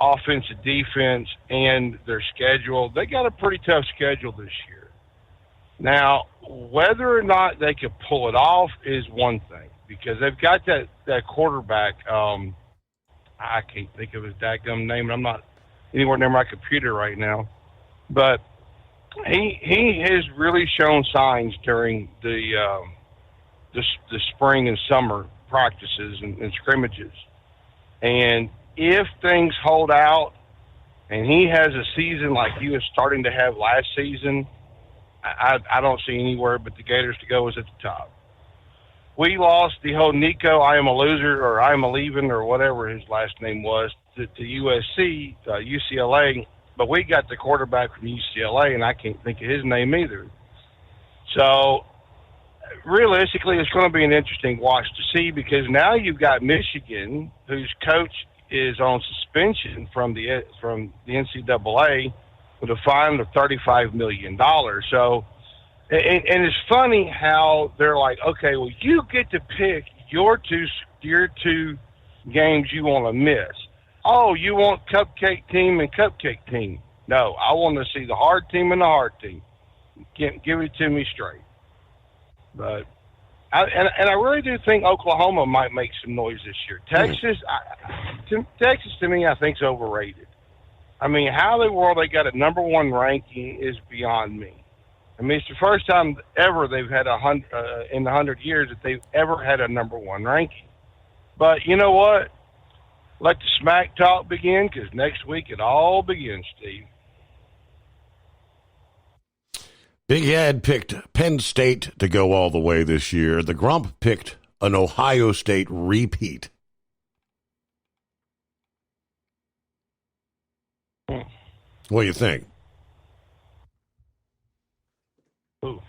offensive, defense, and their schedule, they got a pretty tough schedule this year. Now, whether or not they could pull it off is one thing, because they've got that quarterback. I can't think of his dadgum name. I'm not anywhere near my computer right now, but he has really shown signs during the spring and summer practices and scrimmages. And if things hold out and he has a season like he was starting to have last season, I don't see anywhere but the Gators to go is at the top. We lost the whole Nico, I am a loser, or I am a leaving, or whatever his last name was, to USC, UCLA, but we got the quarterback from UCLA, and I can't think of his name either. So realistically, it's going to be an interesting watch to see, because now you've got Michigan, whose coach is on suspension from the NCAA with a fine of $35 million. So, and it's funny how they're like, okay, well, you get to pick your two games you want to miss. Oh, you want cupcake team and cupcake team. No, I want to see the hard team and the hard team. Give it to me straight. But I really do think Oklahoma might make some noise this year. Texas, Texas to me, I think is overrated. I mean, how in the world they got a number one ranking is beyond me. I mean, it's the first time ever they've had in the 100 years that they've ever had a number one ranking. But you know what? Let the smack talk begin, because next week it all begins, Steve. Big Ed picked Penn State to go all the way this year. The Grump picked an Ohio State repeat. What do you think? Ooh.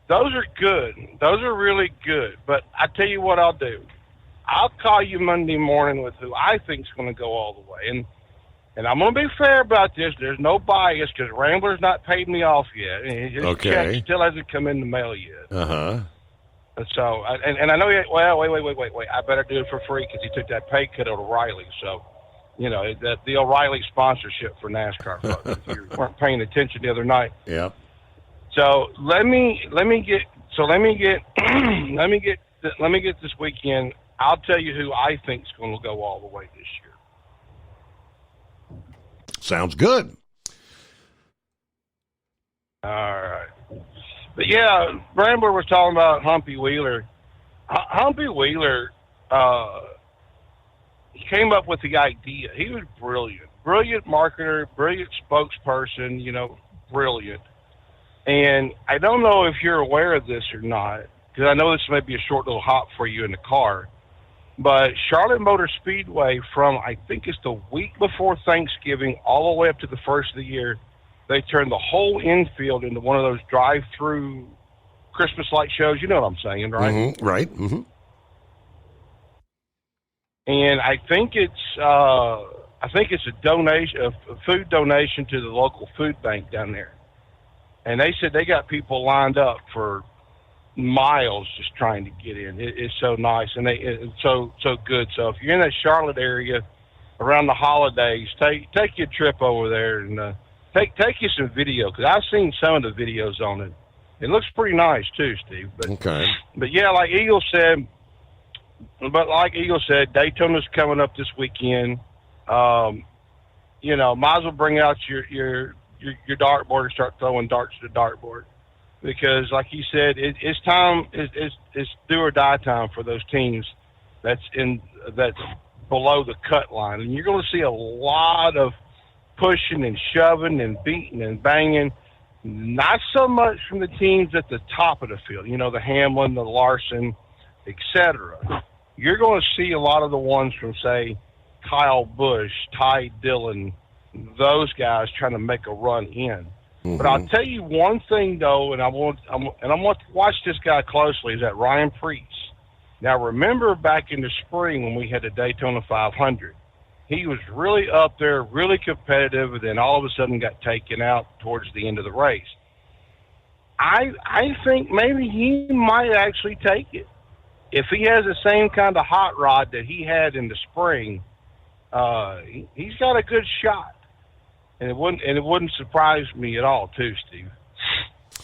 Those are good. Those are really good. But I tell you what I'll do. I'll call you Monday morning with who I think is going to go all the way. And and I'm going to be fair about this. There's no bias because Rambler's not paid me off yet. And his check still hasn't come in the mail yet. And so, and I know wait. I better do it for free because he took that pay cut at O'Reilly. So, the O'Reilly sponsorship for NASCAR. Folks, if you weren't paying attention the other night. Yeah. So let me get this weekend. I'll tell you who I think is going to go all the way this year. Sounds good. All right. But yeah, Rambler was talking about Humpy Wheeler. Humpy Wheeler, he came up with the idea. He was brilliant marketer, brilliant spokesperson, brilliant. And I don't know if you're aware of this or not, because I know this may be a short little hop for you in the car, but Charlotte Motor Speedway from, I think it's the week before Thanksgiving, all the way up to the first of the year, they turned the whole infield into one of those drive-through Christmas light shows. You know what I'm saying, right? Mm-hmm. Right. Mm-hmm. And I think it's a donation, a food donation to the local food bank down there. And they said they got people lined up for miles just trying to get in. It's so nice, and it's so good. So if you're in that Charlotte area around the holidays, take your trip over there and take you some video, because I've seen some of the videos on it. It looks pretty nice too, Steve. But yeah, like Eagle said, Daytona's coming up this weekend. Might as well bring out your dartboard and start throwing darts to the dartboard, because like he said, it's time. It's do or die time for those teams that's below the cut line, and you're going to see a lot of pushing and shoving and beating and banging. Not so much from the teams at the top of the field, the Hamlin, the Larson, etc. You're going to see a lot of the ones from, say, Kyle Busch, Ty Dillon, those guys trying to make a run in. Mm-hmm. But I'll tell you one thing though, and I'm going to watch this guy closely, is that Ryan Preece. Now remember back in the spring when we had the Daytona 500, he was really up there, really competitive, and then all of a sudden got taken out towards the end of the race. I think maybe he might actually take it. If he has the same kind of hot rod that he had in the spring, he's got a good shot. And it wouldn't surprise me at all, too, Steve.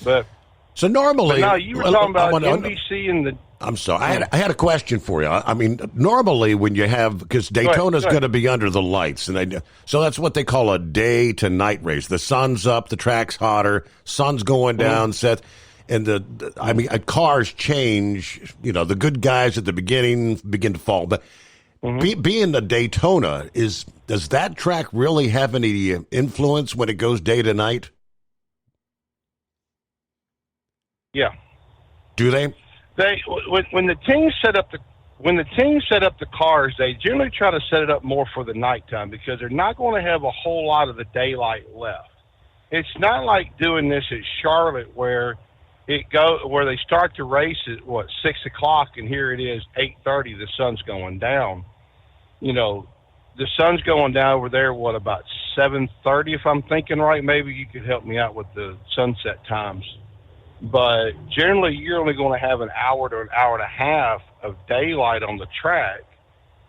But so normally, no, you were talking about NBC and the. I'm sorry, I had a question for you. I mean, normally when you have, because Daytona's going to be under the lights, and so that's what they call a day to night race. The sun's up, the track's hotter, sun's going down, Seth, and cars change. The good guys at the beginning begin to fall, but. Mm-hmm. Being the Daytona, does that track really have any influence when it goes day to night? Yeah. Do they? When the teams set up the cars, they generally try to set it up more for the nighttime because they're not going to have a whole lot of the daylight left. It's not like doing this at Charlotte where they start the race at 6:00, and here it is 8:30. The sun's going down. The sun's going down over there. About 7:30, if I'm thinking right. Maybe you could help me out with the sunset times. But generally, you're only going to have an hour to an hour and a half of daylight on the track.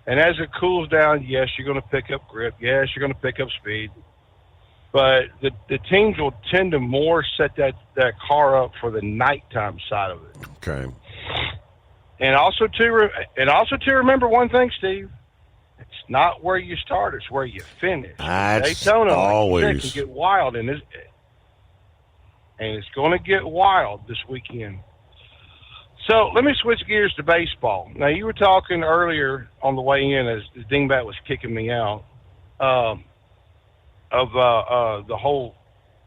And as it cools down, yes, you're going to pick up grip. Yes, you're going to pick up speed. But the teams will tend to more set that car up for the nighttime side of it. Okay. And also to remember one thing, Steve. It's not where you start; it's where you finish. That's Daytona always can get wild, and it's going to get wild this weekend. So let me switch gears to baseball. Now you were talking earlier on the way in as the dingbat was kicking me out. Of the whole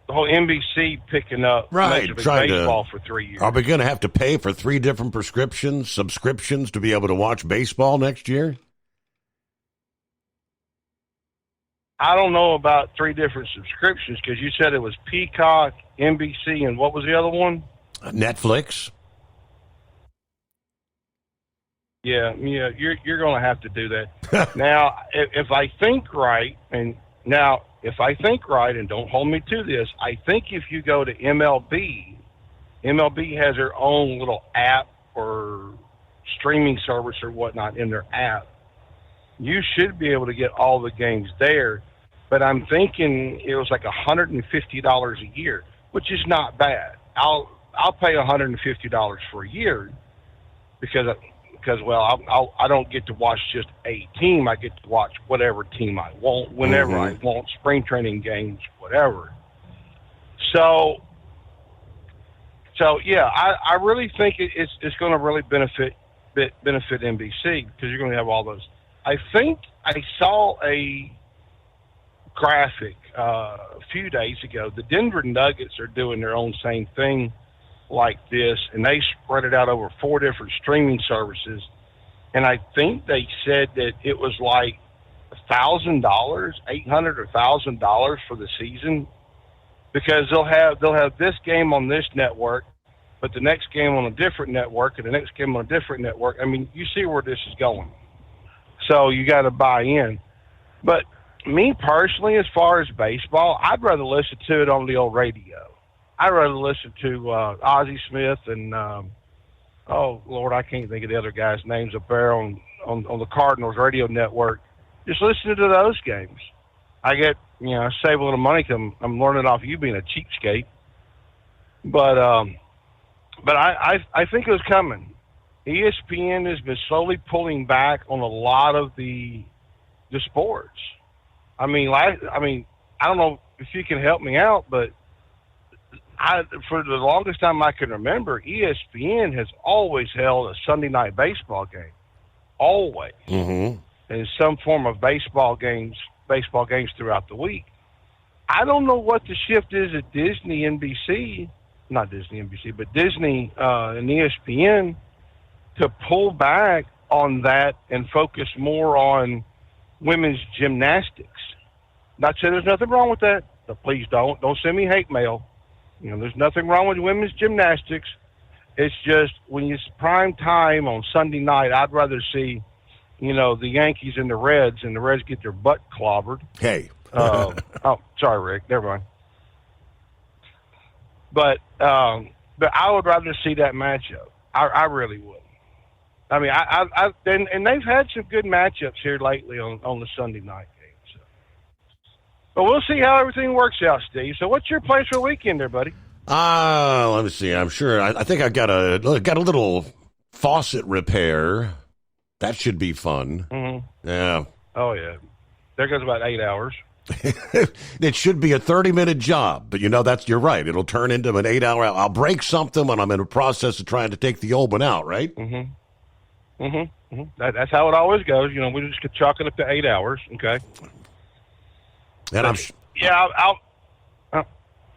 NBC picking up Major League Baseball for 3 years. Are we going to have to pay for 3 different subscriptions to be able to watch baseball next year? I don't know about 3 different subscriptions because you said it was Peacock, NBC, and what was the other one? Netflix. Yeah, you're going to have to do that. Now, if I think right, and Now, if I think right, and don't hold me to this, I think if you go to MLB has their own little app or streaming service or whatnot in their app. You should be able to get all the games there, but I'm thinking it was like $150 a year, which is not bad. I'll pay $150 for a year because I don't get to watch just a team. I get to watch whatever team I want, whenever I want, spring training games, whatever. So yeah, I really think it's going to really benefit NBC because you're going to have all those. I think I saw a graphic a few days ago. The Denver Nuggets are doing their own same thing like this, and they spread it out over 4 different streaming services. And I think they said that it was like $1,000, $800 or $1,000 for the season, because they'll have this game on this network, but the next game on a different network, and the next game on a different network. I mean, you see where this is going. So you got to buy in. But me personally, as far as baseball, I'd rather listen to it on the old radio. I'd rather listen to Ozzie Smith and, oh, Lord, I can't think of the other guys' names up there on the Cardinals radio network. Just listen to those games. I get, I save a little money because I'm learning off you being a cheapskate. But I think it was coming. ESPN has been slowly pulling back on a lot of the sports. I mean, I don't know if you can help me out, but for the longest time I can remember, ESPN has always held a Sunday night baseball game, always, and some form of baseball games throughout the week. I don't know what the shift is at Disney and ESPN to pull back on that and focus more on women's gymnastics. Not saying there's nothing wrong with that. So please don't send me hate mail. There's nothing wrong with women's gymnastics. It's just when it's prime time on Sunday night, I'd rather see, the Yankees and the Reds get their butt clobbered. Hey. Oh, sorry, Rick. Never mind. But I would rather see that matchup. I really would. I mean, and they've had some good matchups here lately on the Sunday night game. So. But we'll see how everything works out, Steve. So what's your plans for the weekend there, buddy? Let me see. I'm sure. I think I've got a little faucet repair. That should be fun. Mm-hmm. Yeah. Oh, yeah. There goes about 8 hours. It should be a 30-minute job, but you're right. It'll turn into an 8-hour. I'll break something when I'm in the process of trying to take the old one out, right? Mm-hmm. Mm-hmm. Mm-hmm. That's how it always goes. We just could chalk it up to 8 hours. Okay. And I'll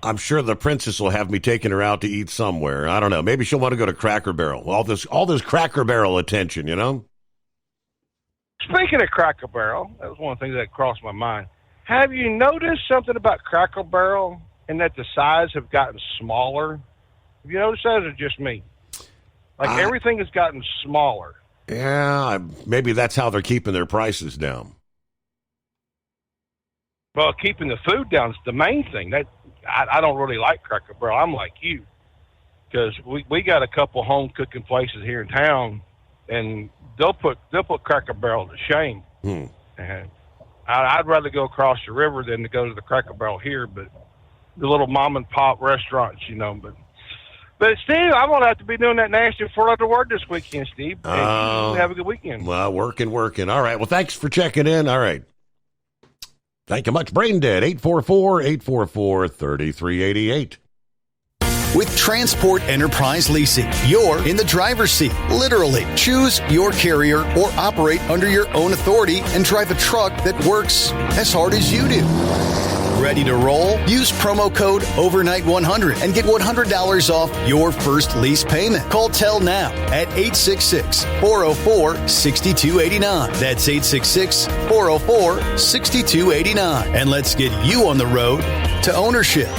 I'm sure the princess will have me taking her out to eat somewhere. I don't know. Maybe she'll want to go to Cracker Barrel. All this Cracker Barrel attention, Speaking of Cracker Barrel, that was one of the things that crossed my mind. Have you noticed something about Cracker Barrel and that the size have gotten smaller? Have you noticed that, or just me? Like everything has gotten smaller. Yeah, maybe that's how they're keeping their prices down. Well, keeping the food down is the main thing. That I don't really like Cracker Barrel. I'm like you, because we got a couple home cooking places here in town, and they'll put Cracker Barrel to shame. And I'd rather go across the river than to go to the Cracker Barrel here, but the little mom and pop restaurants, But Steve, I'm gonna have to be doing that nasty 4-letter word this weekend, Steve. Have a good weekend. Well, working. All right. Well, thanks for checking in. All right. Thank you much. Brain Dead, 844-844-3388. With Transport Enterprise Leasing, you're in the driver's seat, literally. Choose your carrier or operate under your own authority and drive a truck that works as hard as you do. Ready to roll? Use promo code OVERNIGHT100 and get $100 off your first lease payment. Call Tell now at 866-404-6289. That's 866-404-6289. And let's get you on the road to ownership.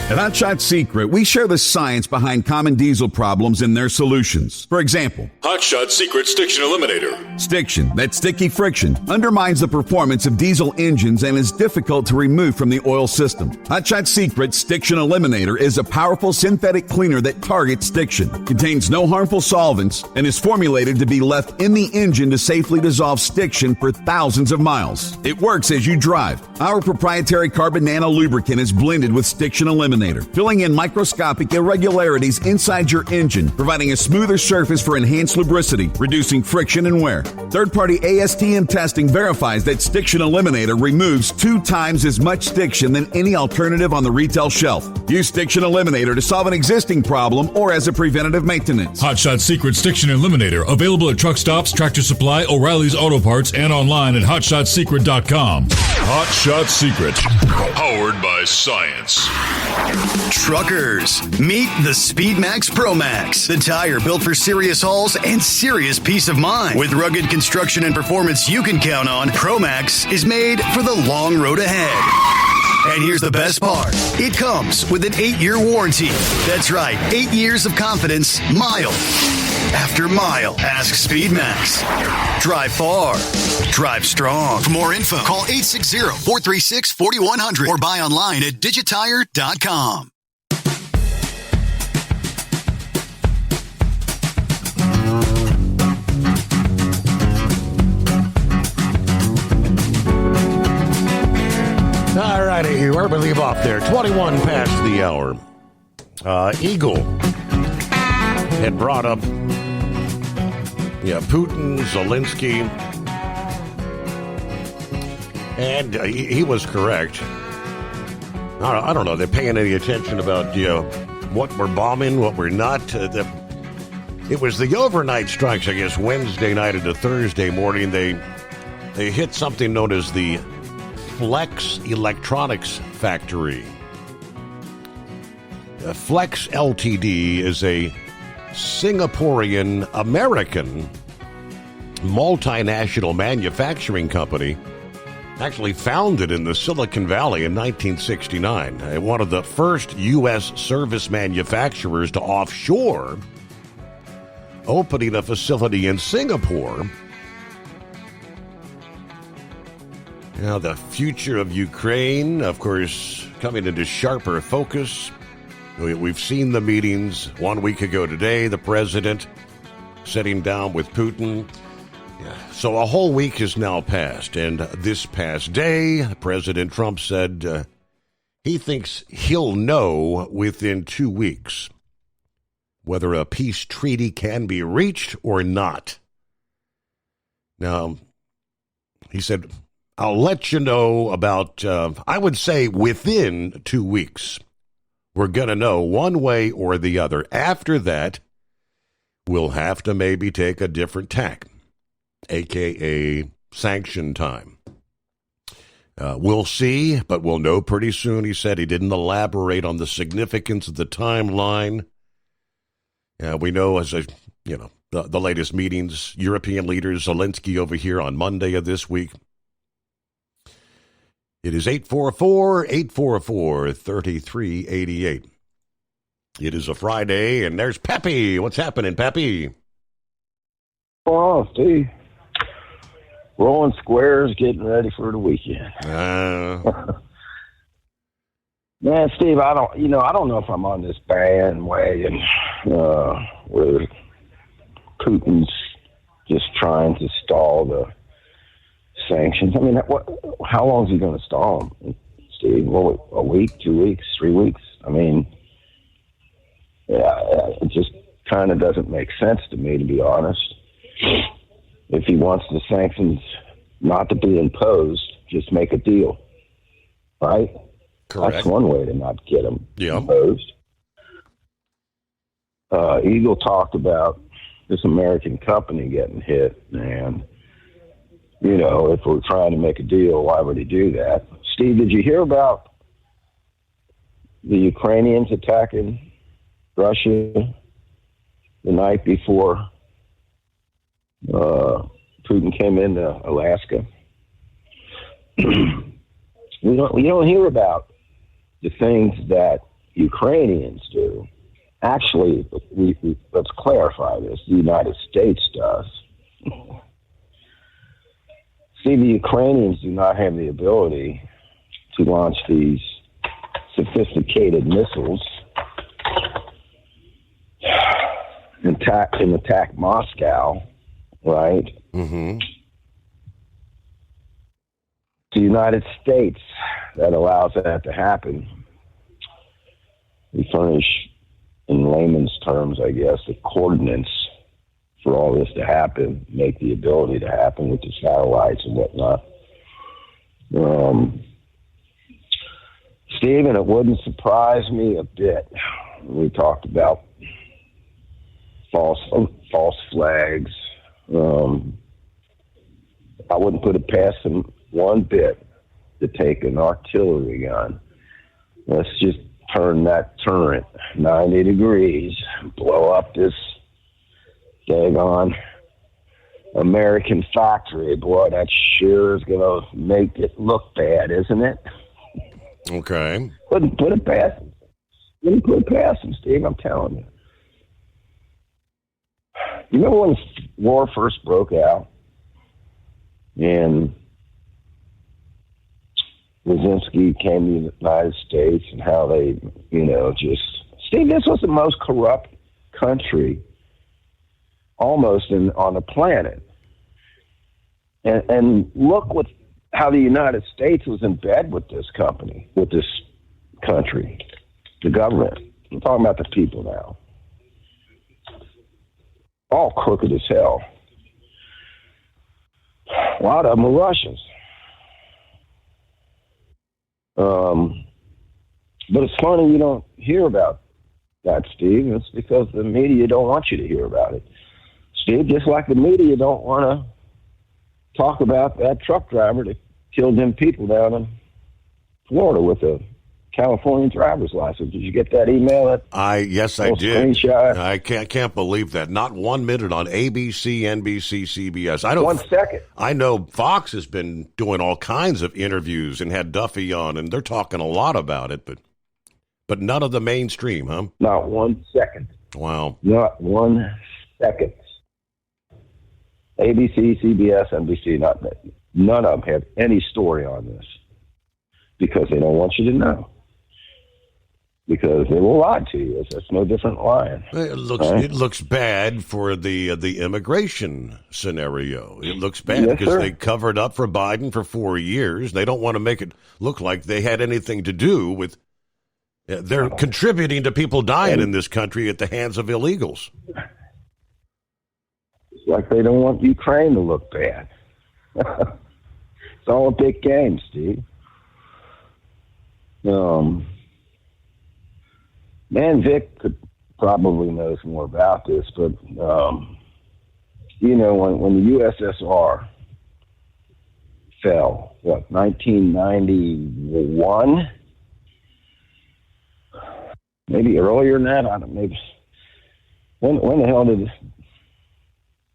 At Hot Shot Secret, we share the science behind common diesel problems and their solutions. For example, Hot Shot Secret Stiction Eliminator. Stiction, that sticky friction, undermines the performance of diesel engines and is difficult to remove from the oil system. Hot Shot Secret Stiction Eliminator is a powerful synthetic cleaner that targets stiction, contains no harmful solvents, and is formulated to be left in the engine to safely dissolve stiction for thousands of miles. It works as you drive. Our proprietary carbon nano lubricant is blended with Stiction Eliminator, filling in microscopic irregularities inside your engine, providing a smoother surface for enhanced lubricity, reducing friction and wear. Third-party ASTM testing verifies that Stiction Eliminator removes 2 times as much stiction than any alternative on the retail shelf. Use Stiction Eliminator to solve an existing problem or as a preventative maintenance. Hot Shot Secret Stiction Eliminator, available at truck stops, Tractor Supply, O'Reilly's Auto Parts, and online at hotshotsecret.com. Hot Shot Secret, powered by science. Truckers, meet the Speedmax Pro Max, the tire built for serious hauls and serious peace of mind. With rugged construction and performance you can count on, Pro Max is made for the long road ahead. And here's the best part. It comes with an 8-year warranty. That's right, 8 years of confidence, mile after mile. Ask Speedmax. Drive far. Drive strong. For more info, call 860-436-4100 or buy online at digitire.com. All righty, where we leave off there? 21 past the hour. Eagle had brought up Putin, Zelensky, and he was correct. I don't know. They're paying any attention about what we're bombing, what we're not. It was the overnight strikes, I guess, Wednesday night into Thursday morning. They hit something known as the Flex Electronics Factory. Flex Ltd. is a Singaporean American multinational manufacturing company, actually founded in the Silicon Valley in 1969. One of the first U.S. service manufacturers to offshore, opening a facility in Singapore. Now, the future of Ukraine, of course, coming into sharper focus. We've seen the meetings 1 week ago today, the president sitting down with Putin. So a whole week has now passed, and this past day, President Trump said he thinks he'll know within 2 weeks whether a peace treaty can be reached or not. Now, he said, I'll let you know about, I would say within 2 weeks. We're going to know one way or the other. After that, we'll have to maybe take a different tack, a.k.a. sanction time. We'll see, but we'll know pretty soon, he said. He didn't elaborate on the significance of the timeline. We know, as the latest meetings, European leaders, Zelensky over here on Monday of this week. It is 844-844-3388. It is a Friday, and there's Peppy. What's happening, Peppy? Oh, Steve. Rolling squares, getting ready for the weekend. Man, Steve, I don't know if I'm on this bandwagon where Putin's just trying to stall the sanctions. I mean, how long is he going to stall them, Steve? Well, a week, 2 weeks, 3 weeks? I mean, it just kind of doesn't make sense to me, to be honest. If he wants the sanctions not to be imposed, just make a deal, right? Correct. That's one way to not get them imposed. Eagle talked about this American company getting hit, and if we're trying to make a deal, why would he do that? Steve, did you hear about the Ukrainians attacking Russia the night before Putin came into Alaska? We don't hear about the things that Ukrainians do. Actually, let's clarify this. The United States does. See, the Ukrainians do not have the ability to launch these sophisticated missiles and attack Moscow, right? Mm-hmm. The United States that allows that to happen. We furnish, in layman's terms, I guess, the coordinates for all this to happen, make the ability to happen with the satellites and whatnot. Stephen, it wouldn't surprise me a bit. We talked about false flags. I wouldn't put it past them one bit to take an artillery gun. Let's just turn that turret 90 degrees, blow up this daggone American factory. Boy, that sure is going to make it look bad, isn't it? Okay. Wouldn't put it past them. Wouldn't put it past them, Steve, I'm telling you. You remember when the war first broke out and Brzezinski came to the United States and how they, just... Steve, this was the most corrupt country almost on the planet. And look how the United States was in bed with this country, the government. I'm talking about the people now. All crooked as hell. A lot of them are Russians. But it's funny you don't hear about that, Steve. It's because the media don't want you to hear about it. Steve, just like the media don't want to talk about that truck driver that killed them people down in Florida with a California driver's license. Did you get that email? Yes, I did. Screenshot? I can't believe that. Not 1 minute on ABC, NBC, CBS. 1 second. I know Fox has been doing all kinds of interviews and had Duffy on, and they're talking a lot about it, but none of the mainstream, huh? Not 1 second. Wow. Not 1 second. ABC, CBS, NBC, none of them have any story on this because they don't want you to know. Because they will lie to you. That's no different lying. It looks bad for the immigration scenario. It looks bad because they covered up for Biden for 4 years. They don't want to make it look like they had anything to do with. They're contributing to people dying in this country at the hands of illegals. It's like they don't want Ukraine to look bad. It's all a big game, Steve. Man, Vic could probably knows more about this, but when the USSR fell, 1991, maybe earlier than that. I don't know. Maybe when the hell did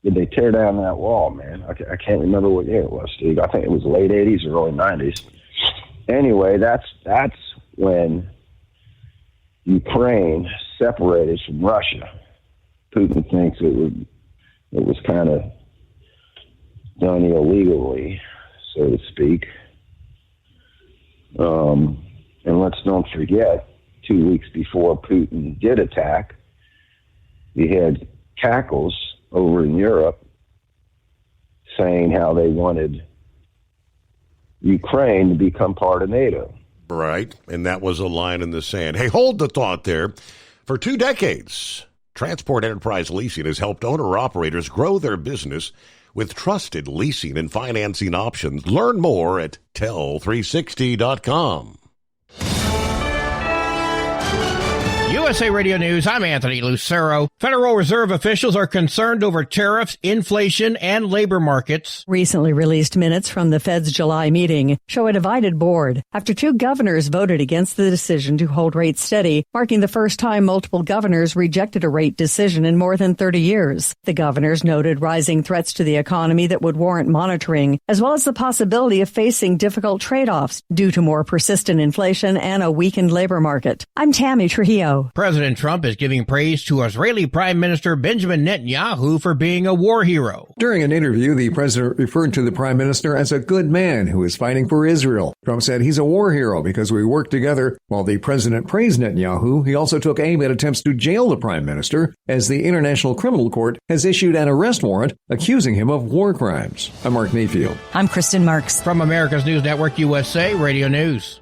they tear down that wall, man? I can't remember what year it was, Steve. I think it was late 80s or early 90s. Anyway, that's when Ukraine separated from Russia. Putin thinks it was kind of done illegally, so to speak. And let's don't forget, 2 weeks before Putin did attack, we had cackles over in Europe saying how they wanted Ukraine to become part of NATO. Right, and that was a line in the sand. Hey, hold the thought there. For 2 decades, Transport Enterprise Leasing has helped owner-operators grow their business with trusted leasing and financing options. Learn more at tell360.com. USA Radio News, I'm Anthony Lucero. Federal Reserve officials are concerned over tariffs, inflation, and labor markets. Recently released minutes from the Fed's July meeting show a divided board after 2 governors voted against the decision to hold rates steady, marking the first time multiple governors rejected a rate decision in more than 30 years. The governors noted rising threats to the economy that would warrant monitoring, as well as the possibility of facing difficult trade-offs due to more persistent inflation and a weakened labor market. I'm Tammy Trujillo. President Trump is giving praise to Israeli Prime Minister Benjamin Netanyahu for being a war hero. During an interview, the president referred to the prime minister as a good man who is fighting for Israel. Trump said he's a war hero because we worked together. While the president praised Netanyahu, he also took aim at attempts to jail the prime minister, as the International Criminal Court has issued an arrest warrant accusing him of war crimes. I'm Mark Mayfield. I'm Kristen Marks. From America's News Network USA Radio News.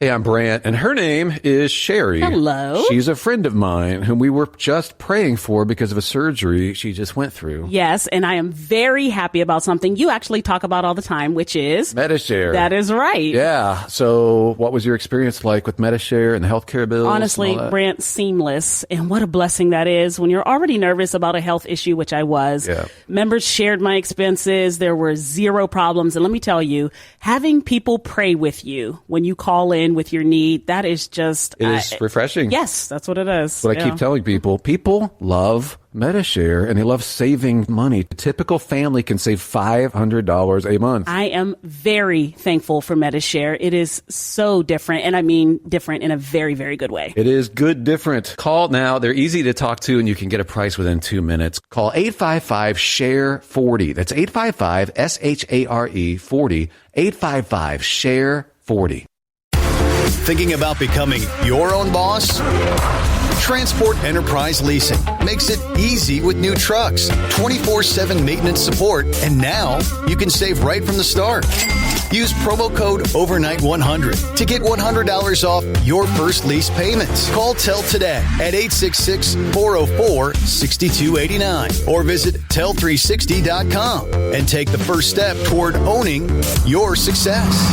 Hey, I'm Brant, and her name is Sherry. Hello. She's a friend of mine whom we were just praying for because of a surgery she just went through. Yes, and I am very happy about something you actually talk about all the time, which is Medi-Share. That is right. Yeah. So what was your experience like with Medi-Share and the healthcare bills? Honestly, Brant, seamless. And what a blessing that is when you're already nervous about a health issue, which I was. Yeah. Members shared my expenses. There were 0 problems. And let me tell you, having people pray with you when you call in with your need, that is just... It is refreshing. Yes, that's what it is. What I keep telling people love Medi-Share and they love saving money. A typical family can save $500 a month. I am very thankful for Medi-Share. It is so different, and I mean different in a very, very good way. It is good different. Call now. They're easy to talk to, and you can get a price within 2 minutes. Call 855-SHARE-40. That's 855-SHARE-40. 855-SHARE-40. Thinking about becoming your own boss? Transport Enterprise Leasing makes it easy with new trucks, 24/7 maintenance support, and now you can save right from the start. Use promo code OVERNIGHT100 to get $100 off your first lease payments. Call TEL today at 866-404-6289 or visit tel360.com and take the first step toward owning your success.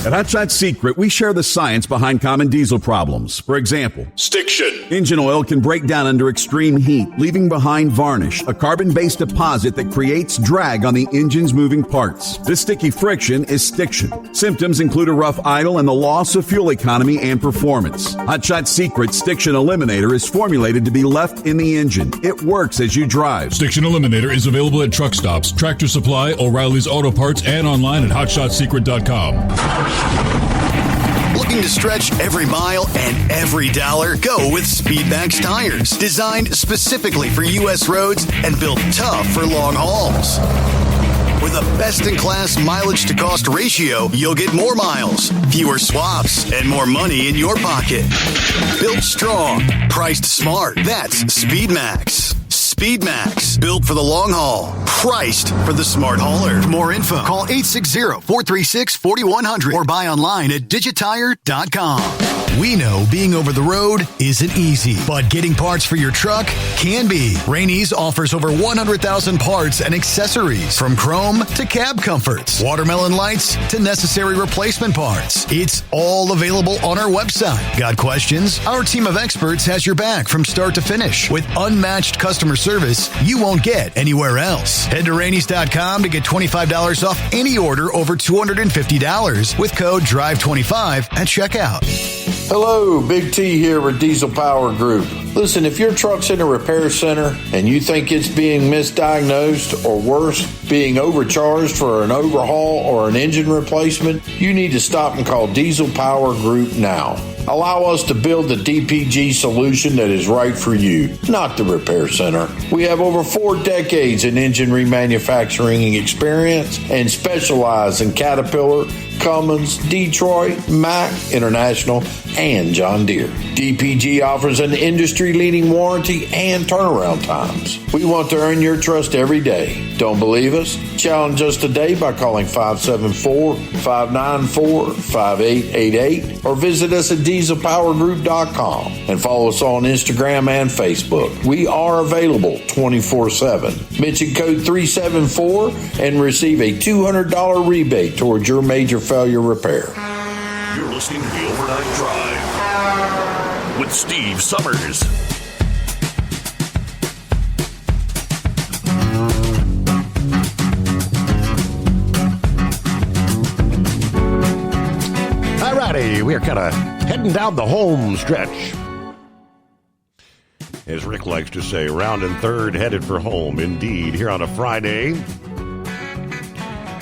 At Hot Shot Secret, we share the science behind common diesel problems. For example, stiction. Engine oil can break down under extreme heat, leaving behind varnish, a carbon-based deposit that creates drag on the engine's moving parts. This sticky friction is stiction. Symptoms include a rough idle and the loss of fuel economy and performance. Hot Shot Secret Stiction Eliminator is formulated to be left in the engine. It works as you drive. Stiction Eliminator is available at truck stops, Tractor Supply, O'Reilly's Auto Parts, and online at HotShotSecret.com. Looking to stretch every mile and every dollar? Go with Speedmax tires, designed specifically for U.S. roads and built tough for long hauls. With a best-in-class mileage-to-cost ratio, you'll get more miles, fewer swaps, and more money in your pocket. Built strong, priced smart. That's Speedmax. Speedmax, built for the long haul, priced for the smart hauler. For more info, call 860-436-4100 or buy online at digitire.com. We know being over the road isn't easy, but getting parts for your truck can be. Rainey's offers over 100,000 parts and accessories, from chrome to cab comforts, watermelon lights to necessary replacement parts. It's all available on our website. Got questions? Our team of experts has your back from start to finish with unmatched customer service you won't get anywhere else. Head to Rainey's.com to get $25 off any order over $250 with code DRIVE25 at checkout. Hello, Big T here with Diesel Power Group. Listen, if your truck's in a repair center and you think it's being misdiagnosed or worse, being overcharged for an overhaul or an engine replacement, you need to stop and call Diesel Power Group now. Allow us to build the DPG solution that is right for you, not the repair center. We have over 4 decades in engine remanufacturing experience and specialize in Caterpillar, Cummins, Detroit, Mack, International, and John Deere. DPG offers an industry-leading warranty and turnaround times. We want to earn your trust every day. Don't believe us? Challenge us today by calling 574-594-5888 or visit us at dieselpowergroup.com and follow us on Instagram and Facebook. We are available 24/7. Mention code 374 and receive a $200 rebate towards your major failure repair. You're listening to the Overnight Drive. with Steve Summers. All righty, we are kind of heading down the home stretch. As Rick likes to say, round and third headed for home. Indeed, here on a Friday.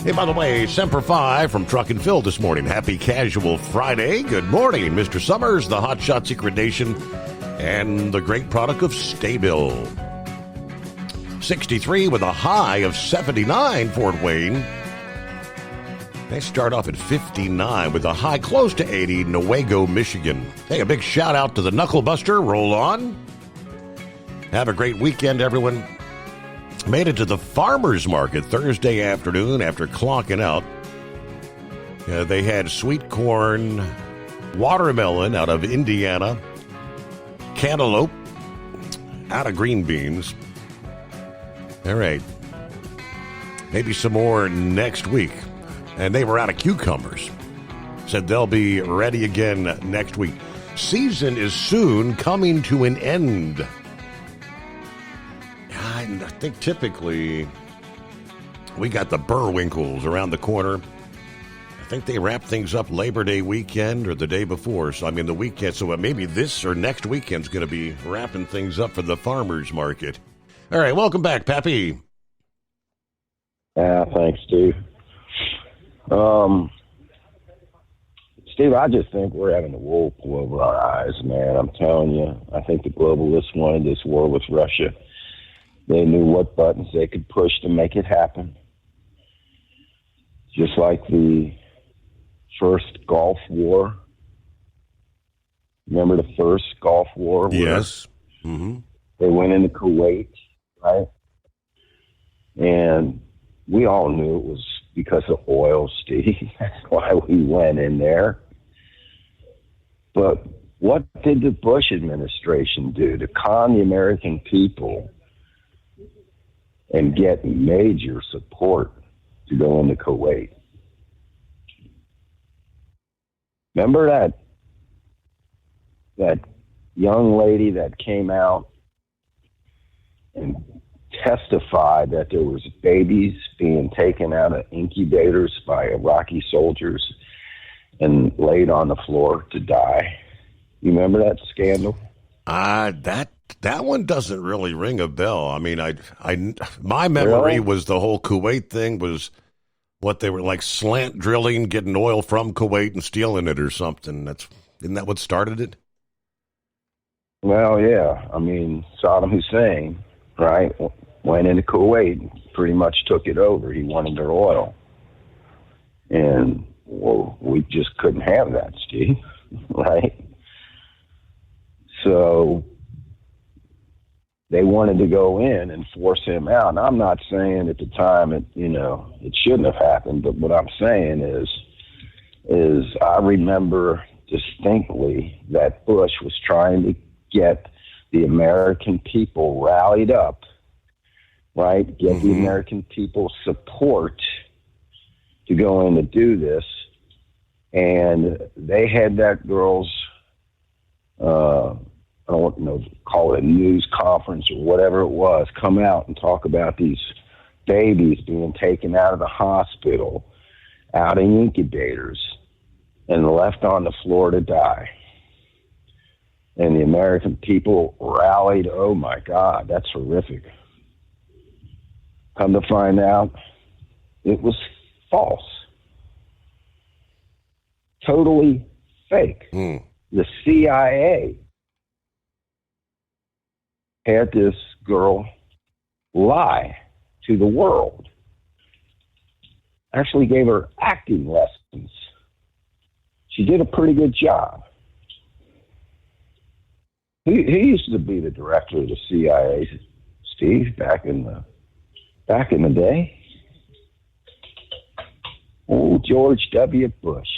Hey, by the way, Semper Fi from Truck and Phil this morning. Happy Casual Friday. Good morning, Mr. Summers, the Hot Shot Secret Nation, and the great product of Staybill. 63 with a high of 79, Fort Wayne. They start off at 59 with a high close to 80, Newaygo, Michigan. Hey, a big shout out to the Knucklebuster. Roll on. Have a great weekend, everyone. Made it to the farmer's market Thursday afternoon after clocking out. They had sweet corn, watermelon out of Indiana, cantaloupe out of green beans. All right. Maybe some more next week. And they were out of cucumbers. Said they'll be ready again next week. Season is soon coming to an end. I think typically we got the Burwinkles around the corner. I think they wrap things up Labor Day weekend or the day before. So, I mean, the weekend. So maybe this or next weekend's going to be wrapping things up for the farmer's market. All right, welcome back, Pappy. Thanks, Steve. Steve, I just think we're having the wool pull over our eyes, man. I'm telling you, I think the globalists wanted this war with Russia. They knew what buttons they could push to make it happen. Just like the first Gulf War. Remember the first Gulf War? Yes. Mm-hmm. They went into Kuwait, right? And we all knew it was because of oil, Steve. That's why we went in there. But what did the Bush administration do to con the American people and get major support to go into Kuwait? Remember that young lady that came out and testified that there was babies being taken out of incubators by Iraqi soldiers and laid on the floor to die? You remember that scandal? That one doesn't really ring a bell. I mean, my memory was the whole Kuwait thing was what they were like slant drilling, getting oil from Kuwait and stealing it or something. Isn't that what started it? Well, yeah. I mean, Saddam Hussein, right, went into Kuwait, pretty much took it over. He wanted their oil. And, well, we just couldn't have that, Steve, right? So they wanted to go in and force him out. And I'm not saying at the time it shouldn't have happened, but what I'm saying is I remember distinctly that Bush was trying to get the American people rallied up, right? Get the American people support to go in to do this. And they had that girl's, I don't know, call it a news conference or whatever it was, come out and talk about these babies being taken out of the hospital, out in incubators, and left on the floor to die. And the American people rallied. Oh, my God, that's horrific. Come to find out, it was false. Totally fake. The CIA had this girl lie to the world. Actually gave her acting lessons. She did a pretty good job. He used to be the director of the CIA, Steve, back in the day. Old George W. Bush.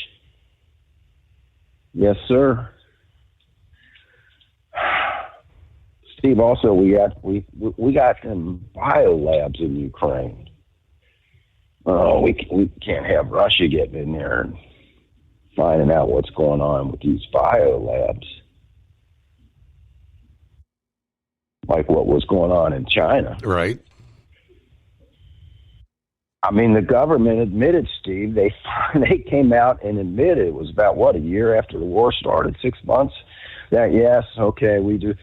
Yes, sir. Steve, also we got them biolabs in Ukraine. We can't have Russia getting in there and finding out what's going on with these biolabs. like what was going on in China. Right. I mean, the government admitted, Steve, they came out and admitted, it was about, a year after the war started, 6 months, that yes, okay, we do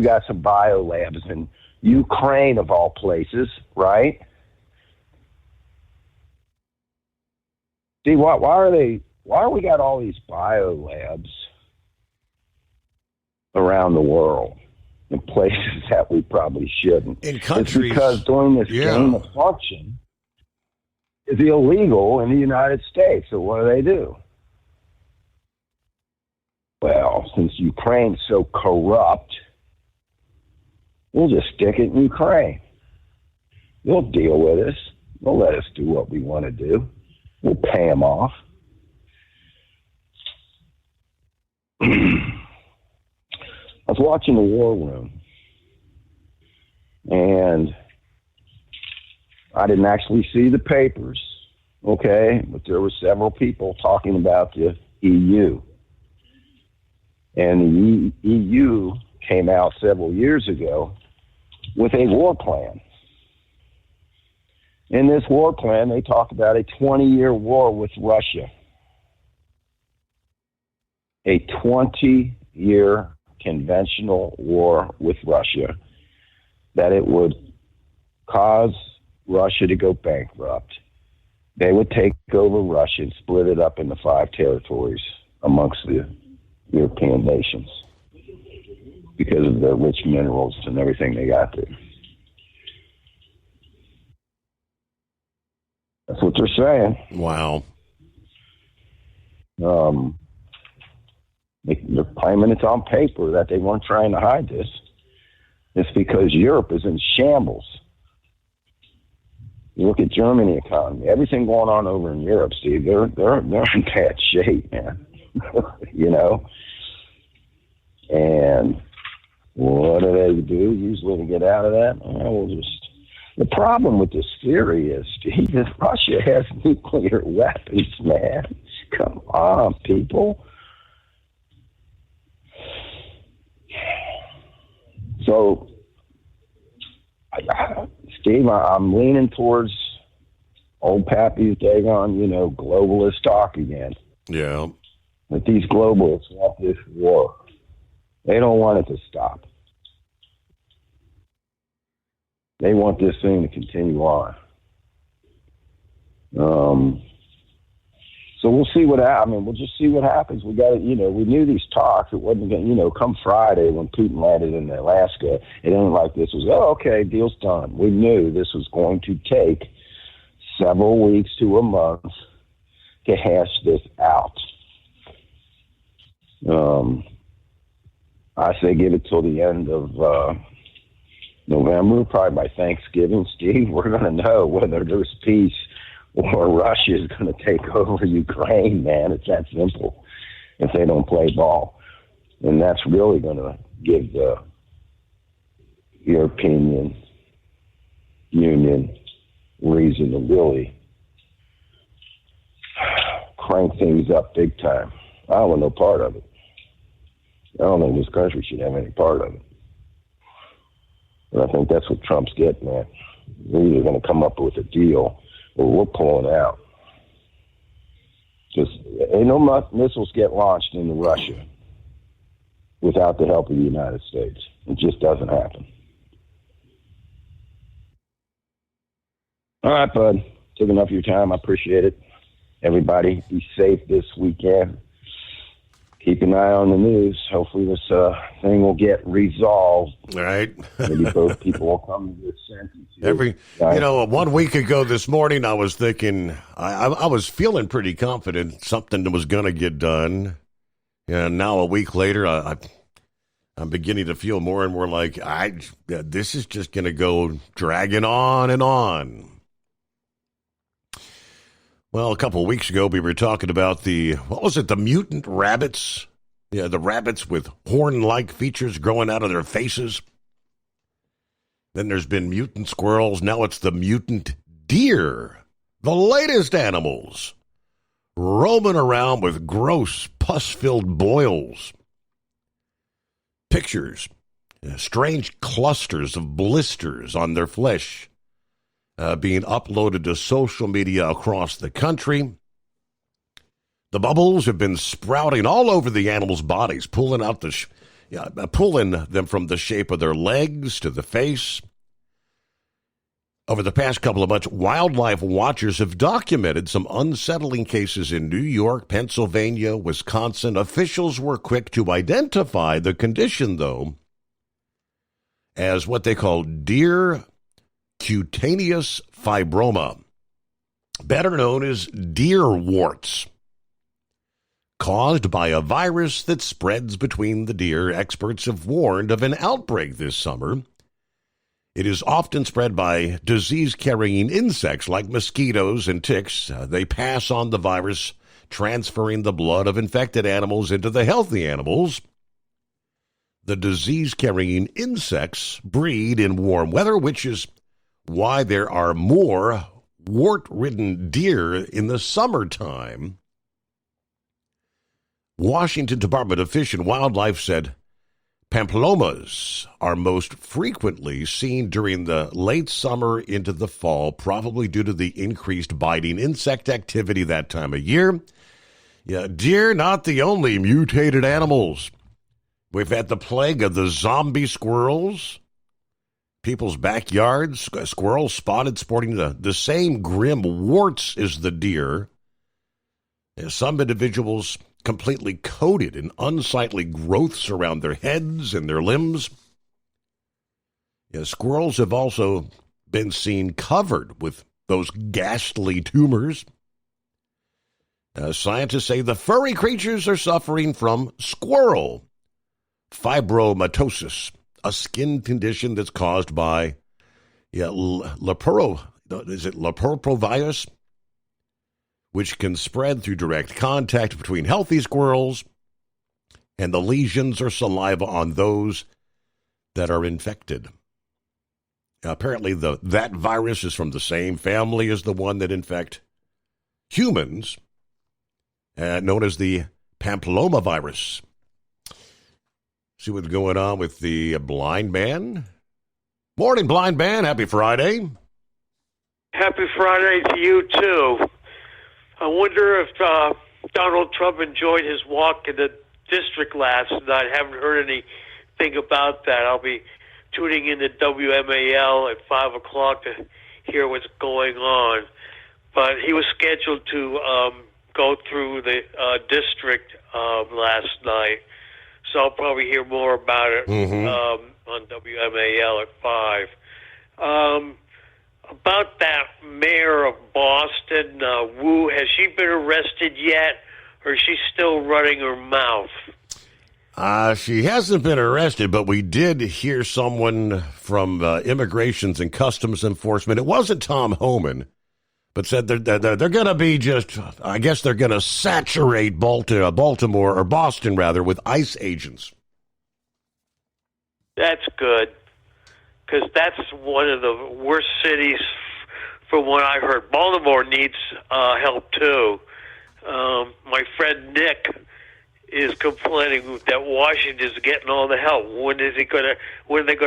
got some biolabs in Ukraine, of all places, right? See, why we got all these biolabs around the world in places that we probably shouldn't? In countries. It's because doing this gain of function is illegal in the United States. So what do? Well, since Ukraine's so corrupt, we'll just stick it in Ukraine. They'll deal with us. They'll let us do what we want to do. We'll pay them off. I was watching the War Room, and I didn't actually see the papers, okay, but there were several people talking about the EU. And the EU came out several years ago with a war plan. In this war plan, they talk about a 20-year war with Russia. A 20-year conventional war with Russia, that it would cause Russia to go bankrupt. They would take over Russia and split it up into 5 territories amongst the European nations because of their rich minerals and everything they got there. That's what they're saying. Wow. They're claiming it's on paper that they weren't trying to hide this. It's because Europe is in shambles. You look at Germany economy, everything going on over in Europe, Steve, they're in bad shape, man. You know? And what do they do usually to get out of that? The problem with this theory is, Steve, that Russia has nuclear weapons, man. Come on, people. So, Steve, I'm leaning towards old Pappy's daggone, globalist talk again. Yeah. That these globalists want this war. They don't want it to stop. They want this thing to continue on. So we'll see we'll just see what happens. We got to, we knew these talks. It wasn't going to, come Friday when Putin landed in Alaska. It ain't like this was, okay, deal's done. We knew this was going to take several weeks to a month to hash this out. I say give it till the end of November, probably by Thanksgiving, Steve. We're going to know whether there's peace or Russia is going to take over Ukraine, man. It's that simple if they don't play ball. And that's really going to give the European Union reason to really crank things up big time. I don't want no part of it. I don't think this country should have any part of it. But I think that's what Trump's getting at. We're either going to come up with a deal or we're pulling out. Just ain't no missiles get launched into Russia without the help of the United States. It just doesn't happen. All right, bud. Took enough of your time. I appreciate it. Everybody, be safe this weekend. Keep an eye on the news. Hopefully this thing will get resolved. All right. Maybe both people will come to their senses. 1 week ago this morning, I was thinking, I was feeling pretty confident something was going to get done. And now a week later, I'm beginning to feel more and more like this is just going to go dragging on and on. Well, a couple of weeks ago, we were talking about the mutant rabbits? Yeah, the rabbits with horn-like features growing out of their faces. Then there's been mutant squirrels. Now it's the mutant deer. The latest animals roaming around with gross, pus-filled boils. Pictures strange clusters of blisters on their flesh being uploaded to social media across the country. The bubbles have been sprouting all over the animals' bodies, pulling them from the shape of their legs to the face. Over the past couple of months, wildlife watchers have documented some unsettling cases in New York, Pennsylvania, Wisconsin. Officials were quick to identify the condition, though, as what they call deer cutaneous fibroma, better known as deer warts, caused by a virus that spreads between the deer. Experts have warned of an outbreak this summer. It is often spread by disease-carrying insects like mosquitoes and ticks. They pass on the virus, transferring the blood of infected animals into the healthy animals. The disease-carrying insects breed in warm weather, which is why there are more wart-ridden deer in the summertime. Washington Department of Fish and Wildlife said pamplomas are most frequently seen during the late summer into the fall, probably due to the increased biting insect activity that time of year. Yeah, deer not the only mutated animals. We've had the plague of the zombie squirrels. People's backyards, squirrels spotted sporting the same grim warts as the deer. Some individuals completely coated in unsightly growths around their heads and their limbs. Squirrels have also been seen covered with those ghastly tumors. Scientists say the furry creatures are suffering from squirrel fibromatosis, a skin condition that's caused by leprovirus, which can spread through direct contact between healthy squirrels and the lesions or saliva on those that are infected. Apparently, that virus is from the same family as the one that infect humans, known as the pamploma virus. See what's going on with the blind man? Morning, blind man. Happy Friday. Happy Friday to you, too. I wonder if Donald Trump enjoyed his walk in the district last night. I haven't heard anything about that. I'll be tuning in to WMAL at 5 o'clock to hear what's going on. But he was scheduled to go through the district last night, so I'll probably hear more about it on WMAL at 5. About that mayor of Boston, Wu, has she been arrested yet, or is she still running her mouth? She hasn't been arrested, but we did hear someone from Immigrations and Customs Enforcement. It wasn't Tom Homan, but said they're going to be I guess they're going to saturate Baltimore, or Boston rather, with ICE agents. That's good, because that's one of the worst cities from what I heard. Baltimore needs help, too. My friend Nick is complaining that Washington's getting all the help. When are they going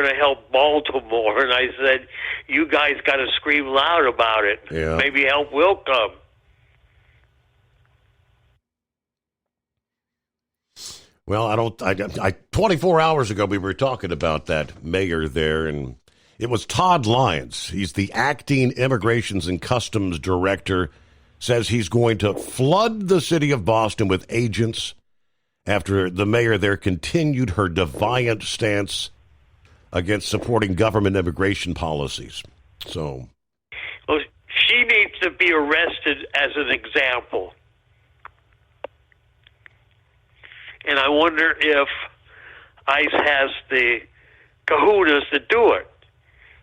to help Baltimore? And I said, you guys got to scream loud about it. Yeah. Maybe help will come. Well, 24 hours ago, we were talking about that mayor there, and it was Todd Lyons. He's the acting Immigrations and Customs Director, says he's going to flood the city of Boston with agents after the mayor there continued her defiant stance against supporting government immigration policies. So, well, she needs to be arrested as an example. And I wonder if ICE has the kahunas to do it.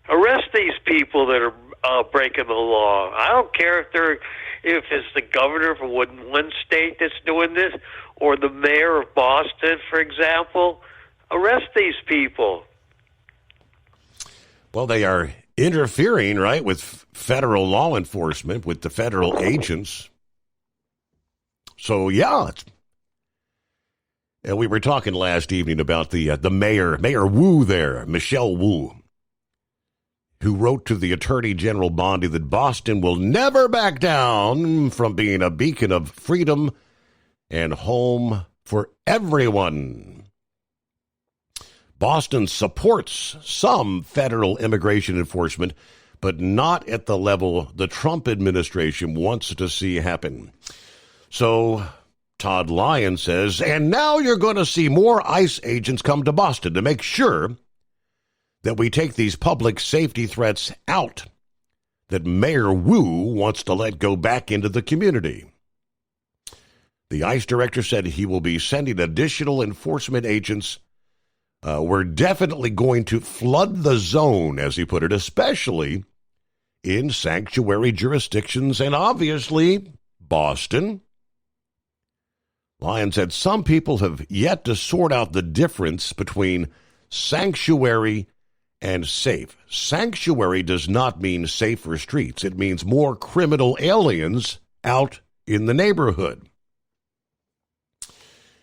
Arrest these people that are breaking the law. I don't care if it's the governor from one state that's doing this, or the mayor of Boston, for example. Arrest these people. Well, they are interfering, right, with federal law enforcement, with the federal agents. So, yeah, And we were talking last evening about the Mayor Wu there, Michelle Wu, who wrote to the Attorney General Bondi that Boston will never back down from being a beacon of freedom and home for everyone. Boston supports some federal immigration enforcement, but not at the level the Trump administration wants to see happen. So Todd Lyon says, and now you're going to see more ICE agents come to Boston to make sure that we take these public safety threats out that Mayor Wu wants to let go back into the community. The ICE director said he will be sending additional enforcement agents. We're definitely going to flood the zone, as he put it, especially in sanctuary jurisdictions and obviously Boston. Lyon said some people have yet to sort out the difference between sanctuary and safe. Sanctuary does not mean safer streets. It means more criminal aliens out in the neighborhood.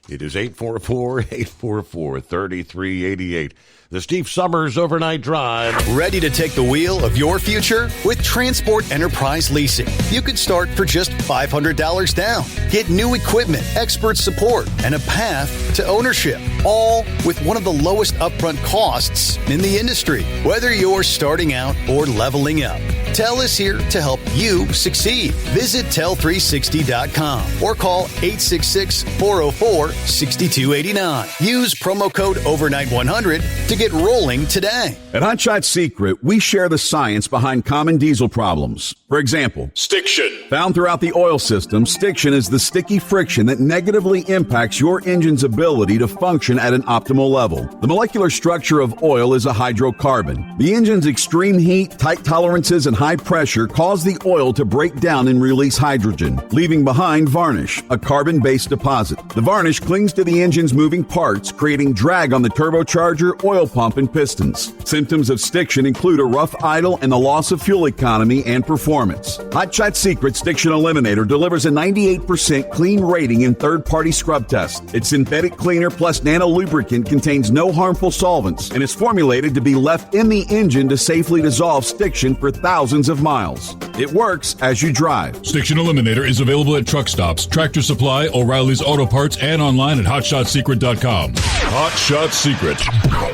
It is 844-844-3388. The Steve Summers Overnight Drive. Ready to take the wheel of your future? With Transport Enterprise Leasing, you could start for just $500 down. Get new equipment, expert support, and a path to ownership, all with one of the lowest upfront costs in the industry. Whether you're starting out or leveling up, TEL is here to help you succeed. Visit tel360.com or call 866-404-6289. Use promo code OVERNIGHT100 to get rolling today. At Hot Shot Secret, we share the science behind common diesel problems. For example, stiction. Found throughout the oil system, stiction is the sticky friction that negatively impacts your engine's ability to function at an optimal level. The molecular structure of oil is a hydrocarbon. The engine's extreme heat, tight tolerances, and high pressure cause the oil to break down and release hydrogen, leaving behind varnish, a carbon-based deposit. The varnish clings to the engine's moving parts, creating drag on the turbocharger, oil pump, and pistons. Symptoms of stiction include a rough idle and the loss of fuel economy and performance. Hot Shot Secret Stiction Eliminator delivers a 98% clean rating in third-party scrub tests. Its synthetic cleaner plus nano lubricant contains no harmful solvents and is formulated to be left in the engine to safely dissolve stiction for thousands of miles. It works as you drive. Stiction Eliminator is available at truck stops, Tractor Supply, O'Reilly's Auto Parts, and online at HotShotSecret.com. Hot Shot Secret,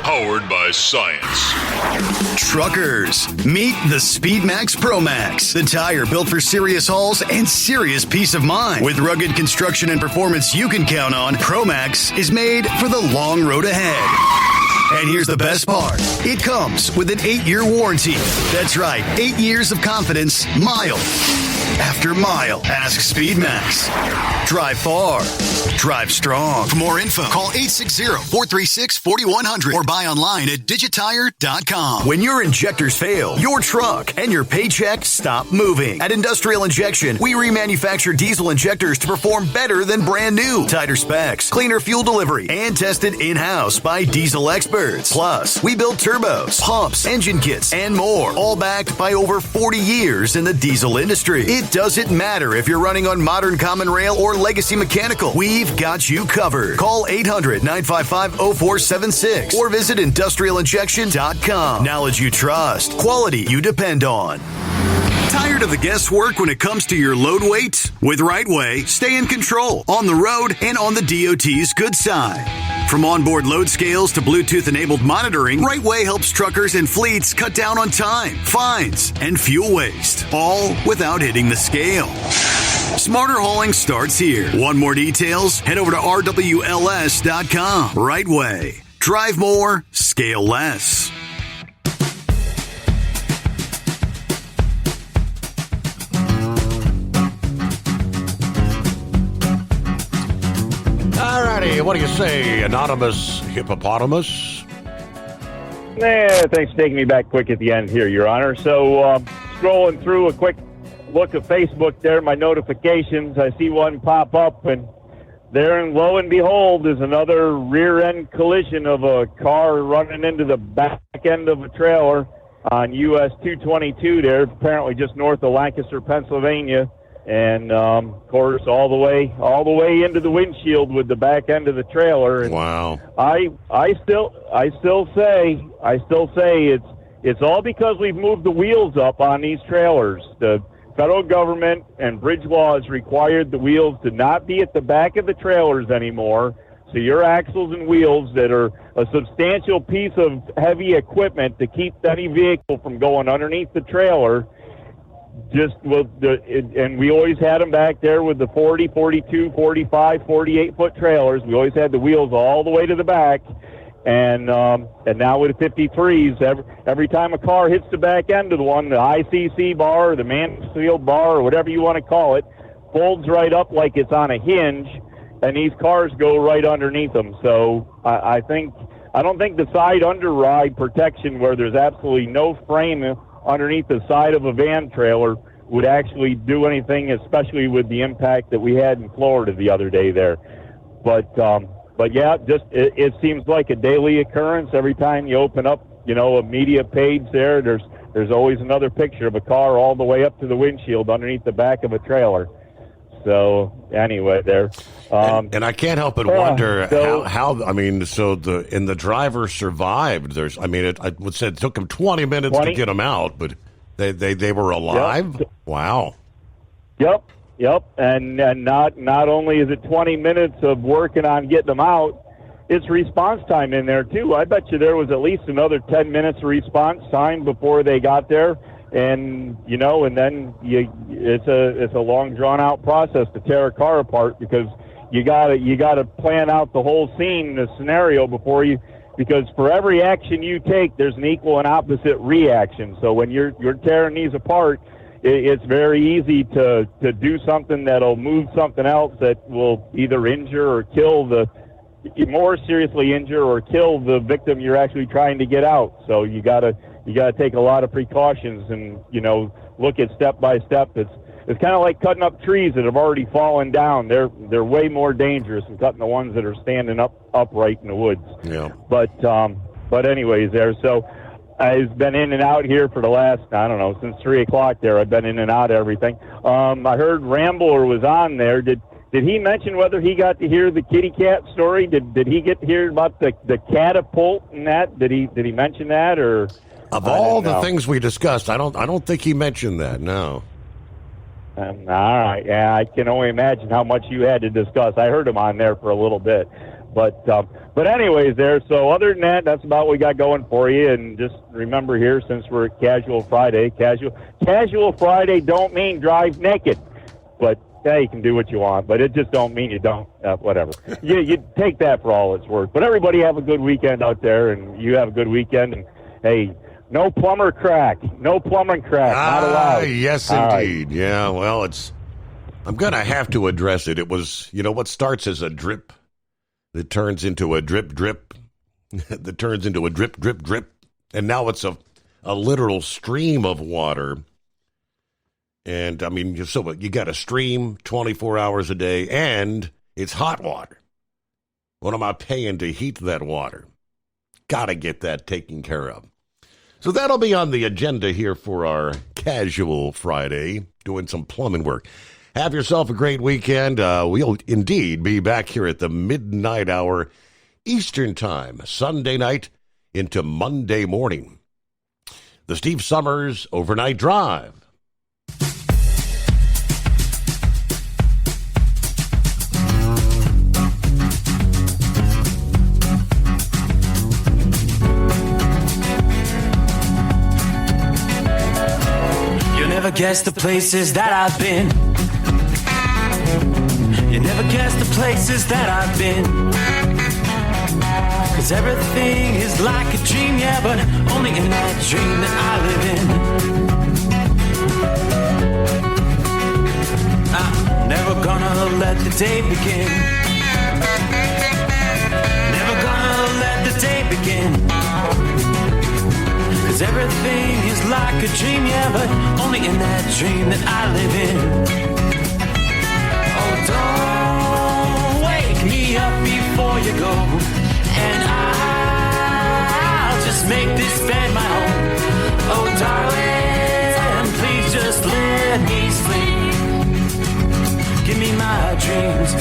powered by science. Truckers, meet the SpeedMax Pro Max, the tire built for serious hauls and serious peace of mind. With rugged construction and performance you can count on, Pro Max is made for the long road ahead. And here's the best part. It comes with an 8-year warranty. That's right, 8 years of confidence, mile after mile. Ask SpeedMax. Drive far. Drive strong. For more info, call 860-436-4100 or buy online at digitire.com. When your injectors fail, your truck and your paycheck stop moving. At Industrial Injection, we remanufacture diesel injectors to perform better than brand new. Tighter specs, cleaner fuel delivery, and tested in-house by diesel experts. Plus, we build turbos, pumps, engine kits, and more, all backed by over 40 years in the diesel industry. It doesn't matter if you're running on modern common rail or legacy mechanical. We've got you covered. Call 800-955-0476 or visit industrialinjection.com. Knowledge you trust. Quality you depend on. Tired of the guesswork when it comes to your load weight? With RightWay, stay in control on the road and on the DOT's good side. From onboard load scales to Bluetooth-enabled monitoring, RightWay helps truckers and fleets cut down on time, fines, and fuel waste, all without hitting the scale. Smarter hauling starts here. Want more details? Head over to rwls.com. RightWay. Drive more, scale less. Alrighty, what do you say, anonymous hippopotamus? Thanks for taking me back quick at the end here, Your Honor. So, scrolling through a quick look at Facebook there, my notifications, I see one pop up, and there, and lo and behold, is another rear-end collision of a car running into the back end of a trailer on US 222 there, apparently just north of Lancaster, Pennsylvania. and of course all the way into the windshield with the back end of the trailer. And wow! I still say it's all because we've moved the wheels up on these trailers. The federal government and bridge laws required the wheels to not be at the back of the trailers anymore. So your axles and wheels that are a substantial piece of heavy equipment to keep any vehicle from going underneath the trailer, and we always had them back there with the 40, 42, 45, 48-foot trailers. We always had the wheels all the way to the back. And now with the 53s, every time a car hits the back end of the one, the ICC bar or the Mansfield bar or whatever you want to call it, folds right up like it's on a hinge, and these cars go right underneath them. So I don't think the side underride protection, where there's absolutely no frame underneath the side of a van trailer, would actually do anything, especially with the impact that we had in Florida the other day there. But yeah, it seems like a daily occurrence. Every time you open up, a media page there's always another picture of a car all the way up to the windshield underneath the back of a trailer. So anyway, there. And I can't help but wonder how the driver survived. I would say it took them 20 minutes to get them out, but they were alive. Yep. Wow. Yep. And not only is it 20 minutes of working on getting them out, it's response time in there too. I bet you there was at least another 10 minutes of response time before they got there. And and then it's a long drawn out process to tear a car apart, because you gotta plan out the whole scene, the scenario because for every action you take, there's an equal and opposite reaction. So when you're tearing these apart, it's very easy to do something that'll move something else that will either injure or more seriously injure or kill the victim you're actually trying to get out. So you gotta take a lot of precautions and, look at step by step. It's kind of like cutting up trees that have already fallen down. They're way more dangerous than cutting the ones that are standing upright in the woods. Yeah. But anyways, so I've been in and out here for the last, since 3 o'clock there. I've been in and out of everything. I heard Rambler was on there. Did he mention whether he got to hear the kitty cat story? Did he get to hear about the catapult and that? Did he mention that, or? Of all the things we discussed, I don't think he mentioned that. No. All right. Yeah, I can only imagine how much you had to discuss. I heard him on there for a little bit, but anyways, there. So other than that, that's about what we got going for you. And just remember here, since we're at Casual Friday, Casual Friday don't mean drive naked, but yeah, you can do what you want, but it just don't mean you don't. Whatever. You take that for all it's worth. But everybody have a good weekend out there, and you have a good weekend. And hey. No plumbing crack. Not allowed. Yes, indeed. Right. Yeah, well, I'm going to have to address it. It was, what starts as a drip that turns into a drip, that turns into a drip, and now it's a literal stream of water. And, so you got a stream 24 hours a day, and it's hot water. What am I paying to heat that water? Got to get that taken care of. So that'll be on the agenda here for our Casual Friday, doing some plumbing work. Have yourself a great weekend. We'll indeed be back here at the midnight hour Eastern Time, Sunday night into Monday morning. The Steve Summers Overnight Drive. Never guess the places that I've been. You never guess the places that I've been. 'Cause everything is like a dream, yeah, but only in that dream that I live in. I'm never gonna let the day begin. Never gonna let the day begin. 'Cause everything is like a dream, yeah, but only in that dream that I live in. Oh, don't wake me up before you go, and I'll just make this bed my home. Oh, darling, please just let me sleep. give me my dreams.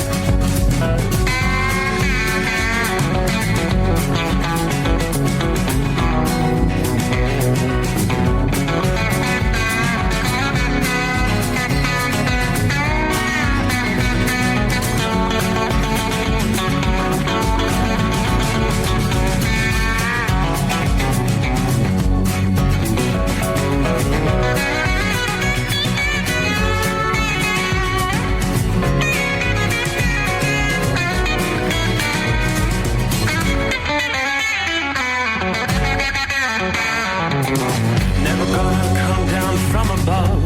Never gonna come down from above,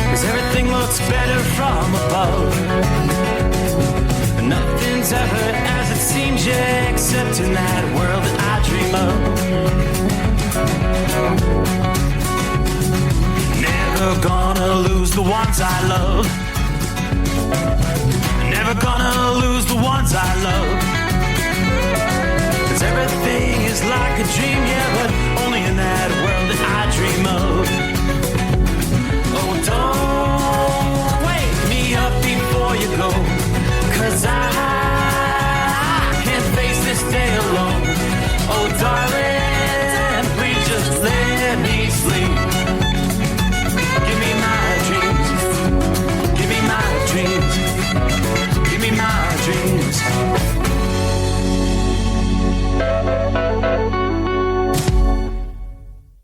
'cause everything looks better from above. Nothing's ever as it seems, yeah, except in that world that I dream of. Never gonna lose the ones I love. Never gonna lose the ones I love. 'Cause everything is like a dream, yeah, but